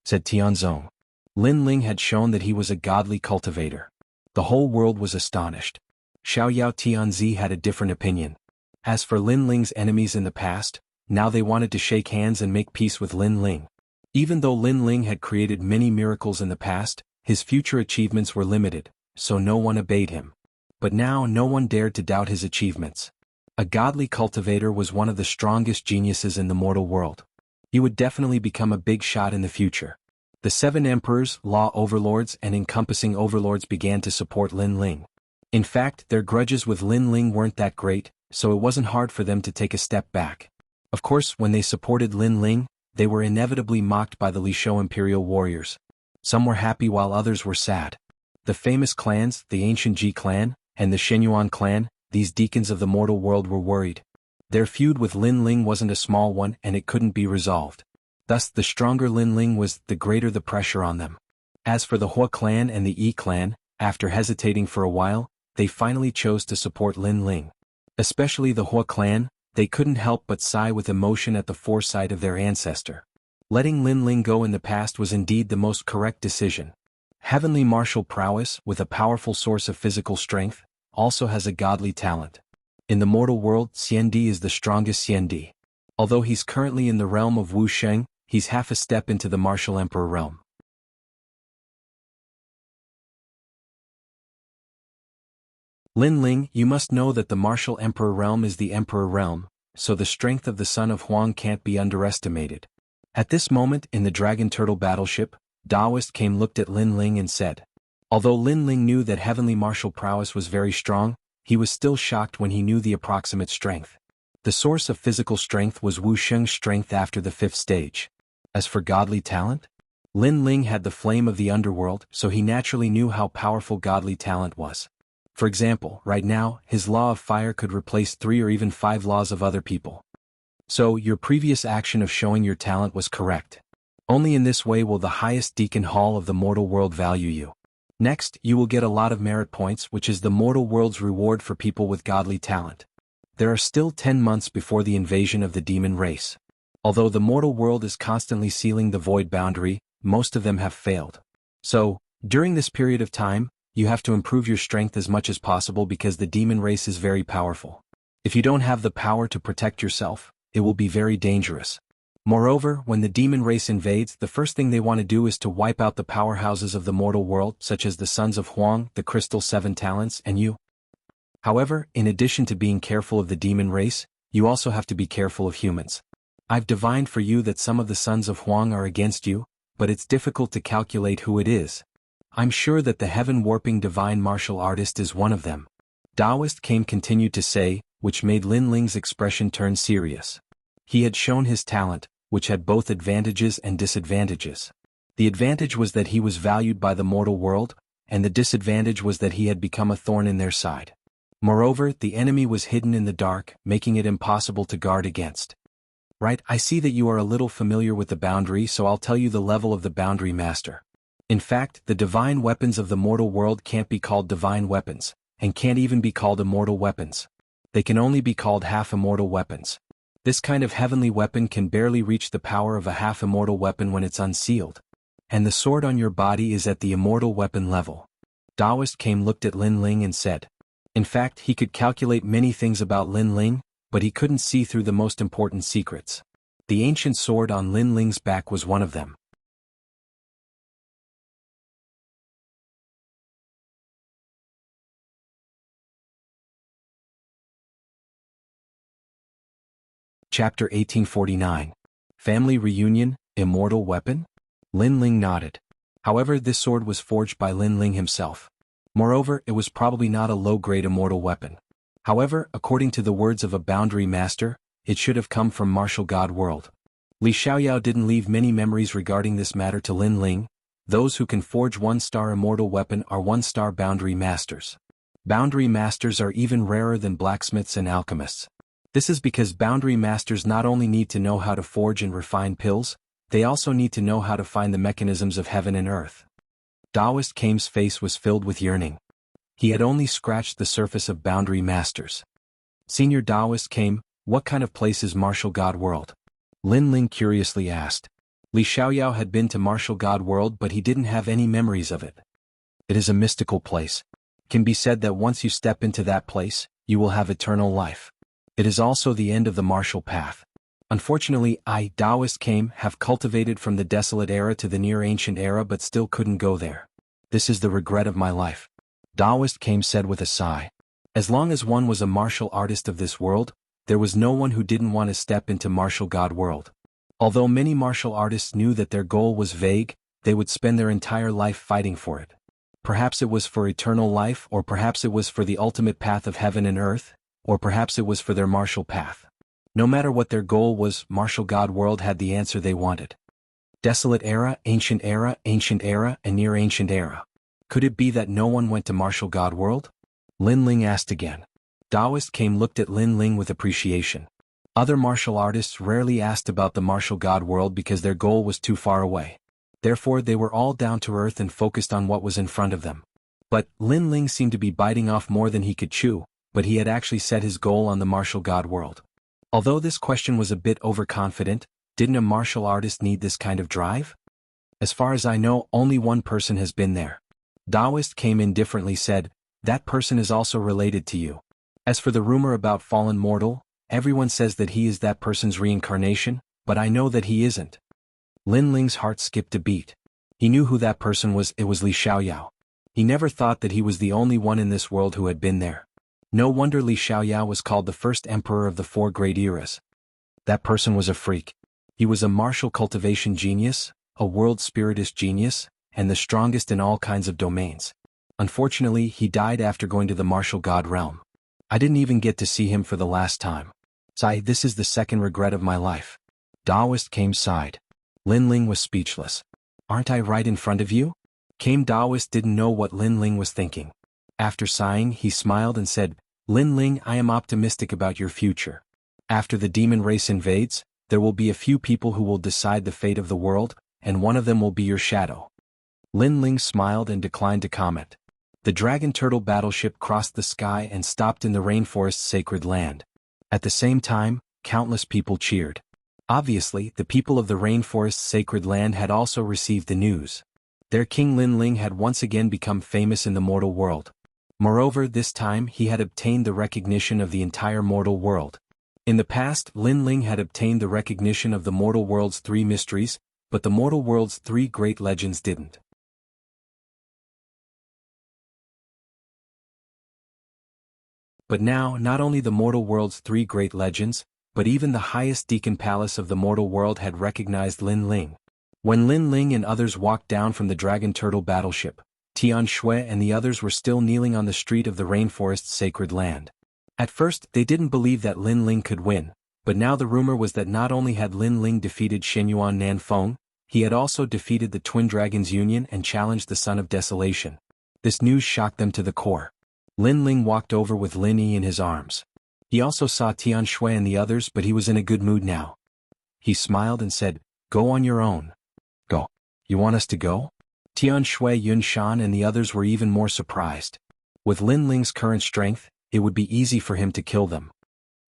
said Tianzong. Lin Ling had shown that he was a godly cultivator. The whole world was astonished. Xiaoyao Tianzi had a different opinion. As for Lin Ling's enemies in the past, now they wanted to shake hands and make peace with Lin Ling. Even though Lin Ling had created many miracles in the past, his future achievements were limited, so no one obeyed him. But now no one dared to doubt his achievements. A godly cultivator was one of the strongest geniuses in the mortal world. He would definitely become a big shot in the future. The 7 emperors, law overlords and encompassing overlords began to support Lin Ling. In fact, their grudges with Lin Ling weren't that great, so it wasn't hard for them to take a step back. Of course, when they supported Lin Ling, they were inevitably mocked by the Lishou imperial warriors. Some were happy while others were sad. The famous clans, the ancient Ji clan, and the Shenyuan clan, these deacons of the mortal world were worried. Their feud with Lin Ling wasn't a small one and it couldn't be resolved. Thus the stronger Lin Ling was, the greater the pressure on them. As for the Hua clan and the Yi clan, after hesitating for a while, they finally chose to support Lin Ling. Especially the Hua clan, they couldn't help but sigh with emotion at the foresight of their ancestor. Letting Lin Ling go in the past was indeed the most correct decision. Heavenly martial prowess, with a powerful source of physical strength, also has a godly talent. In the mortal world, Xiandi is the strongest Xiandi. Although he's currently in the realm of Wuxia, he's half a step into the martial emperor realm. Lin Ling, you must know that the martial emperor realm is the emperor realm, so the strength of the son of Huang can't be underestimated. At this moment, in the Dragon Turtle battleship, Taoist came looked at Lin Ling and said. Although Lin Ling knew that heavenly martial prowess was very strong, he was still shocked when he knew the approximate strength. The source of physical strength was Wuxia's strength after the 5th stage. As for godly talent? Lin Ling had the flame of the underworld, so he naturally knew how powerful godly talent was. For example, right now, his law of fire could replace 3 or even 5 laws of other people. So, your previous action of showing your talent was correct. Only in this way will the highest deacon hall of the mortal world value you. Next, you will get a lot of merit points, which is the mortal world's reward for people with godly talent. There are still 10 months before the invasion of the demon race. Although the mortal world is constantly sealing the void boundary, most of them have failed. So, during this period of time, you have to improve your strength as much as possible because the demon race is very powerful. If you don't have the power to protect yourself, it will be very dangerous. Moreover, when the demon race invades, the first thing they want to do is to wipe out the powerhouses of the mortal world, such as the Sons of Huang, the Crystal 7 Talents, and you. However, in addition to being careful of the demon race, you also have to be careful of humans. I've divined for you that some of the Sons of Huang are against you, but it's difficult to calculate who it is. I'm sure that the heaven-warping divine martial artist is one of them. Taoist Kame continued to say, which made Lin Ling's expression turn serious. He had shown his talent, which had both advantages and disadvantages. The advantage was that he was valued by the mortal world, and the disadvantage was that he had become a thorn in their side. Moreover, the enemy was hidden in the dark, making it impossible to guard against. Right, I see that you are a little familiar with the boundary, so I'll tell you the level of the boundary master. In fact, the divine weapons of the mortal world can't be called divine weapons, and can't even be called immortal weapons. They can only be called half-immortal weapons. This kind of heavenly weapon can barely reach the power of a half-immortal weapon when it's unsealed. And the sword on your body is at the immortal weapon level. Taoist Kame looked at Lin Ling and said. In fact, he could calculate many things about Lin Ling, but he couldn't see through the most important secrets. The ancient sword on Lin Ling's back was one of them. Chapter 1849. Family Reunion, Immortal Weapon? Lin Ling nodded. However, this sword was forged by Lin Ling himself. Moreover, it was probably not a low-grade immortal weapon. However, according to the words of a boundary master, it should have come from martial god world. Li Xiaoyao didn't leave many memories regarding this matter to Lin Ling. Those who can forge 1-star immortal weapon are 1-star boundary masters. Boundary masters are even rarer than blacksmiths and alchemists. This is because boundary masters not only need to know how to forge and refine pills, they also need to know how to find the mechanisms of heaven and earth. Taoist Kame's face was filled with yearning. He had only scratched the surface of boundary masters. Senior Taoist Kame, what kind of place is martial god world? Lin Ling curiously asked. Li Xiaoyao had been to martial god world, but he didn't have any memories of it. It is a mystical place. It can be said that once you step into that place, you will have eternal life. It is also the end of the martial path. Unfortunately, I, Taoist Kame, have cultivated from the desolate era to the near ancient era but still couldn't go there. This is the regret of my life. Taoist Kame said with a sigh. As long as one was a martial artist of this world, there was no one who didn't want to step into martial god world. Although many martial artists knew that their goal was vague, they would spend their entire life fighting for it. Perhaps it was for eternal life, or perhaps it was for the ultimate path of heaven and earth, or perhaps it was for their martial path. No matter what their goal was, martial god world had the answer they wanted. Desolate era, and near ancient era. Could it be that no one went to martial god world? Lin Ling asked again. Taoist Kame looked at Lin Ling with appreciation. Other martial artists rarely asked about the martial god world because their goal was too far away. Therefore they were all down to earth and focused on what was in front of them. But Lin Ling seemed to be biting off more than he could chew, but he had actually set his goal on the martial god world. Although this question was a bit overconfident, didn't a martial artist need this kind of drive? As far as I know, only one person has been there. Taoist Kame indifferently said, that person is also related to you. As for the rumor about fallen mortal, everyone says that he is that person's reincarnation, but I know that he isn't. Lin Ling's heart skipped a beat. He knew who that person was, it was Li Xiaoyao. He never thought that he was the only one in this world who had been there. No wonder Li Xiaoyao was called the first emperor of the 4 great eras. That person was a freak. He was a martial cultivation genius, a world spiritist genius, and the strongest in all kinds of domains. Unfortunately, he died after going to the martial god realm. I didn't even get to see him for the last time. Sigh, this is the second regret of my life. Daoist Kame sighed. Lin Ling was speechless. Aren't I right in front of you? Kame Daoist didn't know what Lin Ling was thinking. After sighing, he smiled and said, Lin Ling, I am optimistic about your future. After the demon race invades, there will be a few people who will decide the fate of the world, and one of them will be your shadow. Lin Ling smiled and declined to comment. The dragon turtle battleship crossed the sky and stopped in the rainforest's sacred land. At the same time, countless people cheered. Obviously, the people of the rainforest's sacred land had also received the news. Their king Lin Ling had once again become famous in the mortal world. Moreover, this time he had obtained the recognition of the entire mortal world. In the past, Lin Ling had obtained the recognition of the mortal world's 3 mysteries, but the mortal world's 3 great legends didn't. But now, not only the mortal world's 3 great legends, but even the highest deacon palace of the mortal world had recognized Lin Ling. When Lin Ling and others walked down from the dragon turtle battleship, Tian Shui and the others were still kneeling on the street of the rainforest's sacred land. At first, they didn't believe that Lin Ling could win, but now the rumor was that not only had Lin Ling defeated Shenyuan Nanfeng, he had also defeated the Twin Dragons Union and challenged the Son of Desolation. This news shocked them to the core. Lin Ling walked over with Lin Yi in his arms. He also saw Tian Shui and the others, but he was in a good mood now. He smiled and said, Go on your own. Go. You want us to go? Tian Shui, Yun Shan and the others were even more surprised. With Lin Ling's current strength, it would be easy for him to kill them.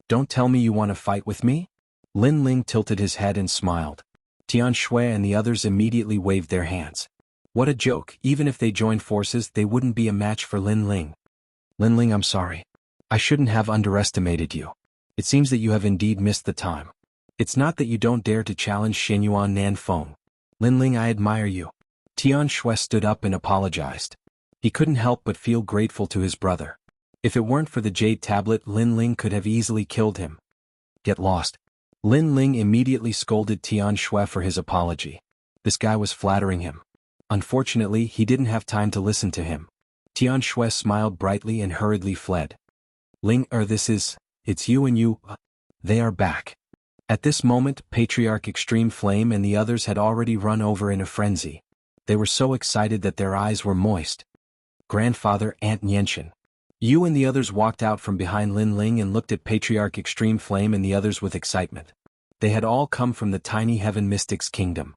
Don't tell me you want to fight with me? Lin Ling tilted his head and smiled. Tian Shui and the others immediately waved their hands. What a joke, even if they joined forces they wouldn't be a match for Lin Ling. Lin Ling, I'm sorry. I shouldn't have underestimated you. It seems that you have indeed missed the time. It's not that you don't dare to challenge Shenyuan Nanfeng. Lin Ling, I admire you. Tian Shui stood up and apologized. He couldn't help but feel grateful to his brother. If it weren't for the jade tablet, Lin Ling could have easily killed him. Get lost. Lin Ling immediately scolded Tian Shui for his apology. This guy was flattering him. Unfortunately, he didn't have time to listen to him. Tian Shui smiled brightly and hurriedly fled. Ling, it's you and you. They are back. At this moment, Patriarch Extreme Flame and the others had already run over in a frenzy. They were so excited that their eyes were moist. Grandfather, Aunt Yenshin. You and the others walked out from behind Lin Ling and looked at Patriarch Extreme Flame and the others with excitement. They had all come from the tiny Heaven Mystics Kingdom.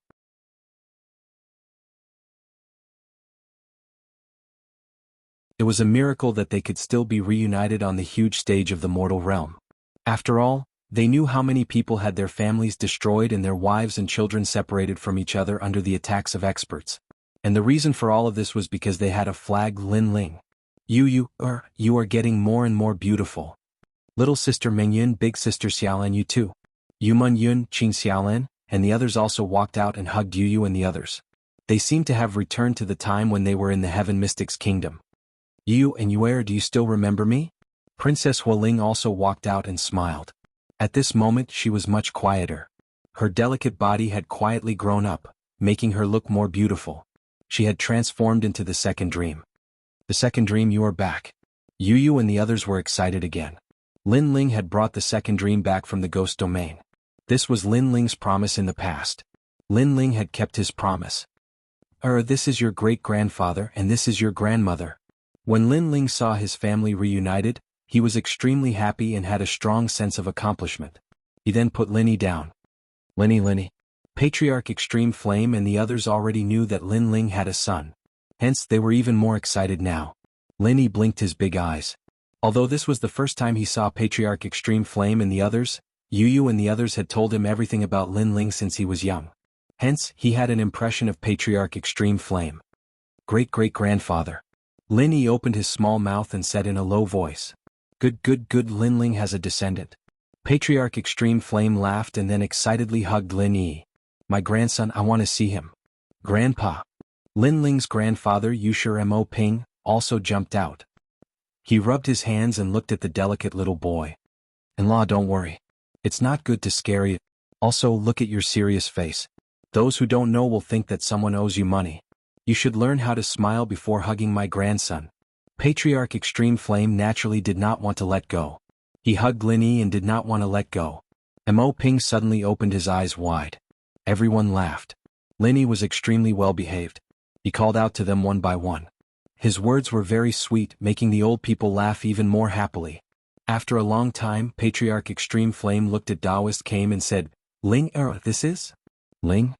It was a miracle that they could still be reunited on the huge stage of the mortal realm. After all, they knew how many people had their families destroyed and their wives and children separated from each other under the attacks of experts. And the reason for all of this was because they had a flag Lin Ling. You are getting more and more beautiful. Little sister Mengyun, big sister Xiaolan, you too. Yumun Yun, Qin Xiaolan, and the others also walked out and hugged Yu and the others. They seemed to have returned to the time when they were in the Heaven Mystics Kingdom. You and Yuer, do you still remember me? Princess Hualing also walked out and smiled. At this moment she was much quieter. Her delicate body had quietly grown up, making her look more beautiful. She had transformed into the second dream. The second dream, you are back. Yu and the others were excited again. Lin Ling had brought the second dream back from the ghost domain. This was Lin Ling's promise in the past. Lin Ling had kept his promise. This is your great-grandfather and this is your grandmother. When Lin Ling saw his family reunited, he was extremely happy and had a strong sense of accomplishment. He then put Linny down. Linny. Patriarch Extreme Flame and the others already knew that Lin Ling had a son. Hence they were even more excited now. Linny blinked his big eyes. Although this was the first time he saw Patriarch Extreme Flame and the others, Yu and the others had told him everything about Lin Ling since he was young. Hence, he had an impression of Patriarch Extreme Flame. Great-great-grandfather. Linny opened his small mouth and said in a low voice. Good, Lin Ling has a descendant. Patriarch Extreme Flame laughed and then excitedly hugged Lin Yi. My grandson, I want to see him. Grandpa. Lin Ling's grandfather Yushir Mo Ping also jumped out. He rubbed his hands and looked at the delicate little boy. In-law, don't worry. It's not good to scare you. Also, look at your serious face. Those who don't know will think that someone owes you money. You should learn how to smile before hugging my grandson. Patriarch Extreme Flame naturally did not want to let go. He hugged Lin Yi and did not want to let go. Mo Ping suddenly opened his eyes wide. Everyone laughed. Lin Yi was extremely well behaved. He called out to them one by one. His words were very sweet, making the old people laugh even more happily. After a long time, Patriarch Extreme Flame looked at Taoist came and said, Ling this is? Ling?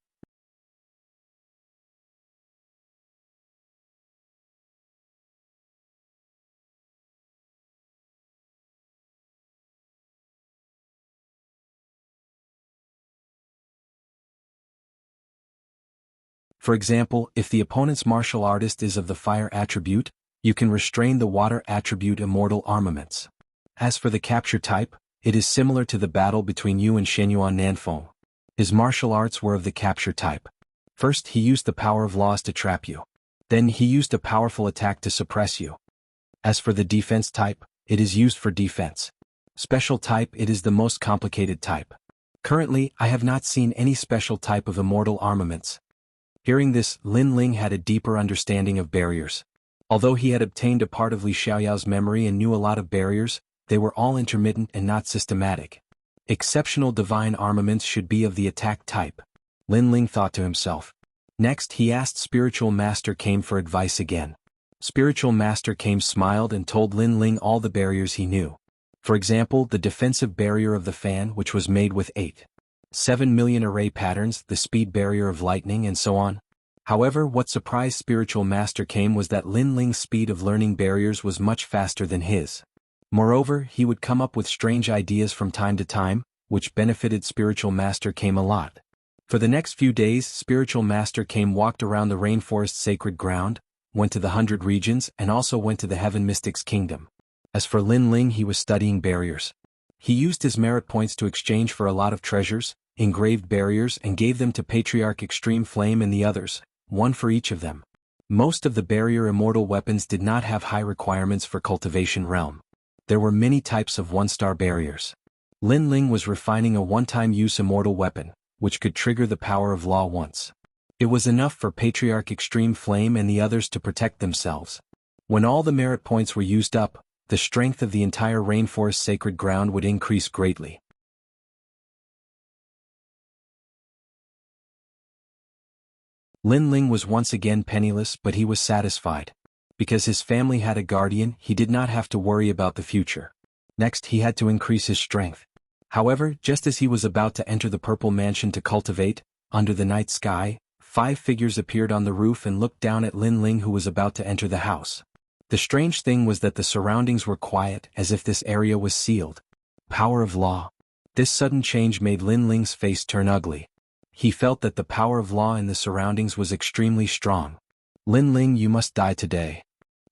For example, if the opponent's martial artist is of the fire attribute, you can restrain the water attribute immortal armaments. As for the capture type, it is similar to the battle between you and Shenyuan Nanfeng. His martial arts were of the capture type. First he used the power of laws to trap you. Then he used a powerful attack to suppress you. As for the defense type, it is used for defense. Special type, it is the most complicated type. Currently, I have not seen any special type of immortal armaments. Hearing this, Lin Ling had a deeper understanding of barriers. Although he had obtained a part of Li Xiaoyao's memory and knew a lot of barriers, they were all intermittent and not systematic. Exceptional divine armaments should be of the attack type. Lin Ling thought to himself. Next he asked Spiritual Master Kame for advice again. Spiritual Master Kame smiled and told Lin Ling all the barriers he knew. For example, the defensive barrier of the fan, which was made with 7 million array patterns, the speed barrier of lightning, and so on. However, what surprised Spiritual Master Kame was that Lin Ling's speed of learning barriers was much faster than his. Moreover, he would come up with strange ideas from time to time, which benefited Spiritual Master Kame a lot. For the next few days, Spiritual Master Kame walked around the rainforest sacred ground, went to the 100 regions, and also went to the Heaven Mystics Kingdom. As for Lin Ling, he was studying barriers. He used his merit points to exchange for a lot of treasures, engraved barriers, and gave them to Patriarch Extreme Flame and the others, one for each of them. Most of the barrier immortal weapons did not have high requirements for cultivation realm. There were many types of one-star barriers. Lin Ling was refining a one-time use immortal weapon, which could trigger the power of law once. It was enough for Patriarch Extreme Flame and the others to protect themselves. When all the merit points were used up, the strength of the entire rainforest sacred ground would increase greatly. Lin Ling was once again penniless, but he was satisfied. Because his family had a guardian, he did not have to worry about the future. Next he had to increase his strength. However, just as he was about to enter the purple mansion to cultivate, under the night sky, 5 figures appeared on the roof and looked down at Lin Ling, who was about to enter the house. The strange thing was that the surroundings were quiet, as if this area was sealed. Power of law. This sudden change made Lin Ling's face turn ugly. He felt that the power of law in the surroundings was extremely strong. Lin Ling, you must die today.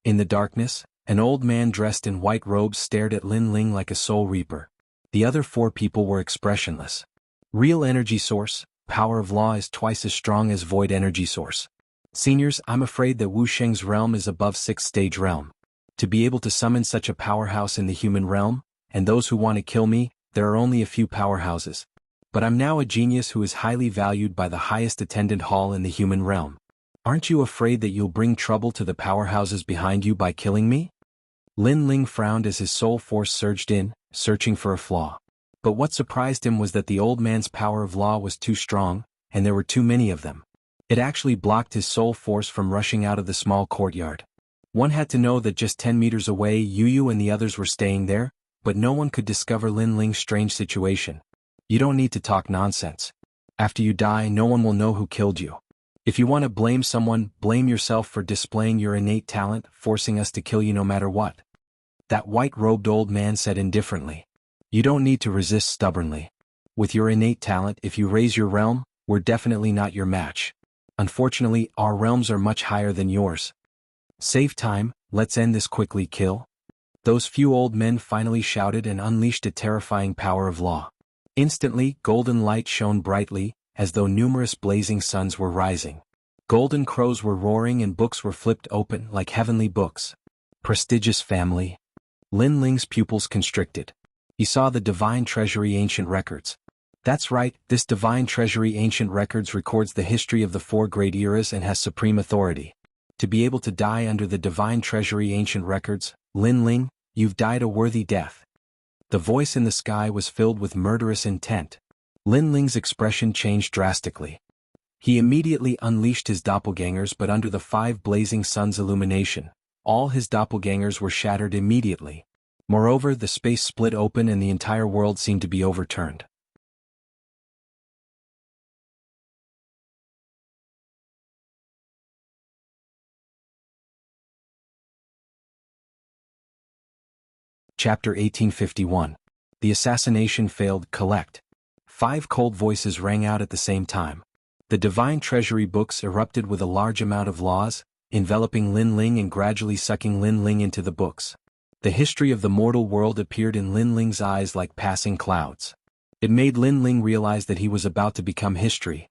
In the darkness, an old man dressed in white robes stared at Lin Ling like a soul reaper. The other 4 people were expressionless. Real energy source, power of law is twice as strong as void energy source. Seniors, I'm afraid that Wu Sheng's realm is above 6th stage realm. To be able to summon such a powerhouse in the human realm, and those who want to kill me, there are only a few powerhouses. But I'm now a genius who is highly valued by the highest attendant hall in the human realm. Aren't you afraid that you'll bring trouble to the powerhouses behind you by killing me? Lin Ling frowned as his soul force surged in, searching for a flaw. But what surprised him was that the old man's power of law was too strong, and there were too many of them. It actually blocked his soul force from rushing out of the small courtyard. One had to know that just 10 meters away Yu and the others were staying there, but no one could discover Lin Ling's strange situation. You don't need to talk nonsense. After you die, no one will know who killed you. If you want to blame someone, blame yourself for displaying your innate talent, forcing us to kill you no matter what. That white-robed old man said indifferently. You don't need to resist stubbornly. With your innate talent, if you raise your realm, we're definitely not your match. Unfortunately, our realms are much higher than yours. Save time, let's end this quickly. Kill. Those few old men finally shouted and unleashed a terrifying power of law. Instantly, golden light shone brightly, as though numerous blazing suns were rising. Golden crows were roaring and books were flipped open like heavenly books. Prestigious family. Lin Ling's pupils constricted. He saw the Divine Treasury Ancient Records. That's right, this Divine Treasury Ancient Records records the history of the 4 great eras and has supreme authority. To be able to die under the divine treasury ancient records, Lin Ling, you've died a worthy death. The voice in the sky was filled with murderous intent. Lin Ling's expression changed drastically. He immediately unleashed his doppelgangers, but under the 5 blazing suns' illumination, all his doppelgangers were shattered immediately. Moreover, the space split open and the entire world seemed to be overturned. Chapter 1851. The assassination failed. Collect. 5 cold voices rang out at the same time. The divine treasury books erupted with a large amount of laws, enveloping Lin Ling and gradually sucking Lin Ling into the books. The history of the mortal world appeared in Lin Ling's eyes like passing clouds. It made Lin Ling realize that he was about to become history.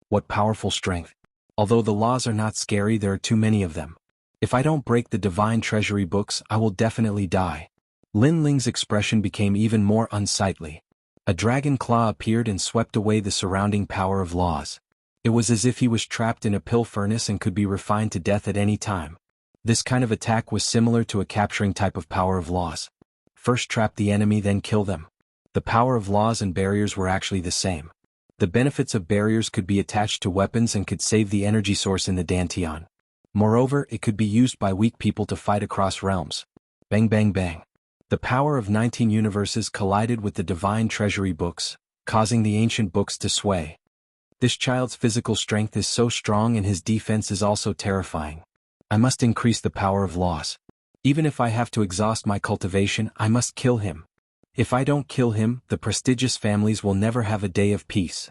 What powerful strength. Although the laws are not scary, there are too many of them. If I don't break the divine treasury books, I will definitely die. Lin Ling's expression became even more unsightly. A dragon claw appeared and swept away the surrounding power of laws. It was as if he was trapped in a pill furnace and could be refined to death at any time. This kind of attack was similar to a capturing type of power of laws. First trap the enemy, then kill them. The power of laws and barriers were actually the same. The benefits of barriers could be attached to weapons and could save the energy source in the Dantian. Moreover, it could be used by weak people to fight across realms. Bang bang bang. The power of 19 universes collided with the divine treasury books, causing the ancient books to sway. This child's physical strength is so strong and his defense is also terrifying. I must increase the power of laws. Even if I have to exhaust my cultivation, I must kill him. If I don't kill him, the prestigious families will never have a day of peace.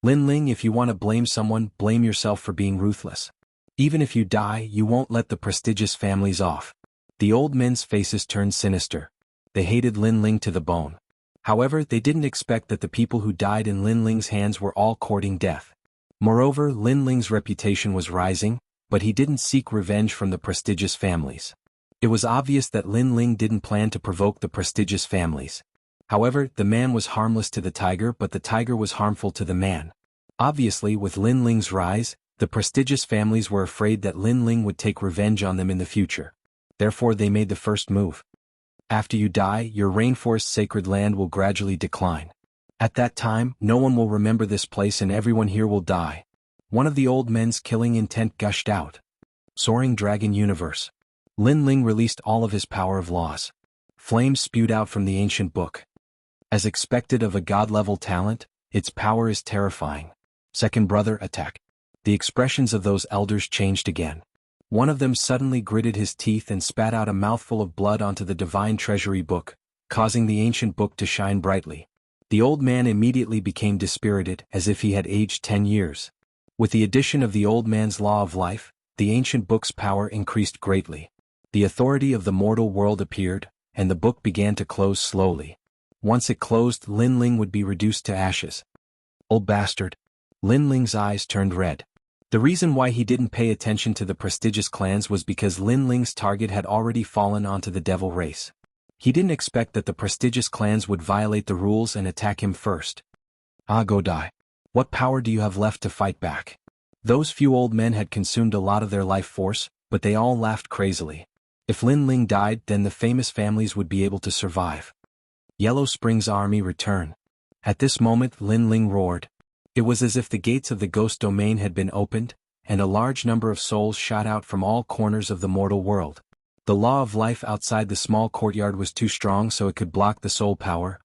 Lin Ling, if you want to blame someone, blame yourself for being ruthless. Even if you die, you won't let the prestigious families off. The old men's faces turned sinister. They hated Lin Ling to the bone. However, they didn't expect that the people who died in Lin Ling's hands were all courting death. Moreover, Lin Ling's reputation was rising, but he didn't seek revenge from the prestigious families. It was obvious that Lin Ling didn't plan to provoke the prestigious families. However, the man was harmless to the tiger, but the tiger was harmful to the man. Obviously, with Lin Ling's rise, the prestigious families were afraid that Lin Ling would take revenge on them in the future. Therefore, they made the first move. After you die, your rainforest sacred land will gradually decline. At that time, no one will remember this place and everyone here will die. One of the old men's killing intent gushed out. Soaring Dragon Universe. Lin Ling released all of his power of laws. Flames spewed out from the ancient book. As expected of a god-level talent, its power is terrifying. Second brother, attack. The expressions of those elders changed again. One of them suddenly gritted his teeth and spat out a mouthful of blood onto the divine treasury book, causing the ancient book to shine brightly. The old man immediately became dispirited, as if he had aged 10 years. With the addition of the old man's law of life, the ancient book's power increased greatly. The authority of the mortal world appeared, and the book began to close slowly. Once it closed, Lin Ling would be reduced to ashes. Old bastard. Lin Ling's eyes turned red. The reason why he didn't pay attention to the prestigious clans was because Lin Ling's target had already fallen onto the devil race. He didn't expect that the prestigious clans would violate the rules and attack him first. Ah, go die. What power do you have left to fight back? Those few old men had consumed a lot of their life force, but they all laughed crazily. If Lin Ling died, then the famous families would be able to survive. Yellow Spring's army return. At this moment, Lin Ling roared. It was as if the gates of the ghost domain had been opened, and a large number of souls shot out from all corners of the mortal world. The law of life outside the small courtyard was too strong, so it could block the soul power.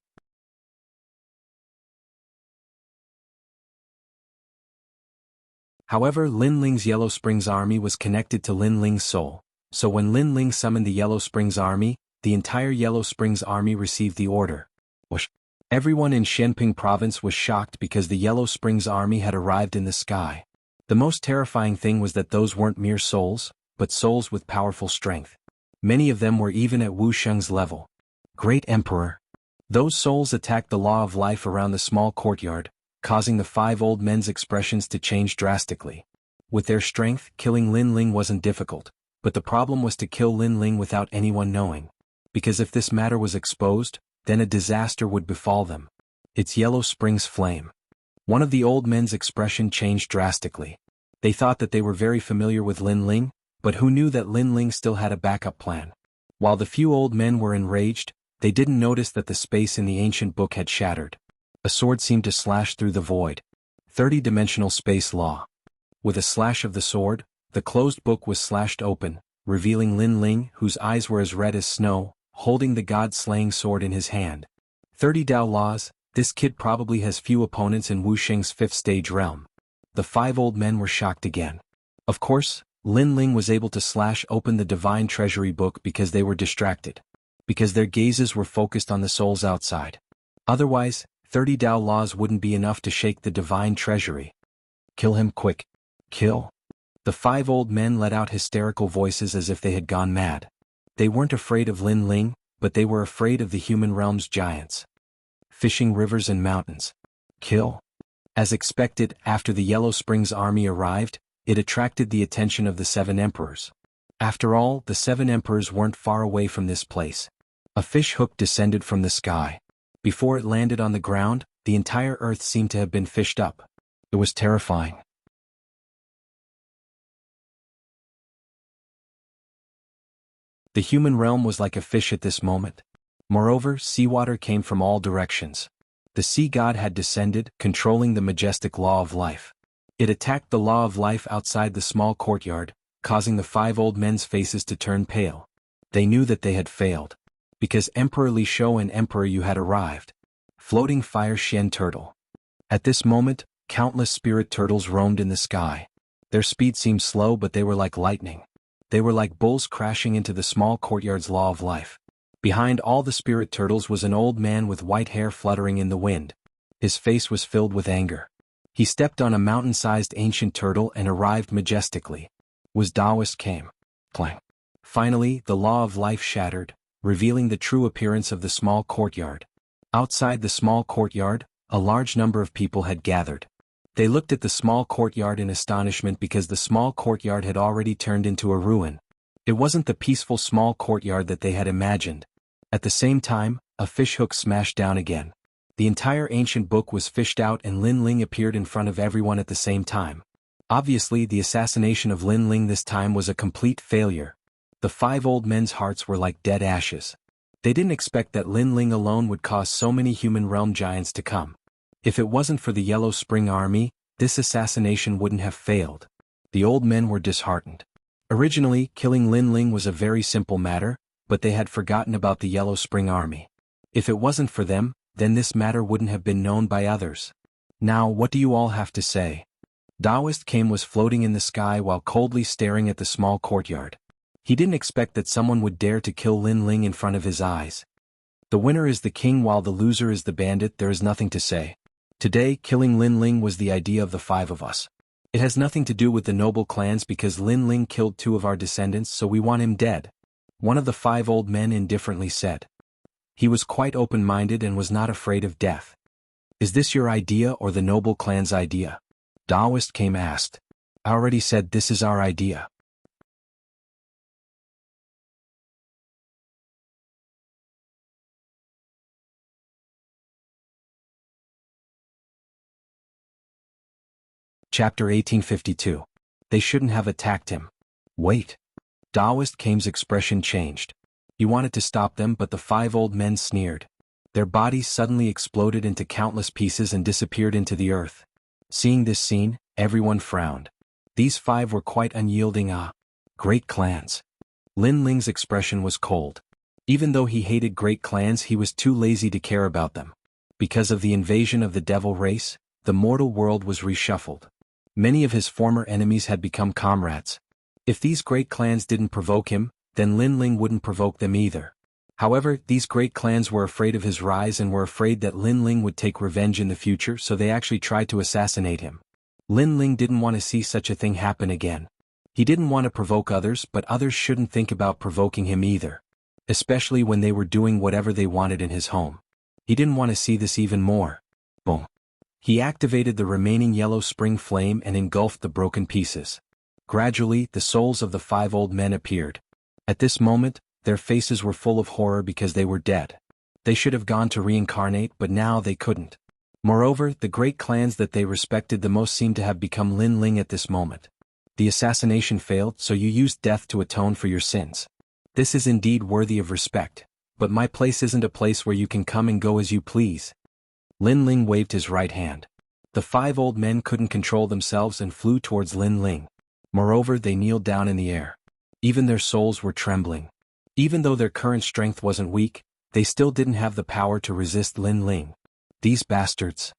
However, Lin Ling's Yellow Springs army was connected to Lin Ling's soul, so when Lin Ling summoned the Yellow Springs army, the entire Yellow Springs army received the order. Whoosh. Everyone in Shenping province was shocked because the Yellow Springs army had arrived in the sky. The most terrifying thing was that those weren't mere souls, but souls with powerful strength. Many of them were even at Wuxia's level. Great Emperor. Those souls attacked the law of life around the small courtyard, causing the 5 old men's expressions to change drastically. With their strength, killing Lin Ling wasn't difficult, but the problem was to kill Lin Ling without anyone knowing. Because if this matter was exposed, then a disaster would befall them. It's Yellow Springs flame. One of the old men's expression changed drastically. They thought that they were very familiar with Lin Ling, But who knew that Lin Ling still had a backup plan? While the few old men were enraged, they didn't notice that the space in the ancient book had shattered. A sword seemed to slash through the void. 30-dimensional space law. With a slash of the sword, the closed book was slashed open, revealing Lin Ling, whose eyes were as red as snow, holding the god-slaying sword in his hand. 30 Dao laws. This kid probably has few opponents in Wuxia's 5th stage realm. The 5 old men were shocked again. Of course, Lin Ling was able to slash open the divine treasury book because they were distracted. Because their gazes were focused on the souls outside. Otherwise, 30 Dao laws wouldn't be enough to shake the divine treasury. Kill him quick. Kill. The 5 old men let out hysterical voices as if they had gone mad. They weren't afraid of Lin Ling, but they were afraid of the human realm's giants. Fishing rivers and mountains. Kill. As expected, after the Yellow Springs army arrived, it attracted the attention of the 7 emperors. After all, the 7 emperors weren't far away from this place. A fish hook descended from the sky. Before it landed on the ground, the entire earth seemed to have been fished up. It was terrifying. The human realm was like a fish at this moment. Moreover, seawater came from all directions. The sea god had descended, controlling the majestic law of life. It attacked the law of life outside the small courtyard, causing the 5 old men's faces to turn pale. They knew that they had failed. Because Emperor Li Shou and Emperor Yu had arrived. Floating fire Shen turtle. At this moment, countless spirit turtles roamed in the sky. Their speed seemed slow, but they were like lightning. They were like bulls crashing into the small courtyard's law of life. Behind all the spirit turtles was an old man with white hair fluttering in the wind. His face was filled with anger. He stepped on a mountain-sized ancient turtle and arrived majestically. Was Taoist came. Clang. Finally, the law of life shattered, revealing the true appearance of the small courtyard. Outside the small courtyard, a large number of people had gathered. They looked at the small courtyard in astonishment because the small courtyard had already turned into a ruin. It wasn't the peaceful small courtyard that they had imagined. At the same time, a fish hook smashed down again. The entire ancient book was fished out and Lin Ling appeared in front of everyone at the same time. Obviously, the assassination of Lin Ling this time was a complete failure. The 5 old men's hearts were like dead ashes. They didn't expect that Lin Ling alone would cause so many human realm giants to come. If it wasn't for the Yellow Spring army, this assassination wouldn't have failed. The old men were disheartened. Originally, killing Lin Ling was a very simple matter, but they had forgotten about the Yellow Spring army. If it wasn't for them, then this matter wouldn't have been known by others. Now, what do you all have to say? Taoist Came was floating in the sky while coldly staring at the small courtyard. He didn't expect that someone would dare to kill Lin Ling in front of his eyes. The winner is the king while the loser is the bandit. There is nothing to say. Today, killing Lin Ling was the idea of the 5 of us. It has nothing to do with the noble clans because Lin Ling killed 2 of our descendants, so we want him dead. One of the 5 old men indifferently said. He was quite open-minded and was not afraid of death. Is this your idea or the noble clan's idea? Taoist Came asked. I already said this is our idea. Chapter 1852. They shouldn't have attacked him. Wait. Taoist Came's expression changed. He wanted to stop them, but the 5 old men sneered. Their bodies suddenly exploded into countless pieces and disappeared into the earth. Seeing this scene, everyone frowned. These 5 were quite unyielding. Great clans. Lin Ling's expression was cold. Even though he hated great clans, he was too lazy to care about them. Because of the invasion of the devil race, the mortal world was reshuffled. Many of his former enemies had become comrades. If these great clans didn't provoke him, then Lin Ling wouldn't provoke them either. However, these great clans were afraid of his rise and were afraid that Lin Ling would take revenge in the future, so they actually tried to assassinate him. Lin Ling didn't want to see such a thing happen again. He didn't want to provoke others, but others shouldn't think about provoking him either. Especially when they were doing whatever they wanted in his home. He didn't want to see this even more. Boom. He activated the remaining yellow spring flame and engulfed the broken pieces. Gradually, the souls of the 5 old men appeared. At this moment, their faces were full of horror because they were dead. They should have gone to reincarnate, but now they couldn't. Moreover, the great clans that they respected the most seemed to have become Lin Ling at this moment. The assassination failed, so you used death to atone for your sins. This is indeed worthy of respect, but my place isn't a place where you can come and go as you please. Lin Ling waved his right hand. The 5 old men couldn't control themselves and flew towards Lin Ling. Moreover, they kneeled down in the air. Even their souls were trembling. Even though their current strength wasn't weak, they still didn't have the power to resist Lin Ling. These bastards.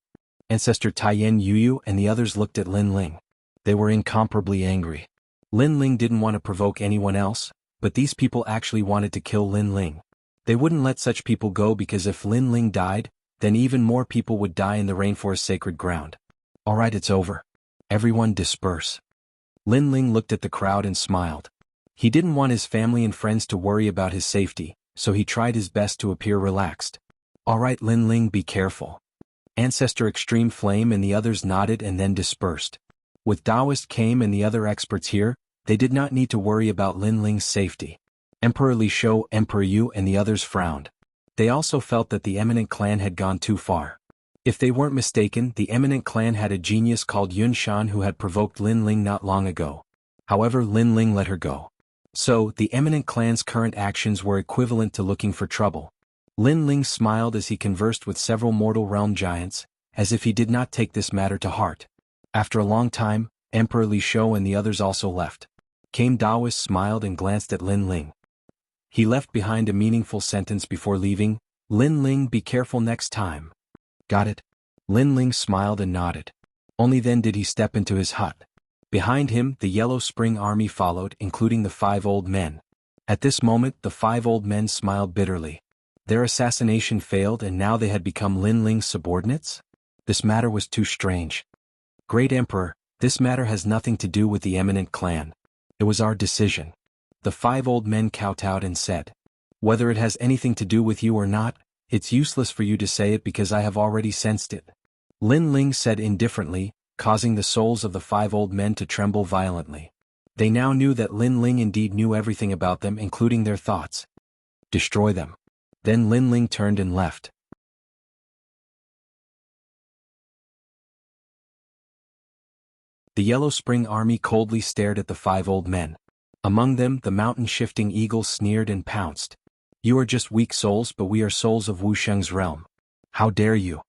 Ancestor Taiyan Yuyu and the others looked at Lin Ling. They were incomparably angry. Lin Ling didn't want to provoke anyone else, but these people actually wanted to kill Lin Ling. They wouldn't let such people go because if Lin Ling died, then even more people would die in the rainforest sacred ground. Alright, it's over. Everyone disperse. Lin Ling looked at the crowd and smiled. He didn't want his family and friends to worry about his safety, so he tried his best to appear relaxed. Alright Lin Ling, be careful. Ancestor Extreme Flame and the others nodded and then dispersed. With Taoist came and the other experts here, they did not need to worry about Lin Ling's safety. Emperor Li Shou, Emperor Yu and the others frowned. They also felt that the Eminent Clan had gone too far. If they weren't mistaken, the Eminent Clan had a genius called Yun Shan who had provoked Lin Ling not long ago. However, Lin Ling let her go. So, the Eminent Clan's current actions were equivalent to looking for trouble. Lin Ling smiled as he conversed with several mortal realm giants, as if he did not take this matter to heart. After a long time, Emperor Li Shou and the others also left. Kame Taoist smiled and glanced at Lin Ling. He left behind a meaningful sentence before leaving, Lin Ling, be careful next time. Got it? Lin Ling smiled and nodded. Only then did he step into his hut. Behind him, the Yellow Spring Army followed, including the 5 old men. At this moment, the 5 old men smiled bitterly. Their assassination failed and now they had become Lin Ling's subordinates? This matter was too strange. Great Emperor, this matter has nothing to do with the Eminent Clan. It was our decision. The 5 old men kowtowed and said, whether it has anything to do with you or not, it's useless for you to say it because I have already sensed it. Lin Ling said indifferently, causing the souls of the 5 old men to tremble violently. They now knew that Lin Ling indeed knew everything about them, including their thoughts. Destroy them. Then Lin Ling turned and left. The Yellow Spring Army coldly stared at the 5 old men. Among them, the mountain-shifting eagle sneered and pounced. You are just weak souls, but we are souls of Wuxia's realm. How dare you?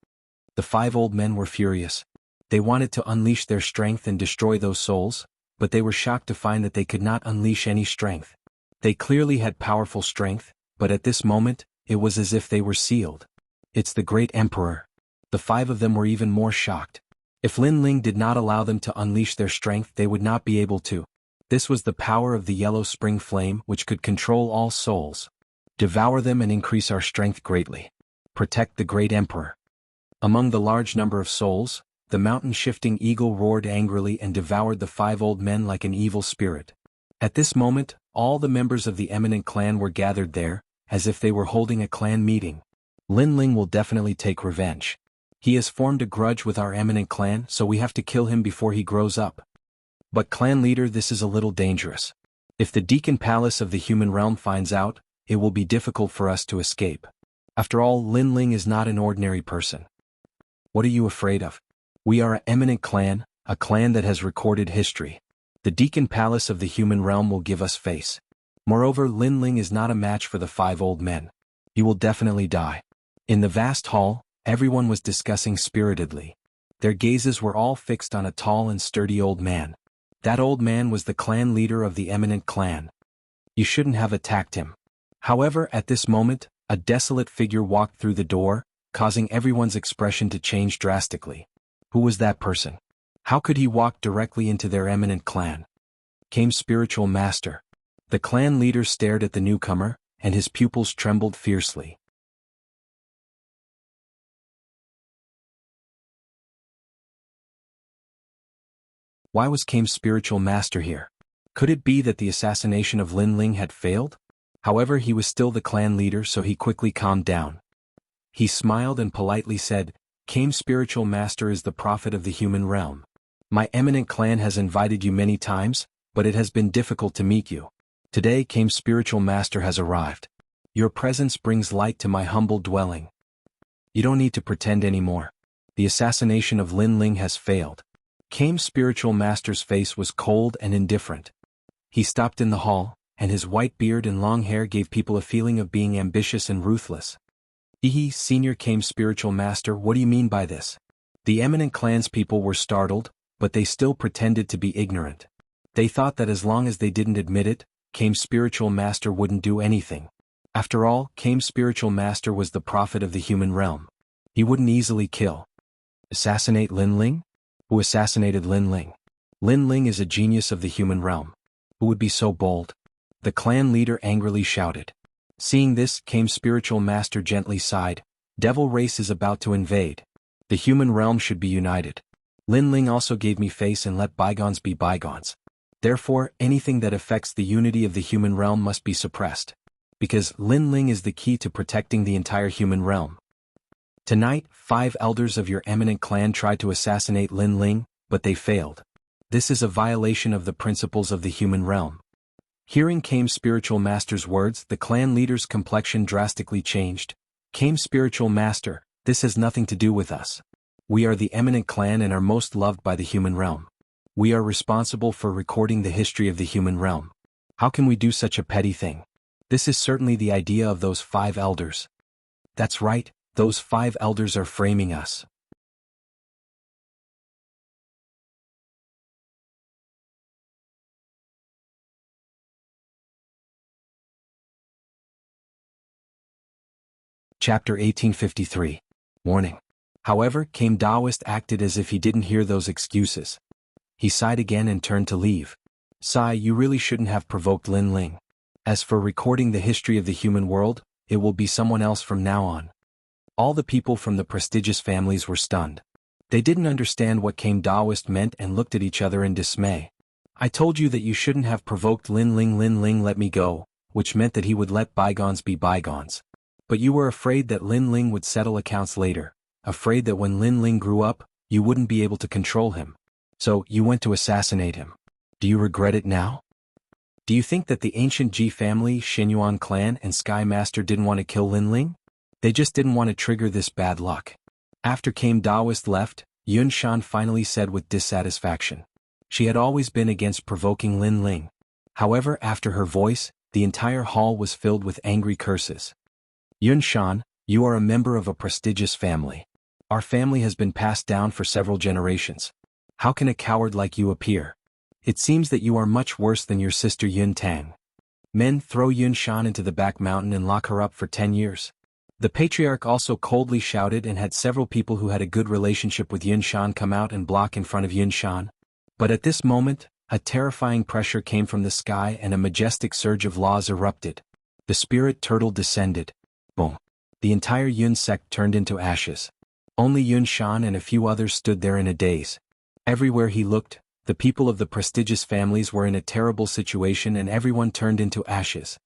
The 5 old men were furious. They wanted to unleash their strength and destroy those souls, but they were shocked to find that they could not unleash any strength. They clearly had powerful strength, but at this moment, it was as if they were sealed. It's the great Emperor. The 5 of them were even more shocked. If Lin Ling did not allow them to unleash their strength, they would not be able to. This was the power of the Yellow Spring Flame, which could control all souls. Devour them and increase our strength greatly. Protect the great Emperor. Among the large number of souls, the mountain-shifting eagle roared angrily and devoured the 5 old men like an evil spirit. At this moment, all the members of the Eminent Clan were gathered there, as if they were holding a clan meeting. Lin Ling will definitely take revenge. He has formed a grudge with our Eminent Clan, so we have to kill him before he grows up. But clan leader, this is a little dangerous. If the Deacon Palace of the human realm finds out, it will be difficult for us to escape. After all, Lin Ling is not an ordinary person. What are you afraid of? We are an Eminent Clan, a clan that has recorded history. The Deacon Palace of the human realm will give us face. Moreover, Lin Ling is not a match for the 5 old men. He will definitely die. In the vast hall, everyone was discussing spiritedly. Their gazes were all fixed on a tall and sturdy old man. That old man was the clan leader of the Eminent Clan. You shouldn't have attacked him. However, at this moment, a desolate figure walked through the door, causing everyone's expression to change drastically. Who was that person? How could he walk directly into their Eminent Clan? Came Spiritual Master. The clan leader stared at the newcomer, and his pupils trembled fiercely. Why was Kame's Spiritual Master here? Could it be that the assassination of Lin Ling had failed? However, he was still the clan leader, so he quickly calmed down. He smiled and politely said, Kame's Spiritual Master is the prophet of the human realm. My Eminent Clan has invited you many times, but it has been difficult to meet you. Today, Kame's Spiritual Master has arrived. Your presence brings light to my humble dwelling. You don't need to pretend anymore. The assassination of Lin Ling has failed. Kame's spiritual master's face was cold and indifferent. He stopped in the hall, and his white beard and long hair gave people a feeling of being ambitious and ruthless. Senior Kame's spiritual master, what do you mean by this? The eminent clanspeople were startled, but they still pretended to be ignorant. They thought that as long as they didn't admit it, Kame's spiritual master wouldn't do anything. After all, Kame's spiritual master was the prophet of the human realm. He wouldn't easily kill. Assassinate Lin Ling? Who assassinated Lin Ling? Lin Ling is a genius of the human realm. Who would be so bold? The clan leader angrily shouted. Seeing this, Kame's spiritual master gently sighed. Devil race is about to invade. The human realm should be united. Lin Ling also gave me face and let bygones be bygones. Therefore, anything that affects the unity of the human realm must be suppressed. Because Lin Ling is the key to protecting the entire human realm. Tonight, 5 elders of your eminent clan tried to assassinate Lin Ling, but they failed. This is a violation of the principles of the human realm. Hearing Kame's spiritual master's words, the clan leader's complexion drastically changed. Kame's spiritual master, this has nothing to do with us. We are the eminent clan and are most loved by the human realm. We are responsible for recording the history of the human realm. How can we do such a petty thing? This is certainly the idea of those 5 elders. That's right, those 5 elders are framing us. Chapter 1853. Warning. However, Kame Daoist acted as if he didn't hear those excuses. He sighed again and turned to leave. Sigh, you really shouldn't have provoked Lin Ling. As for recording the history of the human world, it will be someone else from now on. All the people from the prestigious families were stunned. They didn't understand what Kame Daoist meant and looked at each other in dismay. I told you that you shouldn't have provoked Lin Ling let me go, which meant that he would let bygones be bygones. But you were afraid that Lin Ling would settle accounts later, afraid that when Lin Ling grew up, you wouldn't be able to control him. So, you went to assassinate him. Do you regret it now? Do you think that the ancient Ji family, Xinyuan clan and Sky Master didn't want to kill Lin Ling? They just didn't want to trigger this bad luck. After Kame Daoist left, Yun Shan finally said with dissatisfaction. She had always been against provoking Lin Ling. However, after her voice, the entire hall was filled with angry curses. Yun Shan, you are a member of a prestigious family. Our family has been passed down for several generations. How can a coward like you appear? It seems that you are much worse than your sister Yun Tang. Men, throw Yun Shan into the back mountain and lock her up for 10 years. The patriarch also coldly shouted and had several people who had a good relationship with Yun Shan come out and block in front of Yun Shan. But at this moment, a terrifying pressure came from the sky and a majestic surge of laws erupted. The spirit turtle descended. Boom. The entire Yun sect turned into ashes. Only Yun Shan and a few others stood there in a daze. Everywhere he looked, the people of the prestigious families were in a terrible situation and everyone turned into ashes.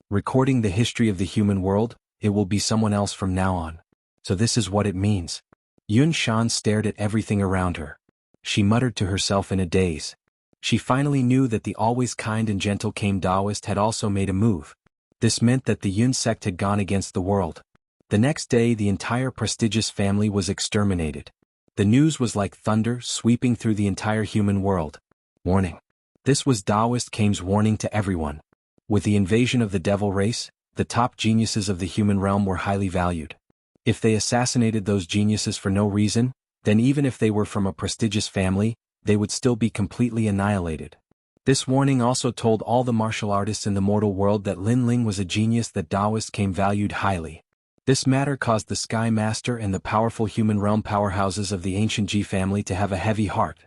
Recording the history of the human world, it will be someone else from now on. So this is what it means. Yun Shan stared at everything around her. She muttered to herself in a daze. She finally knew that the always kind and gentle Kame Daoist had also made a move. This meant that the Yun sect had gone against the world. The next day the entire prestigious family was exterminated. The news was like thunder sweeping through the entire human world. Warning. This was Daoist Kame's warning to everyone. With the invasion of the devil race, the top geniuses of the human realm were highly valued. If they assassinated those geniuses for no reason, then even if they were from a prestigious family, they would still be completely annihilated. This warning also told all the martial artists in the mortal world that Lin Ling was a genius that Daoist Kame valued highly. This matter caused the Sky Master and the powerful human realm powerhouses of the ancient Ji family to have a heavy heart.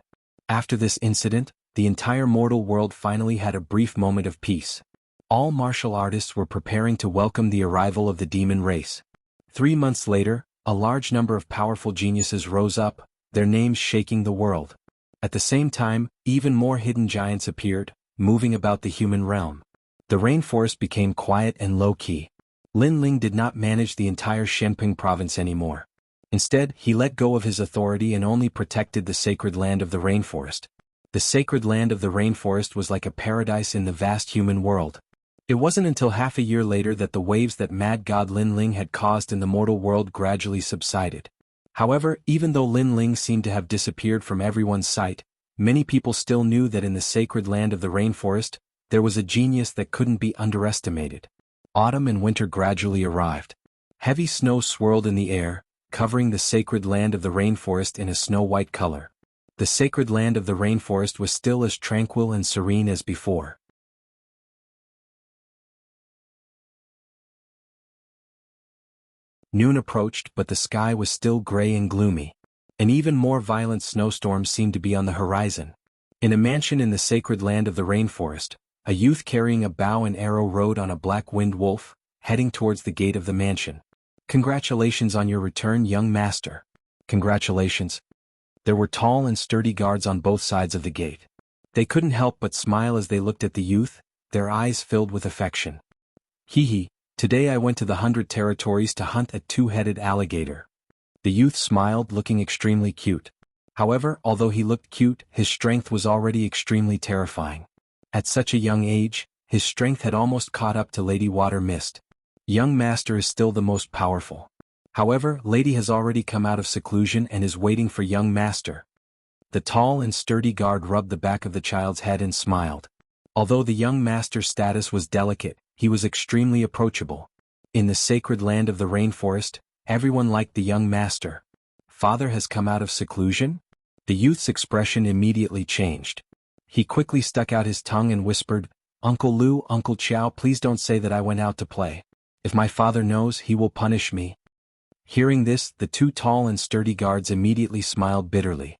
After this incident, the entire mortal world finally had a brief moment of peace. All martial artists were preparing to welcome the arrival of the demon race. 3 months later, a large number of powerful geniuses rose up, their names shaking the world. At the same time, even more hidden giants appeared, moving about the human realm. The rainforest became quiet and low-key. Lin Ling did not manage the entire Shenping province anymore. Instead, he let go of his authority and only protected the sacred land of the rainforest. The sacred land of the rainforest was like a paradise in the vast human world. It wasn't until half a year later that the waves that mad god Lin Ling had caused in the mortal world gradually subsided. However, even though Lin Ling seemed to have disappeared from everyone's sight, many people still knew that in the sacred land of the rainforest, there was a genius that couldn't be underestimated. Autumn and winter gradually arrived. Heavy snow swirled in the air, covering the sacred land of the rainforest in a snow-white color. The sacred land of the rainforest was still as tranquil and serene as before. Noon approached, but the sky was still gray and gloomy. An even more violent snowstorm seemed to be on the horizon. In a mansion in the sacred land of the rainforest, a youth carrying a bow and arrow rode on a black winged wolf, heading towards the gate of the mansion. "Congratulations on your return, young master." "Congratulations." There were tall and sturdy guards on both sides of the gate. They couldn't help but smile as they looked at the youth, their eyes filled with affection. "Hee. Today I went to the 100 territories to hunt a two-headed alligator." The youth smiled, looking extremely cute. However, although he looked cute, his strength was already extremely terrifying. At such a young age, his strength had almost caught up to Lady Water Mist. Young Master is still the most powerful. However, Lady has already come out of seclusion and is waiting for young Master. The tall and sturdy guard rubbed the back of the child's head and smiled. Although the young Master's status was delicate, he was extremely approachable. In the sacred land of the rainforest, everyone liked the young master. "Father has come out of seclusion?" The youth's expression immediately changed. He quickly stuck out his tongue and whispered, "Uncle Lu, Uncle Qiao, please don't say that I went out to play. If my father knows, he will punish me." Hearing this, the two tall and sturdy guards immediately smiled bitterly.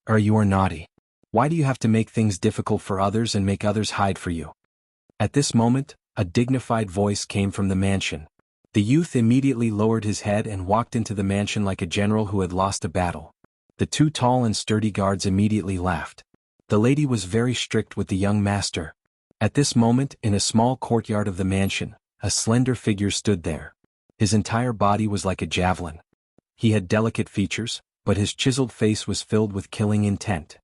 You are naughty. Why do you have to make things difficult for others and make others hide for you?" At this moment, a dignified voice came from the mansion. The youth immediately lowered his head and walked into the mansion like a general who had lost a battle. The two tall and sturdy guards immediately laughed. The lady was very strict with the young master. At this moment, in a small courtyard of the mansion, a slender figure stood there. His entire body was like a javelin. He had delicate features, but his chiseled face was filled with killing intent.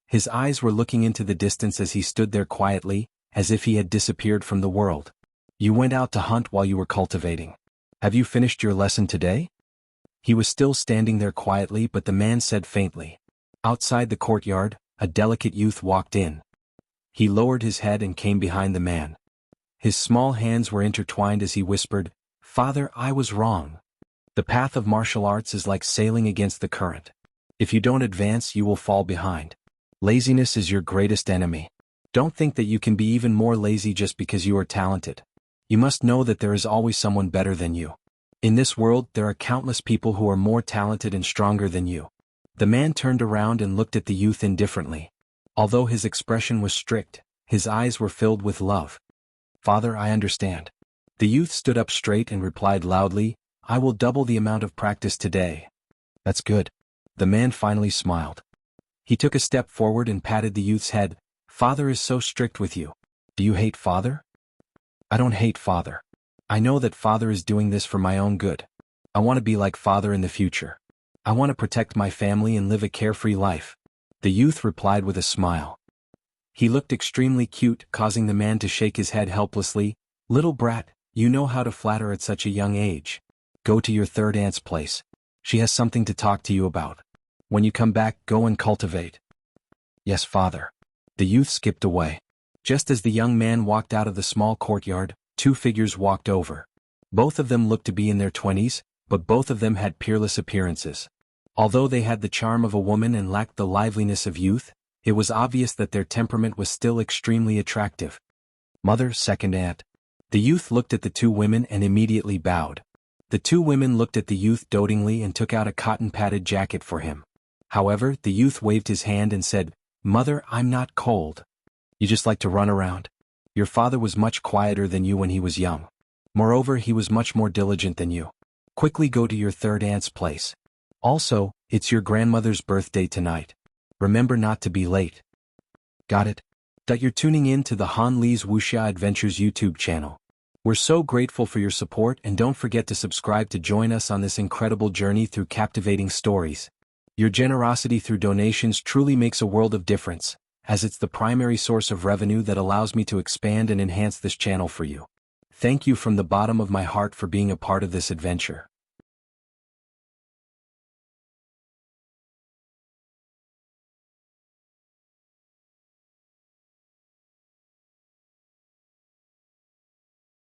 His eyes were looking into the distance as he stood there quietly, as if he had disappeared from the world. "You went out to hunt while you were cultivating. Have you finished your lesson today?" He was still standing there quietly, but the man said faintly. Outside the courtyard, a delicate youth walked in. He lowered his head and came behind the man. His small hands were intertwined as he whispered, "Father, I was wrong. The path of martial arts is like sailing against the current. If you don't advance, you will fall behind. Laziness is your greatest enemy. Don't think that you can be even more lazy just because you are talented. You must know that there is always someone better than you. In this world, there are countless people who are more talented and stronger than you." The man turned around and looked at the youth indifferently. Although his expression was strict, his eyes were filled with love. "Father, I understand." The youth stood up straight and replied loudly, "I will double the amount of practice today." "That's good." The man finally smiled. He took a step forward and patted the youth's head. "Father is so strict with you. Do you hate Father?" "I don't hate Father. I know that Father is doing this for my own good. I want to be like Father in the future. I want to protect my family and live a carefree life." The youth replied with a smile. He looked extremely cute, causing the man to shake his head helplessly. "Little brat, you know how to flatter at such a young age. Go to your third aunt's place. She has something to talk to you about. When you come back, go and cultivate." "Yes, Father." The youth skipped away. Just as the young man walked out of the small courtyard, two figures walked over. Both of them looked to be in their 20s, but both of them had peerless appearances. Although they had the charm of a woman and lacked the liveliness of youth, it was obvious that their temperament was still extremely attractive. "Mother, second aunt." The youth looked at the two women and immediately bowed. The two women looked at the youth dotingly and took out a cotton-padded jacket for him. However, the youth waved his hand and said, "Mother, I'm not cold. You just like to run around. Your father was much quieter than you when he was young. Moreover, he was much more diligent than you. Quickly go to your third aunt's place. Also, it's your grandmother's birthday tonight. Remember not to be late." "Got it." You're tuning in to the Han Li's Wuxia Adventures YouTube channel. We're so grateful for your support, and don't forget to subscribe to join us on this incredible journey through captivating stories. Your generosity through donations truly makes a world of difference, as it's the primary source of revenue that allows me to expand and enhance this channel for you. Thank you from the bottom of my heart for being a part of this adventure.